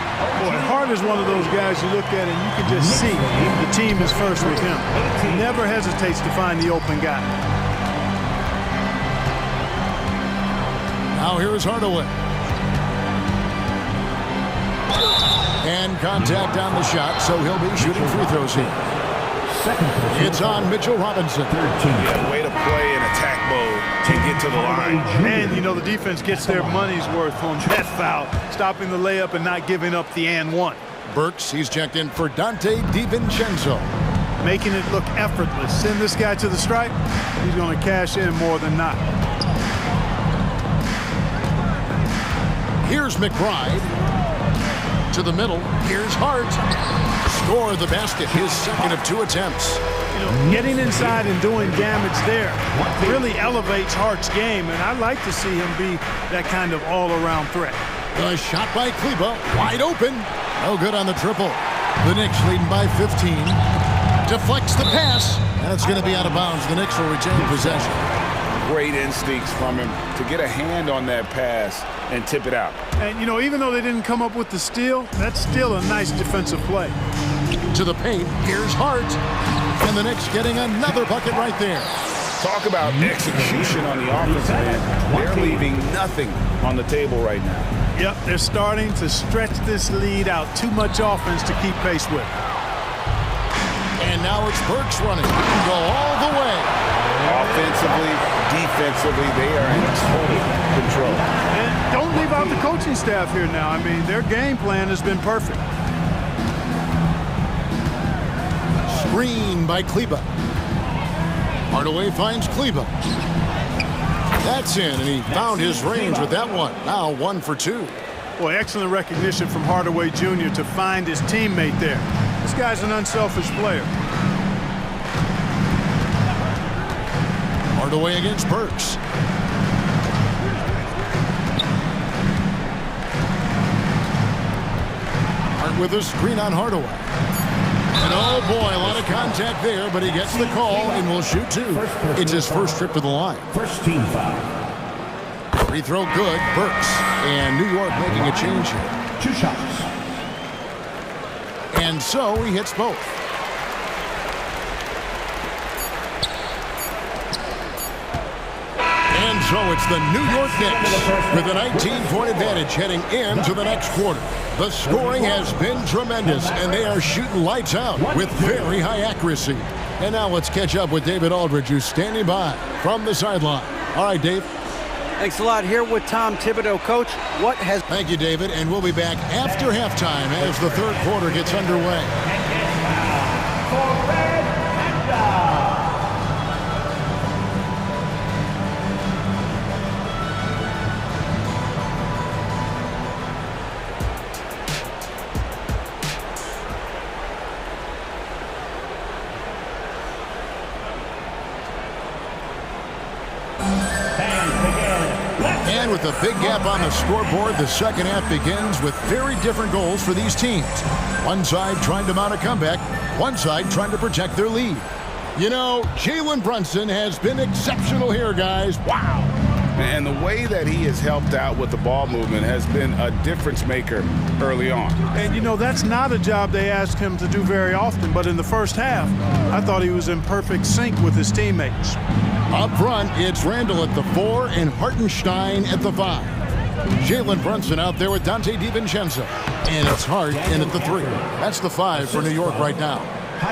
Boy, Hart is one of those guys you look at and you can just see the team is first with him. He never hesitates to find the open guy. Now here is Hardaway. And contact on the shot, so he'll be shooting free throws here. It's on Mitchell Robinson. Yeah, way to play in attack mode to get to the line. And, you know, the defense gets their money's worth on that foul, stopping the layup and not giving up the and one. Burks, he's checked in for Dante DiVincenzo. Making it look effortless. Send this guy to the stripe, he's going to cash in more than not. Here's McBride. To the middle. Here's Hart. Score the basket, his second of 2 attempts. You know, getting inside and doing damage there really elevates Hart's game, and I'd like to see him be that kind of all-around threat. The shot by Kleba, wide open. No good on the triple. The Knicks leading by 15. Deflects the pass, and it's going to be out of bounds. The Knicks will retain possession. Great instincts from him to get a hand on that pass and tip it out. And, you know, even though they didn't come up with the steal, that's still a nice defensive play. To the paint, here's Hart. And the Knicks getting another bucket right there. Talk about execution on the offensive end. They're leaving nothing on the table right now. Yep, they're starting to stretch this lead out. Too much offense to keep pace with. And now it's Burks running. Go all the way. Offensively, defensively, they are in total control. And don't leave out the coaching staff here now. I mean, their game plan has been perfect. Screen by Kleba. Hardaway finds Kleba. That's in, and he found his range with that one. Now 1 for 2. Boy, excellent recognition from Hardaway Jr. to find his teammate there. This guy's an unselfish player. Hardaway against Burks. Hart with a screen on Hardaway. And oh boy, a lot of contact there, but he gets the call and will shoot 2. It's his first trip to the line. First team foul. Free throw good, Burks. And New York making a change here. 2 shots. And so he hits both. And so it's the New York Knicks with a 19-point advantage heading into the next quarter. The scoring has been tremendous, and they are shooting lights out with very high accuracy. And now let's catch up with David Aldridge, who's standing by from the sideline. All right, Dave. Thanks a lot. Here with Tom Thibodeau. Coach, what has... Thank you, David, and we'll be back after halftime as the third quarter gets underway. And with a big gap on the scoreboard, the second half begins with very different goals for these teams. One side trying to mount a comeback, one side trying to protect their lead. You know, Jalen Brunson has been exceptional here, guys. Wow. And the way that he has helped out with the ball movement has been a difference maker early on. And, you know, that's not a job they ask him to do very often, but in the first half, I thought he was in perfect sync with his teammates. Up front, it's Randall at the 4 and Hartenstein at the 5. Jalen Brunson out there with Dante DiVincenzo. And it's Hart in at the 3. That's the 5 for New York right now.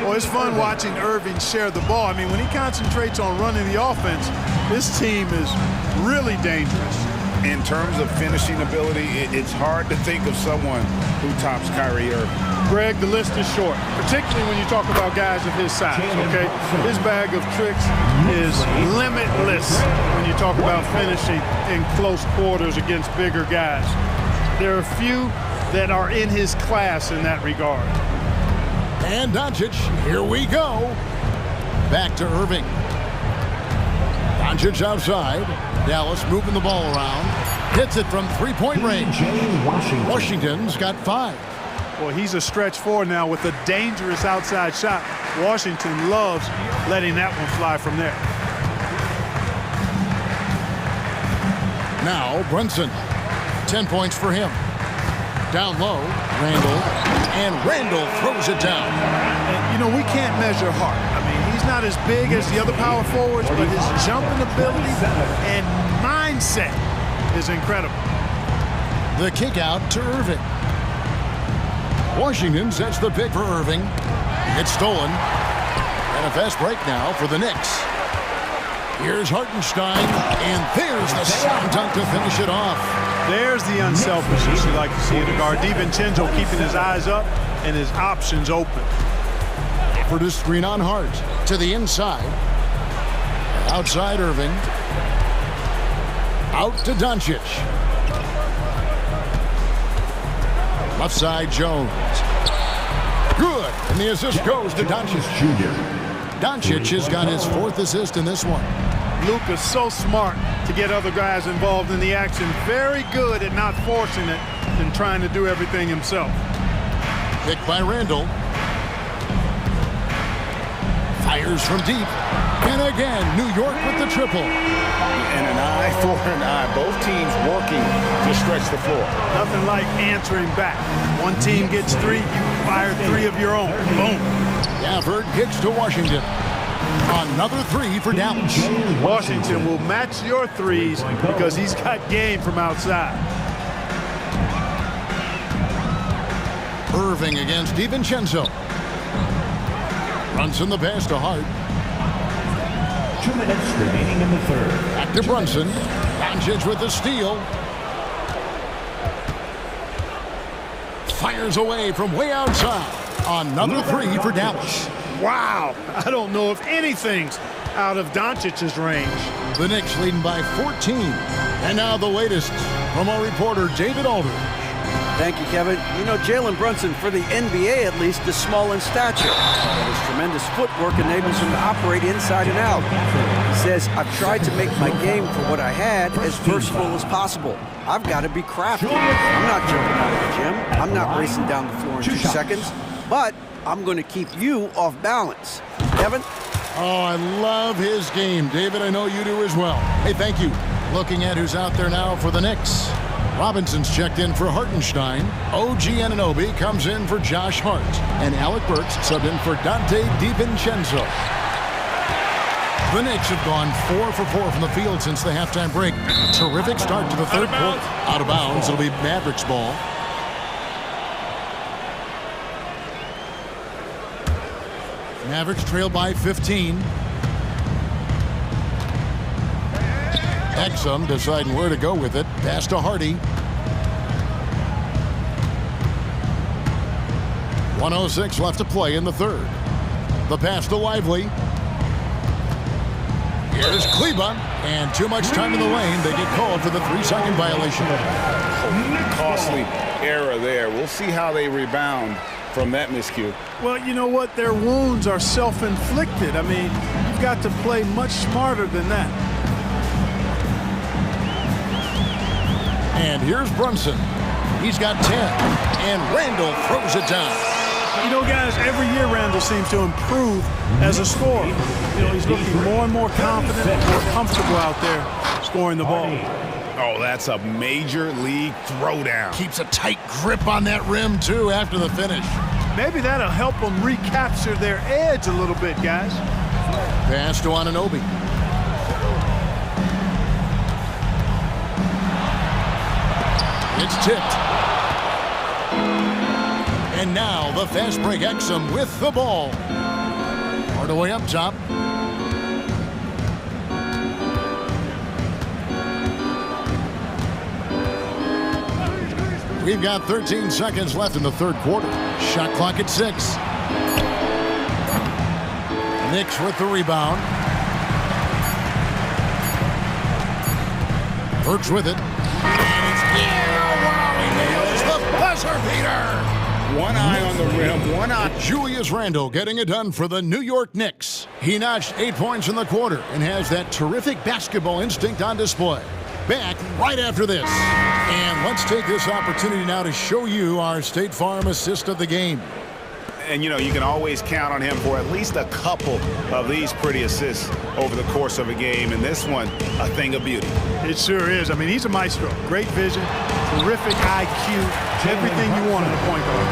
Well, it's fun watching Irving share the ball. I mean, when he concentrates on running the offense, this team is really dangerous. In terms of finishing ability, it's hard to think of someone who tops Kyrie Irving. Greg, the list is short, particularly when you talk about guys of his size, okay? His bag of tricks is limitless when you talk about finishing in close quarters against bigger guys. There are few that are in his class in that regard. And Doncic, here we go. Back to Irving. Doncic outside. Dallas moving the ball around. Hits it from three-point range. Washington's got 5. Well, he's a stretch 4 now with a dangerous outside shot. Washington loves letting that one fly from there. Now Brunson. 10 points for him. Down low, Randall. And Randall throws it down. And, you know, we can't measure Hart. I mean, he's not as big as the other power forwards, but his jumping ability and mindset is incredible. The kick out to Irving. Washington sets the pick for Irving. It's stolen. And a fast break now for the Knicks. Here's Hartenstein, and there's the slam dunk to finish it off. There's the unselfishness you like to see in a guard. DiVincenzo keeping his eyes up and his options open. For the screen on Hart to the inside. Outside Irving. Out to Doncic. Left side Jones. Good. And the assist goes to Doncic. Doncic has got his 4th assist in this one. Luka's so smart to get other guys involved in the action. Very good at not forcing it and trying to do everything himself. Picked by Randall. Fires from deep. And again, New York with the triple. And an eye for an eye. Both teams working to stretch the floor. Nothing like answering back. One team gets 3, you fire 3 of your own. Boom. Gafford kicks to Washington. Another 3 for Dallas. Washington will match your 3s because he's got game from outside. Irving against DiVincenzo. Brunson the pass to Hart. 2 minutes remaining in the 3rd. Back to Brunson. Doncic with the steal. Fires away from way outside. Another 3 for Dallas. Wow. I don't know if anything's out of Doncic's range. The Knicks leading by 14. And now the latest from our reporter, David Aldridge. Thank you, Kevin. You know, Jalen Brunson, for the NBA at least, is small in stature. But his tremendous footwork enables him to operate inside and out. He says, I've tried to make my game for what I had as versatile as possible. I've got to be crafty. I'm not jumping out of the gym. I'm not racing down the floor in 2 seconds. But I'm going to keep you off balance. Kevin? Oh, I love his game. David, I know you do as well. Hey, thank you. Looking at who's out there now for the Knicks. Robinson's checked in for Hartenstein. OG Anunoby comes in for Josh Hart. And Alec Burks subbed in for Dante DiVincenzo. The Knicks have gone 4 for 4 from the field since the halftime break. Terrific start to the 3rd quarter. Out of bounds, it'll be Mavericks ball. Mavericks trail by 15. Exum deciding where to go with it. Pass to Hardy. 1:06 left to play in the 3rd. The pass to Lively. Here's Kleba. And too much time in the lane. They get called for the 3-second violation. Costly error there. We'll see how they rebound from that miscue. Well, you know what? Their wounds are self-inflicted. I mean, you've got to play much smarter than that. And here's Brunson. He's got 10. And Randall throws it down. You know, guys, every year Randall seems to improve as a scorer. You know, he's looking more and more confident and more comfortable out there scoring the ball. Oh, that's a major league throwdown. Keeps a tight grip on that rim, too, after the finish. Maybe that'll help them recapture their edge a little bit, guys. Pass to Anunoby. It's tipped. And now the fast break Exum with the ball. Hardaway up top. We've got 13 seconds left in the third quarter. Shot clock at 6. Knicks with the rebound. Burks with it. And it's wow, he nails the buzzer beater. One eye on the rim, one eye. Julius Randle getting it done for the New York Knicks. He notched 8 points in the quarter and has that terrific basketball instinct on display. Back right after this. And let's take this opportunity now to show you our State Farm assist of the game. And, you know, you can always count on him for at least a couple of these pretty assists over the course of a game. And this one, a thing of beauty. It sure is. I mean, he's a maestro. Great vision, terrific IQ, everything you want in a point guard.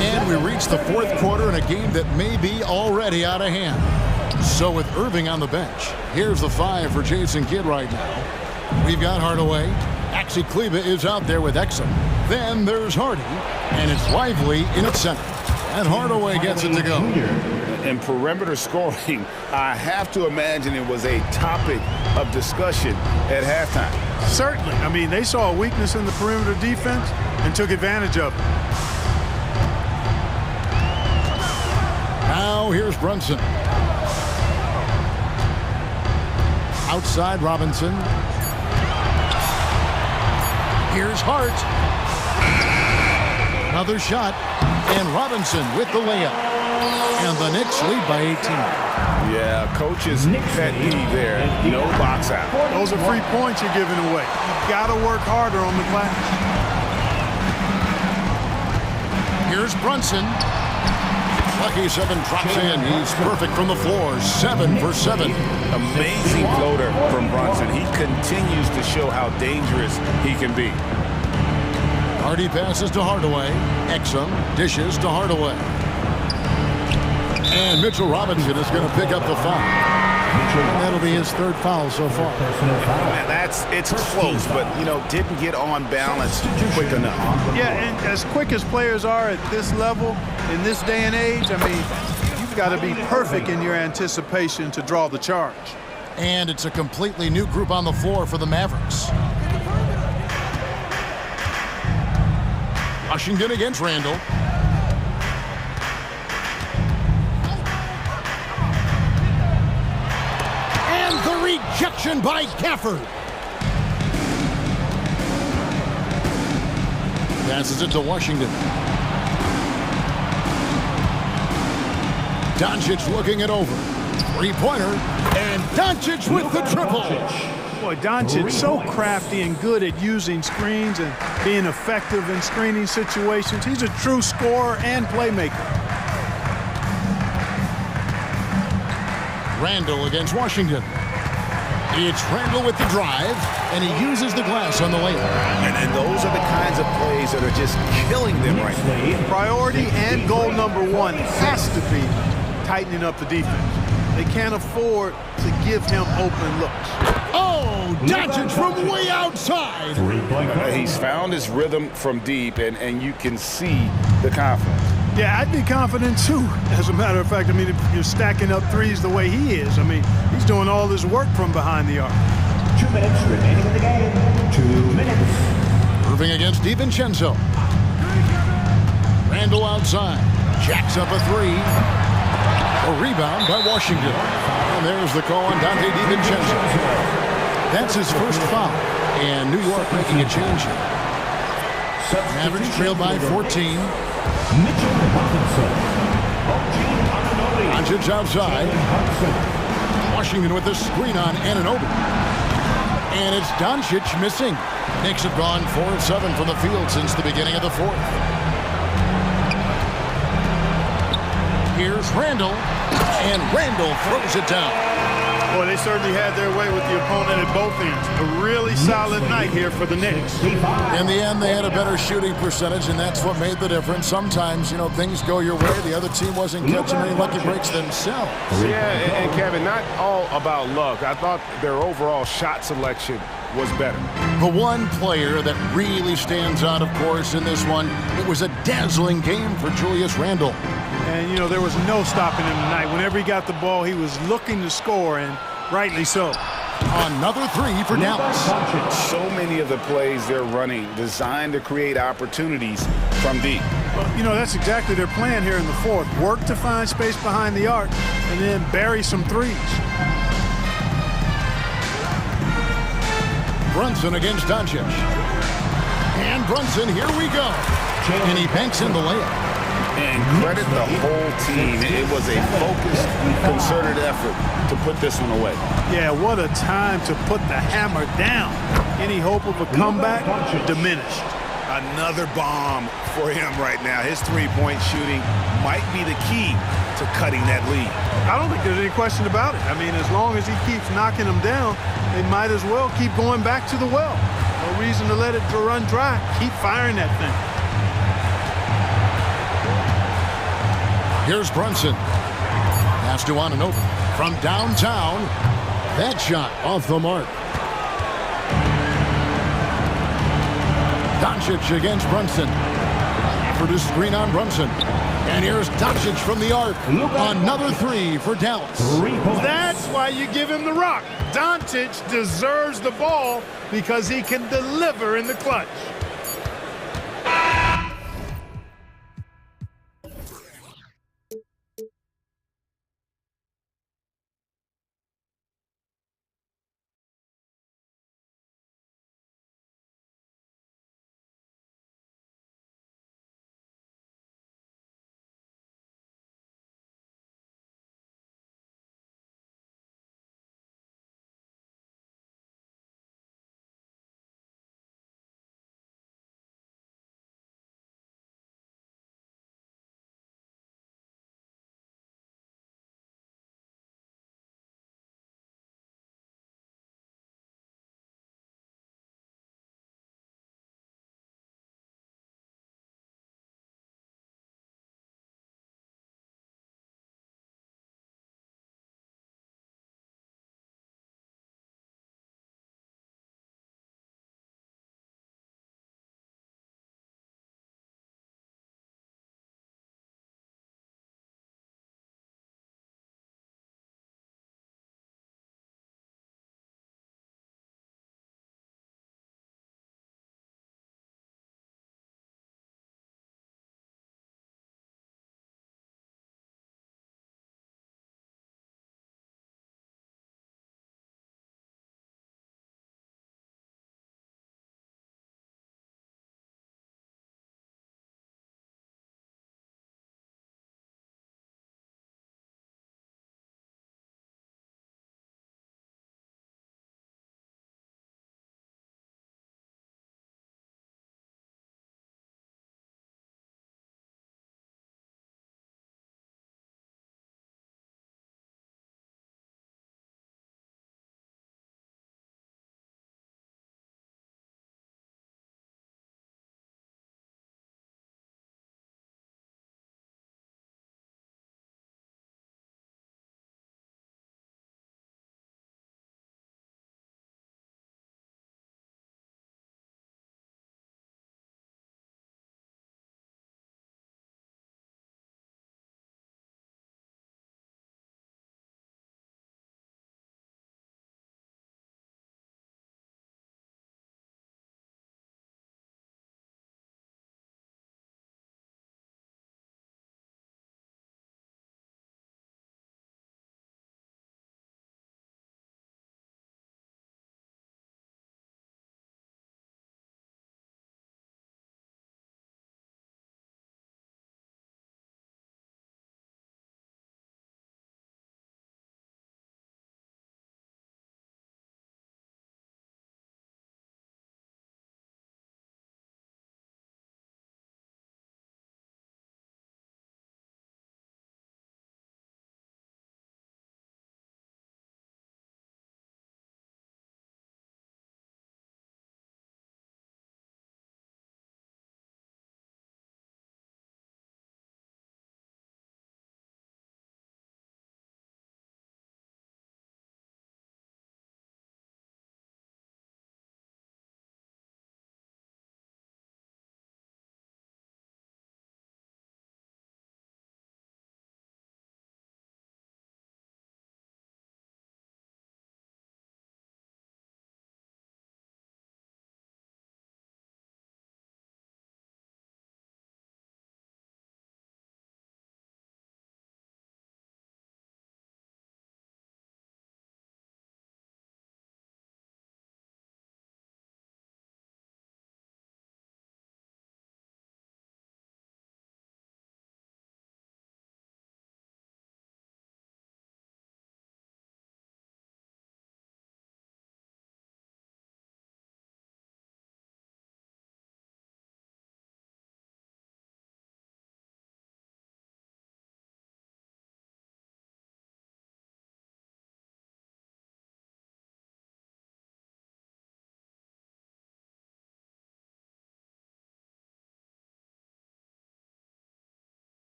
And we reach the fourth quarter in a game that may be already out of hand. So with Irving on the bench, here's the 5 for Jason Kidd right now. We've got Hardaway. Axie Kleba is out there with Exum. Then there's Hardy, and it's Lively in its center. And Hardaway gets it to go. In perimeter scoring, I have to imagine it was a topic of discussion at halftime. Certainly. I mean, they saw a weakness in the perimeter defense and took advantage of it. Now here's Brunson. Outside Robinson. Here's Hart. Another shot. And Robinson with the layup. And the Knicks lead by 18. Yeah, coach's pet peeve there. No box out. Those are free points you're giving away. You've got to work harder on the glass. Here's Brunson. Lucky 7 drops in. He's perfect from the floor. 7 for 7. Amazing floater from Brunson. He continues to show how dangerous he can be. Hardy passes to Hardaway. Exum dishes to Hardaway. And Mitchell Robinson is going to pick up the foul. And that'll be his third foul so far. It's close, but, you know, didn't get on balance quick enough. Yeah, and as quick as players are at this level, in this day and age, I mean, you've got to be perfect in your anticipation to draw the charge. And it's a completely new group on the floor for the Mavericks. Washington against Randle. And the rejection by Gafford. Passes it to Washington. Doncic looking it over. Three-pointer. And Doncic with the triple. Boy, Doncic so crafty and good at using screens and being effective in screening situations. He's a true scorer and playmaker. Randle against Washington. It's Randle with the drive, and he uses the glass on the layup. And those are the kinds of plays that are just killing them right now. Priority and goal number 1 has to be tightening up the defense. They can't afford to give him open looks. Oh, Doncic from way outside. He's found his rhythm from deep, and you can see the confidence. Yeah, I'd be confident too. As a matter of fact, I mean, if you're stacking up threes the way he is, I mean, he's doing all this work from behind the arc. 2 minutes remaining in the game. 2 minutes. Irving against DiVincenzo. Randle outside. Jacks up a 3. A rebound by Washington. And there's the call on Dante DiVincenzo. That's his first foul. And New York making a change here. Mavericks trail by 14. Doncic outside. Washington with the screen on Anunoby. And it's Doncic missing. Knicks have gone 4 of 7 from the field since the beginning of the fourth. Here's Randle. And Randle throws it down. Boy, they certainly had their way with the opponent at both ends. A really solid night here for the Knicks. In the end, they had a better shooting percentage, and that's what made the difference. Sometimes, you know, things go your way. The other team wasn't catching any lucky breaks themselves. Yeah, and Kevin, not all about luck. I thought their overall shot selection was better. The one player that really stands out, of course, in this one, it was a dazzling game for Julius Randle. And, you know, there was no stopping him tonight. Whenever he got the ball, he was looking to score, and rightly so. Another three for Dallas. So many of the plays they're running designed to create opportunities from deep. Well, you know, that's exactly their plan here in the fourth. Work to find space behind the arc and then bury some threes. Brunson against Doncic. And Brunson, here we go. And he banks in the layup. And credit the whole team. It was a focused, concerted effort to put this one away. Yeah, what a time to put the hammer down. Any hope of a comeback diminished. Another bomb for him right now. His three-point shooting might be the key to cutting that lead. I don't think there's any question about it. I mean, as long as he keeps knocking them down, they might as well keep going back to the well. No reason to let it run dry. Keep firing that thing. Here's Brunson. Pass to Anunoby from downtown. That shot off the mark. Doncic against Brunson. For the screen on Brunson. And here's Doncic from the arc. Another three for Dallas. That's why you give him the rock. Doncic deserves the ball because he can deliver in the clutch.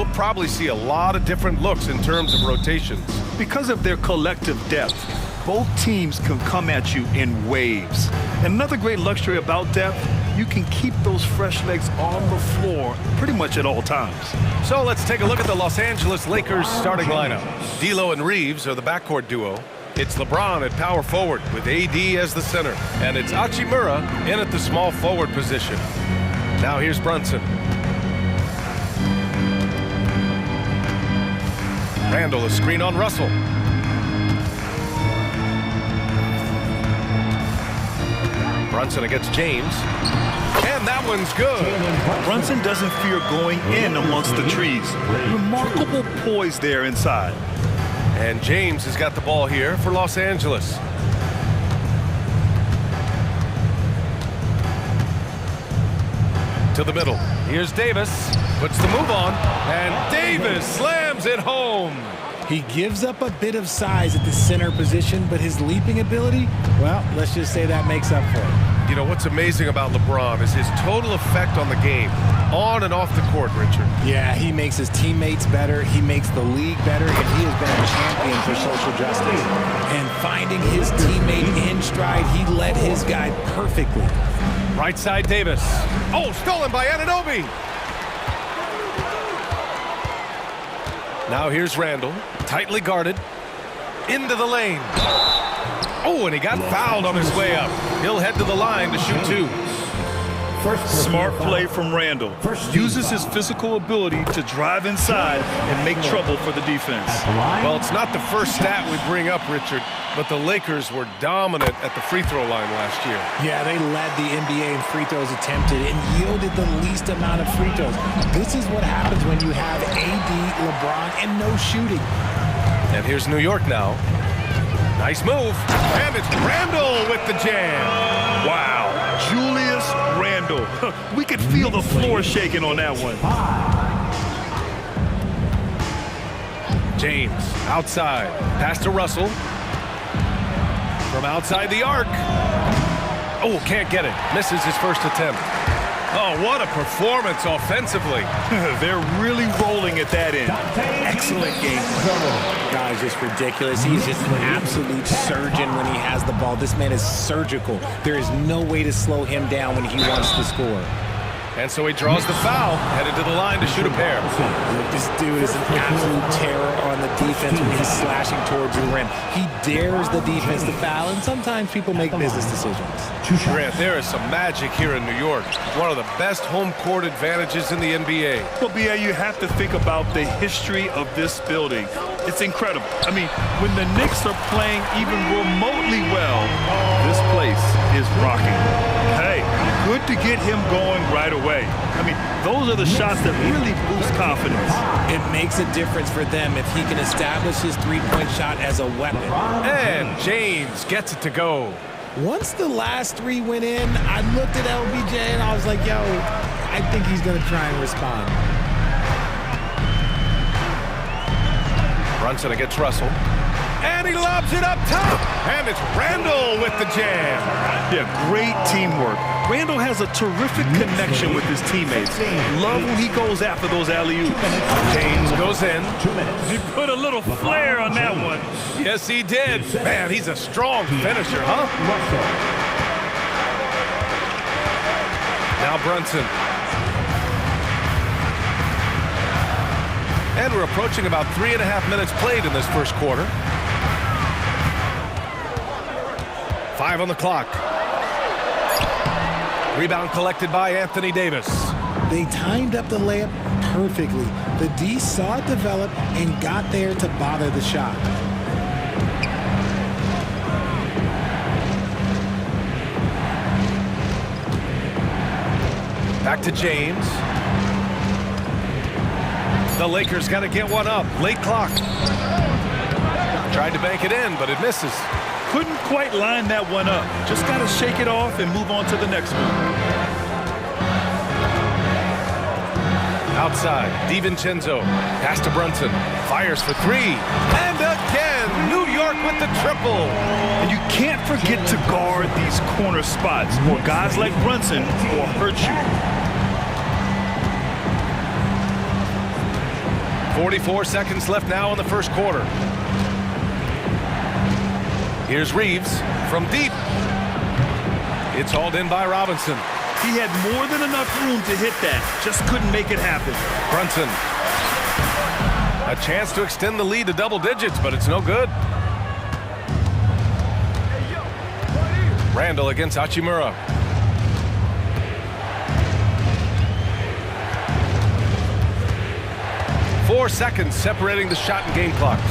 we'll probably see a lot of different looks in terms of rotations. Because of their collective depth, both teams can come at you in waves. And another great luxury about depth, you can keep those fresh legs on the floor pretty much at all times. So let's take a look at the Los Angeles Lakers starting lineup. D'Lo and Reeves are the backcourt duo. It's LeBron at power forward with AD as the center. And it's Hachimura in at the small forward position. Now here's Brunson. Randall, a screen on Russell. Brunson against James. And that one's good. Brunson doesn't fear going in amongst the trees. Remarkable poise there inside. And James has got the ball here for Los Angeles. To the middle. Here's Davis. Puts the move on. And Davis slams it home. He gives up a bit of size at the center position, but his leaping ability, well, let's just say that makes up for it. You know, what's amazing about LeBron is his total effect on the game, on and off the court, Richard. Yeah, he makes his teammates better, he makes the league better, and he has been a champion for social justice. And finding his teammate in stride, he led his guy perfectly. Right side, Davis. Oh, stolen by Anunoby. Now here's Randall, tightly guarded, into the lane. Oh, and he got fouled on his way up. He'll head to the line to shoot two. Smart play from Randall. Uses his physical ability to drive inside and make trouble for the defense. Well, it's not the first stat we bring up, Richard, but the Lakers were dominant at the free throw line last year. Yeah, they led the NBA in free throws attempted and yielded the least amount of free throws. This is what happens when you have AD, LeBron, and no shooting. And here's New York now. Nice move. And it's Randall with the jam. Wow. Julius Randall. We could feel the floor shaking on that one. James outside. Pass to Russell. From outside the arc. Oh, can't get it. Misses his first attempt. Oh, what a performance offensively. They're really rolling at that end. Excellent game. Guy's just ridiculous. He's just an absolute surgeon when he has the ball. This man is surgical. There is no way to slow him down when he wants to score. And so he draws the foul, headed to the line to shoot a pair. This dude is an absolute terror on the defense when he's slashing towards the rim. He dares the defense to foul, and sometimes people make business decisions. Grant, there is some magic here in New York. One of the best home court advantages in the NBA. Well, B.A., you have to think about the history of this building. It's incredible. I mean, when the Knicks are playing even remotely well, this place is rocking. Hey, good to get him going right away. I mean, those are the shots that really boost confidence. It makes a difference for them if he can establish his three-point shot as a weapon. And James gets it to go. Once the last three went in, I looked at LBJ and I was like, yo, I think he's going to try and respond. Brunson against Russell. And he lobs it up top. And it's Randall with the jam. Yeah, great teamwork. Randall has a terrific connection with his teammates. Love when he goes after those alley-oops. James goes in. He put a little flair on that one. Yes, he did. Man, he's a strong finisher, huh? Now Brunson. And we're approaching about 3.5 minutes played in this first quarter. 5 on the clock. Rebound collected by Anthony Davis. They timed up the layup perfectly. The D saw it develop and got there to bother the shot. Back to James. The Lakers got to get one up. Late clock. Tried to bank it in, but it misses. Couldn't quite line that one up. Just got to shake it off and move on to the next one. Outside, DiVincenzo. Pass to Brunson. Fires for three. And again, New York with the triple. And you can't forget to guard these corner spots, or guys like Brunson will hurt you. 44 seconds left now in the first quarter. Here's Reeves from deep. It's hauled in by Robinson. He had more than enough room to hit that. Just couldn't make it happen. Brunson. A chance to extend the lead to double digits, but it's no good. Randall against Hachimura. Four seconds separating the shot and game clocks.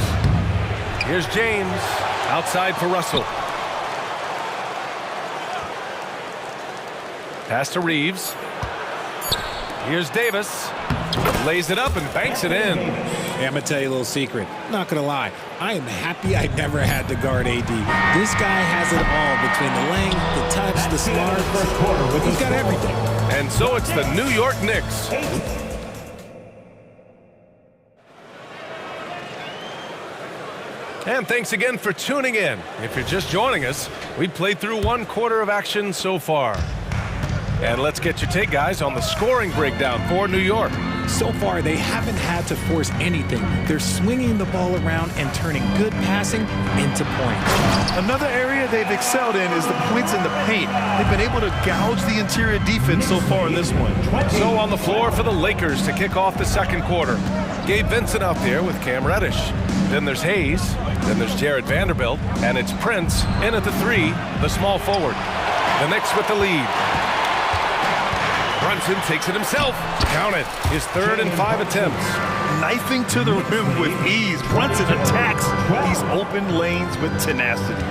Here's James outside for Russell. Pass to Reeves. Here's Davis. Lays it up and banks it in. Hey, I'm going to tell you a little secret. Not going to lie. I am happy I never had to guard AD. This guy has it all between the length, the touch, the smart. He's got everything. And so it's the New York Knicks. And thanks again for tuning in. If you're just joining us, we've played through one quarter of action so far. And let's get your take, guys, on the scoring breakdown for New York. So far, they haven't had to force anything. They're swinging the ball around and turning good passing into points. Another area they've excelled in is the points in the paint. They've been able to gouge the interior defense so far in this one. So on the floor for the Lakers to kick off the second quarter. Gabe Vincent out there with Cam Reddish. Then there's Hayes. Then there's Jared Vanderbilt. And it's Prince in at the three, the small forward. The Knicks with the lead. Brunson takes it himself. Count it. His third and 5 attempts. Knifing to the rim with ease. Brunson attacks these open lanes with tenacity.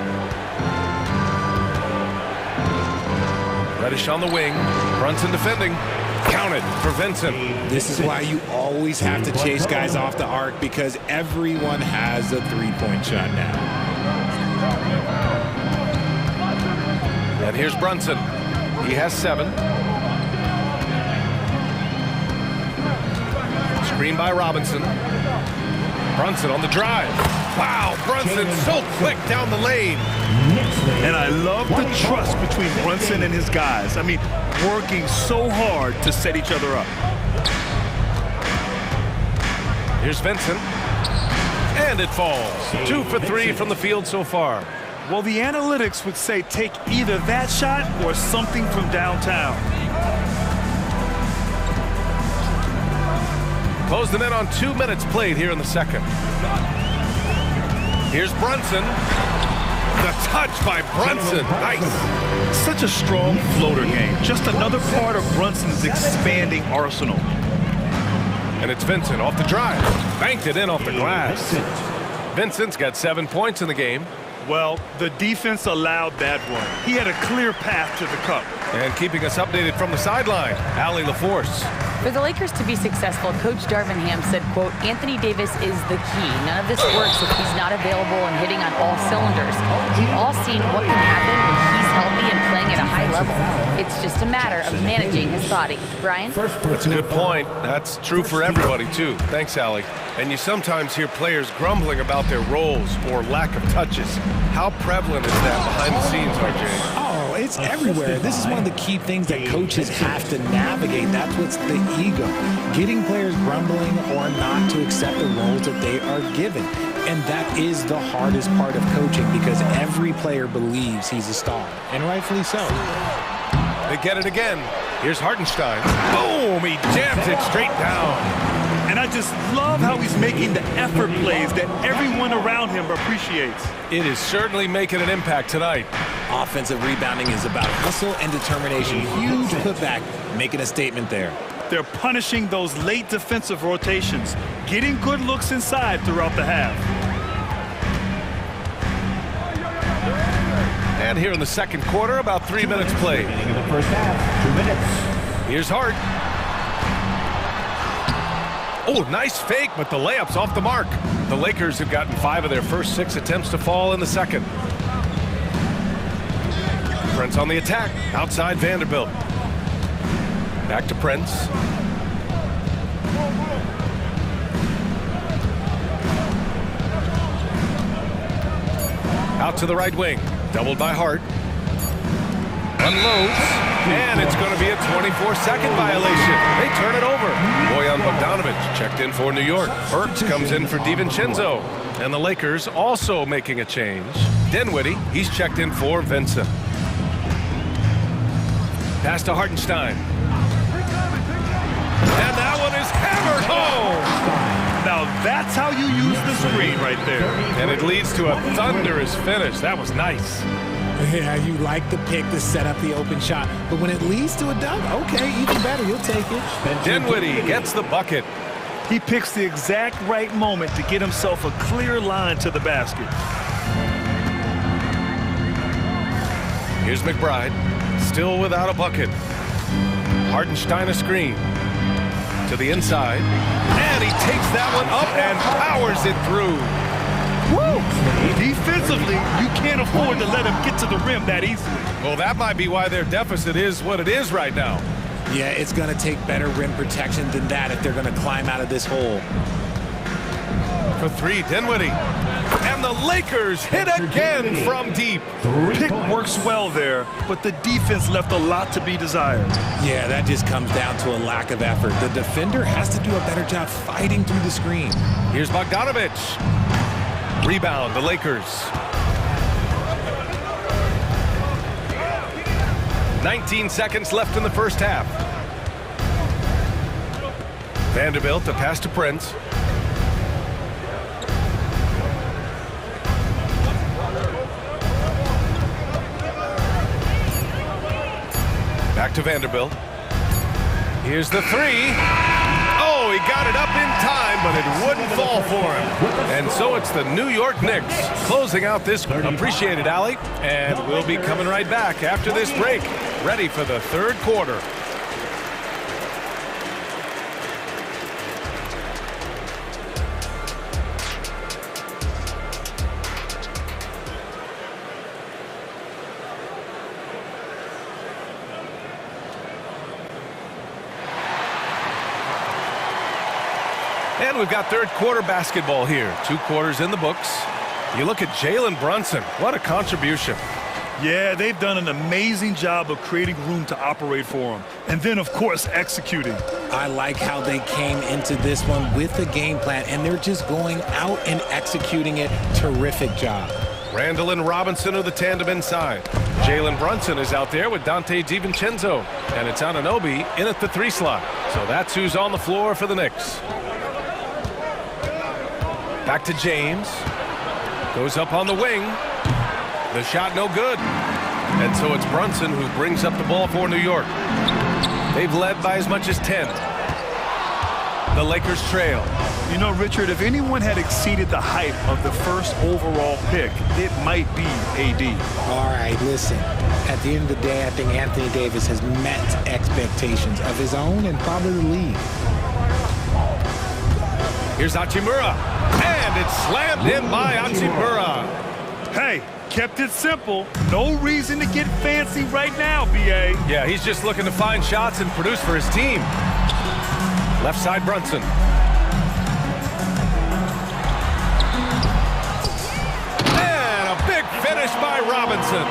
Reddish on the wing. Brunson defending. Count it for Vincent. This is why you always have to chase guys off the arc, because everyone has a three-point shot now. And here's Brunson. He has 7. Screen by Robinson. Brunson on the drive. Wow, Brunson so quick down the lane. And I love the trust between Brunson and his guys. I mean, working so hard to set each other up. Here's Vincent. And it falls. 2 for 3 from the field so far. Well, the analytics would say take either that shot or something from downtown. Close them in on 2 minutes played here in the second. Here's Brunson. The touch by Brunson. Nice. Such a strong floater game. Just another part of Brunson's expanding arsenal. And it's Vincent off the drive. Banked it in off the glass. Vincent's got 7 points in the game. Well, the defense allowed that one. He had a clear path to the cup. And keeping us updated from the sideline, Allie LaForce. For the Lakers to be successful, Coach Darvin Ham said, quote, Anthony Davis is the key. None of this works if he's not available and hitting on all cylinders. We've all seen what can happen when he's healthy and playing at a high level. It's just a matter of managing his body. Brian? That's a good point. That's true for everybody, too. Thanks, Allie. And you sometimes hear players grumbling about their roles or lack of touches. How prevalent is that behind the scenes, RJ? Oh, it's everywhere. This is one of the key things that coaches have to navigate. That's what's the ego. Getting players grumbling or not to accept the roles that they are given. And that is the hardest part of coaching, because every player believes he's a star, and rightfully so. They get it again. Here's Hartenstein. Boom! He jams it straight down. And I just love how he's making the effort plays that everyone around him appreciates. It is certainly making an impact tonight. Offensive rebounding is about hustle and determination. Huge putback, making a statement there. They're punishing those late defensive rotations, getting good looks inside throughout the half. And here in the second quarter, about 3 minutes played. In the first half, 2 minutes. Here's Hart. Oh, nice fake, but the layup's off the mark. The Lakers have gotten 5 of their first 6 attempts to fall in the second. Prince on the attack, outside Vanderbilt. Back to Prince. Out to the right wing, doubled by Hart. Unloads. And it's going to be a 24-second violation. They turn it over. Bojan Bogdanovic checked in for New York. Burks comes in for DiVincenzo. And the Lakers also making a change. Dinwiddie, he's checked in for Vincent. Pass to Hartenstein. And that one is hammered home. Now that's how you use the screen right there. And it leads to a thunderous finish. That was nice. Yeah, you like the pick to set up the open shot. But when it leads to a dunk, okay, even better, you'll take it. Dinwiddie gets the bucket. He picks the exact right moment to get himself a clear line to the basket. Here's McBride, still without a bucket. Hartenstein a screen. To the inside. And he takes that one up and powers it through. Woo! Defensively, you can't afford to let him get to the rim that easily. Well, that might be why their deficit is what it is right now. Yeah, it's going to take better rim protection than that if they're going to climb out of this hole. For three, Dinwiddie. And the Lakers hit again from deep. Pick works well there, but the defense left a lot to be desired. Yeah, that just comes down to a lack of effort. The defender has to do a better job fighting through the screen. Here's Bogdanovic. Rebound, the Lakers. 19 seconds left in the first half. Vanderbilt, a pass to Prince. Back to Vanderbilt. Here's the three. Oh, he got it up in time, but it wouldn't fall for him. And so it's the New York Knicks closing out this. Appreciate it, Allie. And we'll be coming right back after this break, ready for the third quarter. And we've got third quarter basketball here. 2 quarters in the books. You look at Jalen Brunson. What a contribution. Yeah, they've done an amazing job of creating room to operate for him. And then, of course, executing. I like how they came into this one with a game plan, and they're just going out and executing it. Terrific job. Randall and Robinson are the tandem inside. Jalen Brunson is out there with Dante DiVincenzo. And it's Anunoby in at the 3 slot. So that's who's on the floor for the Knicks. Back to James. Goes up on the wing. The shot no good. And so it's Brunson who brings up the ball for New York. They've led by as much as 10. The Lakers trail. You know, Richard, if anyone had exceeded the hype of the first overall pick, it might be AD. All right, listen. At the end of the day, I think Anthony Davis has met expectations of his own and probably the league. Here's Hachimura. And it's slammed in by Hachimura. Hey, kept it simple. No reason to get fancy right now, B.A. Yeah, he's just looking to find shots and produce for his team. Left side, Brunson. And a big finish by Robinson.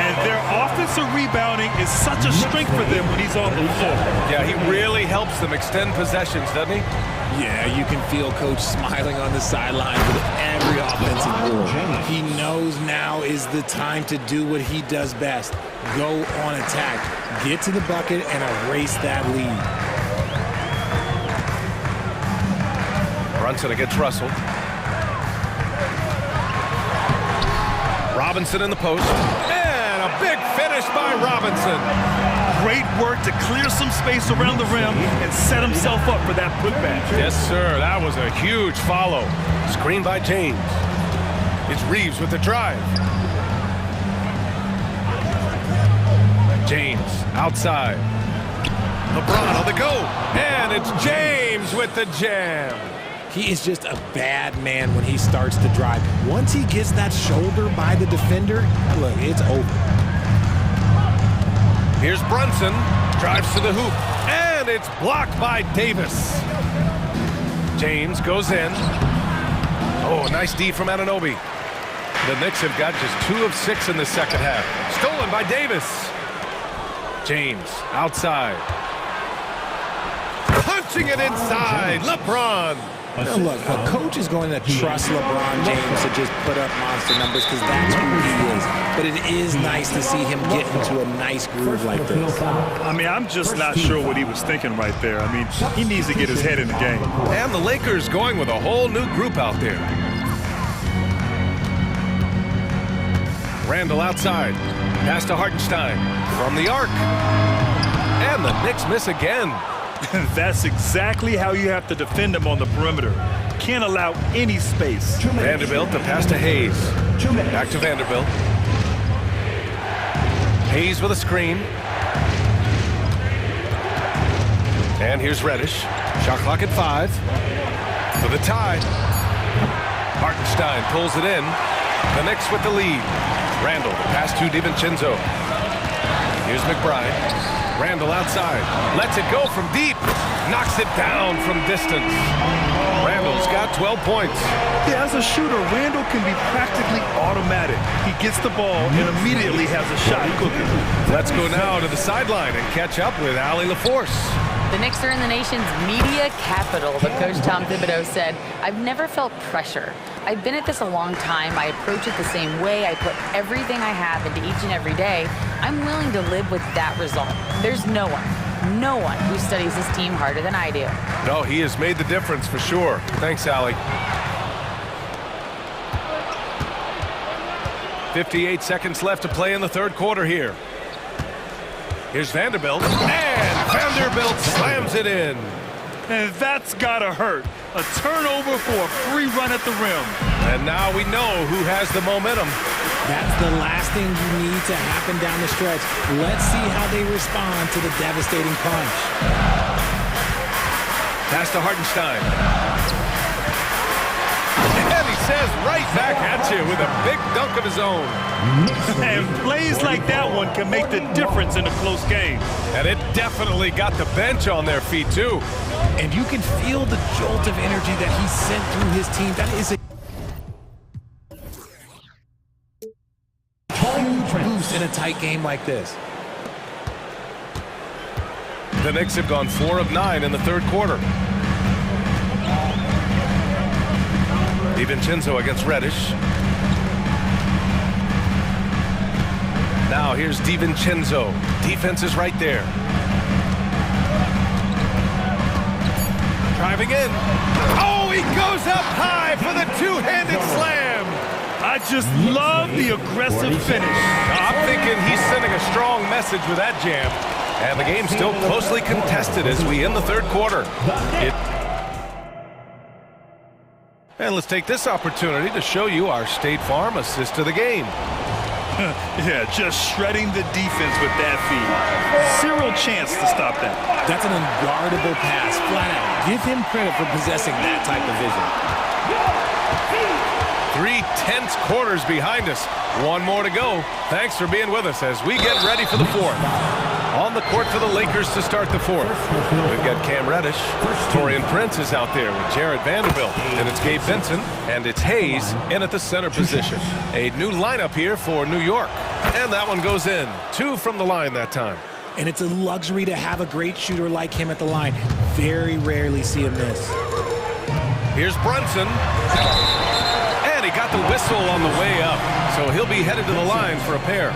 And their offensive rebounding is such a strength for them when he's on the floor. Yeah, he really helps them extend possessions, doesn't he? Yeah, you can feel Coach smiling on the sideline with every offensive move. He knows now is the time to do what he does best. Go on attack, get to the bucket, and erase that lead. Brunson against Russell. Robinson in the post. And a big finish by Robinson. Great work to clear some space around the rim and set himself up for that putback. Yes, sir. That was a huge follow. Screen by James. It's Reeves with the drive. James outside. LeBron on the go. And it's James with the jam. He is just a bad man when he starts to drive. Once he gets that shoulder by the defender, look, it's over. Here's Brunson, drives to the hoop, and it's blocked by Davis. James goes in. Oh, nice D from Anunoby. The Knicks have got just 2 of 6 in the second half. Stolen by Davis. James outside. Punching it inside. LeBron. Now look, a coach is going to trust LeBron James to just put up monster numbers because that's who he is. But it is nice to see him get into a nice groove like this. I mean, I'm just not sure what he was thinking right there. I mean, he needs to get his head in the game. And the Lakers going with a whole new group out there. Randall outside. Pass to Hartenstein from the arc. And the Knicks miss again. That's exactly how you have to defend him on the perimeter. Can't allow any space. Vanderbilt, the pass to Hayes. Back to Vanderbilt. Hayes with a screen. And here's Reddish. Shot clock at 5. For the tie. Hartenstein pulls it in. The Knicks with the lead. Randall, the pass to DiVincenzo. Here's McBride. Randall outside. Lets it go from deep. Knocks it down from distance. Randall's got 12 points. Yeah, as a shooter, Randall can be practically automatic. He gets the ball and immediately has a shot cooking. Let's go now to the sideline and catch up with Allie LaForce. The Knicks are in the nation's media capital, but Coach Tom Thibodeau said, "I've never felt pressure. I've been at this a long time. I approach it the same way. I put everything I have into each and every day. I'm willing to live with that result. There's no one who studies this team harder than I do." No, he has made the difference for sure. Thanks, Allie. 58 seconds left to play in the third quarter here. Here's Vanderbilt, and Vanderbilt slams it in. And that's gotta hurt. A turnover for a free run at the rim. And now we know who has the momentum. That's the last thing you need to happen down the stretch. Let's see how they respond to the devastating punch. Pass to Hartenstein. And he says right back at you with a big dunk of his own. And plays like that one can make the difference in a close game. And it definitely got the bench on their feet, too. And you can feel the jolt of energy that he sent through his team. That is a huge boost in a tight game like this. The Knicks have gone 4 of 9 in the third quarter. DiVincenzo against Reddish. Now here's DiVincenzo. Defense is right there. Driving in. Oh, he goes up high for the two-handed slam. I just love the aggressive finish. I'm thinking he's sending a strong message with that jam. And the game's still closely contested as we end the third quarter. And let's take this opportunity to show you our State Farm assist to the game. Yeah, just shredding the defense with that feed. Zero chance to stop that. That's an unguardable pass, flat out. Give him credit for possessing that type of vision. 3 tense quarters behind us. One more to go. Thanks for being with us as we get ready for the fourth. On the court for the Lakers to start the fourth. We've got Cam Reddish. Torian Prince is out there with Jared Vanderbilt. And it's Gabe Vincent. And it's Hayes in at the center position. A new lineup here for New York. And that one goes in. 2 from the line that time. And it's a luxury to have a great shooter like him at the line. Very rarely see him miss. Here's Brunson. And he got the whistle on the way up. So he'll be headed to the line for a pair.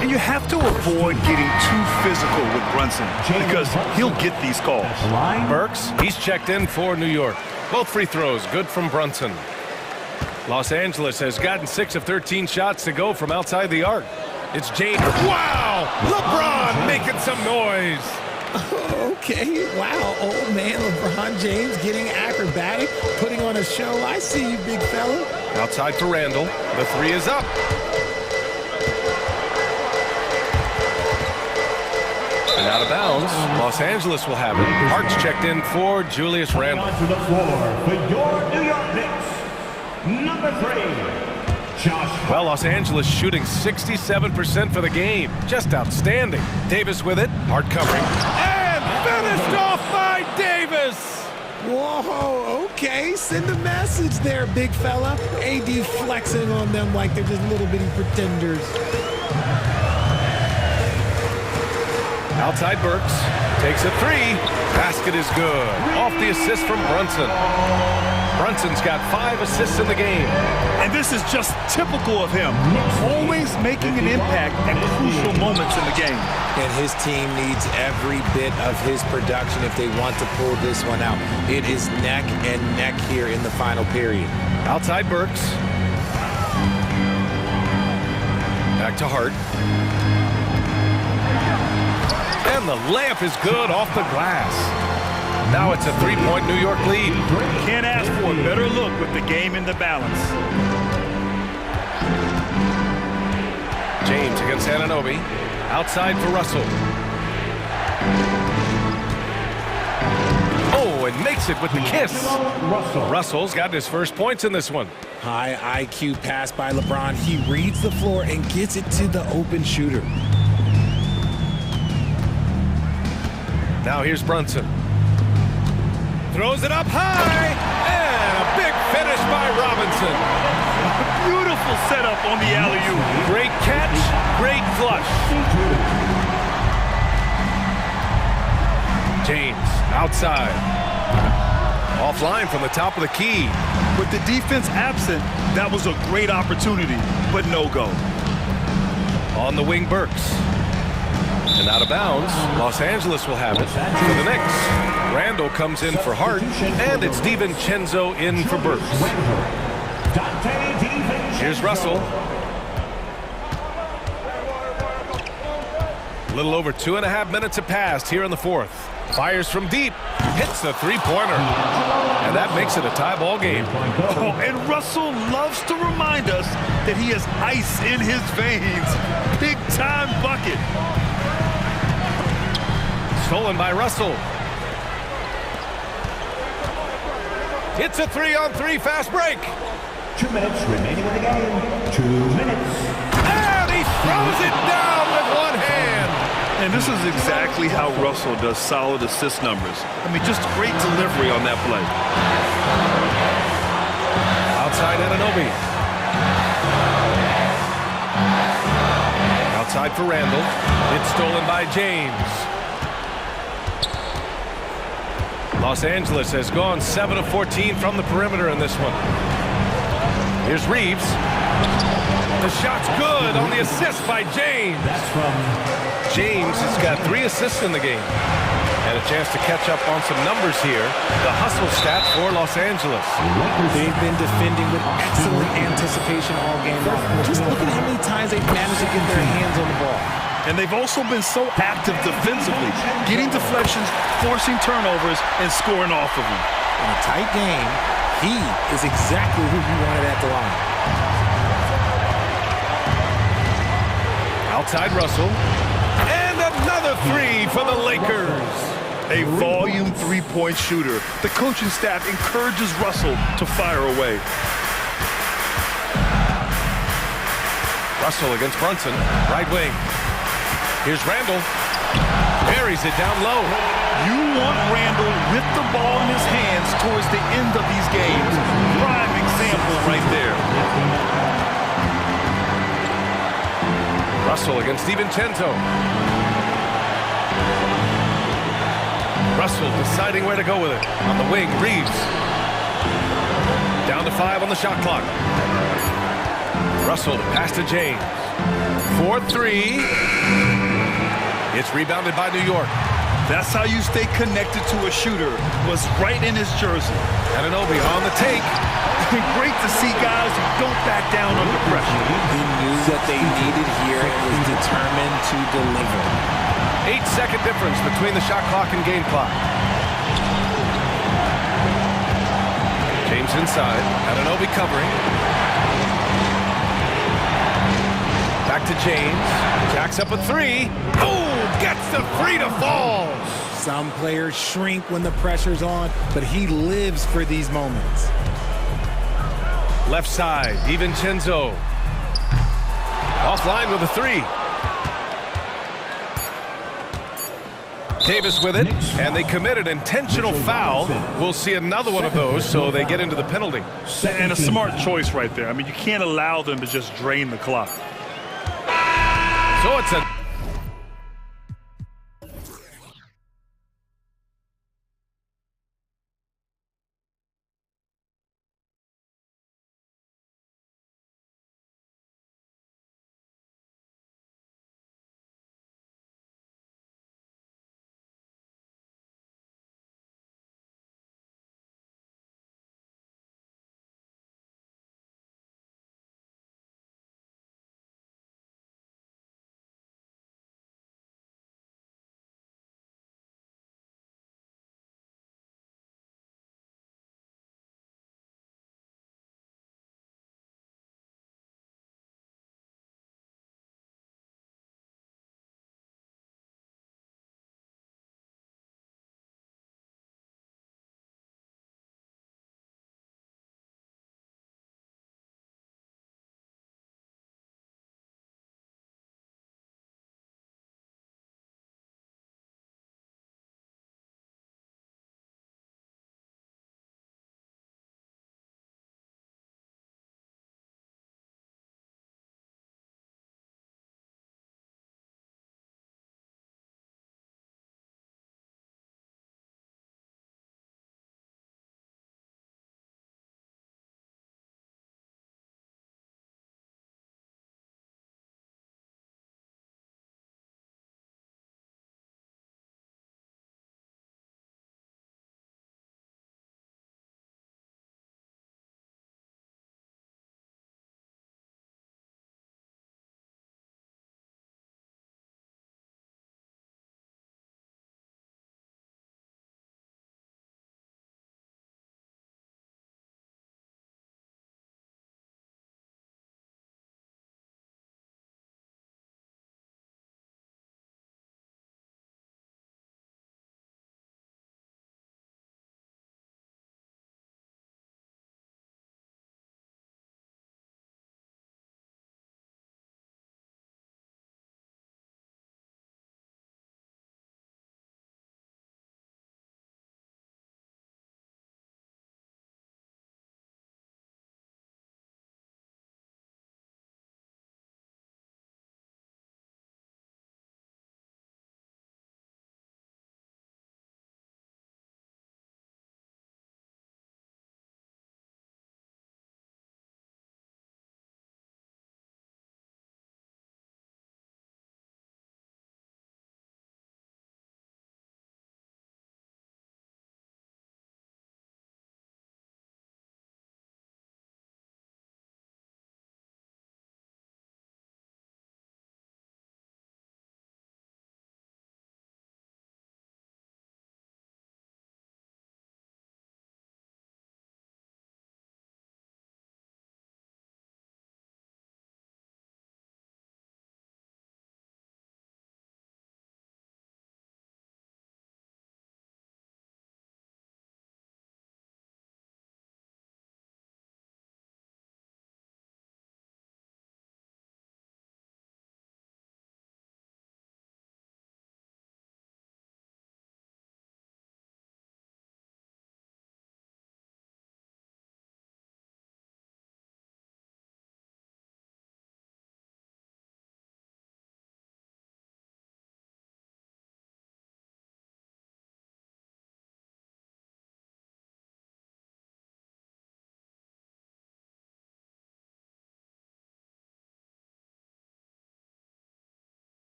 And you have to avoid getting too physical with Brunson because he'll get these calls. Burks, he's checked in for New York. Both free throws, good from Brunson. Los Angeles has gotten 6 of 13 shots to go from outside the arc. It's James. Wow! LeBron making some noise. Okay, wow, old man LeBron James getting acrobatic, putting on a show. I see you, big fella. Outside for Randall. The 3 is up. And out of bounds. Los Angeles will have it. Hart's checked in for Julius Randle. To the floor for your New York Knicks, number 3, Josh. Well, Los Angeles shooting 67% for the game. Just outstanding. Davis with it. Hart covering. And finished off by Davis. Whoa, okay. Send a message there, big fella. AD flexing on them like they're just little bitty pretenders. Outside Burks. Takes a three. Basket is good. Off the assist from Brunson. Brunson's got 5 assists in the game. And this is just typical of him. Always making an impact at crucial moments in the game. And his team needs every bit of his production if they want to pull this one out. It is neck and neck here in the final period. Outside Burks. Back to Hart. And the layup is good off the glass. Now it's a 3-point New York lead. Can't ask for a better look with the game in the balance. James against Anunoby. Outside for Russell. Oh, and makes it with the kiss. Russell's got his first points in this one. High IQ pass by LeBron. He reads the floor and gets it to the open shooter. Now here's Brunson. Throws it up high, and a big finish by Robinson. Beautiful setup on the alley-oop. Great catch, great flush. James, outside. Offline from the top of the key. With the defense absent, that was a great opportunity, but no go. On the wing, Burks. And out of bounds, Los Angeles will have it for the Knicks. Randall comes in for Hart, and it's DiVincenzo in for Burks. Here's Russell. A little over 2.5 minutes have passed here in the fourth. Fires from deep, hits the three-pointer, and that makes it a tie ball game. Oh, and Russell loves to remind us that he has ice in his veins. Big-time bucket. Stolen by Russell. It's a 3-on-3 fast break. 2 minutes remaining in the game. 2 minutes. And he throws it down with one hand. And this is exactly how Russell does solid assist numbers. I mean, just great delivery on that play. Outside Anunoby. Outside for Randall. It's stolen by James. Los Angeles has gone 7 of 14 from the perimeter in this one. Here's Reeves. The shot's good on the assist by James. James has got 3 assists in the game. And a chance to catch up on some numbers here. The hustle stat for Los Angeles. They've been defending with excellent anticipation all game long. Just look at how many times they've managed to get their hands on the ball. And they've also been so active defensively, getting deflections, forcing turnovers, and scoring off of them. In a tight game, he is exactly who you wanted at the line. Outside Russell. And another 3 for the Lakers. A volume three-point shooter. The coaching staff encourages Russell to fire away. Russell against Brunson, right wing. Here's Randall. Buries it down low. You want Randall with the ball in his hands towards the end of these games. Prime example right there. Russell against DiVincenzo. Russell deciding where to go with it. On the wing, Reeves. Down to 5 on the shot clock. Russell pass to James. 4-3. It's rebounded by New York. That's how you stay connected to a shooter. Was right in his jersey. Anunoby on the take. Great to see guys who don't back down under pressure. He knew what they needed here and was determined to deliver. 8-second difference between the shot clock and game clock. James inside. Anunoby covering. Back to James. Jacks up a 3. Oh, gets the 3 to fall. Some players shrink when the pressure's on, but he lives for these moments. Left side, DiVincenzo. Offline with a 3. Davis with it, and they committed intentional foul. We'll see another one of those, so they get into the penalty. And a smart choice right there. I mean, you can't allow them to just drain the clock. So it's a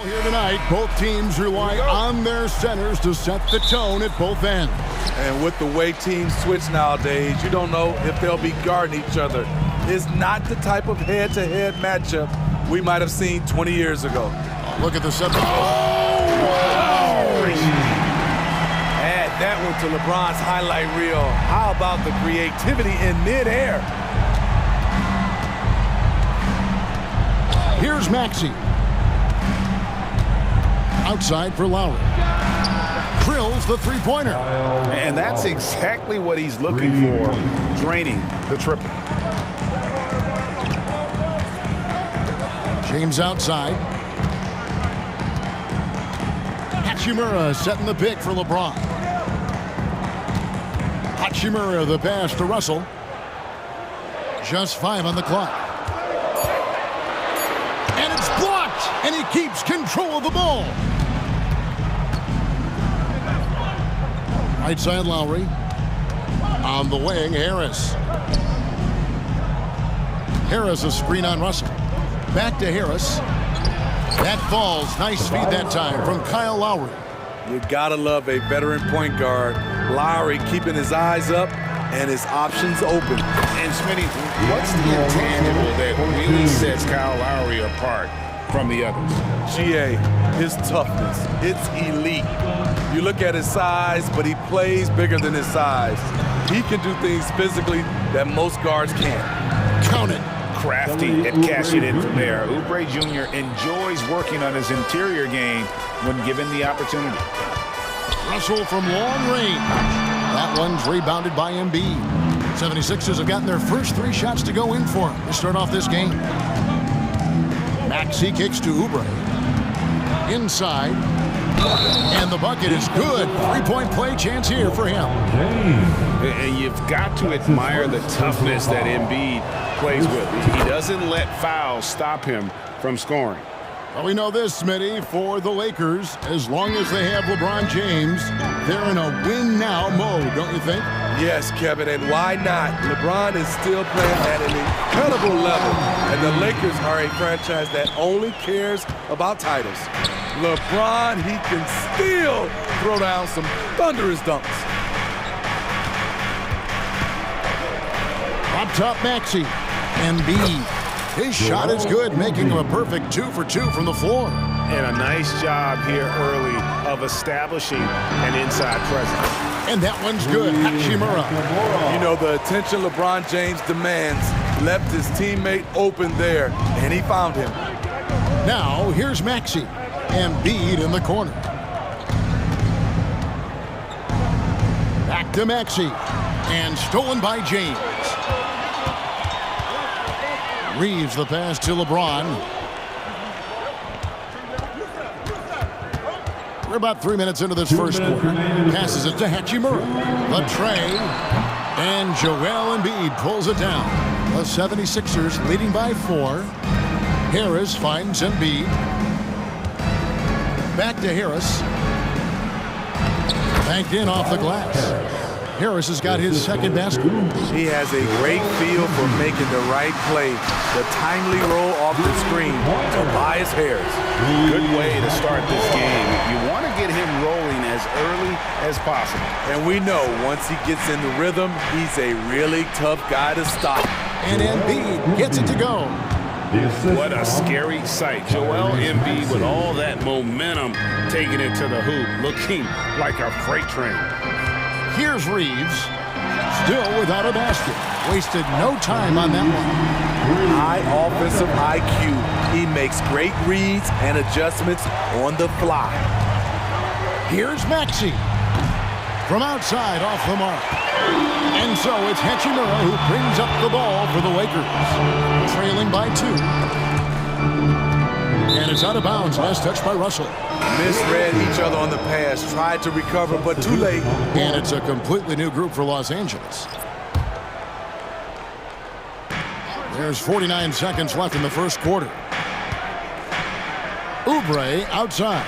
Here tonight, both teams rely on their centers to set the tone at both ends. And with the way teams switch nowadays, you don't know if they'll be guarding each other. It's not the type of head-to-head matchup we might have seen 20 years ago. Look at the set. Add that one to LeBron's highlight reel. How about the creativity in midair? Here's Maxey. Outside for Lowry. Drills the three-pointer. And that's exactly what he's looking for, draining the triple. James outside. Hachimura setting the pick for LeBron. Hachimura the pass to Russell. Just 5 on the clock. And it's blocked, and he keeps control of the ball. Right side Lowry. On the wing, Harris. Harris a screen on Russell. Back to Harris. That falls. Nice feed that time from Kyle Lowry. You gotta love a veteran point guard. Lowry keeping his eyes up and his options open. And Smitty, what's the intangible that really sets Kyle Lowry apart from the others? GA, his toughness. It's elite. You look at his size, but he plays bigger than his size. He can do things physically that most guards can't. Count it. Crafty at cashing in from there. Oubre Jr. enjoys working on his interior game when given the opportunity. Russell from long range. That one's rebounded by Embiid. 76ers have gotten their first 3 shots to go in for him to start off this game. Maxey kicks to Oubre. Inside. And the bucket is good. 3-point play chance here for him. And you've got to admire the toughness that Embiid plays with. He doesn't let fouls stop him from scoring. Well, we know this, Smitty, for the Lakers, as long as they have LeBron James, they're in a win-now mode, don't you think? Yes, Kevin, and why not? LeBron is still playing at an incredible level, and the Lakers are a franchise that only cares about titles. LeBron, he can still throw down some thunderous dunks. Up top, Maxey. Embiid. His shot is good, making him a perfect 2 for 2 from the floor. And a nice job here early of establishing an inside presence. And that one's good. Hachimura. You know, the attention LeBron James demands left his teammate open there, and he found him. Now, here's Maxey. Embiid in the corner. Back to Maxey. And stolen by James. Reeves the pass to LeBron. We're about 3 minutes into this first quarter. Passes it to Hachimura. The tray. And Joel Embiid pulls it down. The 76ers leading by 4. Harris finds Embiid. Back to Harris. Banked in off the glass. Harris has got his second basket. He has a great feel for making the right play. The timely roll off the screen to Tobias Harris. Good way to start this game. You want to get him rolling as early as possible. And we know once he gets in the rhythm, he's a really tough guy to stop. And Embiid gets it to go. What a scary sight. Joel Embiid with all that momentum taking it to the hoop, looking like a freight train. Here's Reeves, still without a basket. Wasted no time on that one. High offensive IQ. He makes great reads and adjustments on the fly. Here's Maxey. From outside, off the mark. And so it's Hachimura who brings up the ball for the Lakers. Trailing by 2. And it's out of bounds. Last touch by Russell. Misread each other on the pass. Tried to recover, but too late. And it's a completely new group for Los Angeles. There's 49 seconds left in the first quarter. Oubre outside.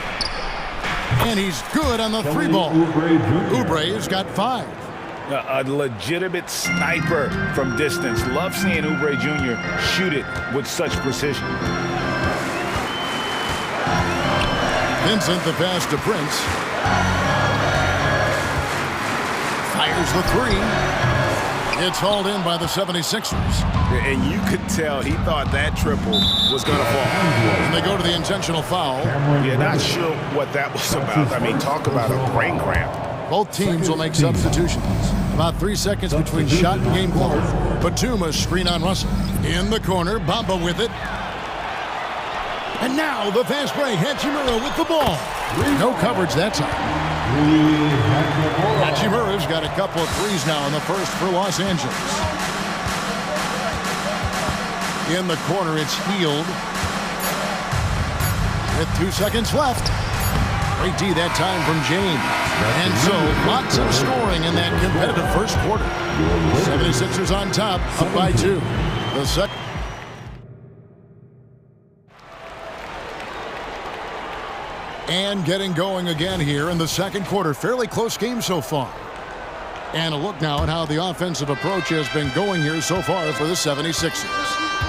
And he's good on the 3 ball. Oubre's got 5. A legitimate sniper from distance. Love seeing Oubre Jr. shoot it with such precision. Vincent the pass to Prince. Fires the three. It's hauled in by the 76ers. And you could tell he thought that triple was going to fall. And they go to the intentional foul. Yeah, not sure what that was about. I mean, talk about a brain cramp. Both teams will make substitutions. About 3 seconds between shot and game clock. Batumah screen on Russell. In the corner, Bamba with it. And now the fast break. Hachimura with the ball. No coverage that time. Hachimura's got a couple of threes now in the first for Los Angeles. In the corner, it's Hield. With 2 seconds left. Great D that time from James. And so, lots of scoring in that competitive first quarter. 76ers on top, up by 2. The second. And getting going again here in the second quarter. Fairly close game so far. And a look now at how the offensive approach has been going here so far for the 76ers.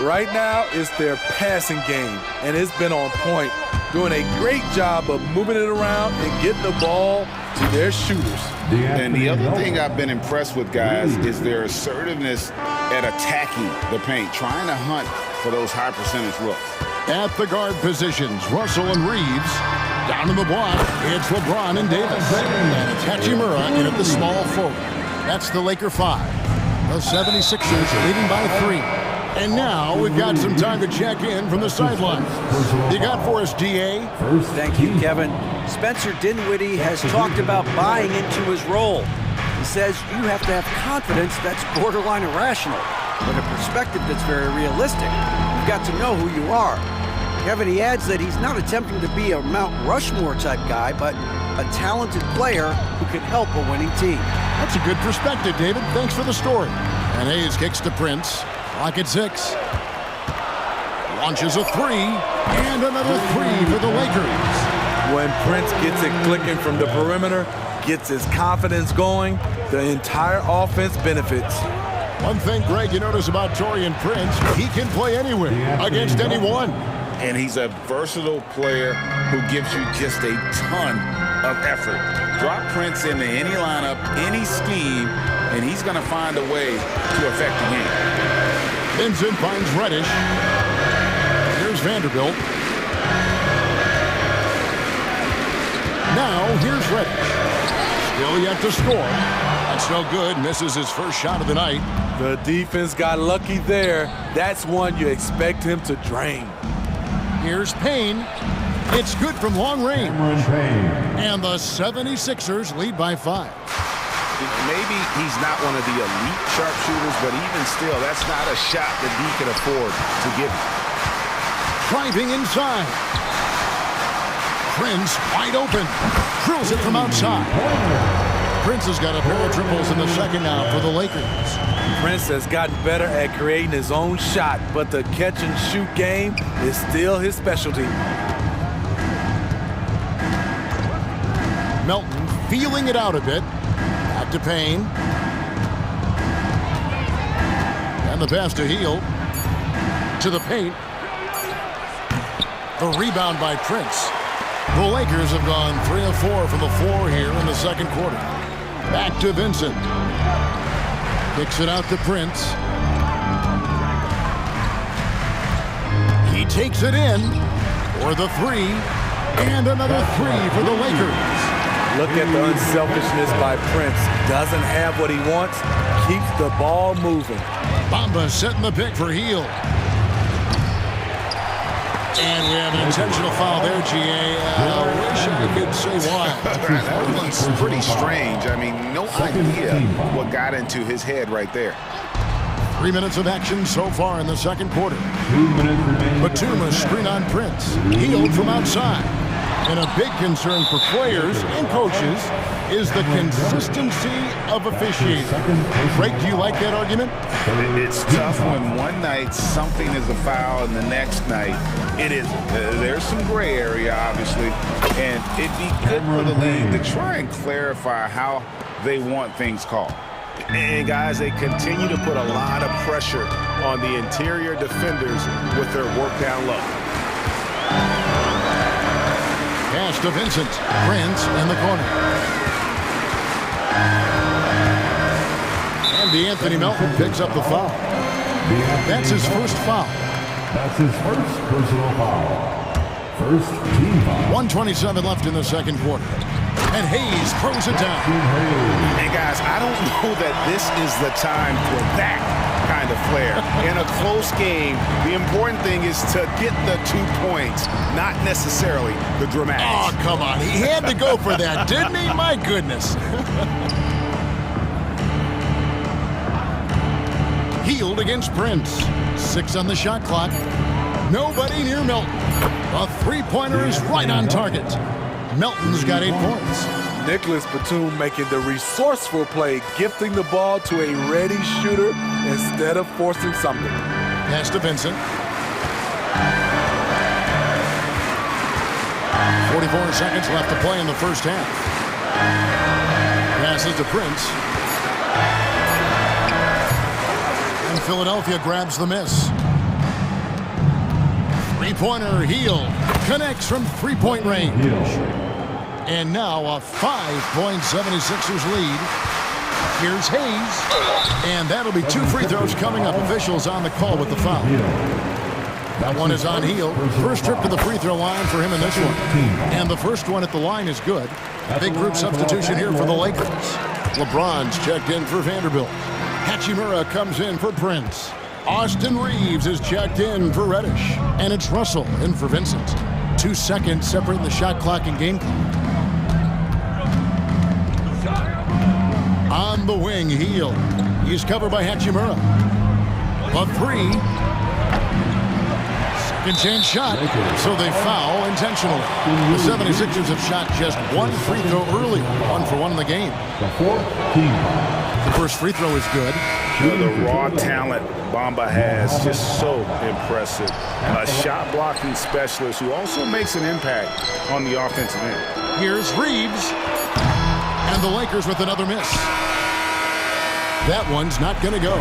Right now, it's their passing game, and it's been on point. Doing a great job of moving it around and getting the ball to their shooters. And the other thing I've been impressed with, guys, is their assertiveness at attacking the paint, trying to hunt for those high percentage looks. At the guard positions, Russell and Reeves. Down in the block, it's LeBron and Davis. And it's Hachimura in at the small forward. That's the Laker 5. The 76ers leading by 3. And now we've got some time to check in from the sidelines. You got for us, DA? Thank you, Kevin. Spencer Dinwiddie has talked about buying into his role. He says you have to have confidence that's borderline irrational, but a perspective that's very realistic. You've got to know who you are. Kevin, he adds that he's not attempting to be a Mount Rushmore type guy, but a talented player who can help a winning team. That's a good perspective, David. Thanks for the story. And Hayes kicks to Prince. Clock at 6. Launches a 3. And another 3 for the Lakers. When Prince gets it clicking from the perimeter, gets his confidence going, the entire offense benefits. One thing, Greg, you notice about Taurean Prince, he can play anywhere, against anyone. And he's a versatile player who gives you just a ton of effort. Drop Prince into any lineup, any scheme, and he's going to find a way to affect the game. Vincent finds Reddish. Here's Vanderbilt. Now here's Reddish. Still yet to score. That's no good. Misses his first shot of the night. The defense got lucky there. That's one you expect him to drain. Here's Payne. It's good from long range. And the 76ers lead by 5. Maybe he's not one of the elite sharpshooters, but even still, that's not a shot that he can afford to give him. Driving inside. Prince wide open. Drills it from outside. Prince has got a pair of triples in the second now for the Lakers. Prince has gotten better at creating his own shot, but the catch and shoot game is still his specialty. Melton feeling it out a bit. Back to Payne. And the pass to Hield. To the paint. The rebound by Prince. The Lakers have gone 3 of 4 from the floor here in the second quarter. Back to Vincent. Kicks it out to Prince. He takes it in for the 3. And another 3 for the Lakers. Look at the unselfishness by Prince. Doesn't have what he wants. Keeps the ball moving. Bamba setting the pick for Hield. And we have an intentional foul there, GA. I wish I could say why. That one's pretty strange. I mean, no idea what got into his head right there. 3 minutes of action so far in the second quarter. Batumah screen on Prince. Hield from outside. And a big concern for players and coaches is the consistency of officiating. Greg, do you like that argument? It's tough when one night something is a foul and the next night it isn't. There's some gray area, obviously, and it'd be good for the league to try and clarify how they want things called. And guys, they continue to put a lot of pressure on the interior defenders with their work down low. Pass to Vincent. Prince in the corner. And DeAnthony Melton picks up the foul. That's his first foul. That's his first personal foul. First team foul. 1:27 left in the second quarter. And Hayes throws it down. And guys, I don't know that this is the time for that kind of flair. In a close game, the important thing is to get the 2 points, not necessarily the dramatics. Oh, come on. He had to go for that, didn't he? My goodness. Healed against Prince. 6 on the shot clock. Nobody near Melton. A three-pointer is right on target. Melton's got 8 points. Nicholas Batum making the resourceful play, gifting the ball to a ready shooter instead of forcing something. Pass to Vincent. 44 seconds left to play in the first half. Passes to Prince. And Philadelphia grabs the miss. Three-pointer, Hield connects from three-point range. And now a 5-point 76ers lead. Here's Hayes. And that'll be 2 free throws coming up. Officials on the call with the foul. That one is on Hield. First trip to the free throw line for him in this one. And the first one at the line is good. Big group substitution here for the Lakers. LeBron's checked in for Vanderbilt. Hachimura comes in for Prince. Austin Reeves is checked in for Reddish. And it's Russell in for Vincent. 2 seconds separating the shot clock and game clock. On the wing, Hield. He's covered by Hachimura. A 3. Second chance shot. So they foul intentionally. The 76ers have shot just 1 free throw early. 1 for 1 in the game. The first free throw is good. The raw talent Bamba has, just so impressive. A shot blocking specialist who also makes an impact on the offensive end. Here's Reeves. And the Lakers with another miss. That one's not going to go.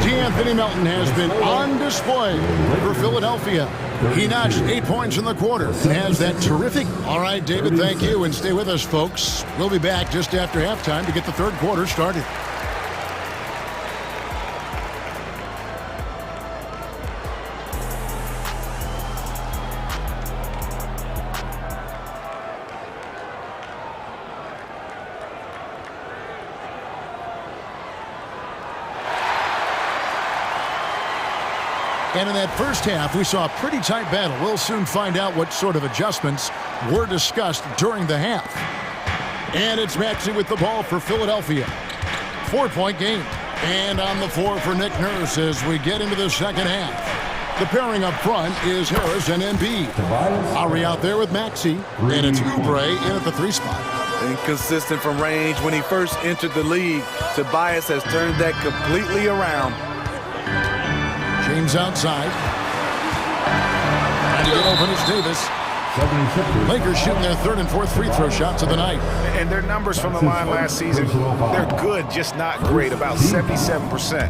DeAnthony Melton has been on display for Philadelphia. He notched 8 points in the quarter and has that terrific. All right, David, thank you. And stay with us, folks. We'll be back just after halftime to get the third quarter started. And in that first half, we saw a pretty tight battle. We'll soon find out what sort of adjustments were discussed during the half. And it's Maxey with the ball for Philadelphia. 4-point game. And on the floor for Nick Nurse as we get into the second half. The pairing up front is Harris and Embiid. Lowry out there with Maxey. And it's Oubre in at the 3 spot. Inconsistent from range when he first entered the league. Tobias has turned that completely around. James outside. Trying to get open is Davis. Lakers shooting their 3rd and 4th free throw shots of the night. And their numbers from the line last season, they're good, just not great. About 77%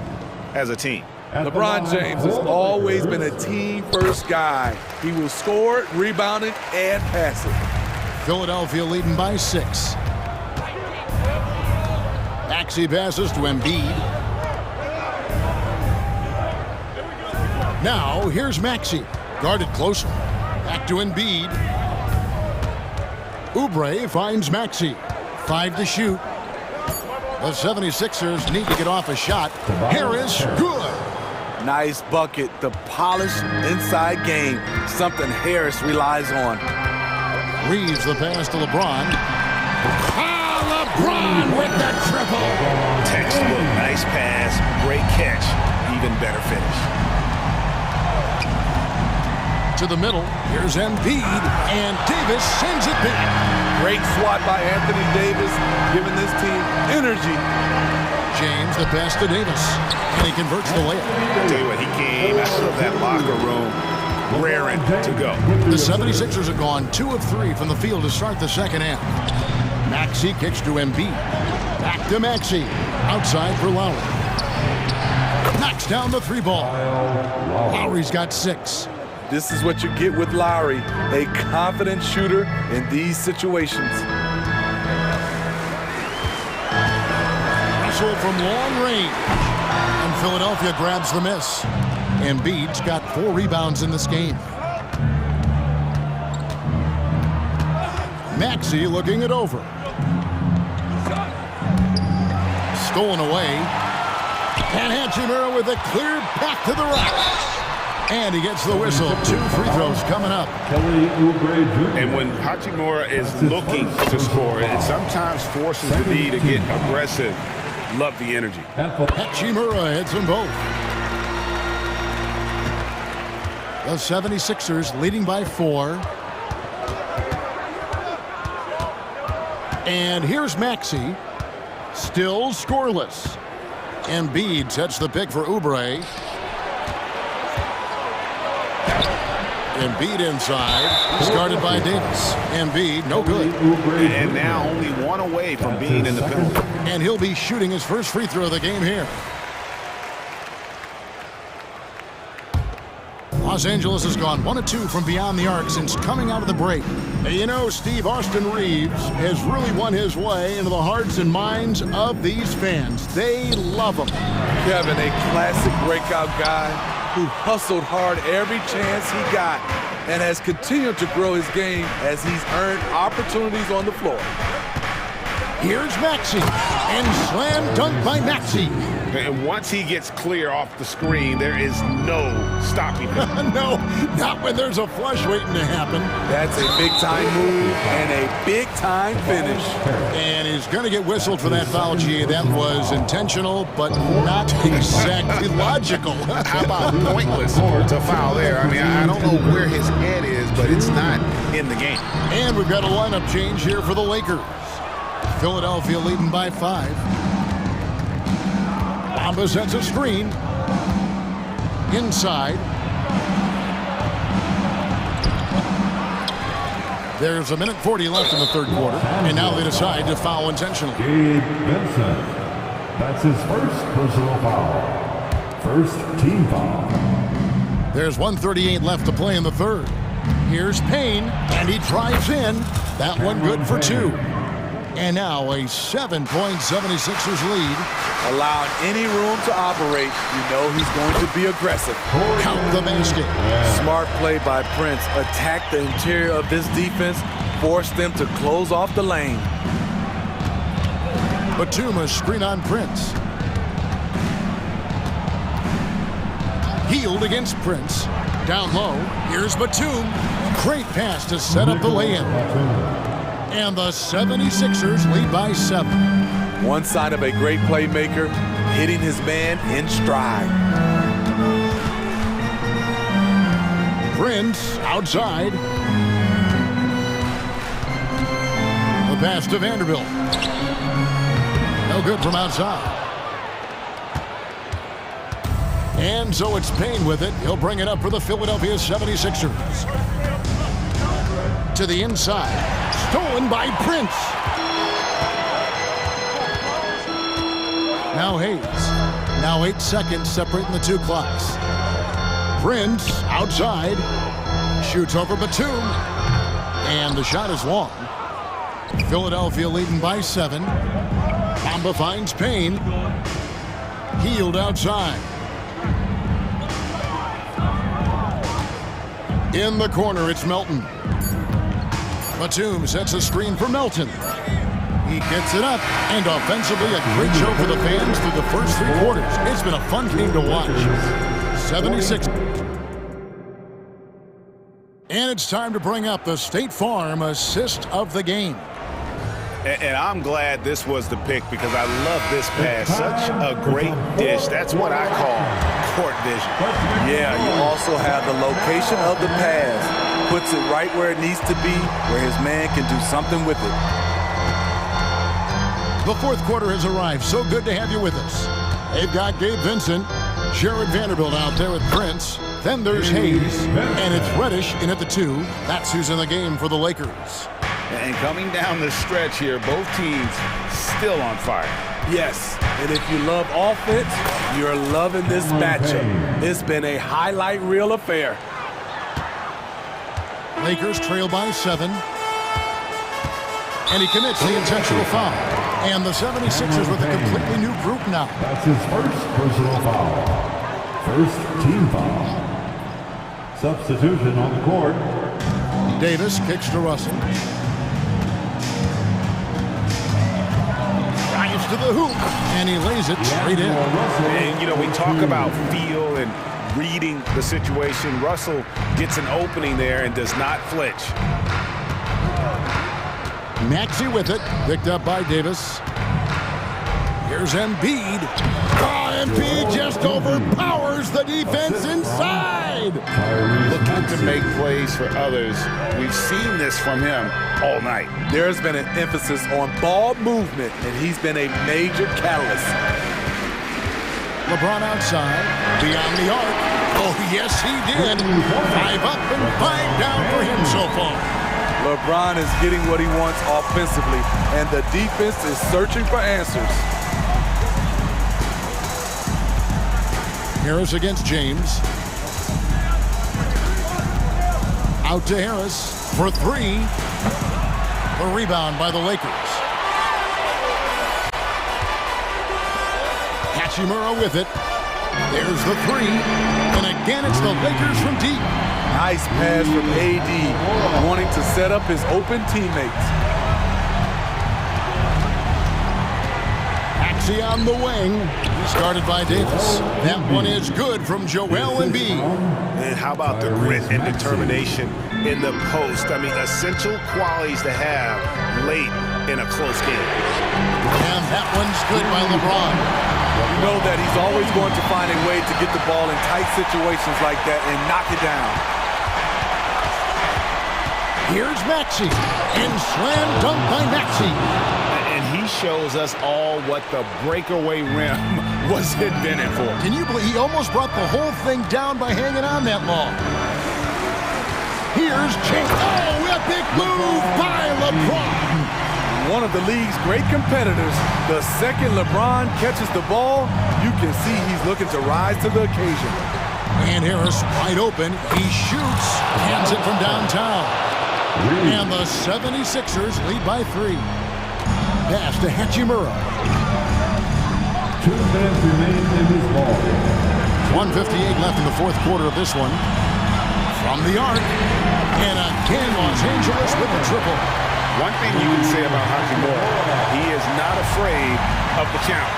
as a team. LeBron James has always been a team-first guy. He will score, rebound it, and pass it. Philadelphia leading by 6. Maxey passes to Embiid. Now, here's Maxey, guarded closer. Back to Embiid. Oubre finds Maxey. 5 to shoot. The 76ers need to get off a shot. Harris, good. Nice bucket. The polished inside game. Something Harris relies on. Reeves the pass to LeBron. LeBron with the triple. Textbook, nice pass, great catch, even better finish. To the middle, here's Embiid, and Davis sends it back. Great swat by Anthony Davis, giving this team energy. James the pass to Davis, and he converts the layup. I'll tell you what, he came out of that locker room raring to go. The 76ers have gone 2 of 3 from the field to start the second half. Maxey kicks to Embiid. Back to Maxey. Outside for Lowry. Knocks down the 3 ball. Lowry's got 6. This is what you get with Lowry, a confident shooter in these situations. Russell from long range. And Philadelphia grabs the miss. Embiid's got 4 rebounds in this game. Maxey looking it over. Stolen away. And Hachimura with it cleared back to the rack. And he gets the whistle. 2 free throws coming up. And when Hachimura is looking to score, it sometimes forces the D to get aggressive. Love the energy. Hachimura hits them both. The 76ers leading by 4. And here's Maxey. Still scoreless. Embiid sets the pick for Oubre. Embiid inside. He's guarded by Davis. Embiid, no good. And now only 1 away from being in the penalty. And he'll be shooting his first free throw of the game here. Los Angeles has gone 1 of 2 from beyond the arc since coming out of the break. You know, Steve, Austin Reeves has really won his way into the hearts and minds of these fans. They love him. Kevin, a classic breakout guy who hustled hard every chance he got and has continued to grow his game as he's earned opportunities on the floor. Here's Maxey, and slam dunk by Maxey. And once he gets clear off the screen, there is no stopping him. No, not when there's a flush waiting to happen. That's a big-time move and a big-time finish. And he's going to get whistled for that foul, G. That was intentional, but not exactly logical. How about pointless to foul there? I mean, I don't know where his head is, but it's not in the game. And we've got a lineup change here for the Lakers. Philadelphia leading by 5. Bamba sets a screen. Inside. There's 1:40 left in the third quarter. And now they decide to foul intentionally. Gabe Vincent. That's his first personal foul. First team foul. There's 1:38 left to play in the third. Here's Payne, and he drives in. That one good for 2. And now a 7-76ers lead. Allowing any room to operate, you know he's going to be aggressive. Count the basket. Smart play by Prince. Attack the interior of this defense. Force them to close off the lane. Batum screen on Prince. Healed against Prince. Down low. Here's Batum. Great pass to set up the lay-in. And the 76ers lead by 7. One sign of a great playmaker, hitting his man in stride. Prince outside. The pass to Vanderbilt. No good from outside. And so it's Payne with it. He'll bring it up for the Philadelphia 76ers. To the inside. Stolen by Prince. Now Hayes. Now 8 seconds separating the 2 clocks. Prince outside. Shoots over Batum. And the shot is long. Philadelphia leading by 7. Bamba finds Payne. Healed outside. In the corner, it's Melton. Batum sets a screen for Melton. He gets it up, and offensively a great show for the fans through the first 3 quarters. It's been a fun game to watch. 76. And it's time to bring up the State Farm assist of the game. And I'm glad this was the pick because I love this pass. Such a great dish. That's what I call court vision. Yeah, you also have the location of the pass. Puts it right where it needs to be, where his man can do something with it. The fourth quarter has arrived. So good to have you with us. They've got Gabe Vincent, Jared Vanderbilt out there with Prince. Then there's Hayes, and it's Reddish in at the 2. That's who's in the game for the Lakers. And coming down the stretch here, both teams still on fire. Yes, and if you love offense, you're loving this matchup. It's been a highlight reel affair. Lakers trail by 7. And he commits the intentional foul. And the 76ers with a completely new group now. That's his first personal foul. First team foul. Substitution on the court. Davis kicks to Russell. Drives to the hoop. And he lays it straight in. And, you know, we talk about feel and reading the situation. Russell gets an opening there and does not flinch. Maxey with it, picked up by Davis. Here's Embiid. Oh, Embiid just overpowers the defense inside. Looking to make plays for others. We've seen this from him all night. There's been an emphasis on ball movement, and he's been a major catalyst. LeBron outside, beyond the arc. Oh, yes, he did. 5 up and 5 down for him so far. LeBron is getting what he wants offensively, and the defense is searching for answers. Harris against James. Out to Harris for 3. The rebound by the Lakers. Hachimura with it. There's the 3. And again, it's the Lakers from deep. Nice pass from AD, wanting to set up his open teammates. Maxey on the wing. Started by Davis. That one is good from Joel Embiid. And how about the grit and determination in the post? I mean, essential qualities to have late in a close game. And that one's good by LeBron. You know that he's always going to find a way to get the ball in tight situations like that and knock it down. Here's Maxey, and slam dunk by Maxey. And he shows us all what the breakaway rim was invented for. Can you believe he almost brought the whole thing down by hanging on that long? Here's James. Oh, epic move by LeBron. One of the league's great competitors. The second LeBron catches the ball, you can see he's looking to rise to the occasion. And Harris wide open. He shoots, hands it from downtown. And the 76ers lead by 3. Pass to Hachimura. 2 minutes remain in this ball. 1:58 left in the fourth quarter of this one. From the arc. And again, Los Angeles with the triple. One thing you can say about Hachimura, he is not afraid of the challenge.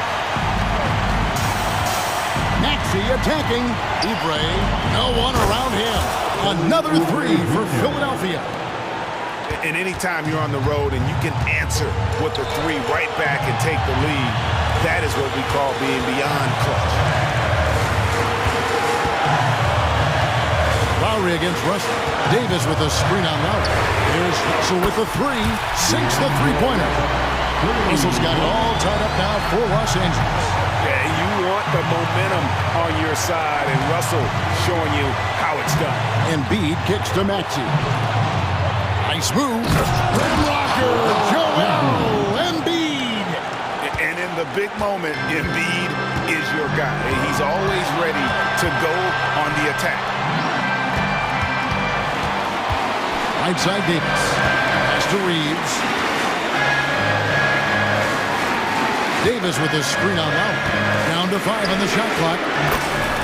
Maxey attacking. Oubre, no one around him. Another 3 for Philadelphia. And anytime you're on the road and you can answer with the 3 right back and take the lead, that is what we call being beyond clutch. Lowry against Russell. Davis with a screen on Lowry. Here's Russell with the 3. Sinks the three-pointer. Russell's got it all tied up now for Los Angeles. Yeah, you want the momentum on your side, and Russell showing you how it's done. Embiid kicks to Maxey. Nice move. Red Rocker, Joel Embiid. And in the big moment, Embiid is your guy. He's always ready to go on the attack. Right side Davis. Pass to Reeves. Davis with a screen on Lowry. Down to 5 on the shot clock.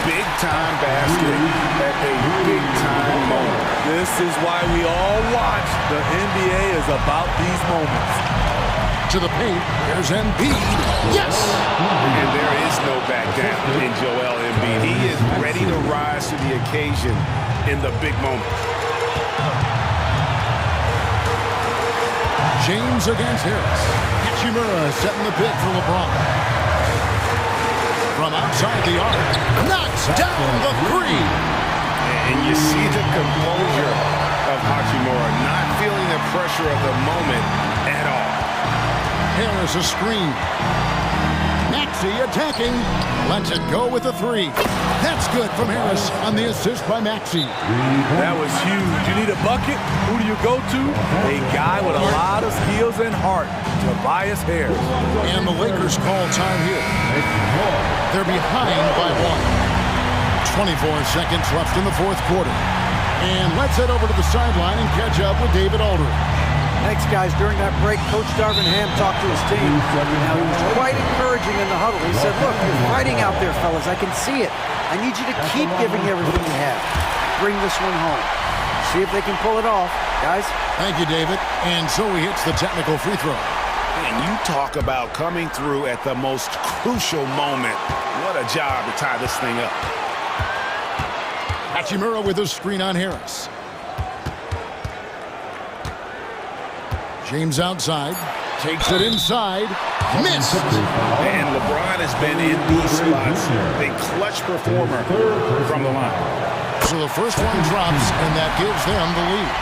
Big time basket at a big time moment. This is why we all watch. The NBA is about these moments. To the paint, there's Embiid. Yes! And there is no back down in Joel Embiid. He is ready to rise to the occasion in the big moment. James against Harris. Hachimura setting the pick for LeBron. From outside the arc, knocks down the 3. And you see the composure of Hachimura, not feeling the pressure of the moment at all. Harris a screen. Maxey attacking. Lets it go with the 3. That's good from Harris on the assist by Maxey. That was huge. You need a bucket? Who do you go to? A guy with a lot of skills and heart. Tobias Harris. And the Lakers call time here. They're behind by 1. 24 seconds left in the fourth quarter. And let's head over to the sideline and catch up with David Aldridge. Thanks, guys. During that break, Coach Darvin Ham talked to his team. Now, he was quite encouraging in the huddle. He said, look, you're fighting out there, fellas. I can see it. I need you to keep giving everything you have. Bring this one home. See if they can pull it off, guys. Thank you, David. And so he hits the technical free throw. And you talk about coming through at the most crucial moment. What a job to tie this thing up. Hachimura with a screen on Harris. James outside. Takes it inside. Missed. And LeBron has been in these spots. A clutch performer from the line. So the first one drops, and that gives them the lead.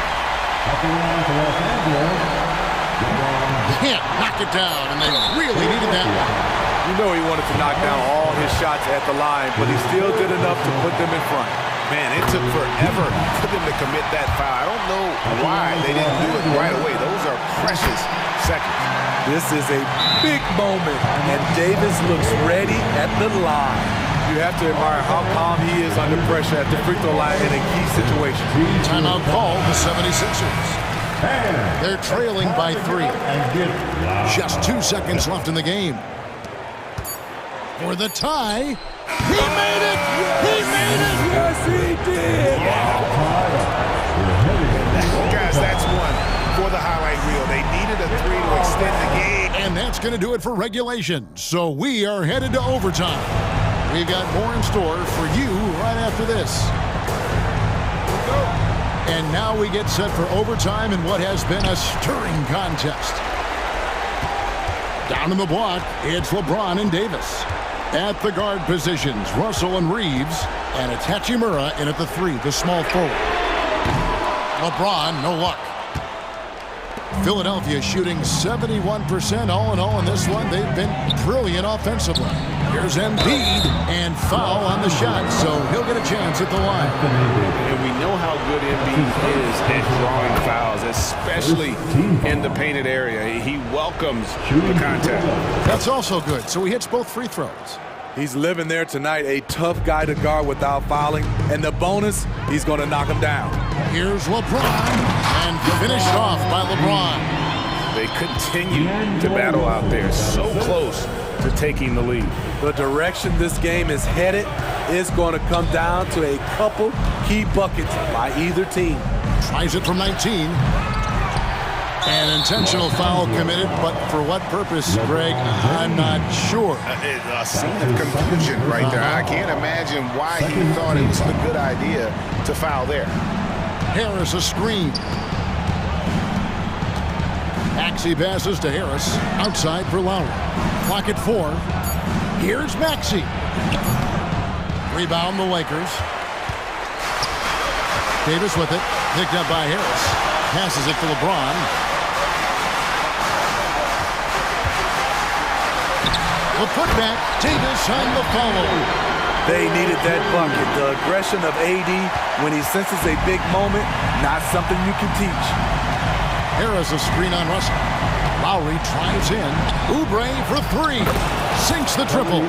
Can't knock it down, and they really needed that one. You know he wanted to knock down all his shots at the line, but he still did enough to put them in front. Man, it took forever for them to commit that foul. I don't know why they didn't do it right away. Those are precious seconds. This is a big moment, and Davis looks ready at the line. You have to admire how calm he is under pressure at the free throw line in a key situation. Timeout called the 76ers. They're trailing by 3. Just 2 seconds left in the game. For the tie. He made it! He made it! Yes, he did! Guys, that's one for the highlight reel. They needed a 3 to extend the game. And that's going to do it for regulation. So we are headed to overtime. We've got more in store for you right after this. And now we get set for overtime in what has been a stirring contest. Down in the block, it's LeBron and Davis. At the guard positions, Russell and Reeves. And it's Hachimura in at the 3, the small forward. LeBron, no luck. Philadelphia shooting 71% all in all in this one. They've been brilliant offensively. Here's Embiid, and foul on the shot, so he'll get a chance at the line. And we know how good Embiid is at drawing fouls, especially in the painted area. He welcomes the contact. That's also good, so he hits both free throws. He's living there tonight, a tough guy to guard without fouling, and the bonus, he's going to knock him down. Here's LeBron, and finished off by LeBron. They continue to battle out there, so close to taking the lead. The direction this game is headed is going to come down to a couple key buckets by either team. Tries it from 19. An intentional foul committed, but for what purpose, Greg, I'm not sure. A scene of confusion right there. I can't imagine why he thought it was a good idea to foul there. Harris a screen. Maxey passes to Harris. Outside for Lowry. Clock at 4. Here's Maxey. Rebound the Lakers. Davis with it. Picked up by Harris. Passes it to LeBron. The putback. Davis on the follow. They needed that bucket. The aggression of AD when he senses a big moment, not something you can teach. Harris a screen on Russell. Lowry tries in. Oubre for 3. Sinks the triple.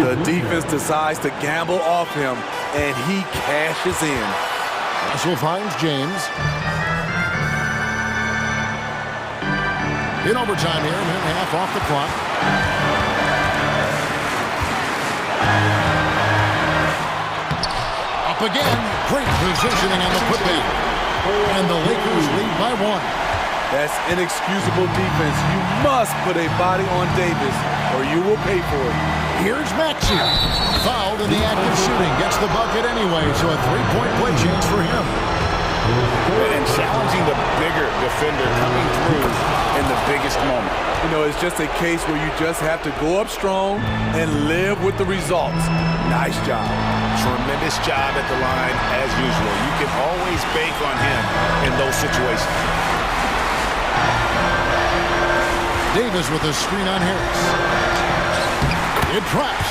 The defense decides to gamble off him, and he cashes in. Russell finds James. In overtime here, a minute and a half off the clock. Up again. Great positioning on the putback. And the Lakers lead by 1. That's inexcusable defense. You must put a body on Davis, or you will pay for it. Here's Maxey. Fouled in the act of shooting. Gets the bucket anyway, so a 3-point play chance for him. And challenging the bigger defender coming through in the biggest moment. You know, it's just a case where you just have to go up strong and live with the results. Nice job. Tremendous job at the line, as usual. You can always bank on him in those situations. Davis with a screen on Harris. It drops.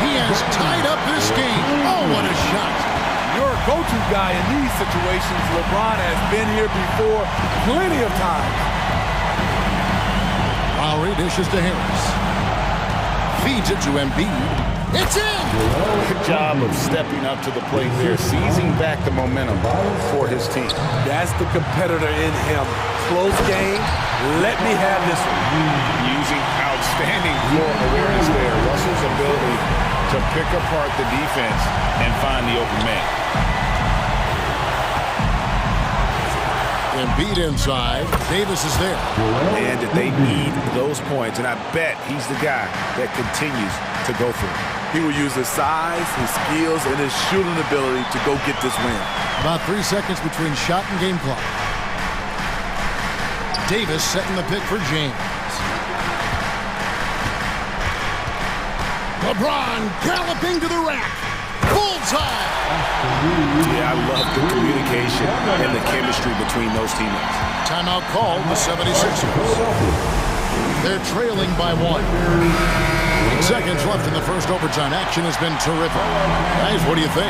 He has tied up this game. Oh, what a shot. Your go-to guy in these situations, LeBron has been here before plenty of times. Lowry dishes to Harris. Feeds it to Embiid. It's in! Good job of stepping up to the plate there, seizing back the momentum for his team. That's the competitor in him. Close game. Let me have this one. Using outstanding floor awareness there. Russell's ability to pick apart the defense and find the open man. Embiid inside. Davis is there. And they need those points, and I bet he's the guy that continues to go for it. He will use his size, his skills, and his shooting ability to go get this win. About 3 seconds between shot and game clock. Davis setting the pick for James. LeBron galloping to the rack. Bullseye! Yeah, I love the communication and the chemistry between those teammates. Timeout called the 76ers. They're trailing by 1. Seconds left in the first overtime. Action has been terrific. Guys, what do you think?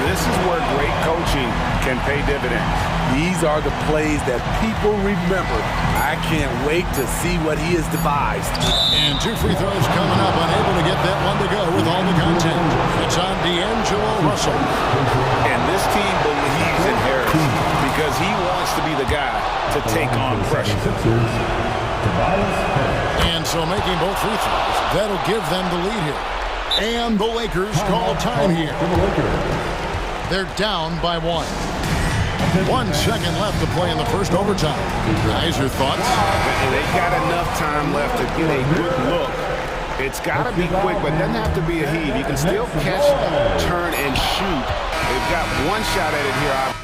This is where great coaching can pay dividends. These are the plays that people remember. I can't wait to see what he has devised. And 2 free throws coming up, unable to get that one to go with all the content. It's on D'Angelo Russell. And this team believes in Harris because he wants to be the guy to take on pressure. And so making both free throws, that'll give them the lead here. And the Lakers call time here. They're down by 1. 1 second left to play in the first overtime. Guys, your thoughts? They've got enough time left to get a good look. It's got to be quick, but it doesn't have to be a heave. You can still catch, turn, and shoot. They've got one shot at it here.